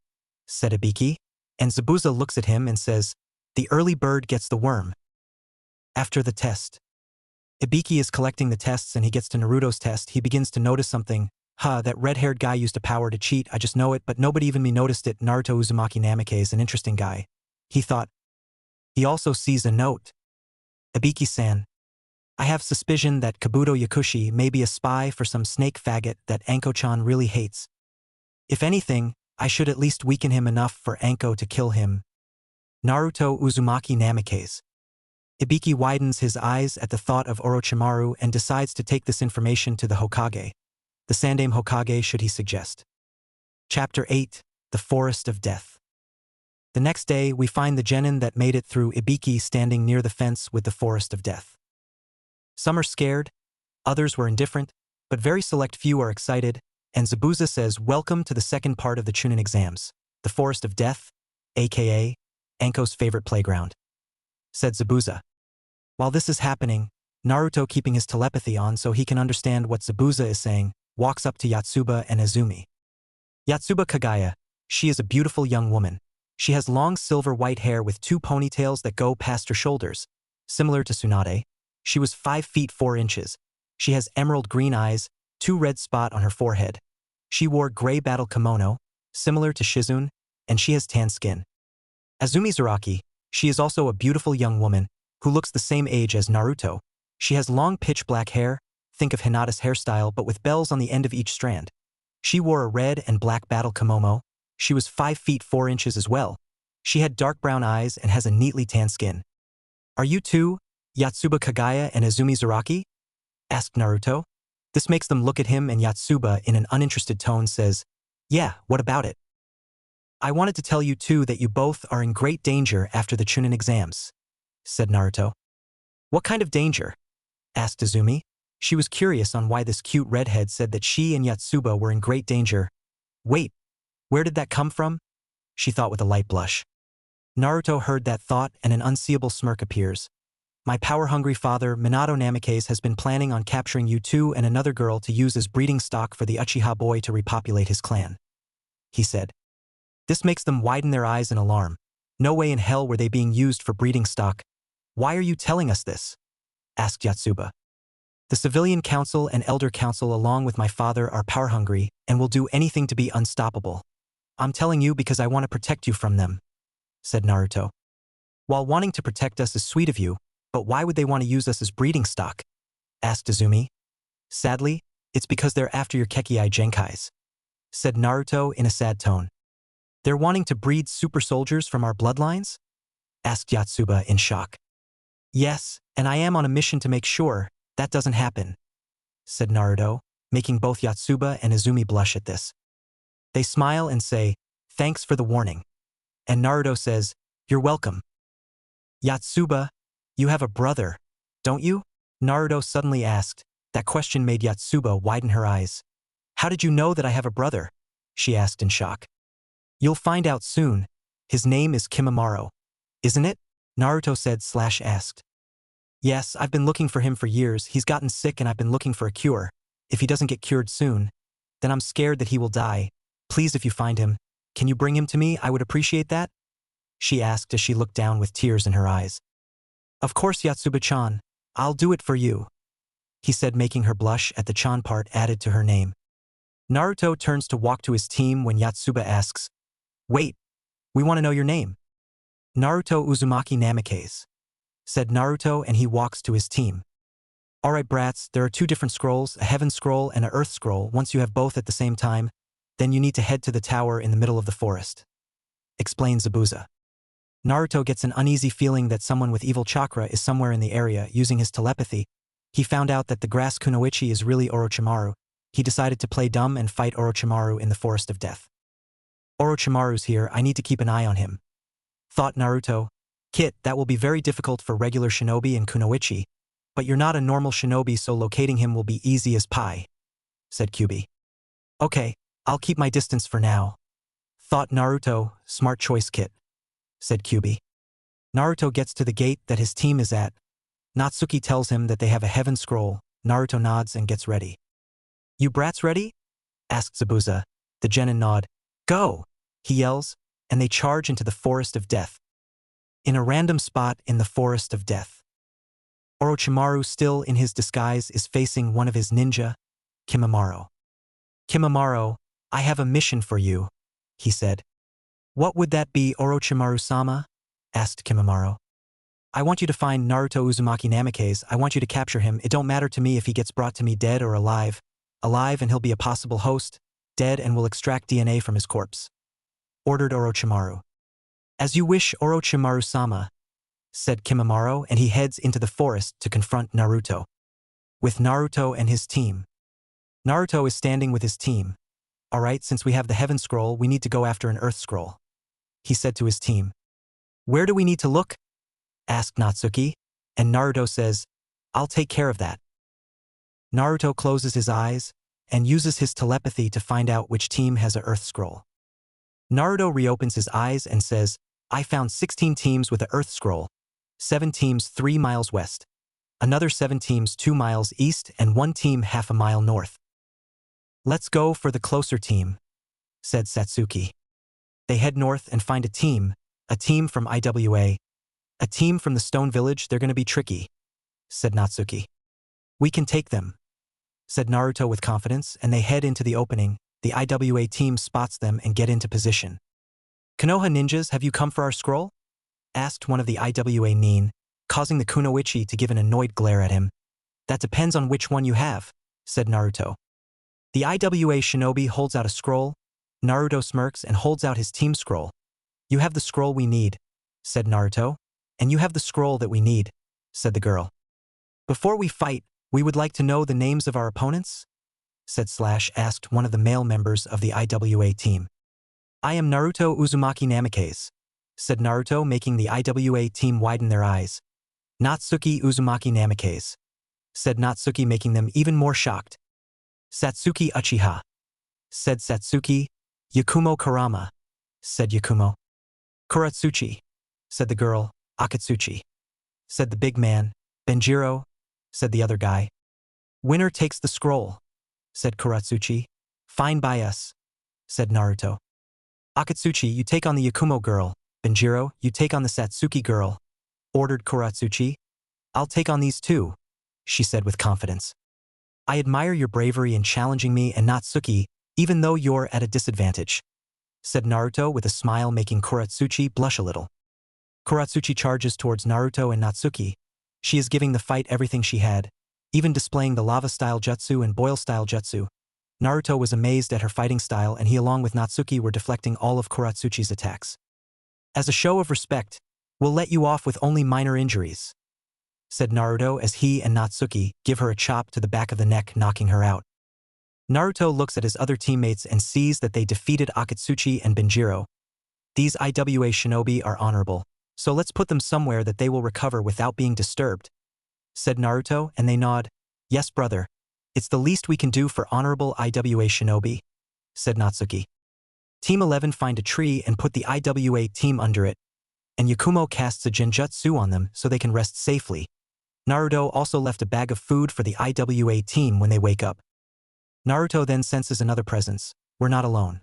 said Ibiki, and Zabuza looks at him and says, the early bird gets the worm. After the test. Ibiki is collecting the tests and he gets to Naruto's test. He begins to notice something. That red-haired guy used a power to cheat, I just know it, but nobody even me noticed it. Naruto Uzumaki Namikaze is an interesting guy, he thought. He also sees a note. Ibiki-san. I have suspicion that Kabuto Yakushi may be a spy for some snake faggot that Anko-chan really hates. If anything, I should at least weaken him enough for Anko to kill him. Naruto Uzumaki Namikaze. Ibiki widens his eyes at the thought of Orochimaru and decides to take this information to the Hokage. The Sandaime Hokage, should he suggest. Chapter 8, The Forest of Death. The next day, we find the genin that made it through Ibiki standing near the fence with the Forest of Death. Some are scared, others were indifferent, but very select few are excited, and Zabuza says, welcome to the second part of the Chunin exams, the Forest of Death, aka Anko's favorite playground, said Zabuza. While this is happening, Naruto, keeping his telepathy on so he can understand what Zabuza is saying, walks up to Yotsuba and Azumi. Yotsuba Kagaya, she is a beautiful young woman. She has long silver-white hair with 2 ponytails that go past her shoulders. Similar to Tsunade, she was 5 feet 4 inches. She has emerald green eyes, 2 red spots on her forehead. She wore gray battle kimono, similar to Shizune, and she has tan skin. Azumi Zaraki, She is also a beautiful young woman who looks the same age as Naruto. She has long pitch black hair, think of Hinata's hairstyle but with bells on the end of each strand. She wore a red and black battle kimono. She was 5 feet 4 inches as well. She had dark brown eyes and has a neatly tanned skin. Are you two, Yotsuba Kagaya and Izumi Zaraki? Asked Naruto. This makes them look at him and Yotsuba in an uninterested tone says, yeah, what about it? I wanted to tell you two that you both are in great danger after the Chunin exams, said Naruto. What kind of danger? Asked Izumi. She was curious on why this cute redhead said that she and Yotsuba were in great danger. Wait, where did that come from? She thought with a light blush. Naruto heard that thought and an unseeable smirk appears. My power-hungry father, Minato Namikaze, has been planning on capturing you two and another girl to use as breeding stock for the Uchiha boy to repopulate his clan, he said. This makes them widen their eyes in alarm. No way in hell were they being used for breeding stock. Why are you telling us this? Asked Yotsuba. The civilian council and elder council along with my father are power-hungry and will do anything to be unstoppable. I'm telling you because I want to protect you from them, said Naruto. While wanting to protect us is sweet of you, but why would they want to use us as breeding stock? Asked Izumi. Sadly, it's because they're after your Kekiai Genkais, said Naruto in a sad tone. They're wanting to breed super soldiers from our bloodlines? Asked Yotsuba in shock. Yes, and I am on a mission to make sure that doesn't happen, said Naruto, making both Yotsuba and Izumi blush at this. They smile and say, thanks for the warning. And Naruto says, you're welcome. Yotsuba, you have a brother, don't you? Naruto suddenly asked. That question made Yotsuba widen her eyes. How did you know that I have a brother? She asked in shock. You'll find out soon. His name is Kimimaro, isn't it? Naruto said/asked. Yes, I've been looking for him for years. He's gotten sick and I've been looking for a cure. If he doesn't get cured soon, then I'm scared that he will die. Please, if you find him, can you bring him to me? I would appreciate that, she asked as she looked down with tears in her eyes. Of course, Yotsuba-chan, I'll do it for you, he said, making her blush at the chan part added to her name. Naruto turns to walk to his team when Yotsuba asks, wait, we want to know your name. Naruto Uzumaki Namikaze, said Naruto, and he walks to his team. Alright brats, there are 2 different scrolls, a heaven scroll and an earth scroll. Once you have both at the same time, then you need to head to the tower in the middle of the forest, explained Zabuza. Naruto gets an uneasy feeling that someone with evil chakra is somewhere in the area. Using his telepathy, he found out that the grass kunoichi is really Orochimaru. He decided to play dumb and fight Orochimaru in the Forest of Death. Orochimaru's here, I need to keep an eye on him, thought Naruto. Kit, that will be very difficult for regular shinobi and kunoichi, but you're not a normal shinobi, so locating him will be easy as pie, said Kyubi. Okay, I'll keep my distance for now, thought Naruto. Smart choice, Kit, said Kyubi. Naruto gets to the gate that his team is at. Natsuki tells him that they have a heaven scroll. Naruto nods and gets ready. You brats ready? Asked Zabuza. The genin nod. Go, he yells, and they charge into the Forest of Death. In a random spot in the Forest of Death, Orochimaru, still in his disguise, is facing one of his ninja, Kimimaro. Kimimaro, I have a mission for you, he said. What would that be, Orochimaru-sama? Asked Kimimaro. I want you to find Naruto Uzumaki Namikaze. I want you to capture him. It don't matter to me if he gets brought to me dead or alive. Alive and he'll be a possible host, dead and we'll extract DNA from his corpse, ordered Orochimaru. As you wish, Orochimaru-sama, said Kimimaro, and he heads into the forest to confront Naruto. With Naruto and his team. Naruto is standing with his team. Alright, since we have the heaven scroll, we need to go after an earth scroll, he said to his team. Where do we need to look? Asked Natsuki, and Naruto says, I'll take care of that. Naruto closes his eyes and uses his telepathy to find out which team has an earth scroll. Naruto reopens his eyes and says, I found 16 teams with an earth scroll, 7 teams 3 miles west, another 7 teams 2 miles east, and 1 team half a mile north. Let's go for the closer team, said Satsuki. They head north and find a team from IWA, a team from the Stone Village. They're going to be tricky, said Natsuki. We can take them, said Naruto with confidence, and they head into the opening. The IWA team spots them and get into position. Konoha ninjas, have you come for our scroll? asked one of the IWA Nin, causing the kunoichi to give an annoyed glare at him. That depends on which one you have, said Naruto. The IWA Shinobi holds out a scroll. Naruto smirks and holds out his team scroll. You have the scroll we need, said Naruto. And you have the scroll that we need, said the girl. Before we fight, we would like to know the names of our opponents, said Slash asked one of the male members of the IWA team. I am Naruto Uzumaki Namikaze, said Naruto, making the IWA team widen their eyes. Natsuki Uzumaki Namikaze, said Natsuki, making them even more shocked. Satsuki Uchiha, said Satsuki. Yakumo Karama, said Yakumo. Kuratsuchi, said the girl. Akatsuchi, said the big man. Benjiro, said the other guy. Winner takes the scroll, said Kuratsuchi. Fine by us, said Naruto. Akatsuchi, you take on the Yakumo girl. Benjiro, you take on the Satsuki girl, ordered Kuratsuchi. I'll take on these two, she said with confidence. I admire your bravery in challenging me and Natsuki, even though you're at a disadvantage, said Naruto with a smile, making Kuratsuchi blush a little. Kuratsuchi charges towards Naruto and Natsuki. She is giving the fight everything she had, even displaying the lava-style jutsu and boil-style jutsu. Naruto was amazed at her fighting style, and he along with Natsuki were deflecting all of Kuratsuchi's attacks. As a show of respect, we'll let you off with only minor injuries, said Naruto as he and Natsuki give her a chop to the back of the neck, knocking her out. Naruto looks at his other teammates and sees that they defeated Akatsuchi and Benjiro. These IWA Shinobi are honorable, so let's put them somewhere that they will recover without being disturbed, said Naruto, and they nod. Yes, brother. It's the least we can do for honorable IWA Shinobi, said Natsuki. Team 11 find a tree and put the IWA team under it, and Yakumo casts a genjutsu on them so they can rest safely. Naruto also left a bag of food for the IWA team when they wake up. Naruto then senses another presence. We're not alone.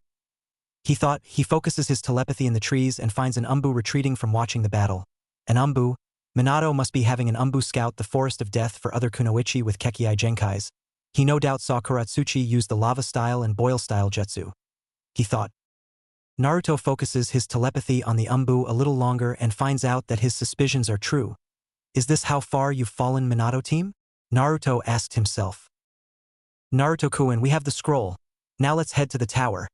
He thought. He focuses his telepathy in the trees and finds an umbu retreating from watching the battle. An umbu? Minato must be having an umbu scout the forest of death for other kunoichi with Kekii Genkais. He no doubt saw Kuratsuchi use the lava-style and boil-style jutsu. He thought. Naruto focuses his telepathy on the umbu a little longer and finds out that his suspicions are true. Is this how far you've fallen, Minato team? Naruto asked himself. Naruto-kun, we have the scroll. Now let's head to the tower,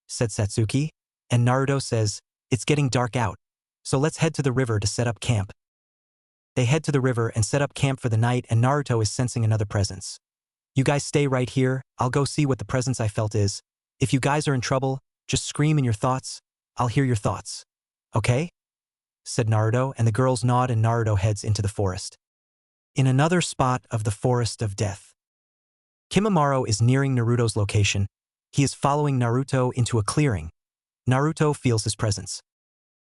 said Satsuki, and Naruto says, it's getting dark out, so let's head to the river to set up camp. They head to the river and set up camp for the night, and Naruto is sensing another presence. You guys stay right here, I'll go see what the presence I felt is. If you guys are in trouble, just scream in your thoughts, I'll hear your thoughts. Okay? Said Naruto, and the girls nod and Naruto heads into the forest. In another spot of the forest of death. Kimimaro is nearing Naruto's location. He is following Naruto into a clearing. Naruto feels his presence.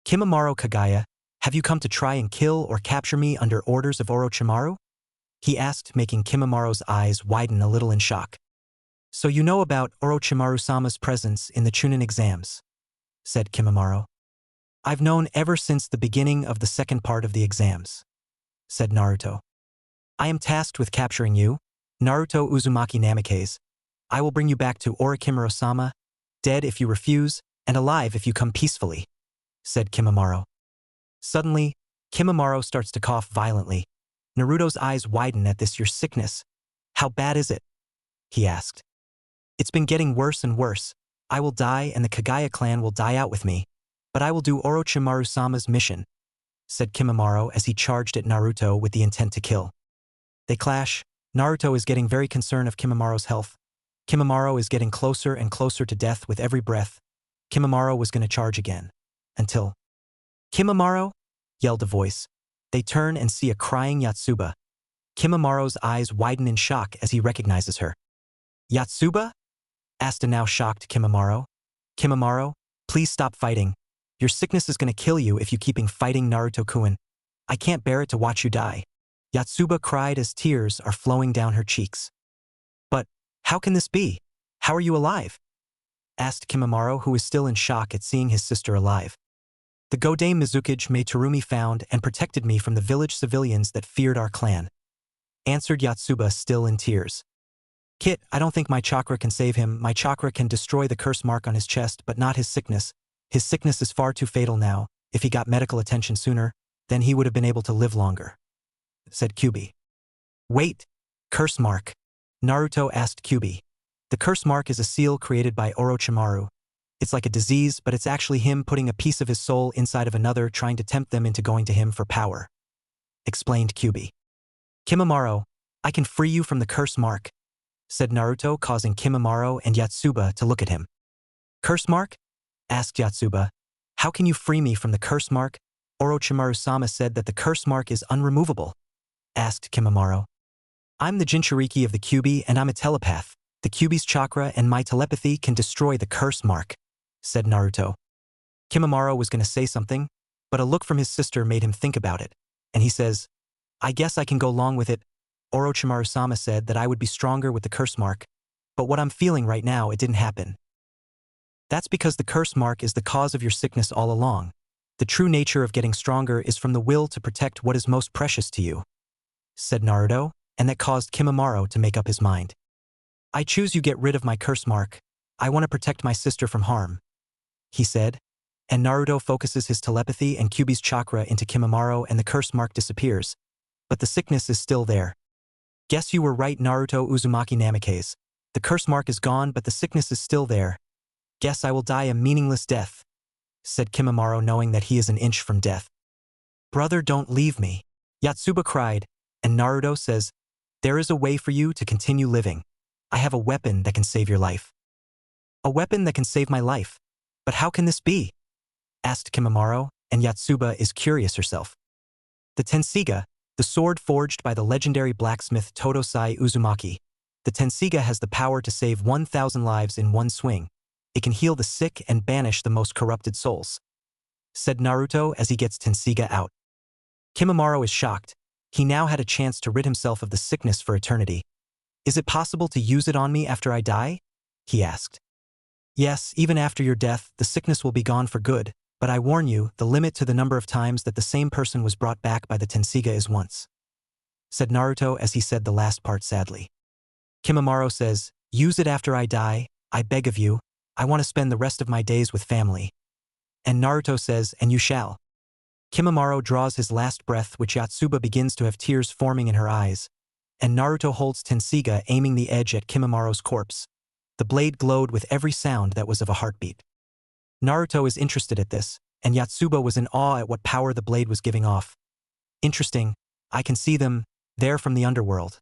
Kimimaro Kagaya, have you come to try and kill or capture me under orders of Orochimaru? He asked, making Kimimaro's eyes widen a little in shock. So you know about Orochimaru-sama's presence in the Chunin exams, said Kimimaro. I've known ever since the beginning of the second part of the exams, said Naruto. I am tasked with capturing you, Naruto Uzumaki Namikaze. I will bring you back to Orochimaru-sama, dead if you refuse, and alive if you come peacefully, said Kimimaro. Suddenly, Kimimaro starts to cough violently. Naruto's eyes widen at this. Your sickness. How bad is it? He asked. It's been getting worse and worse. I will die and the Kagaya clan will die out with me. But I will do Orochimaru-sama's mission, said Kimimaro as he charged at Naruto with the intent to kill. They clash. Naruto is getting very concerned of Kimimaro's health. Kimimaro is getting closer and closer to death with every breath. Kimimaro was going to charge again. Until... Kimimaro? Yelled a voice. They turn and see a crying Yatsuba. Kimimaro's eyes widen in shock as he recognizes her. Yatsuba? Asked a now shocked Kimimaro. Kimimaro, please stop fighting. Your sickness is going to kill you if you keep fighting, Naruto-kun. I can't bear it to watch you die. Yatsuba cried as tears are flowing down her cheeks. But, how can this be? How are you alive? Asked Kimimaro, who is still in shock at seeing his sister alive. The Godame Mizukage Mai Terumi found and protected me from the village civilians that feared our clan. Answered Yatsuba, still in tears. Kit, I don't think my chakra can save him. My chakra can destroy the curse mark on his chest, but not his sickness. His sickness is far too fatal now. If he got medical attention sooner, then he would have been able to live longer, said Kyubi. Wait, curse mark? Naruto asked Kyubi. The curse mark is a seal created by Orochimaru. It's like a disease, but it's actually him putting a piece of his soul inside of another, trying to tempt them into going to him for power, explained Kyubi. Kimimaro, I can free you from the curse mark, said Naruto, causing Kimimaro and Yatsuba to look at him. Curse mark? Asked Yatsuba. How can you free me from the curse mark? Orochimaru-sama said that the curse mark is unremovable, asked Kimimaro. I'm the Jinchuriki of the Kyubi and I'm a telepath. The Kyubi's chakra and my telepathy can destroy the curse mark, said Naruto. Kimimaro was going to say something, but a look from his sister made him think about it, and he says, I guess I can go along with it. Orochimaru-sama said that I would be stronger with the curse mark, but what I'm feeling right now, it didn't happen. That's because the curse mark is the cause of your sickness all along. The true nature of getting stronger is from the will to protect what is most precious to you, said Naruto, and that caused Kimimaro to make up his mind. I choose you get rid of my curse mark. I want to protect my sister from harm, he said, and Naruto focuses his telepathy and Kyubi's chakra into Kimimaro and the curse mark disappears, but the sickness is still there. Guess you were right, Naruto Uzumaki Namikaze. The curse mark is gone, but the sickness is still there. Guess I will die a meaningless death, said Kimimaro, knowing that he is an inch from death. Brother, don't leave me, Yatsuba cried, and Naruto says, there is a way for you to continue living. I have a weapon that can save your life. A weapon that can save my life? But how can this be? Asked Kimimaro, and Yatsuba is curious herself. The Tensiga, the sword forged by the legendary blacksmith Totosai Uzumaki. The Tensiga has the power to save 1,000 lives in one swing. It can heal the sick and banish the most corrupted souls, said Naruto as he gets Tensiga out. Kimimaro is shocked. He now had a chance to rid himself of the sickness for eternity. Is it possible to use it on me after I die? He asked. Yes, even after your death, the sickness will be gone for good, but I warn you, the limit to the number of times that the same person was brought back by the Tensiga is once, said Naruto as he said the last part sadly. Kimimaro says, use it after I die, I beg of you. I want to spend the rest of my days with family. And Naruto says, and you shall. Kimimaro draws his last breath, which Yatsuba begins to have tears forming in her eyes, and Naruto holds Tensiga, aiming the edge at Kimimaro's corpse. The blade glowed with every sound that was of a heartbeat. Naruto is interested at this, and Yatsuba was in awe at what power the blade was giving off. Interesting, I can see them, there from the underworld,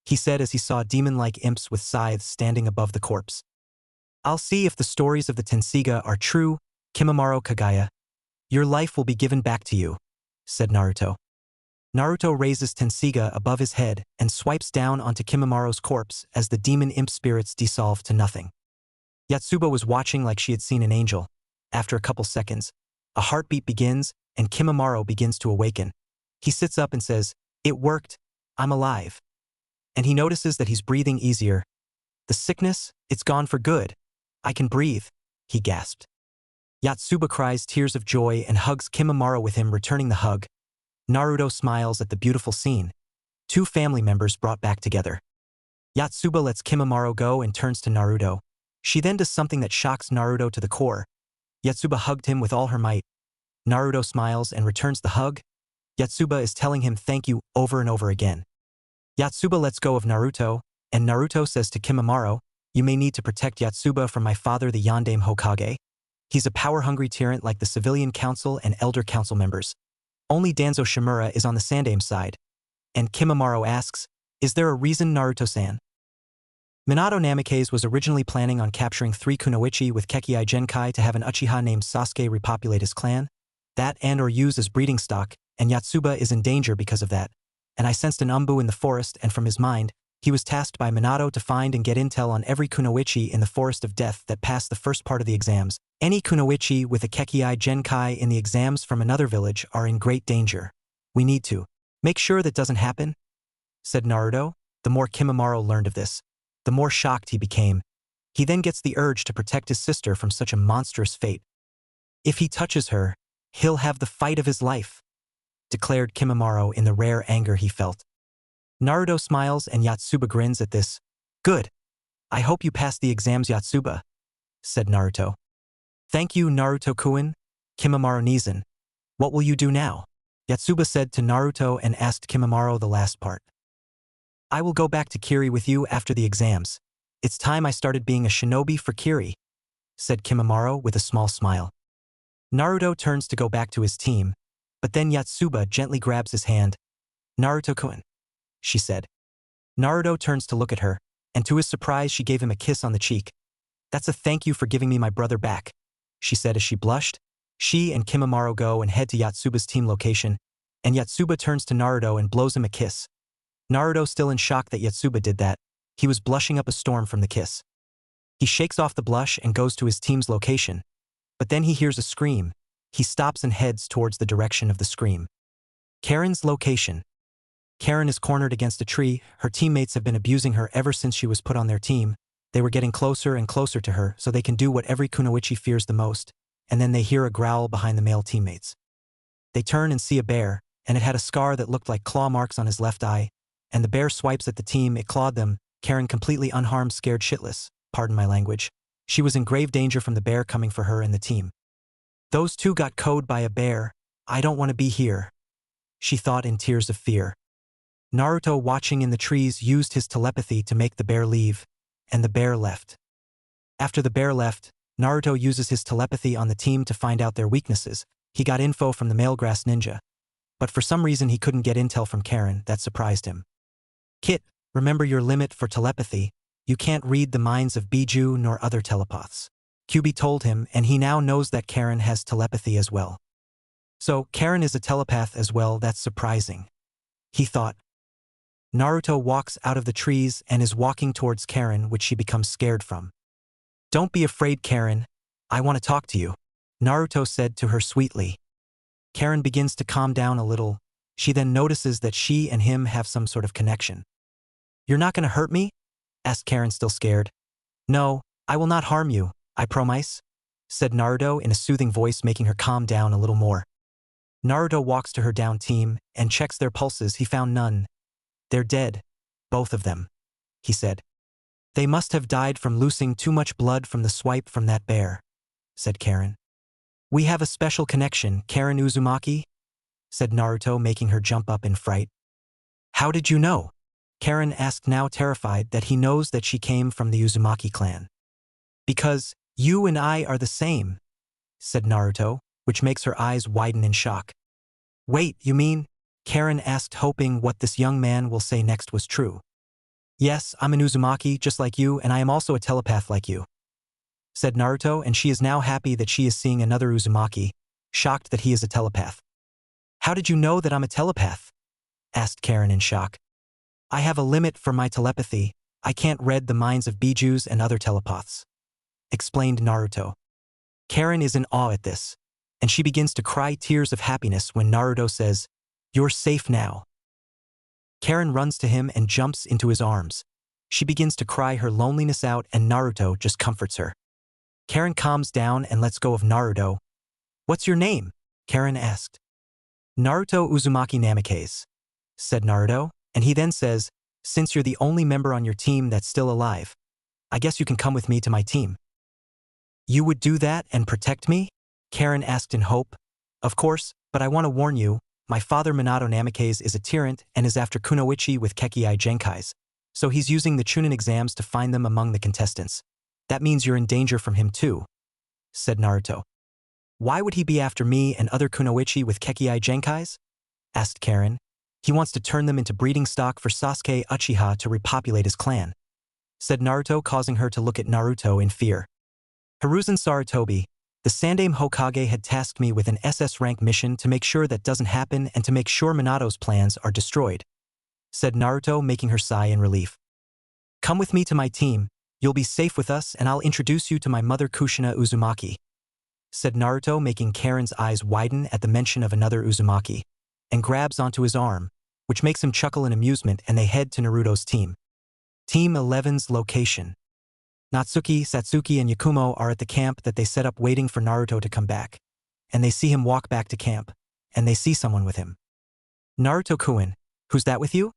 he said as he saw demon-like imps with scythes standing above the corpse. I'll see if the stories of the Tensiga are true, Kimimaro Kagaya. Your life will be given back to you, said Naruto. Naruto raises Tensiga above his head and swipes down onto Kimimaro's corpse as the demon imp spirits dissolve to nothing. Yatsuba was watching like she had seen an angel. After a couple seconds, a heartbeat begins and Kimimaro begins to awaken. He sits up and says, it worked, I'm alive. And he notices that he's breathing easier. The sickness, it's gone for good. I can breathe, he gasped. Yatsuba cries tears of joy and hugs Kimimaro with him, returning the hug. Naruto smiles at the beautiful scene. Two family members brought back together. Yatsuba lets Kimimaro go and turns to Naruto. She then does something that shocks Naruto to the core. Yatsuba hugged him with all her might. Naruto smiles and returns the hug. Yatsuba is telling him thank you over and over again. Yatsuba lets go of Naruto, and Naruto says to Kimimaro, you may need to protect Yatsuba from my father, the Yondaime Hokage. He's a power-hungry tyrant like the Civilian Council and Elder Council members. Only Danzo Shimura is on the Sandaime side. And Kimimaro asks, is there a reason, Naruto-san? Minato Namikaze was originally planning on capturing 3 Kunoichi with Kekkai Genkai to have an Uchiha named Sasuke repopulate his clan, that and or use as breeding stock, and Yatsuba is in danger because of that. And I sensed an Umbu in the forest, and from his mind, he was tasked by Minato to find and get intel on every Kunoichi in the Forest of Death that passed the first part of the exams. Any Kunoichi with a Kekkai Genkai in the exams from another village are in great danger. We need to make sure that doesn't happen, said Naruto. The more Kimimaro learned of this, the more shocked he became. He then gets the urge to protect his sister from such a monstrous fate. If he touches her, he'll have the fight of his life, declared Kimimaro in the rare anger he felt. Naruto smiles and Yatsuba grins at this. Good. I hope you pass the exams, Yatsuba, said Naruto. Thank you, Naruto-kun, Kimimaro Nizan. What will you do now? Yatsuba said to Naruto and asked Kimimaro the last part. I will go back to Kiri with you after the exams. It's time I started being a shinobi for Kiri, said Kimimaro with a small smile. Naruto turns to go back to his team, but then Yatsuba gently grabs his hand. Naruto-kun, she said. Naruto turns to look at her, and to his surprise she gave him a kiss on the cheek. That's a thank you for giving me my brother back, she said as she blushed. She and Kimimaro go and head to Yatsuba's team location, and Yatsuba turns to Naruto and blows him a kiss. Naruto still in shock that Yatsuba did that. He was blushing up a storm from the kiss. He shakes off the blush and goes to his team's location, but then he hears a scream. He stops and heads towards the direction of the scream. Karen's location. Karen is cornered against a tree. Her teammates have been abusing her ever since she was put on their team. They were getting closer and closer to her so they can do what every kunoichi fears the most, and then they hear a growl behind the male teammates. They turn and see a bear, and it had a scar that looked like claw marks on his left eye, and the bear swipes at the team. It clawed them. Karen, completely unharmed, scared shitless, pardon my language. She was in grave danger from the bear coming for her and the team. Those two got caught by a bear. I don't want to be here, she thought in tears of fear. Naruto, watching in the trees, used his telepathy to make the bear leave, and the bear left. After the bear left, Naruto uses his telepathy on the team to find out their weaknesses. He got info from the male grass ninja, but for some reason he couldn't get intel from Karen. That surprised him. Kit, remember your limit for telepathy. You can't read the minds of Biju nor other telepaths, Kyubi told him, and he now knows that Karen has telepathy as well. So Karen is a telepath as well. That's surprising, he thought. Naruto walks out of the trees and is walking towards Karen, which she becomes scared from. Don't be afraid, Karen. I want to talk to you, Naruto said to her sweetly. Karen begins to calm down a little. She then notices that she and him have some sort of connection. You're not going to hurt me? Asked Karen, still scared. No, I will not harm you, I promise, said Naruto in a soothing voice, making her calm down a little more. Naruto walks to her down team and checks their pulses. He found none. They're dead, both of them, he said. They must have died from losing too much blood from the swipe from that bear, said Karen. We have a special connection, Karen Uzumaki, said Naruto, making her jump up in fright. How did you know? Karen asked, now terrified that he knows that she came from the Uzumaki clan. Because you and I are the same, said Naruto, which makes her eyes widen in shock. Wait, you mean? Karen asked, hoping what this young man will say next was true. Yes, I'm an Uzumaki just like you, and I am also a telepath like you, said Naruto, and she is now happy that she is seeing another Uzumaki, shocked that he is a telepath. How did you know that I'm a telepath? Asked Karen in shock. I have a limit for my telepathy. I can't read the minds of Bijus and other telepaths, explained Naruto. Karen is in awe at this, and she begins to cry tears of happiness when Naruto says, You're safe now. Karen runs to him and jumps into his arms. She begins to cry her loneliness out, and Naruto just comforts her. Karen calms down and lets go of Naruto. What's your name? Karen asked. Naruto Uzumaki Namikaze, said Naruto, and he then says, since you're the only member on your team that's still alive, I guess you can come with me to my team. You would do that and protect me? Karen asked in hope. Of course, but I want to warn you, my father Minato Namikaze is a tyrant and is after kunoichi with Kekii Genkais, so he's using the Chunin exams to find them among the contestants. That means you're in danger from him too, said Naruto. Why would he be after me and other kunoichi with Kekii Genkais? Asked Karen. He wants to turn them into breeding stock for Sasuke Uchiha to repopulate his clan, said Naruto, causing her to look at Naruto in fear. Hiruzen Sarutobi, the Sandaime Hokage had tasked me with an SS rank mission to make sure that doesn't happen and to make sure Minato's plans are destroyed, said Naruto, making her sigh in relief. Come with me to my team, you'll be safe with us, and I'll introduce you to my mother Kushina Uzumaki, said Naruto, making Karen's eyes widen at the mention of another Uzumaki, and grabs onto his arm, which makes him chuckle in amusement, and they head to Naruto's team. Team 11's location. Natsuki, Satsuki, and Yakumo are at the camp that they set up waiting for Naruto to come back, and they see him walk back to camp, and they see someone with him. Naruto-kun, who's that with you?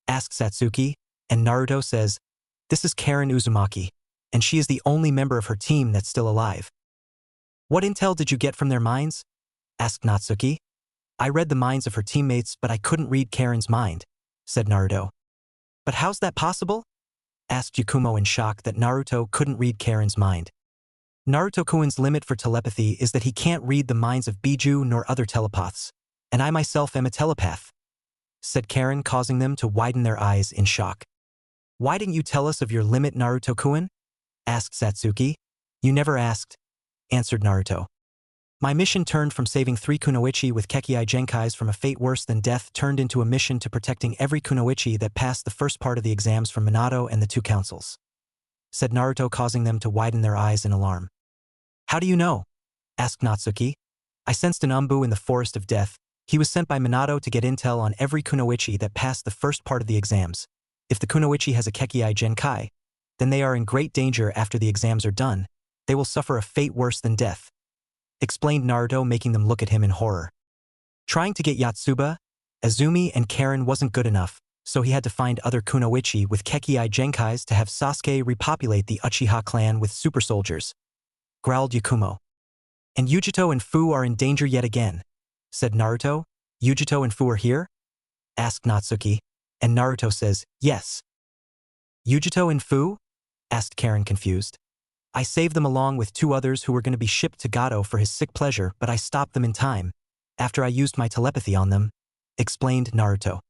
Asks Satsuki, and Naruto says, this is Karen Uzumaki, and she is the only member of her team that's still alive. What intel did you get from their minds? Asked Natsuki. I read the minds of her teammates, but I couldn't read Karen's mind, said Naruto. But how's that possible? Asked Yakumo in shock that Naruto couldn't read Karen's mind. Naruto-kun's limit for telepathy is that he can't read the minds of Biju nor other telepaths, and I myself am a telepath, said Karen, causing them to widen their eyes in shock. Why didn't you tell us of your limit, Naruto-kun? Asked Satsuki. You never asked, answered Naruto. My mission turned from saving 3 kunoichi with Kekkai Genkais from a fate worse than death turned into a mission to protecting every kunoichi that passed the first part of the exams from Minato and the 2 councils, said Naruto, causing them to widen their eyes in alarm. How do you know? Asked Natsuki. I sensed an Umbu in the Forest of Death. He was sent by Minato to get intel on every kunoichi that passed the first part of the exams. If the kunoichi has a Kekkai Genkai, then they are in great danger after the exams are done. They will suffer a fate worse than death, explained Naruto, making them look at him in horror. Trying to get Yotsuba, Azumi, and Karen wasn't good enough, so he had to find other kunoichi with Kekkai Genkais to have Sasuke repopulate the Uchiha clan with super soldiers, growled Yakumo. And Yujito and Fu are in danger yet again, said Naruto. Yujito and Fu are here? Asked Natsuki, and Naruto says, yes. Yujito and Fu? Asked Karen, confused. I saved them along with 2 others who were going to be shipped to Gato for his sick pleasure, but I stopped them in time, after I used my telepathy on them, explained Naruto.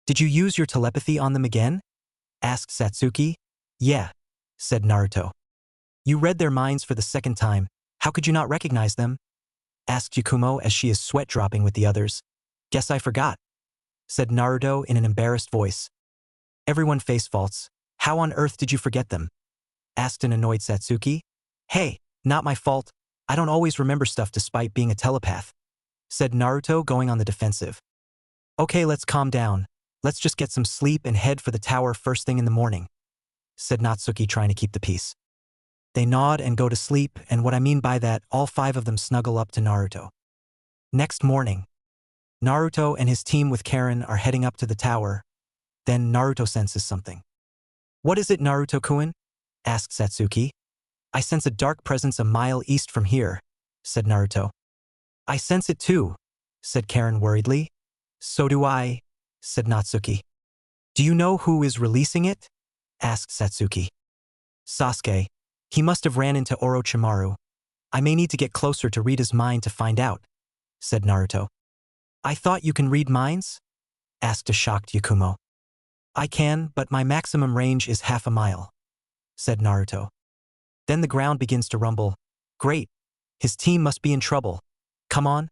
Did you use your telepathy on them again? Asked Satsuki. Yeah, said Naruto. You read their minds for the second time. How could you not recognize them? Asked Yakumo as she is sweat-dropping with the others. Guess I forgot, said Naruto in an embarrassed voice. Everyone face faults. How on earth did you forget them? Asked an annoyed Satsuki. Hey, not my fault. I don't always remember stuff despite being a telepath, said Naruto, going on the defensive. Okay, let's calm down. Let's just get some sleep and head for the tower first thing in the morning, said Natsuki, trying to keep the peace. They nod and go to sleep, and what I mean by that, all 5 of them snuggle up to Naruto. Next morning, Naruto and his team with Karen are heading up to the tower. Then Naruto senses something. What is it, Naruto-kun? Asked Satsuki. I sense a dark presence a mile east from here, said Naruto. I sense it too, said Karen worriedly. So do I, said Natsuki. Do you know who is releasing it? Asked Satsuki. Sasuke. He must have ran into Orochimaru. I may need to get closer to read his mind to find out, said Naruto. I thought you can read minds? Asked a shocked Yakumo. I can, but my maximum range is half a mile, said Naruto. Then the ground begins to rumble. Great. His team must be in trouble. Come on,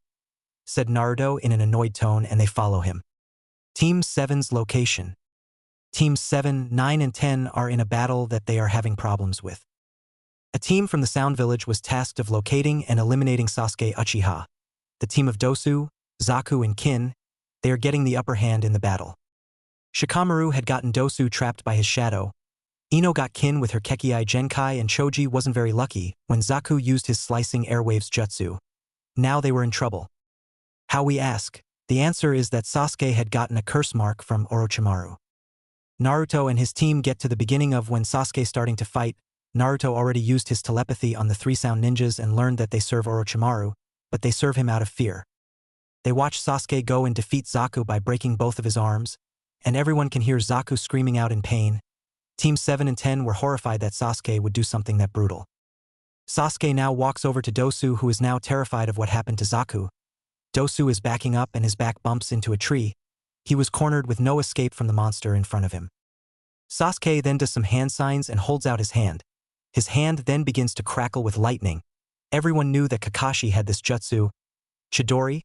said Naruto in an annoyed tone, and they follow him. Team 7's location. Teams 7, 9, and 10 are in a battle that they are having problems with. A team from the Sound Village was tasked of locating and eliminating Sasuke Uchiha. The team of Dosu, Zaku, and Kin, they are getting the upper hand in the battle. Shikamaru had gotten Dosu trapped by his shadow. Ino got Kin with her Kekkai Genkai, and Choji wasn't very lucky when Zaku used his slicing airwaves jutsu. Now they were in trouble. How, we ask? The answer is that Sasuke had gotten a curse mark from Orochimaru. Naruto and his team get to the beginning of when Sasuke starting to fight. Naruto already used his telepathy on the 3 sound ninjas and learned that they serve Orochimaru, but they serve him out of fear. They watch Sasuke go and defeat Zaku by breaking both of his arms, and everyone can hear Zaku screaming out in pain. Team 7 and 10 were horrified that Sasuke would do something that brutal. Sasuke now walks over to Dosu, who is now terrified of what happened to Zaku. Dosu is backing up and his back bumps into a tree. He was cornered with no escape from the monster in front of him. Sasuke then does some hand signs and holds out his hand. His hand then begins to crackle with lightning. Everyone knew that Kakashi had this jutsu. Chidori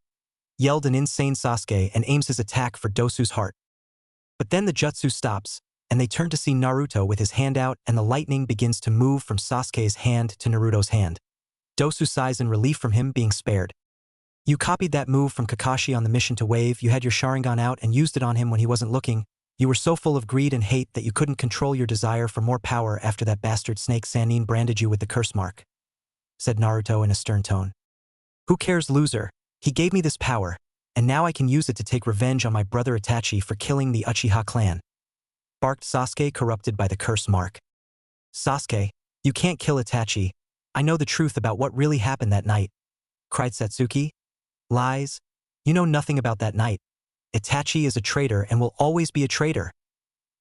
yelled an insane Sasuke and aims his attack for Dosu's heart. But then the jutsu stops, and they turn to see Naruto with his hand out, and the lightning begins to move from Sasuke's hand to Naruto's hand. Dosu sighs in relief from him being spared. You copied that move from Kakashi on the mission to Wave. You had your sharingan out and used it on him when he wasn't looking. You were so full of greed and hate that you couldn't control your desire for more power after that bastard snake Sannin branded you with the curse mark, said Naruto in a stern tone. Who cares, loser? He gave me this power, and now I can use it to take revenge on my brother Itachi for killing the Uchiha clan, barked Sasuke, corrupted by the curse mark. Sasuke, you can't kill Itachi. I know the truth about what really happened that night, cried Satsuki. Lies? You know nothing about that night. Itachi is a traitor and will always be a traitor,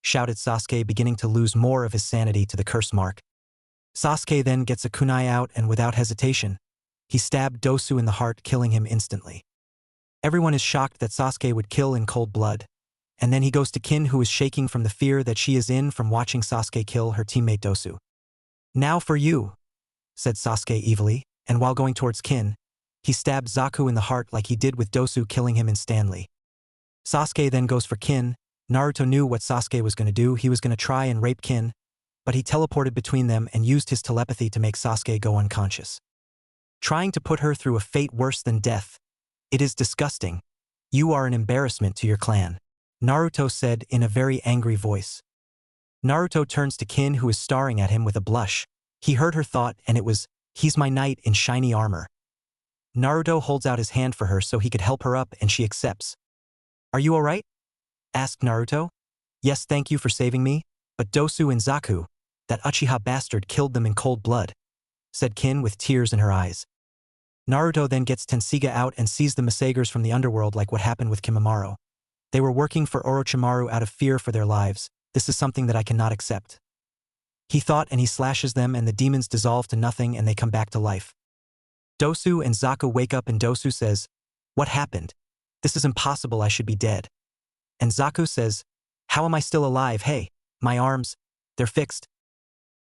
shouted Sasuke, beginning to lose more of his sanity to the curse mark. Sasuke then gets a kunai out and without hesitation, he stabbed Dosu in the heart, killing him instantly. Everyone is shocked that Sasuke would kill in cold blood. And then he goes to Kin, who is shaking from the fear that she is in from watching Sasuke kill her teammate Dosu. Now for you, said Sasuke evilly, and while going towards Kin, he stabbed Zaku in the heart like he did with Dosu, killing him instantly. Sasuke then goes for Kin. Naruto knew what Sasuke was going to do. He was going to try and rape Kin, but he teleported between them and used his telepathy to make Sasuke go unconscious. Trying to put her through a fate worse than death. It is disgusting. You are an embarrassment to your clan, Naruto said in a very angry voice. Naruto turns to Kin, who is staring at him with a blush. He heard her thought, and it was, he's my knight in shiny armor. Naruto holds out his hand for her so he could help her up, and she accepts. Are you alright? Asked Naruto. Yes, thank you for saving me, but Dosu and Zaku, that Uchiha bastard, killed them in cold blood, said Kin with tears in her eyes. Naruto then gets Tenseiga out and sees the Misagers from the underworld, like what happened with Kimimaro. They were working for Orochimaru out of fear for their lives. This is something that I cannot accept. He thought, and he slashes them, and the demons dissolve to nothing and they come back to life. Dosu and Zaku wake up and Dosu says, "What happened? This is impossible, I should be dead." And Zaku says, "How am I still alive? Hey, my arms, they're fixed."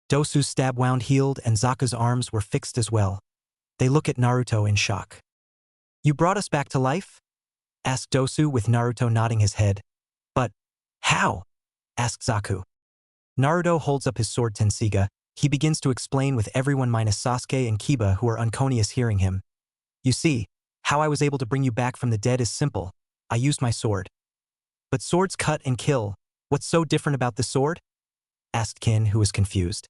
Dosu's stab wound healed and Zaku's arms were fixed as well. They look at Naruto in shock. "You brought us back to life?" asked Dosu with Naruto nodding his head. "But how?" asked Zaku. Naruto holds up his sword Tenseiga. He begins to explain with everyone minus Sasuke and Kiba, who are unconscious, hearing him. "You see, how I was able to bring you back from the dead is simple. I used my sword." "But swords cut and kill. What's so different about the sword?" asked Kin, who was confused.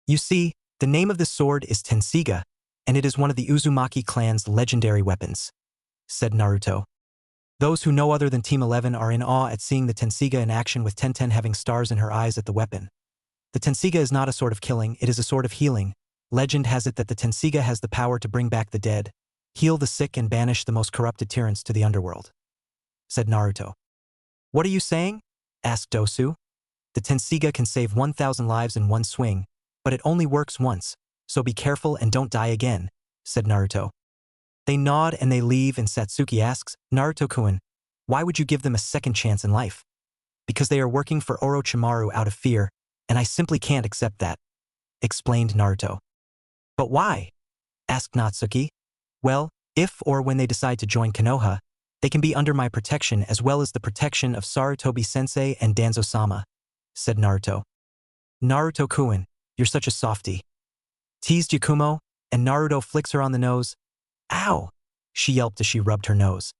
"You see, the name of this sword is Tenseiga, and it is one of the Uzumaki clan's legendary weapons," said Naruto. Those who know other than Team 11 are in awe at seeing the Tenseiga in action, with Tenten having stars in her eyes at the weapon. The Tenseiga is not a sword of killing, it is a sword of healing. Legend has it that the Tenseiga has the power to bring back the dead, heal the sick, and banish the most corrupted tyrants to the underworld, said Naruto. "What are you saying?" asked Dosu. "The Tenseiga can save 1,000 lives in one swing, but it only works once, so be careful and don't die again," said Naruto. They nod and they leave, and Satsuki asks, "Naruto-kun, why would you give them a second chance in life?" "Because they are working for Orochimaru out of fear, and I simply can't accept that," explained Naruto. "But why?" asked Natsuki. "Well, if or when they decide to join Konoha, they can be under my protection as well as the protection of Sarutobi-sensei and Danzo-sama," said Naruto. "Naruto-kun, you're such a softie," teased Yakumo, and Naruto flicks her on the nose. "Ow!" she yelped as she rubbed her nose.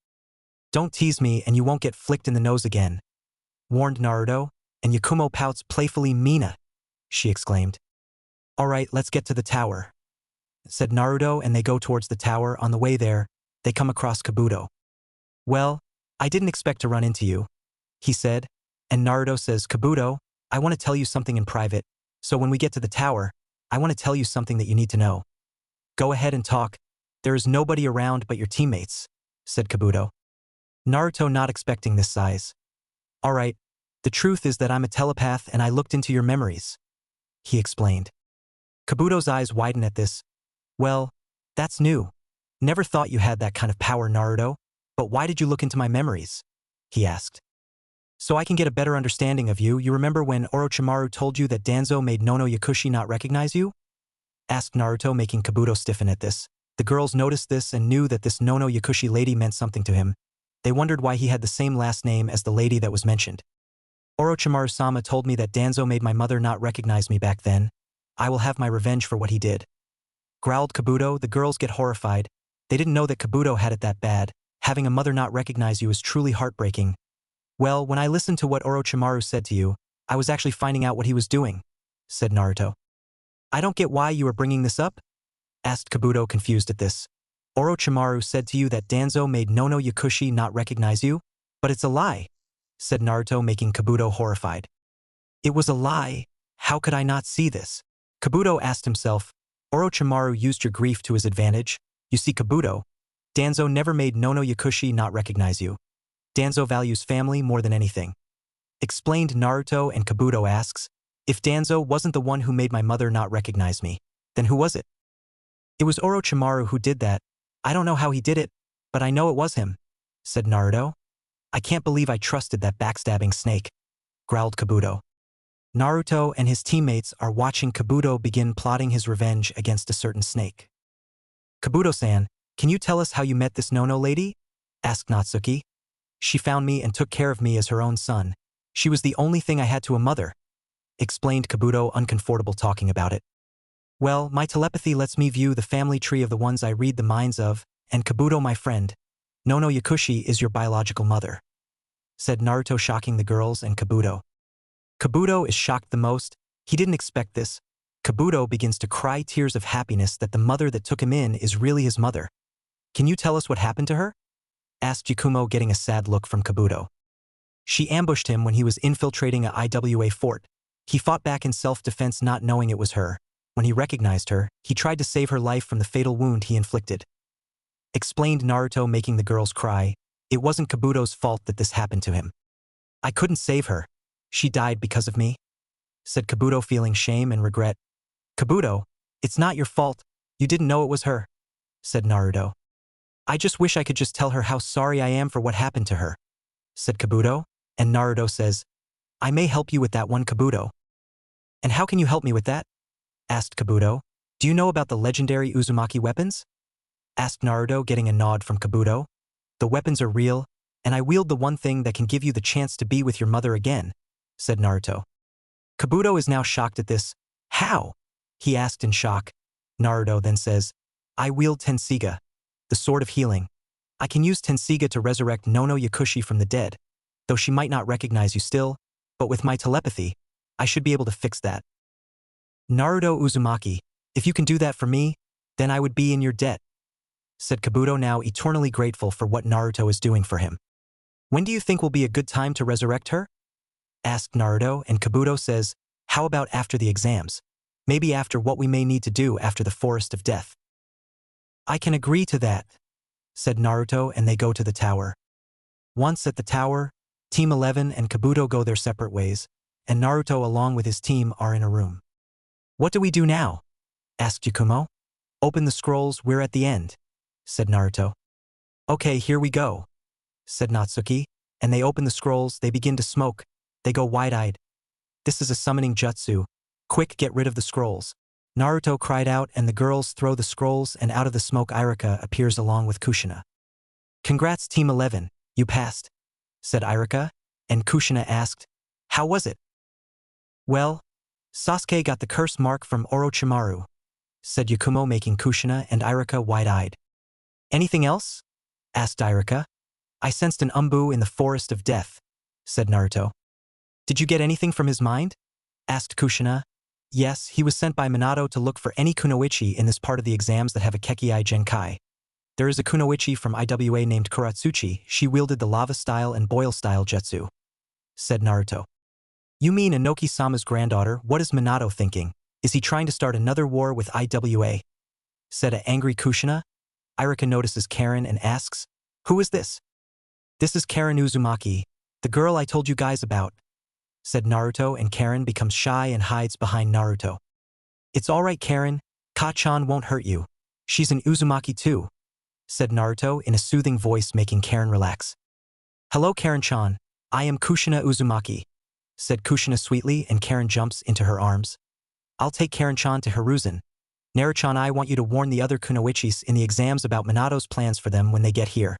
"Don't tease me and you won't get flicked in the nose again," warned Naruto, and Yakumo pouts playfully. "Mina," she exclaimed. "All right, let's get to the tower," said Naruto, and they go towards the tower. On the way there, they come across Kabuto. "Well, I didn't expect to run into you," he said, and Naruto says, "Kabuto, I want to tell you something in private, so when we get to the tower, I want to tell you something that you need to know." "Go ahead and talk. There is nobody around but your teammates," said Kabuto. Naruto, not expecting this size. "All right, the truth is that I'm a telepath and I looked into your memories," he explained. Kabuto's eyes widen at this. "Well, that's new. Never thought you had that kind of power, Naruto, but why did you look into my memories?" he asked. "So I can get a better understanding of you. You remember when Orochimaru told you that Danzo made Nono Yakushi not recognize you?" asked Naruto, making Kabuto stiffen at this. The girls noticed this and knew that this Nono Yakushi lady meant something to him. They wondered why he had the same last name as the lady that was mentioned. "Orochimaru-sama told me that Danzo made my mother not recognize me back then. I will have my revenge for what he did," growled Kabuto. The girls get horrified. They didn't know that Kabuto had it that bad. Having a mother not recognize you is truly heartbreaking. "Well, when I listened to what Orochimaru said to you, I was actually finding out what he was doing," said Naruto. "I don't get why you are bringing this up?" asked Kabuto, confused at this. "Orochimaru said to you that Danzo made Nono Yakushi not recognize you? But it's a lie," said Naruto, making Kabuto horrified. "It was a lie. How could I not see this?" Kabuto asked himself. Orochimaru used your grief to his advantage. You see Kabuto. Danzo never made Nono Yakushi not recognize you. Danzo values family more than anything. Explained Naruto, and Kabuto asks, if Danzo wasn't the one who made my mother not recognize me, then who was it? It was Orochimaru who did that. I don't know how he did it, but I know it was him, said Naruto. I can't believe I trusted that backstabbing snake, growled Kabuto. Naruto and his teammates are watching Kabuto begin plotting his revenge against a certain snake. Kabuto-san, can you tell us how you met this Nono lady? Asked Natsuki. She found me and took care of me as her own son. She was the only thing I had to a mother, explained Kabuto, uncomfortable talking about it. Well, my telepathy lets me view the family tree of the ones I read the minds of, and Kabuto, my friend, Nono Yakushi is your biological mother, said Naruto, shocking the girls and Kabuto. Kabuto is shocked the most. He didn't expect this. Kabuto begins to cry tears of happiness that the mother that took him in is really his mother. Can you tell us what happened to her? Asked Yakumo, getting a sad look from Kabuto. She ambushed him when he was infiltrating a IWA fort. He fought back in self-defense, not knowing it was her. When he recognized her, he tried to save her life from the fatal wound he inflicted. Explained Naruto, making the girls cry. It wasn't Kabuto's fault that this happened to him. I couldn't save her. She died because of me, said Kabuto, feeling shame and regret. Kabuto, it's not your fault. You didn't know it was her, said Naruto. I just wish I could just tell her how sorry I am for what happened to her, said Kabuto, and Naruto says, I may help you with that one, Kabuto. And how can you help me with that? Asked Kabuto. Do you know about the legendary Uzumaki weapons? Asked Naruto, getting a nod from Kabuto. The weapons are real, and I wield the one thing that can give you the chance to be with your mother again, said Naruto. Kabuto is now shocked at this. How? He asked in shock. Naruto then says, I wield Tensiga, the sword of healing. I can use Tensiga to resurrect Nono Yakushi from the dead, though she might not recognize you still, but with my telepathy, I should be able to fix that. Naruto Uzumaki, if you can do that for me, then I would be in your debt, said Kabuto, now eternally grateful for what Naruto is doing for him. When do you think will be a good time to resurrect her? Asked Naruto, and Kabuto says, how about after the exams? Maybe after what we may need to do after the Forest of Death. I can agree to that, said Naruto, and they go to the tower. Once at the tower, Team 11 and Kabuto go their separate ways, and Naruto along with his team are in a room. What do we do now? Asked Yakumo. Open the scrolls, we're at the end, said Naruto. Okay, here we go, said Natsuki, and they open the scrolls. They begin to smoke. They go wide-eyed. This is a summoning jutsu. Quick, get rid of the scrolls. Naruto cried out, and the girls throw the scrolls, and out of the smoke Irika appears along with Kushina. Congrats, Team 11, you passed, said Irika, and Kushina asked, how was it? Well, Sasuke got the curse mark from Orochimaru, said Yakumo, making Kushina and Irika wide-eyed. Anything else? Asked Irika. I sensed an Umbu in the Forest of Death, said Naruto. Did you get anything from his mind? Asked Kushina. Yes, he was sent by Minato to look for any kunoichi in this part of the exams that have a Kekkei Genkai. There is a kunoichi from IWA named Kuratsuchi. She wielded the lava-style and boil-style jutsu, said Naruto. You mean Inoki-sama's granddaughter? What is Minato thinking? Is he trying to start another war with IWA? Said an angry Kushina. Irika notices Karen and asks, who is this? This is Karen Uzumaki, the girl I told you guys about, said Naruto, and Karen becomes shy and hides behind Naruto. It's all right, Karen. Ka-chan won't hurt you. She's an Uzumaki too, said Naruto in a soothing voice, making Karen relax. Hello, Karen-chan. I am Kushina Uzumaki, said Kushina sweetly, and Karen jumps into her arms. I'll take Karen-chan to Hiruzen. Naru-chan, I want you to warn the other kunoichis in the exams about Minato's plans for them when they get here,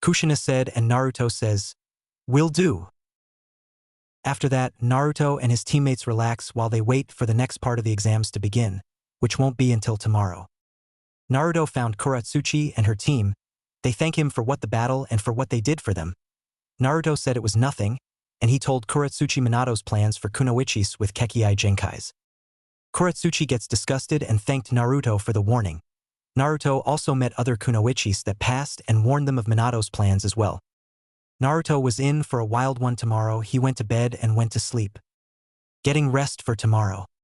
Kushina said, and Naruto says, will do. After that, Naruto and his teammates relax while they wait for the next part of the exams to begin, which won't be until tomorrow. Naruto found Kuratsuchi and her team. They thank him for what the battle and for what they did for them. Naruto said it was nothing, and he told Kuratsuchi Minato's plans for kunoichis with Kekkei Genkais. Kuratsuchi gets disgusted and thanked Naruto for the warning. Naruto also met other kunoichis that passed and warned them of Minato's plans as well. Naruto was in for a wild one tomorrow. He went to bed and went to sleep, getting rest for tomorrow.